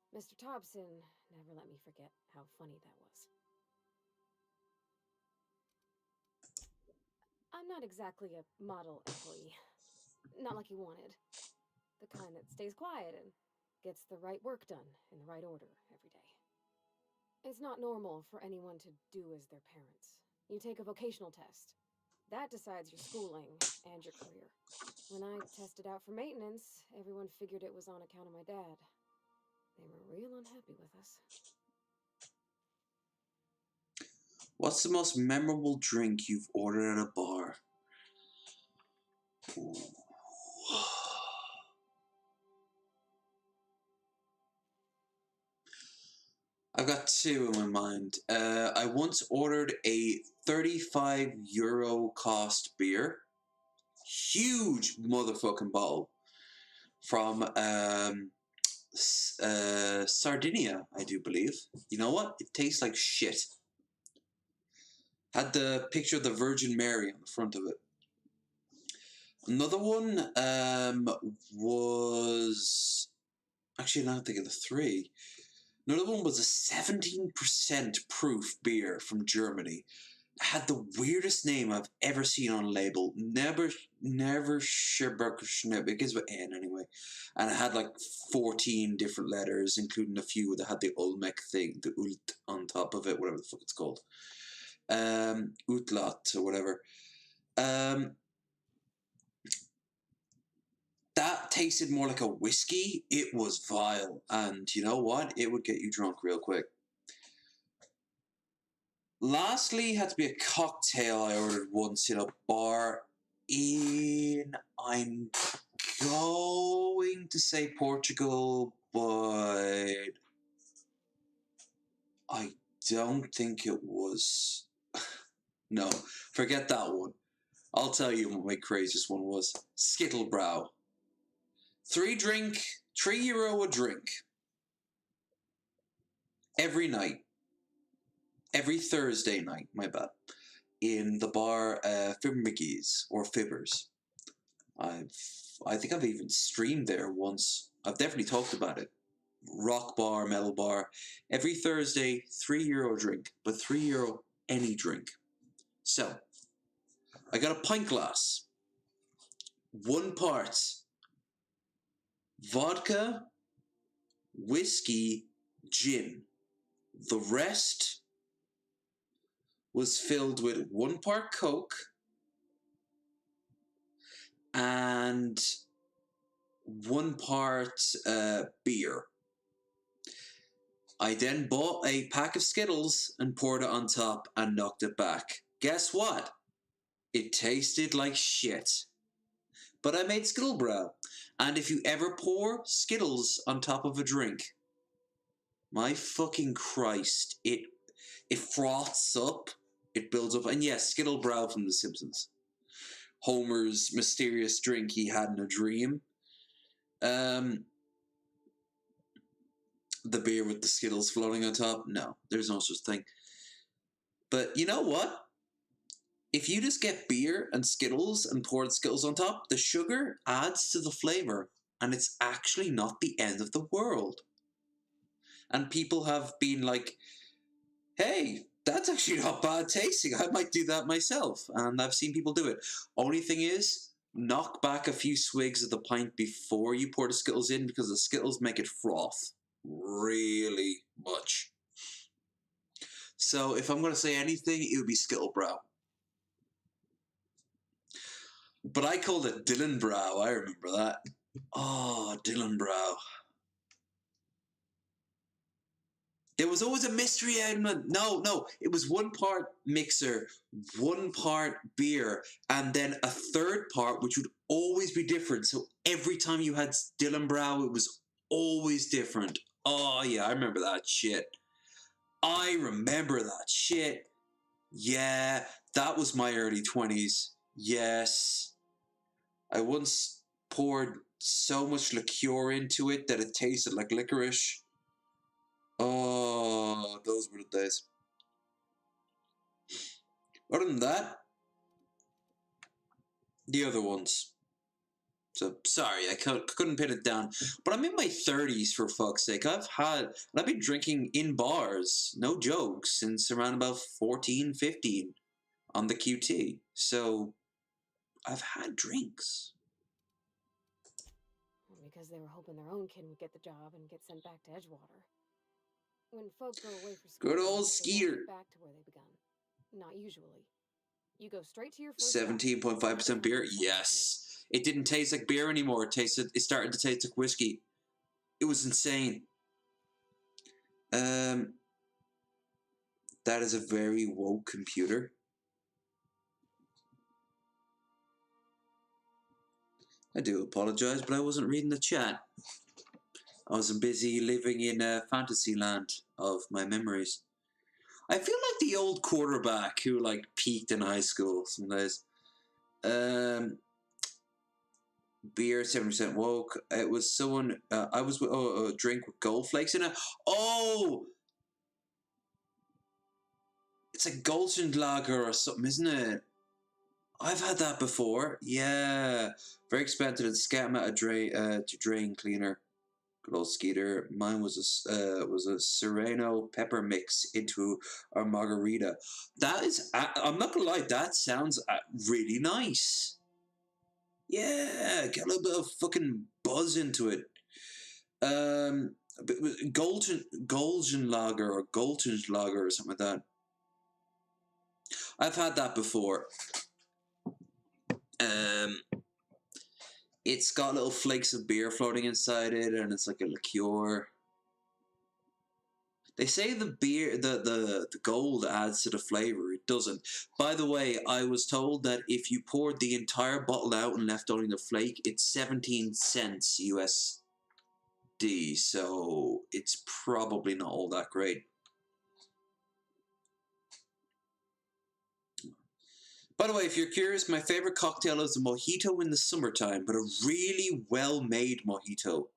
Mr. Thompson never let me forget how funny that was. I'm not exactly a model employee. Not like he wanted. The kind that stays quiet and gets the right work done in the right order every day. It's not normal for anyone to do as their parents. You take a vocational test. That decides your schooling and your career. When I tested out for maintenance, everyone figured it was on account of my dad. They were real unhappy with us. What's the most memorable drink you've ordered at a bar? Ooh. I've got two in my mind. I once ordered a €35 cost beer. Huge motherfucking bottle. From Sardinia, I do believe. You know what? It tastes like shit. Had the picture of the Virgin Mary on the front of it. Another one was... Actually, now I'm thinking of three. Another one was a 17% proof beer from Germany. It had the weirdest name I've ever seen on a label. Never Schneberg, begins with N anyway. And it had like 14 different letters, including a few that had the Olmec thing, the Ult on top of it, whatever the fuck it's called. Utlat or whatever. That tasted more like a whiskey. It was vile. And you know what? It would get you drunk real quick. Lastly, had to be a cocktail I ordered once in a bar in... I'm going to say Portugal, but I don't think it was... No, forget that one. I'll tell you what my craziest one was. Skittlebrow. €3 a drink. Every night. Every Thursday night, my bad. In the bar Fibbermickeys, or Fibbers. I think I've even streamed there once. I've definitely talked about it. Rock bar, metal bar. Every Thursday, €3 drink. But €3 any drink. So, I got a pint glass. 1 part vodka, whiskey, gin. The rest was filled with 1 part Coke and 1 part beer. I then bought a pack of Skittles and poured it on top and knocked it back. Guess what? It tasted like shit. But I made Skittlebrow. And if you ever pour Skittles on top of a drink, my fucking Christ, it froths up, it builds up. And yes, Skittlebrow from The Simpsons. Homer's mysterious drink he had in a dream. The beer with the Skittles floating on top? No, there's no such thing. But you know what? If you just get beer and Skittles and pour the Skittles on top, the sugar adds to the flavor. And it's actually not the end of the world. And people have been like, hey, that's actually not bad tasting. I might do that myself. And I've seen people do it. Only thing is, knock back a few swigs of the pint before you pour the Skittles in, because the Skittles make it froth really much. So if I'm going to say anything, it would be Skittlebrow. But I called it Dylanbrow. I remember that. Oh, Dylanbrow. There was always a mystery element. No, it was 1 part mixer, 1 part beer, and then a 3rd part, which would always be different. So every time you had Dylan Brow, it was always different. Oh, yeah, I remember that shit. Yeah, that was my early 20s. Yes. I once poured so much liqueur into it that it tasted like licorice. Oh, those were the days. Other than that, the other ones. So, sorry, I couldn't pin it down. But I'm in my 30s, for fuck's sake. I've been drinking in bars, no jokes, since around about 14, 15 on the QT. So, I've had drinks. Because they were hoping their own kid would get the job and get sent back to Edgewater. When folk go away for school, Good old they Skeeter. don't get back to where they begun. Not usually. You go straight to your first 17.5% beer? Yes. It didn't taste like beer anymore. It started to taste like whiskey. It was insane. That is a very woke computer. I do apologize, but I wasn't reading the chat. I was busy living in a fantasy land of my memories. I feel like the old quarterback who like peaked in high school some days. Beer 70% woke. It was someone. I was with a drink with gold flakes in it. Oh, it's a Golden Lager or something, isn't it? I've had that before. Yeah, very expensive and scam out to drain cleaner. Good old Skeeter. Mine was a Serrano pepper mix into our margarita. That is, I'm not gonna lie, that sounds really nice. Yeah, get a little bit of fucking buzz into it. Golden Lager or Golden Lager or something like that. I've had that before. It's got little flakes of beer floating inside it, and it's like a liqueur. They say the beer, the gold adds to the flavor. It doesn't. By the way, I was told that if you poured the entire bottle out and left only the flake, it's 17 cents USD. So it's probably not all that great. By the way, if you're curious, my favorite cocktail is a mojito in the summertime, but a really well-made mojito.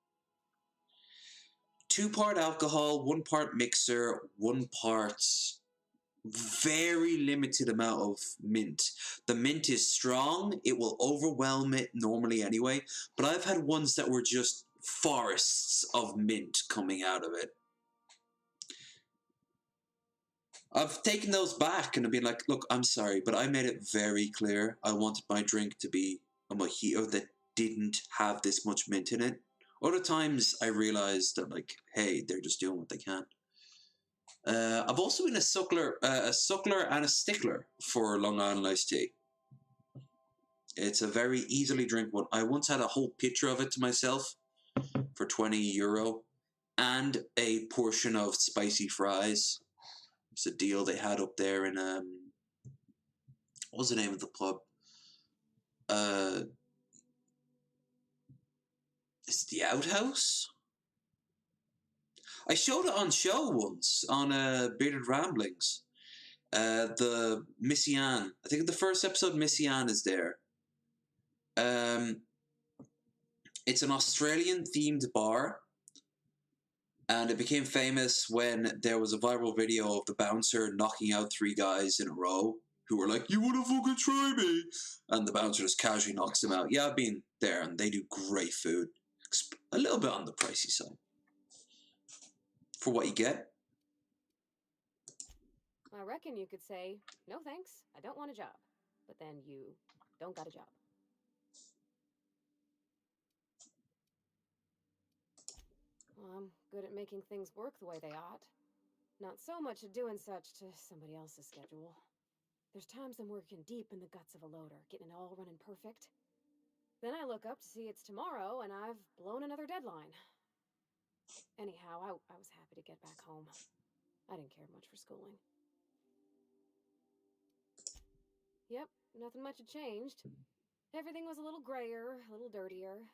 2 part alcohol, 1 part mixer, 1 part very limited amount of mint. The mint is strong. It will overwhelm it normally anyway, but I've had ones that were just forests of mint coming out of it. I've taken those back and I've been like, look, I'm sorry, but I made it very clear I wanted my drink to be a mojito that didn't have this much mint in it. Other times I realized that, like, hey, they're just doing what they can. I've also been a suckler and a stickler for Long Island iced tea. It's a very easily drink one. I once had a whole pitcher of it to myself for €20 and a portion of spicy fries. It's a deal they had up there in what was the name of the pub? It's the Outhouse. I showed it on show once on Bearded Ramblings. The Missy Ann. I think the first episode Missy Ann is there. It's an Australian themed bar, and it became famous when there was a viral video of the bouncer knocking out 3 guys in a row who were like, "You wanna fucking try me?" And the bouncer just casually knocks them out. Yeah, I've been there, and they do great food. A little bit on the pricey side for what you get. I reckon you could say, no thanks, I don't want a job. But then you don't got a job. Well, I'm good at making things work the way they ought. Not so much at doing such to somebody else's schedule. There's times I'm working deep in the guts of a loader, getting it all running perfect. Then I look up to see it's tomorrow and I've blown another deadline. Anyhow, I was happy to get back home. I didn't care much for schooling. Yep, nothing much had changed. Everything was a little grayer, a little dirtier.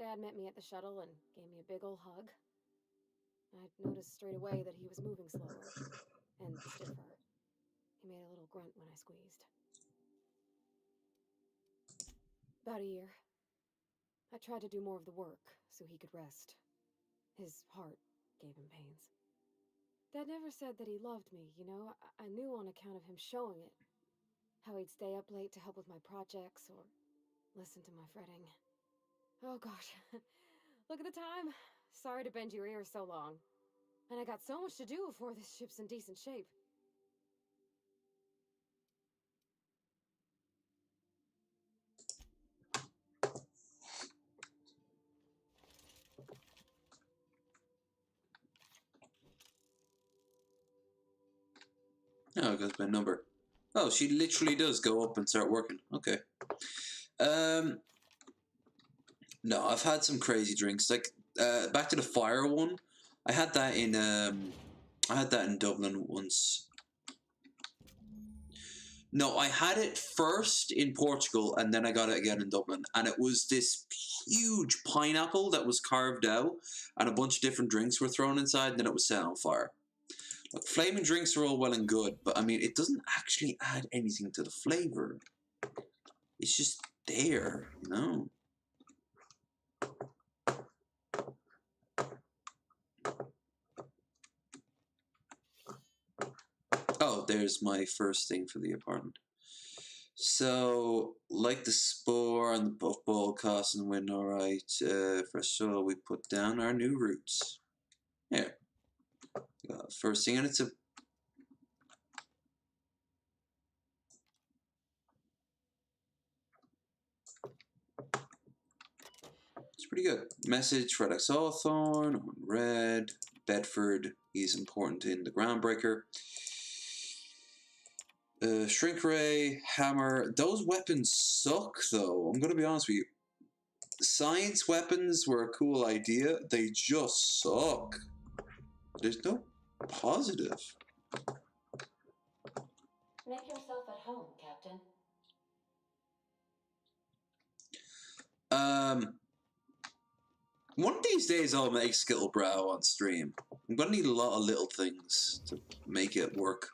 Dad met me at the shuttle and gave me a big ol' hug. I noticed straight away that he was moving slower and stiffer. He made a little grunt when I squeezed. About a year. I tried to do more of the work so he could rest. His heart gave him pains. Dad never said that he loved me, you know? I knew on account of him showing it. How he'd stay up late to help with my projects or listen to my fretting. Oh gosh, look at the time. Sorry to bend your ears so long. And I got so much to do before this ship's in decent shape. Oh, that's my number. Oh, she literally does go up and start working. Okay. No, I've had some crazy drinks. Like, back to the fire one. I had that in Dublin once. No, I had it first in Portugal, and then I got it again in Dublin. And it was this huge pineapple that was carved out, and a bunch of different drinks were thrown inside, and then it was set on fire. Look, flaming drinks are all well and good, but I mean, it doesn't actually add anything to the flavor. It's just there, you know? Oh, there's my first thing for the apartment. So, like the spore and the puffball casting went alright. First of all, we put down our new roots. Here. First thing, and it's a... It's pretty good. Message, Redex Hawthorne, red, Bedford, he's important in the Groundbreaker. Shrink Ray, Hammer, those weapons suck though, I'm gonna be honest with you. Science weapons were a cool idea, they just suck. There's no positive. Make yourself at home, Captain. One of these days I'll make Skittlebrow on stream. I'm gonna need a lot of little things to make it work.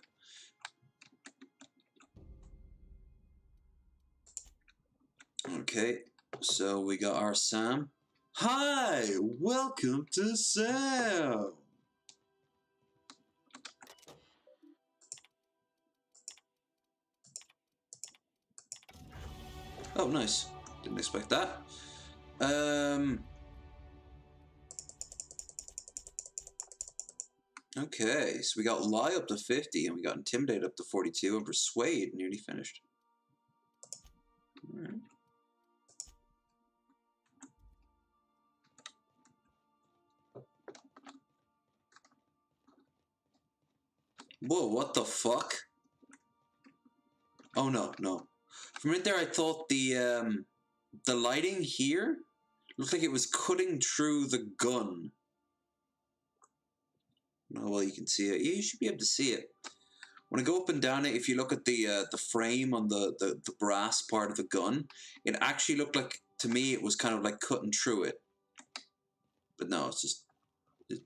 Okay, so we got our Sam. Hi, welcome to Sam. Oh, nice. Didn't expect that. Okay, so we got Lie up to 50, and we got Intimidate up to 42, and Persuade nearly finished. Alright. Whoa, what the fuck? Oh no, no. From right there I thought the lighting here looked like it was cutting through the gun. Oh, well, you can see it. Yeah, you should be able to see it. When I go up and down it, if you look at the frame on the brass part of the gun, it actually looked like, to me, it was kind of like cutting through it. But no, it's just yeah.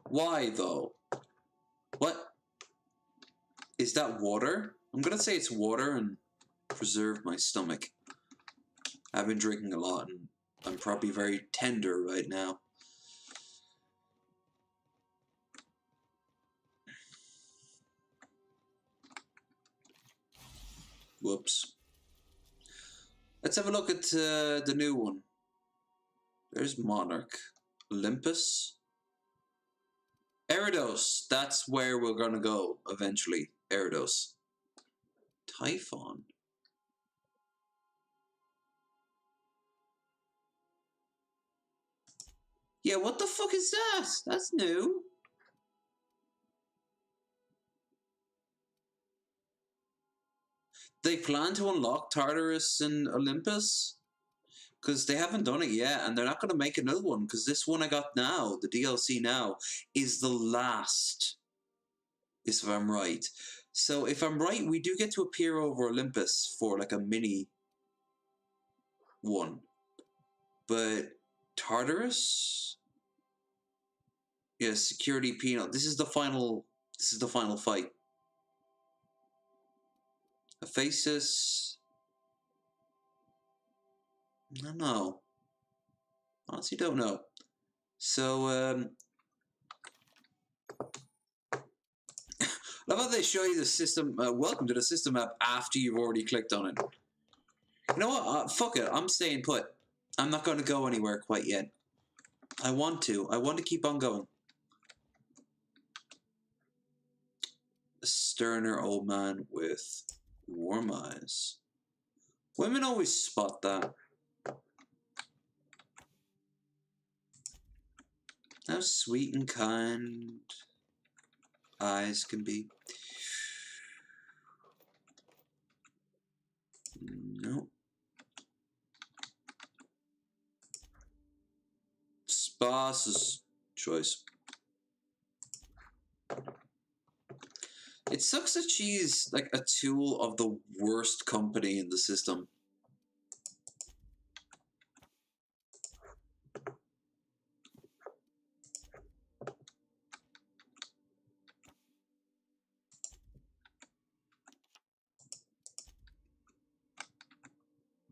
Why, though? What? Is that water? I'm gonna say it's water and preserve my stomach. I've been drinking a lot and I'm probably very tender right now. Whoops. Let's have a look at the new one. There's Monarch. Olympus. Eridos. That's where we're gonna go eventually. Eridos. Typhon. Yeah, what the fuck is that? That's new. they plan to unlock Tartarus and Olympus? Because they haven't done it yet, and they're not going to make another one, because this one I got now, the DLC now, is the last, if I'm right. So if I'm right, we do get to appear over Olympus for like a mini one. But Tartarus? Yeah, security penal. This is the final fight. Aphasis. I don't know. Honestly, don't know. So, how about they show you the system? Welcome to the system map after you've already clicked on it. You know what? Fuck it. I'm staying put. I'm not going to go anywhere quite yet. I want to. I want to keep on going. A sterner old man with warm eyes. Women always spot that. How sweet and kind eyes can be. Nope. Boss's choice. It sucks that she's like a tool of the worst company in the system.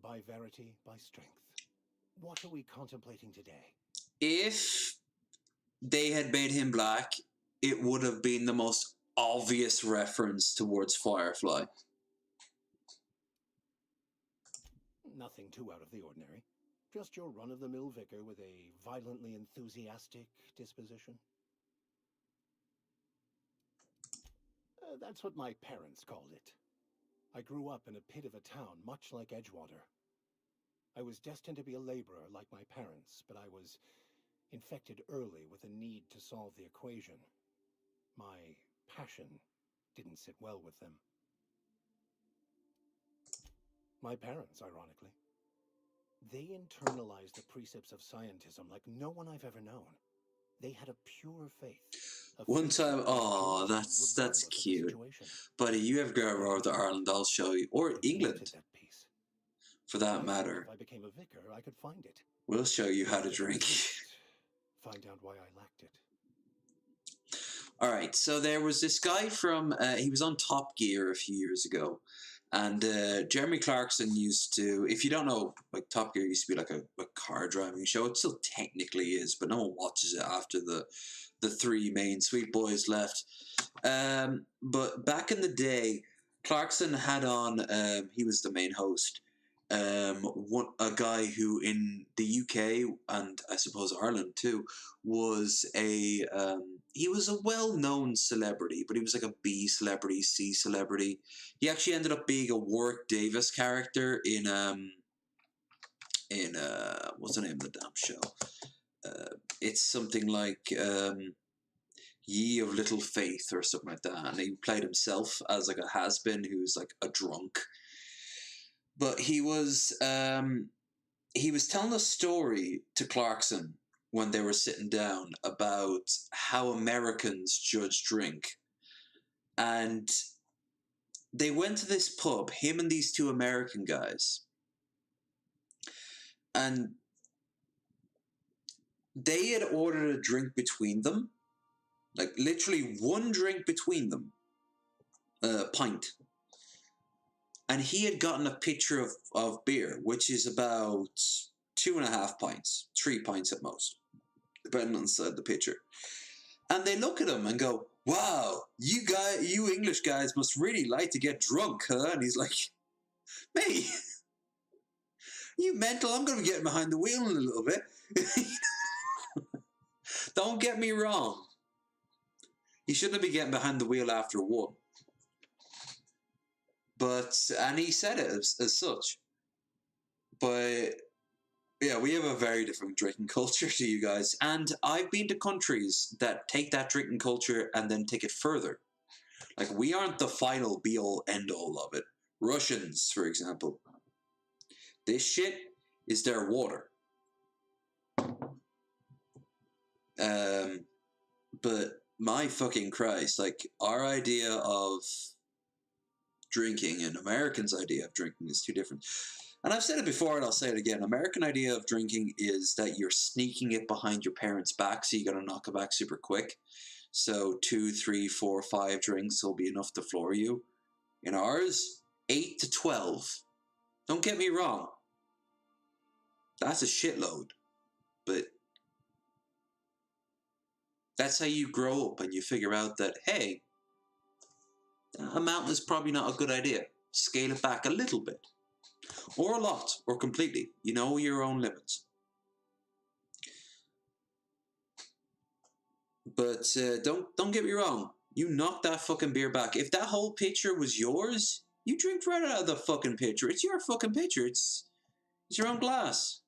By verity, by strength. What are we contemplating today? If they had made him black, it would have been the most obvious reference towards Firefly. Nothing too out of the ordinary. Just your run-of-the-mill vicar with a violently enthusiastic disposition. That's what my parents called it. I grew up in a pit of a town much like Edgewater. I was destined to be a laborer like my parents, but I was infected early with a need to solve the equation. My passion didn't sit well with them. My parents, ironically. They internalized the precepts of scientism like no one I've ever known. They had a pure faith. One time, oh, that's cute. Buddy, you ever go over to Ireland, I'll show you. Or England, for that matter. If I became a vicar, I could find it. We'll show you how to drink. Find out why I lacked it. Alright, so there was this guy from, he was on Top Gear a few years ago. And Jeremy Clarkson used to, if you don't know, like Top Gear used to be like a car driving show. It still technically is, but no one watches it after the three main sweet boys left. But back in the day, Clarkson had on, he was the main host, a guy who in the UK and I suppose Ireland too was he was a well-known celebrity, but he was like a B celebrity, C celebrity. He actually ended up being a Warwick Davis character in what's the name of the damn show? It's something like Ye of Little Faith or something like that, and he played himself as like a has-been who's like a drunk. But he was telling a story to Clarkson when they were sitting down about how Americans judge drink. And they went to this pub, him and these two American guys. And they had ordered a drink between them. Like literally one drink between them. A pint. And he had gotten a pitcher of beer, which is about 2.5 pints, 3 pints at most, depending on the pitcher. And they look at him and go, "Wow, you English guys must really like to get drunk, huh?" And he's like, "Mate, you mental? I'm going to be getting behind the wheel in a little bit." Don't get me wrong. He shouldn't be getting behind the wheel after one. And he said it as such. But yeah, we have a very different drinking culture to you guys. And I've been to countries that take that drinking culture and then take it further. Like, we aren't the final be-all, end-all of it. Russians, for example. This shit is their water. But my fucking Christ, like, our idea of drinking and Americans' idea of drinking is too different. And I've said it before and I'll say it again. American idea of drinking is that you're sneaking it behind your parents' back, so you gotta knock it back super quick. So 2, 3, 4, 5 drinks will be enough to floor you. In ours, 8 to 12. Don't get me wrong. That's a shitload. But that's how you grow up and you figure out that, hey, a mountain is probably not a good idea. Scale it back a little bit. Or a lot, or completely. You know your own limits. But don't get me wrong. You knock that fucking beer back. If that whole pitcher was yours, you drink right out of the fucking pitcher. It's your fucking pitcher. It's your own glass.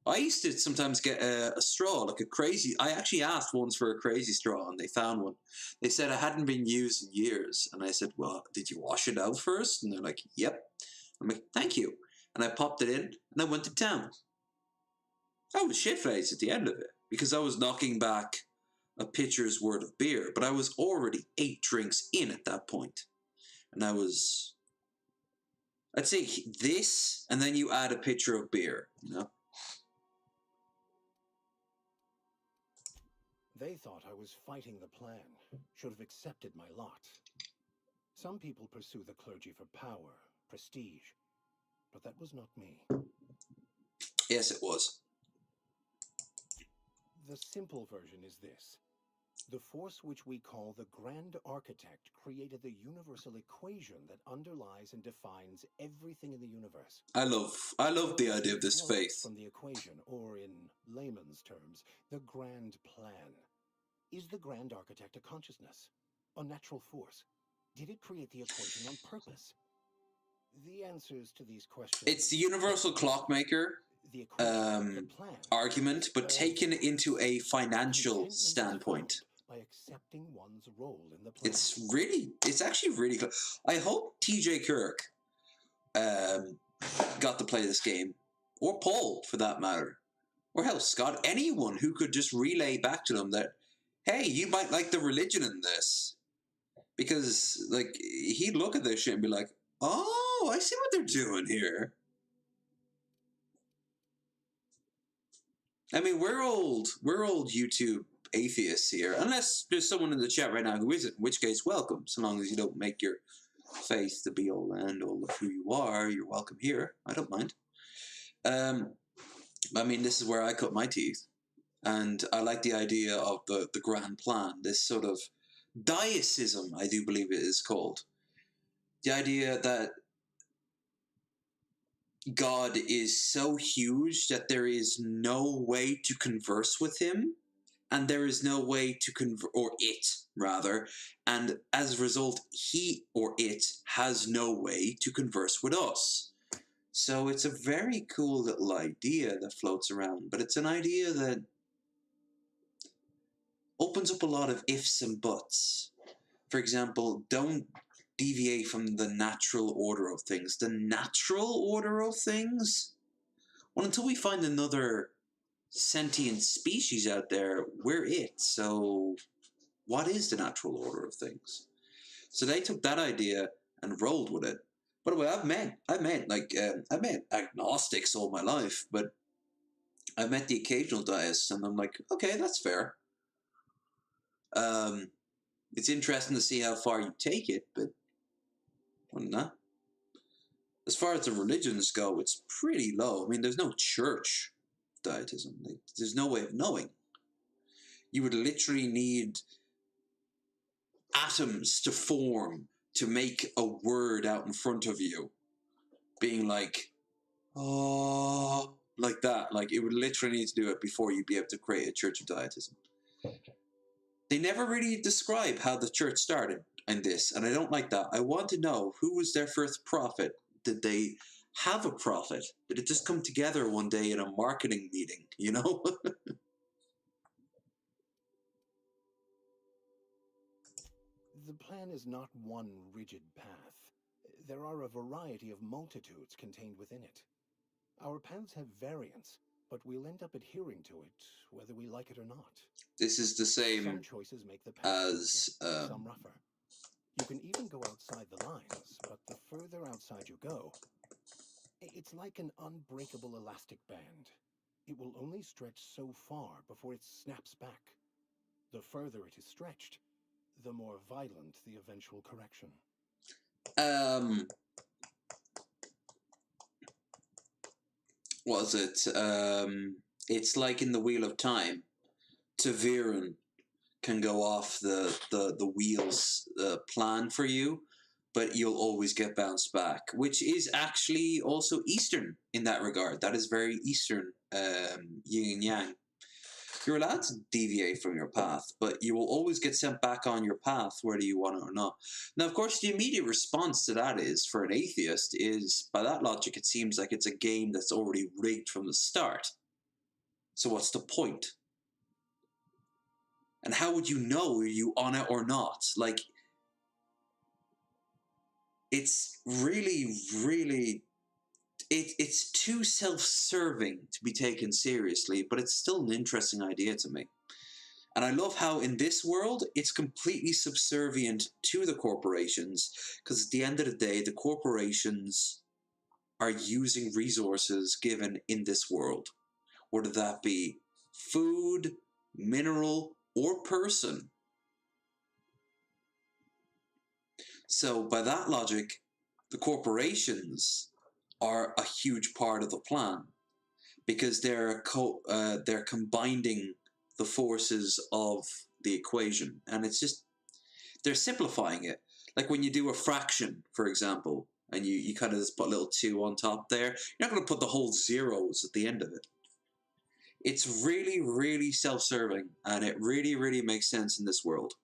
I used to sometimes get a straw, like a crazy... I actually asked once for a crazy straw, and they found one. They said it hadn't been used in years. And I said, well, did you wash it out first? And they're like, yep. I'm like, thank you. And I popped it in, and I went to town. I was shit-faced at the end of it, because I was knocking back a pitcher's worth of beer, but I was already 8 drinks in at that point. And I was... I'd say this, and then you add a pitcher of beer, you know? They thought I was fighting the plan, should have accepted my lot. Some people pursue the clergy for power, prestige, but that was not me. Yes, it was. The simple version is this. The force which we call the Grand Architect created the universal equation that underlies and defines everything in the universe. I love the idea of this faith. From the equation, or in layman's terms, the grand plan. Is the Grand Architect a consciousness? A natural force? Did it create the equation on purpose? The answers to these questions... It's the universal clockmaker argument, but taken into a financial standpoint. By accepting one's role in the plan. It's actually really close. I hope TJ Kirk got to play this game, or Paul for that matter, or hell, Scott, anyone who could just relay back to them that, hey, you might like the religion in this. Because, like, he'd look at this shit and be like, oh, I see what they're doing here. I mean, we're old YouTube atheists here, unless there's someone in the chat right now who isn't, in which case, welcome. So long as you don't make your faith the be-all and all of who you are, you're welcome here. I don't mind. I mean, this is where I cut my teeth, and I like the idea of the grand plan, this sort of dieism, I do believe it is called. The idea that God is so huge that there is no way to converse with him, and there is no way to or it, rather, and as a result, he or it has no way to converse with us. So it's a very cool little idea that floats around, but it's an idea that opens up a lot of ifs and buts. For example, don't deviate from the natural order of things. The natural order of things? Well, until we find another sentient species out there, we're it. So what is the natural order of things? So they took that idea and rolled with it. By the way, I've met agnostics all my life, but I've met the occasional deists, and I'm like, okay, that's fair. It's interesting to see how far you take it, but other than that, as far as the religions go, it's pretty low. I mean, there's no church dietism. There's no way of knowing. You would literally need atoms to form to make a word out in front of you, being like, oh, like that. Like, it would literally need to do it before you'd be able to create a church of dietism. They never really describe how the church started in this, and I don't like that. I want to know, who was their first prophet? Did they have a prophet? Did it just come together one day in a marketing meeting, you know? The plan is not one rigid path. There are a variety of multitudes contained within it. Our paths have variance, but we'll end up adhering to it, whether we like it or not. This is the same Some choices make the path as smoother, some rougher. You can even go outside the lines, but the further outside you go, it's like an unbreakable elastic band. It will only stretch so far before it snaps back. The further it is stretched, the more violent the eventual correction. Was it? It's like in the Wheel of Time. Taviran can go off the wheels plan for you, but you'll always get bounced back, which is actually also Eastern in that regard. That is very Eastern, yin and yang. You're allowed to deviate from your path, but you will always get sent back on your path, whether you want it or not. Now, of course, the immediate response to that is, for an atheist, is, by that logic, it seems like it's a game that's already rigged from the start. So what's the point? And how would you know, are you on it or not? Like, it's really, really... It's too self-serving to be taken seriously, but it's still an interesting idea to me. And I love how in this world, it's completely subservient to the corporations, because at the end of the day, the corporations are using resources given in this world, whether that be food, mineral, or person. So by that logic, the corporations are a huge part of the plan, because they're combining the forces of the equation, and it's just, they're simplifying it. Like when you do a fraction, for example, and you kind of just put a little 2 on top there, you're not going to put the whole zeros at the end of it. It's really, really self-serving, and it really, really makes sense in this world.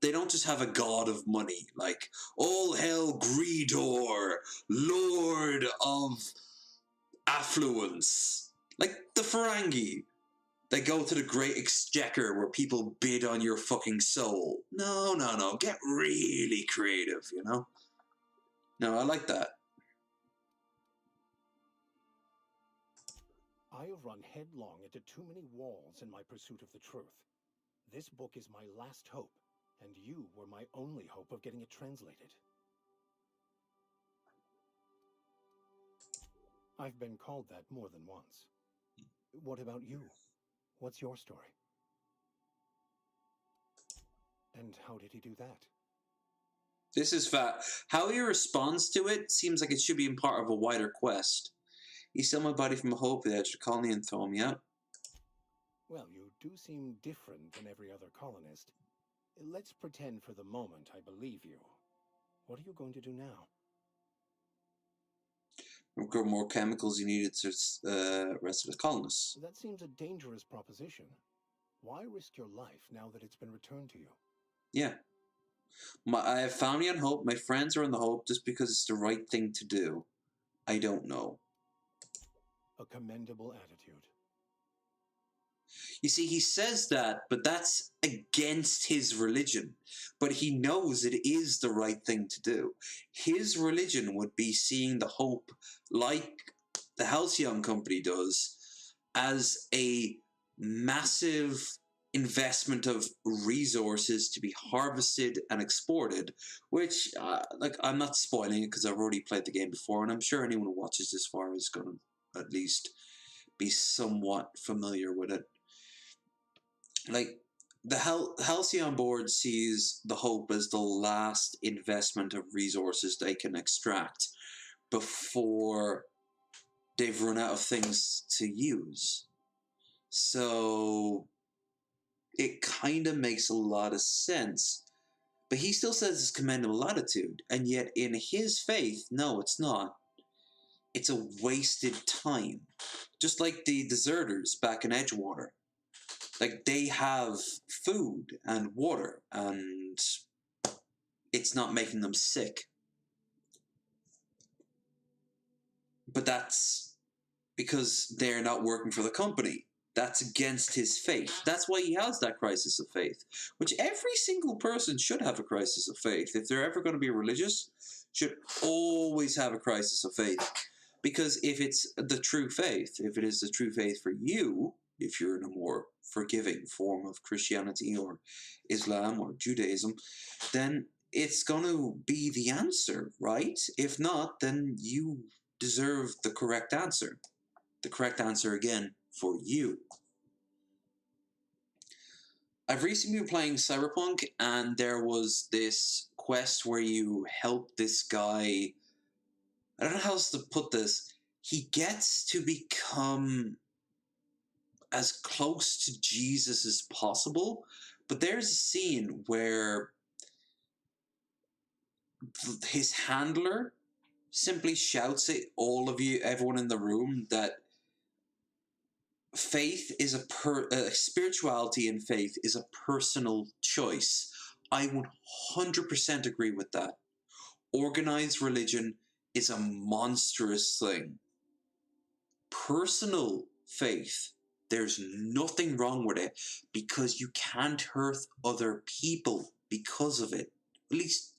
They don't just have a god of money, like, all hail Greedor, lord of affluence. Like the Ferengi. They go to the Great Exchequer where people bid on your fucking soul. No, no, no. Get really creative, you know? No, I like that. I have run headlong into too many walls in my pursuit of the truth. This book is my last hope, and you were my only hope of getting it translated. I've been called that more than once. What about you? What's your story? And how did he do that? This is fat. How he responds to it seems like it should be in part of a wider quest. He stole my body from a hope at the edge of the colony and throw me out. Well, you do seem different than every other colonist. Let's pretend for the moment I believe you. What are you going to do now? Grow more chemicals you needed to rest of the colonists. That seems a dangerous proposition. Why risk your life now that it's been returned to you? Yeah. I have family on hope. My friends are on the hope just because it's the right thing to do. I don't know. A commendable attitude. You see, he says that, but that's against his religion. But he knows it is the right thing to do. His religion would be seeing the hope, like the Halcyon Company does, as a massive investment of resources to be harvested and exported, which, like, I'm not spoiling it because I've already played the game before, and I'm sure anyone who watches this far is going to at least be somewhat familiar with it. Like, the Halcyon board sees the hope as the last investment of resources they can extract before they've run out of things to use. So it kind of makes a lot of sense. But he still says it's commendable attitude, and yet in his faith, no, it's not. It's a wasted time. Just like the deserters back in Edgewater. Like, they have food and water, and it's not making them sick. But that's because they're not working for the company. That's against his faith. That's why he has that crisis of faith, which every single person should have a crisis of faith. If they're ever going to be religious, should always have a crisis of faith. Because if it's the true faith, if it is the true faith for you, if you're in a more forgiving form of Christianity or Islam or Judaism, then it's going to be the answer, right? If not, then you deserve the correct answer. The correct answer, again, for you. I've recently been playing Cyberpunk, and there was this quest where you help this guy. I don't know how else to put this. He gets to become as close to Jesus as possible, but there's a scene where his handler simply shouts at all of you, everyone in the room, that faith is spirituality and faith is a personal choice. I 100% agree with that. Organized religion is a monstrous thing. Personal faith, there's nothing wrong with it, because you can't hurt other people because of it. At least,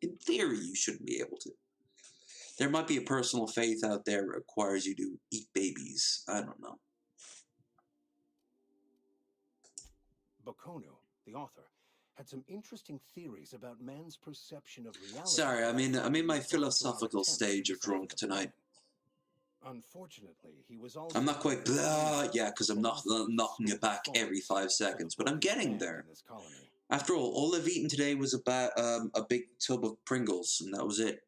in theory, you shouldn't be able to. There might be a personal faith out there that requires you to eat babies. I don't know. Bakonu, the author, had some interesting theories about man's perception of reality. Sorry, I'm in my philosophical stage of drunk tonight. Unfortunately, he was also I'm not quite blah yet, because I'm not knocking it back every 5 seconds, but I'm getting there. After all I've eaten today was about a big tub of Pringles, and that was it.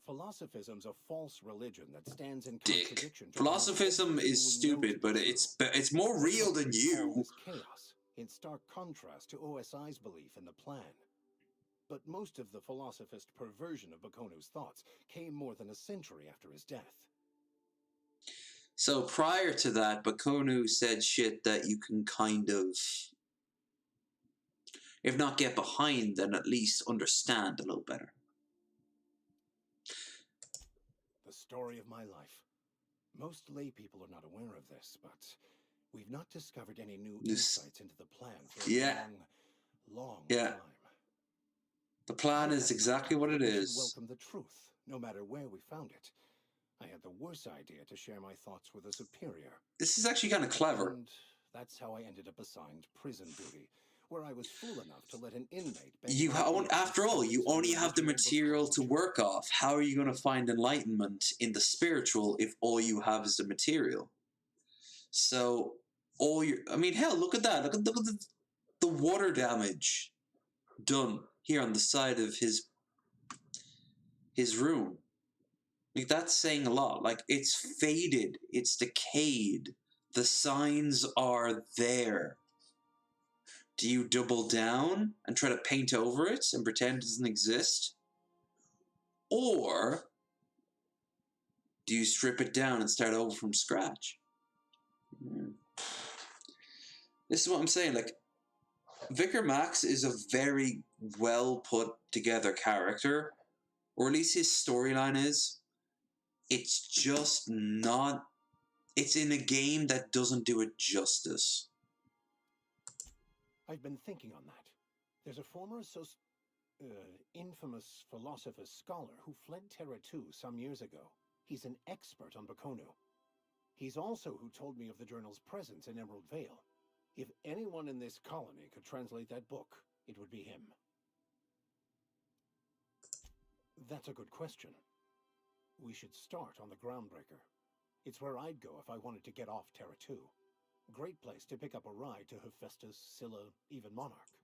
Philosophism's a false religion that stands in Dick. contradiction to Philosophism is stupid, but it's more real than you. Chaos, in stark contrast to OSI's belief in the plan. But most of the philosophist perversion of Bakonu's thoughts came more than a century after his death. So prior to that, Bakonu said shit that you can kind of, if not get behind, then at least understand a little better. The story of my life. Most lay people are not aware of this, but we've not discovered any new insights into the plan for a long time. The plan is exactly what it is. Welcome the truth, no matter where we found it. I had the worst idea to share my thoughts with a superior. This is actually kind of clever. And that's how I ended up assigned prison duty, where I was fool enough to let an inmate... After all, you only have the material to work off. How are you going to find enlightenment in the spiritual if all you have is the material? So, hell, look at that. Look at the water damage done here on the side of his room. Like, that's saying a lot. Like, it's faded. It's decayed. The signs are there. Do you double down and try to paint over it and pretend it doesn't exist? Or do you strip it down and start over from scratch? This is what I'm saying. Like, Vicar Max is a very well put together character, or at least his storyline is. It's just not... It's in a game that doesn't do it justice. I've been thinking on that. There's a former infamous philosopher scholar who fled Terra 2 some years ago. He's an expert on Bakonu. He's also who told me of the journal's presence in Emerald Vale. If anyone in this colony could translate that book, it would be him. That's a good question. We should start on the Groundbreaker. It's where I'd go if I wanted to get off Terra 2. Great place to pick up a ride to Hephaestus, Scylla, even Monarch.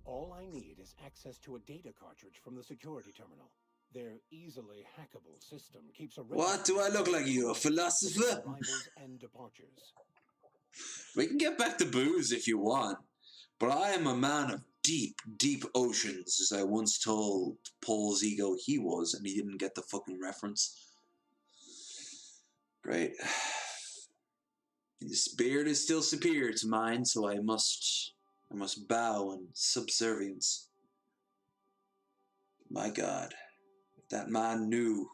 All I need is access to a data cartridge from the security terminal. Their easily hackable system keeps a... What do I look like, you, a philosopher? Arrivals and departures. We can get back to booze if you want, but I am a man of deep, deep oceans, as I once told Paul's ego he was, and he didn't get the fucking reference. Great. His beard is still superior to mine, so I must bow in subservience. My God, if that man knew,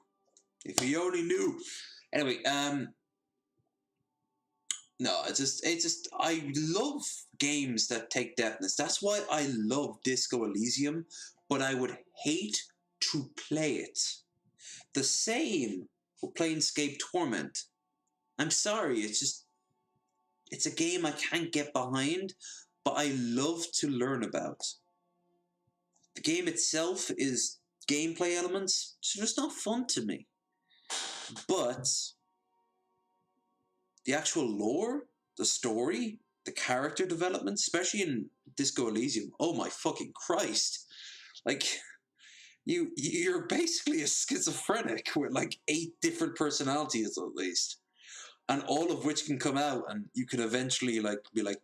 if he only knew. Anyway, no, it's just, I love games that take depthness. That's why I love Disco Elysium, but I would hate to play it. The same with Planescape Torment. I'm sorry, it's a game I can't get behind, but I love to learn about. The game itself is gameplay elements, so it's not fun to me. But the actual lore, the story, the character development, especially in Disco Elysium, oh my fucking Christ. Like, you're basically a schizophrenic with like 8 different personalities at least. And all of which can come out, and you can eventually like be like,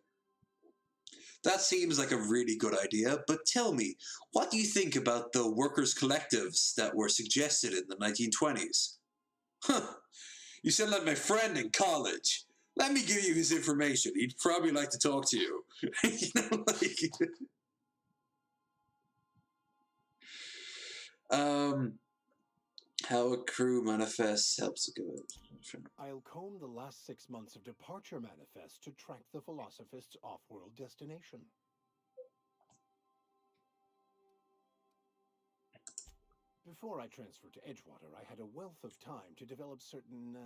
that seems like a really good idea, but tell me, what do you think about the workers' collectives that were suggested in the 1920s? Huh, you sound like my friend in college. Let me give you his information. He'd probably like to talk to you. You know, like, how a crew manifests helps to go. I'll comb the last 6 months of departure manifest to track the Philosophist's off-world destination. Before I transferred to Edgewater, I had a wealth of time to develop certain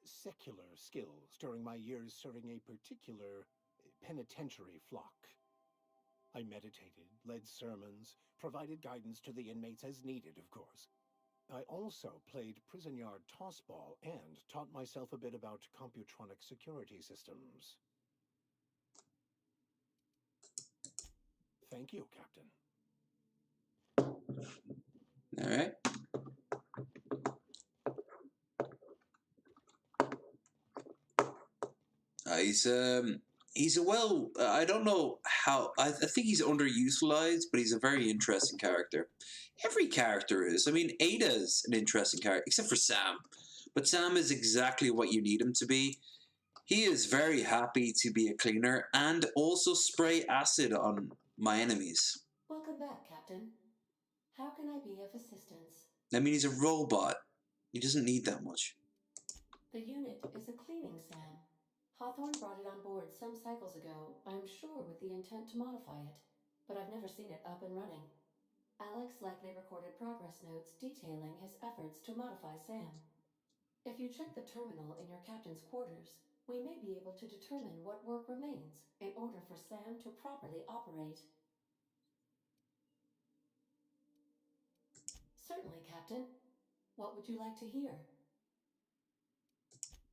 secular skills during my years serving a particular penitentiary flock. I meditated, led sermons, provided guidance to the inmates as needed, of course. I also played prison yard tossball and taught myself a bit about computronic security systems. Thank you, Captain. All right. He's a well. I don't know how. I think he's underutilized, but he's a very interesting character. Every character is. I mean, Ada's an interesting character, except for Sam. But Sam is exactly what you need him to be. He is very happy to be a cleaner and also spray acid on my enemies. Welcome back, Captain. How can I be of assistance? I mean, he's a robot. He doesn't need that much. The unit is a cleaning SAM. Hawthorne brought it on board some cycles ago, I'm sure with the intent to modify it, but I've never seen it up and running. Alex likely recorded progress notes detailing his efforts to modify SAM. If you check the terminal in your captain's quarters, we may be able to determine what work remains in order for SAM to properly operate. Certainly, Captain. What would you like to hear?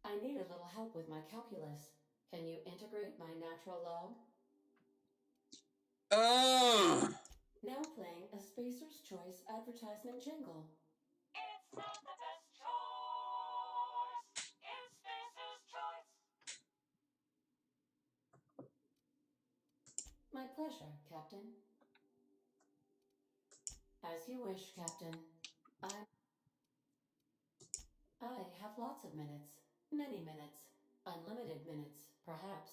I need a little help with my calculus. Can you integrate my natural log? Now playing a Spacer's Choice advertisement jingle. It's not the best choice. It's Spacer's Choice. My pleasure, Captain. As you wish, Captain. I have lots of minutes. Many minutes. Unlimited minutes, perhaps.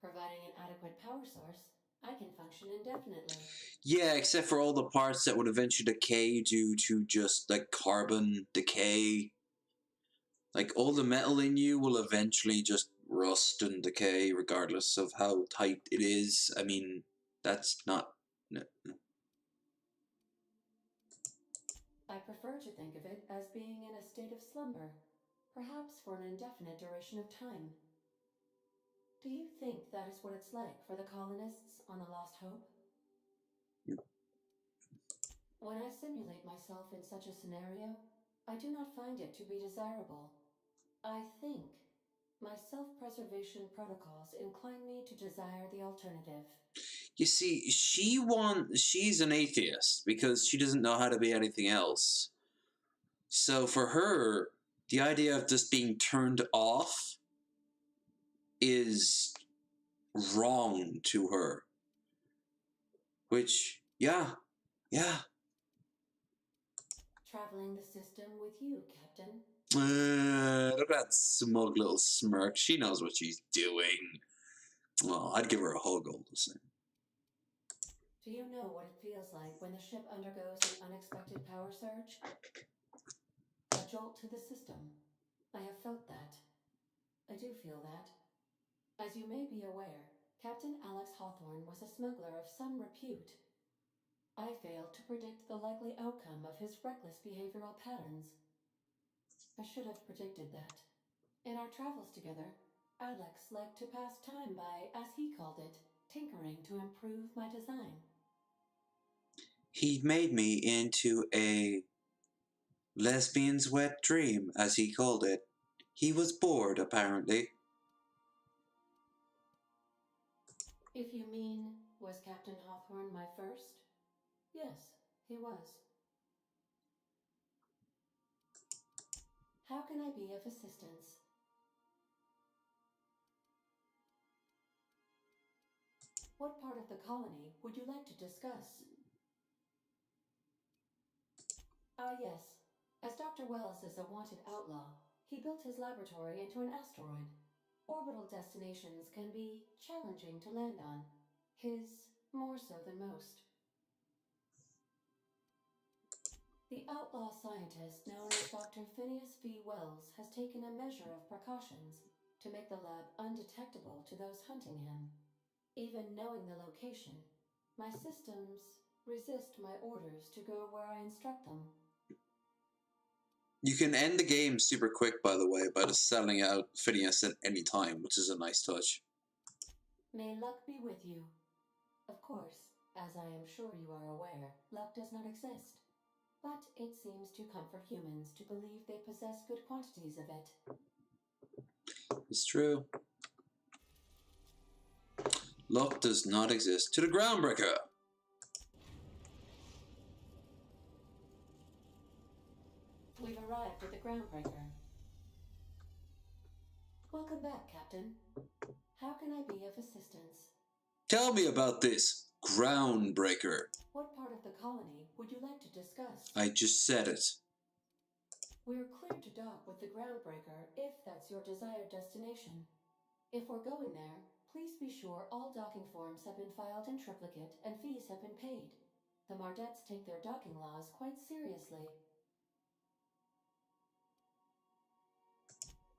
Providing an adequate power source, I can function indefinitely. Yeah, except for all the parts that would eventually decay due to just like carbon decay. Like all the metal in you will eventually just rust and decay regardless of how tight it is. I mean, that's not... No. I prefer to think of it as being in a state of slumber, perhaps for an indefinite duration of time. Do you think that is what it's like for the colonists on the Lost Hope? When I simulate myself in such a scenario, I do not find it to be desirable. I think my self-preservation protocols incline me to desire the alternative. You see, she's an atheist because she doesn't know how to be anything else. So for her, the idea of just being turned off is wrong to her. Which, yeah. Traveling the system with you, Captain. Look at that smug little smirk. She knows what she's doing. Oh, I'd give her a hug all the same. Do you know what it feels like when the ship undergoes an unexpected power surge? A jolt to the system. I have felt that. I do feel that. As you may be aware, Captain Alex Hawthorne was a smuggler of some repute. I failed to predict the likely outcome of his reckless behavioral patterns. I should have predicted that. In our travels together, Alex liked to pass time by, as he called it, tinkering to improve my design. He made me into a lesbian's wet dream, as he called it. He was bored, apparently. If you mean, was Captain Hawthorne my first? Yes, he was. How can I be of assistance? What part of the colony would you like to discuss? Yes. As Dr. Wells is a wanted outlaw, he built his laboratory into an asteroid. Orbital destinations can be challenging to land on. His more so than most. The outlaw scientist known as Dr. Phineas V. Wells has taken a measure of precautions to make the lab undetectable to those hunting him. Even knowing the location, my systems resist my orders to go where I instruct them. You can end the game super quick, by the way, by just selling out Phineas at any time, which is a nice touch. May luck be with you. Of course, as I am sure you are aware, luck does not exist. But it seems to comfort humans to believe they possess good quantities of it. It's true. Luck does not exist. To the Groundbreaker! We've arrived at the Groundbreaker. Welcome back, Captain. How can I be of assistance? Tell me about this Groundbreaker. What part of the colony would you like to discuss? I just said it. We're clear to dock with the Groundbreaker if that's your desired destination. If we're going there, please be sure all docking forms have been filed in triplicate and fees have been paid. The Mardettes take their docking laws quite seriously.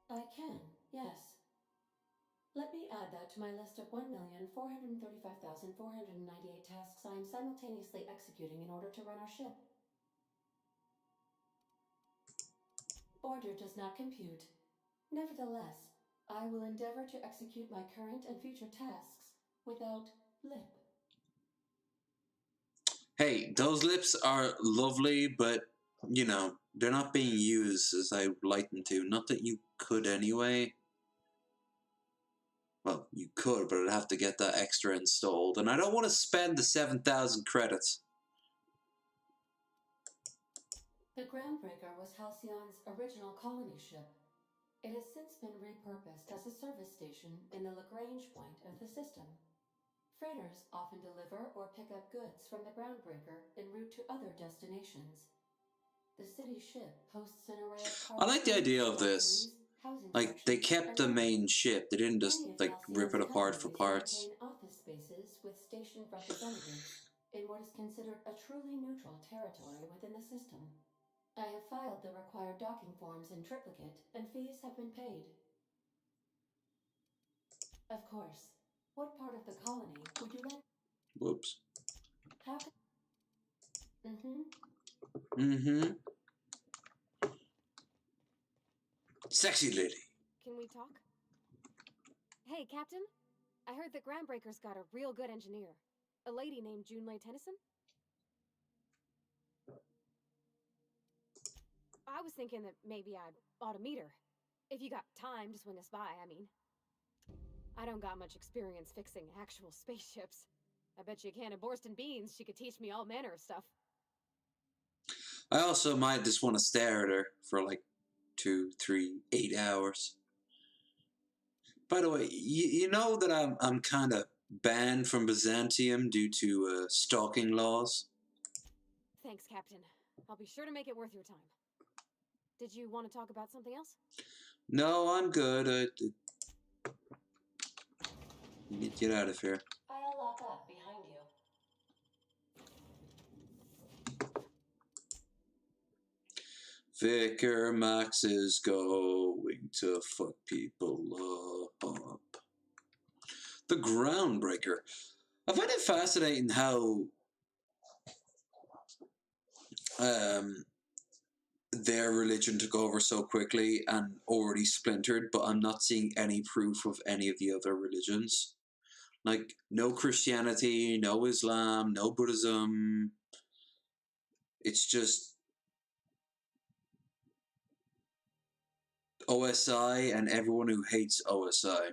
I can, yes. Let me add that to my list of 1,435,498 tasks I am simultaneously executing in order to run our ship. Order does not compute. Nevertheless, I will endeavor to execute my current and future tasks without lip. Hey, those lips are lovely, but, you know, they're not being used as I would like them to. Not that you could anyway. Well, you could, but I'd have to get that extra installed. And I don't want to spend the 7,000 credits. The Groundbreaker was Halcyon's original colony ship. It has since been repurposed as a service station in the Lagrange point of the system. Freighters often deliver or pick up goods from the Groundbreaker en route to other destinations. The city ship hosts an array of I like the idea of this. Like, they kept the main ship. They didn't just, like, rip it apart for parts. Maintain office spaces with station representatives in what is considered a truly neutral territory within the system. I have filed the required docking forms in triplicate, and fees have been paid. Of course. What part of the colony would you like? Whoops. How can... Sexy lady. Can we talk? Hey, Captain. I heard that Groundbreaker's got a real good engineer. A lady named Junlei Tennyson? I was thinking that maybe I ought to meet her. If you got time to swing us by, I mean. I don't got much experience fixing actual spaceships. I bet you a can of Borston beans she could teach me all manner of stuff. I also might just want to stare at her for like 2, 3, 8 hours. By the way, you know that I'm kind of banned from Byzantium due to stalking laws? Thanks, Captain. I'll be sure to make it worth your time. Did you want to talk about something else? No, I'm good. Get out of here. I'll lock up behind you. Vicar Max is going to fuck people up. The Groundbreaker. I find it fascinating how their religion took over so quickly and already splintered, but I'm not seeing any proof of any of the other religions. Like, no Christianity, no Islam, no Buddhism. It's just OSI and everyone who hates OSI.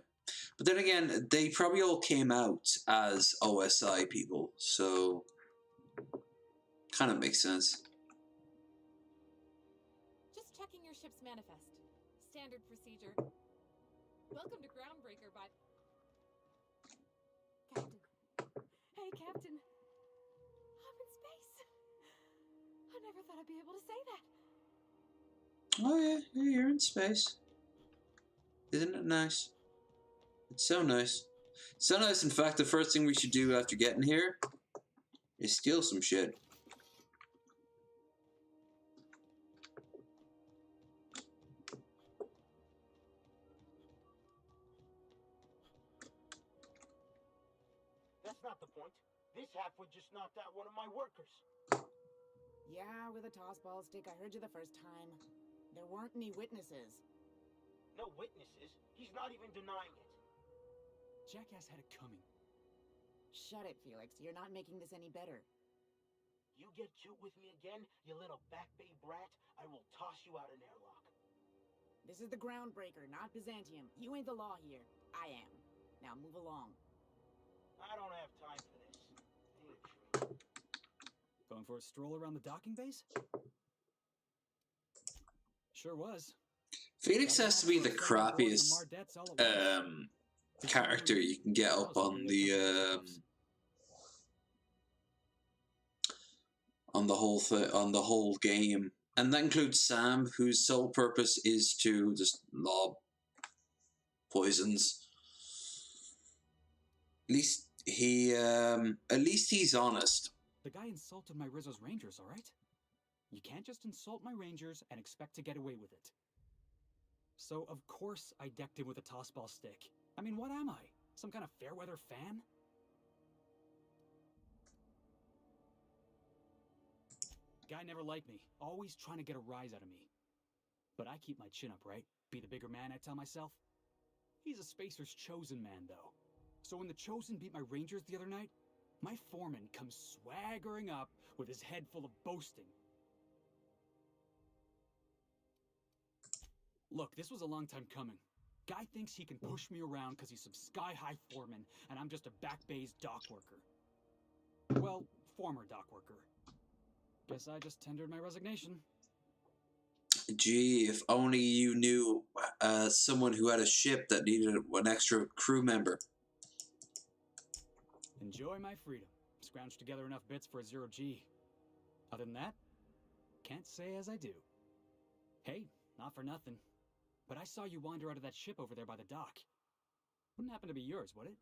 But then again, they probably all came out as OSI people, so kind of makes sense. Just checking your ship's manifest. Standard procedure. Welcome to Groundbreaker, but... Captain. Hey, Captain. I'm in space. I never thought I'd be able to say that. Oh yeah, you're in space. Isn't it nice? It's so nice. So nice, in fact, the first thing we should do after getting here is steal some shit. That's not the point. This halfwit just knocked out one of my workers. Yeah, with a tossball stick. I heard you the first time. There weren't any witnesses. No witnesses? He's not even denying it. Jackass had it coming. Shut it, Felix. You're not making this any better. You get cute with me again, you little back bay brat, I will toss you out an airlock. This is the Groundbreaker, not Byzantium. You ain't the law here. I am. Now move along. I don't have time for this. Going for a stroll around the docking base? Sure was. Felix has to be the crappiest character you can get up on the whole game, and that includes Sam, whose sole purpose is to just lob poisons. At least he's honest. The guy insulted my Rizzo's Rangers, all right? You can't just insult my Rangers and expect to get away with it. So, of course, I decked him with a tossball stick. I mean, what am I? Some kind of fair-weather fan? Guy never liked me, always trying to get a rise out of me. But I keep my chin up, right? Be the bigger man, I tell myself. He's a Spacer's chosen man, though. So when the Chosen beat my Rangers the other night, my foreman comes swaggering up with his head full of boasting. Look, this was a long time coming. Guy thinks he can push me around because he's some sky-high foreman, and I'm just a back bay's dock worker. Well, former dock worker. Guess I just tendered my resignation. Gee, if only you knew someone who had a ship that needed an extra crew member. Enjoy my freedom. Scrounged together enough bits for a 0G. Other than that, can't say as I do. Hey, not for nothing, but I saw you wander out of that ship over there by the dock. Wouldn't happen to be yours, would it?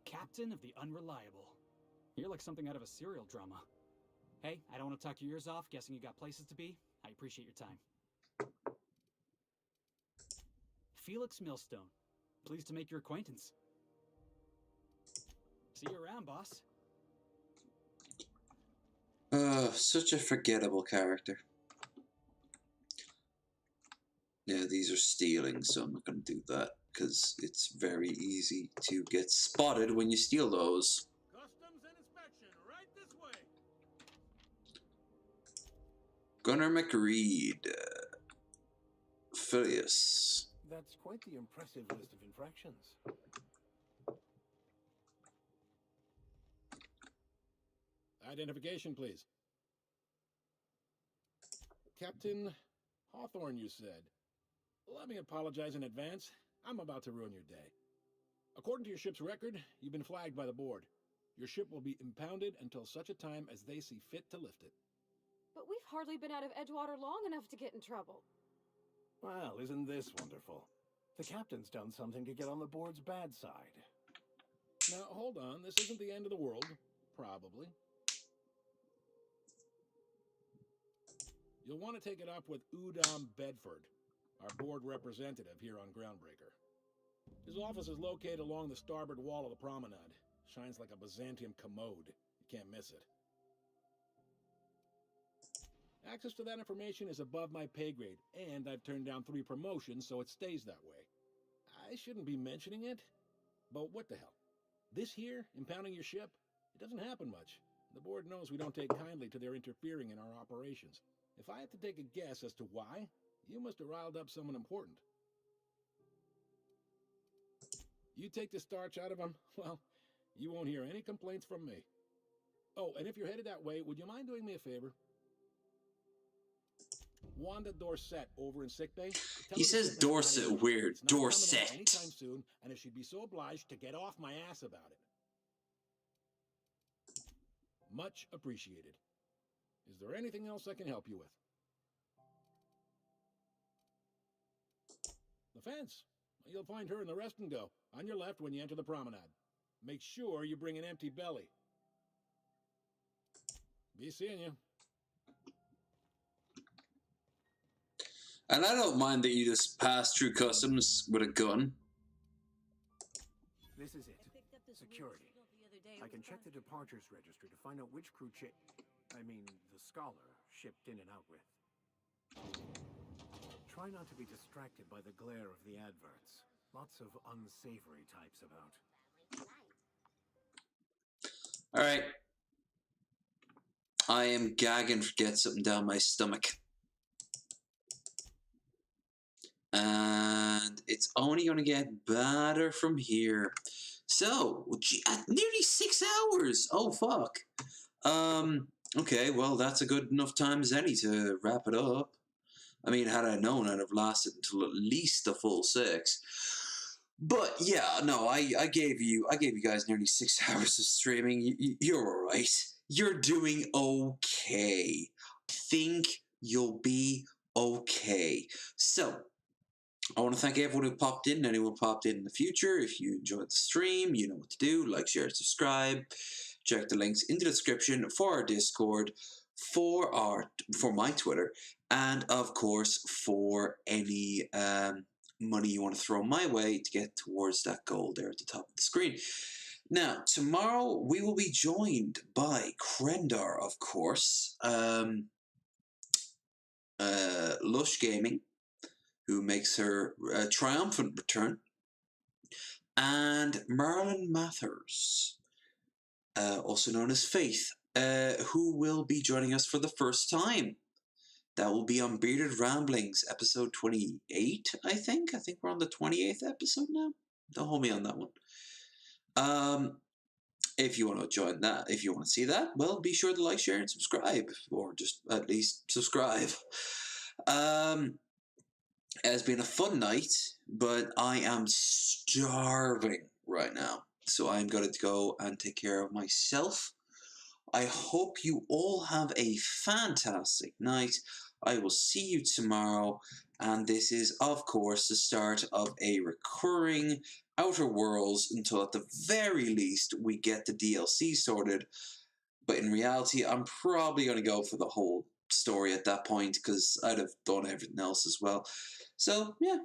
Captain of the Unreliable. You're like something out of a serial drama. Hey, I don't want to talk your ears off, guessing you got places to be. I appreciate your time. Felix Millstone. Pleased to make your acquaintance. See you around, boss. Such a forgettable character. Yeah, these are stealing, so I'm not going to do that, because it's very easy to get spotted when you steal those. Customs and inspection, right this way. Gunnar McReed. Phileas. That's quite the impressive list of infractions. Identification, please. Captain Hawthorne, you said. Let me apologize in advance. I'm about to ruin your day. According to your ship's record, you've been flagged by the board. Your ship will be impounded until such a time as they see fit to lift it. But we've hardly been out of Edgewater long enough to get in trouble. Well, isn't this wonderful? The captain's done something to get on the board's bad side. Now, hold on. This isn't the end of the world. Probably. You'll want to take it up with Udom Bedford, our board representative here on Groundbreaker. His office is located along the starboard wall of the promenade. Shines like a Byzantium commode. You can't miss it. Access to that information is above my pay grade, and I've turned down 3 promotions, so it stays that way. I shouldn't be mentioning it, but what the hell? This here, impounding your ship, it doesn't happen much. The board knows we don't take kindly to their interfering in our operations. If I had to take a guess as to why, you must have riled up someone important. You take the starch out of them, well, you won't hear any complaints from me. Oh, and if you're headed that way, would you mind doing me a favor? Wanda Dorset over in sickbay. He says Dorset weird. Dorset. Anytime soon, and if she'd be so obliged to get off my ass about it. Much appreciated. Is there anything else I can help you with? The fence. You'll find her in the rest and go, on your left when you enter the promenade. Make sure you bring an empty belly. Be seeing you. And I don't mind that you just pass through customs with a gun. This is it. Security. I can check the departures registry to find out which crew the scholar shipped in and out with. Try not to be distracted by the glare of the adverts. Lots of unsavory types about. Alright. I am gagging to get something down my stomach. And it's only going to get better from here. So, nearly 6 hours. Oh, fuck. Okay, well, that's a good enough time as any to wrap it up. I mean, had I known, I'd have lasted until at least a full 6. But yeah, no, I gave you guys nearly 6 hours of streaming. You're all right. You're doing okay. I think you'll be okay. So, I want to thank everyone who popped in, anyone who popped in the future. If you enjoyed the stream, you know what to do. Like, share, subscribe. Check the links in the description for our Discord, for my Twitter, and of course for any money you want to throw my way to get towards that goal there at the top of the screen. Now, tomorrow we will be joined by Krendar, of course, Lush Gaming, who makes her triumphant return, and Marlon Mathers, also known as Faith, who will be joining us for the first time. That will be on Bearded Ramblings, episode 28, I think. I think we're on the 28th episode now. Don't hold me on that one. If you want to join that, if you want to see that, well, be sure to like, share, and subscribe, or just at least subscribe. It's been a fun night, but I am starving right now. So I'm going to go and take care of myself. I hope you all have a fantastic night. I will see you tomorrow. And this is, of course, the start of a recurring Outer Worlds until at the very least we get the DLC sorted. But in reality, I'm probably going to go for the whole story at that point because I'd have done everything else as well. So, yeah.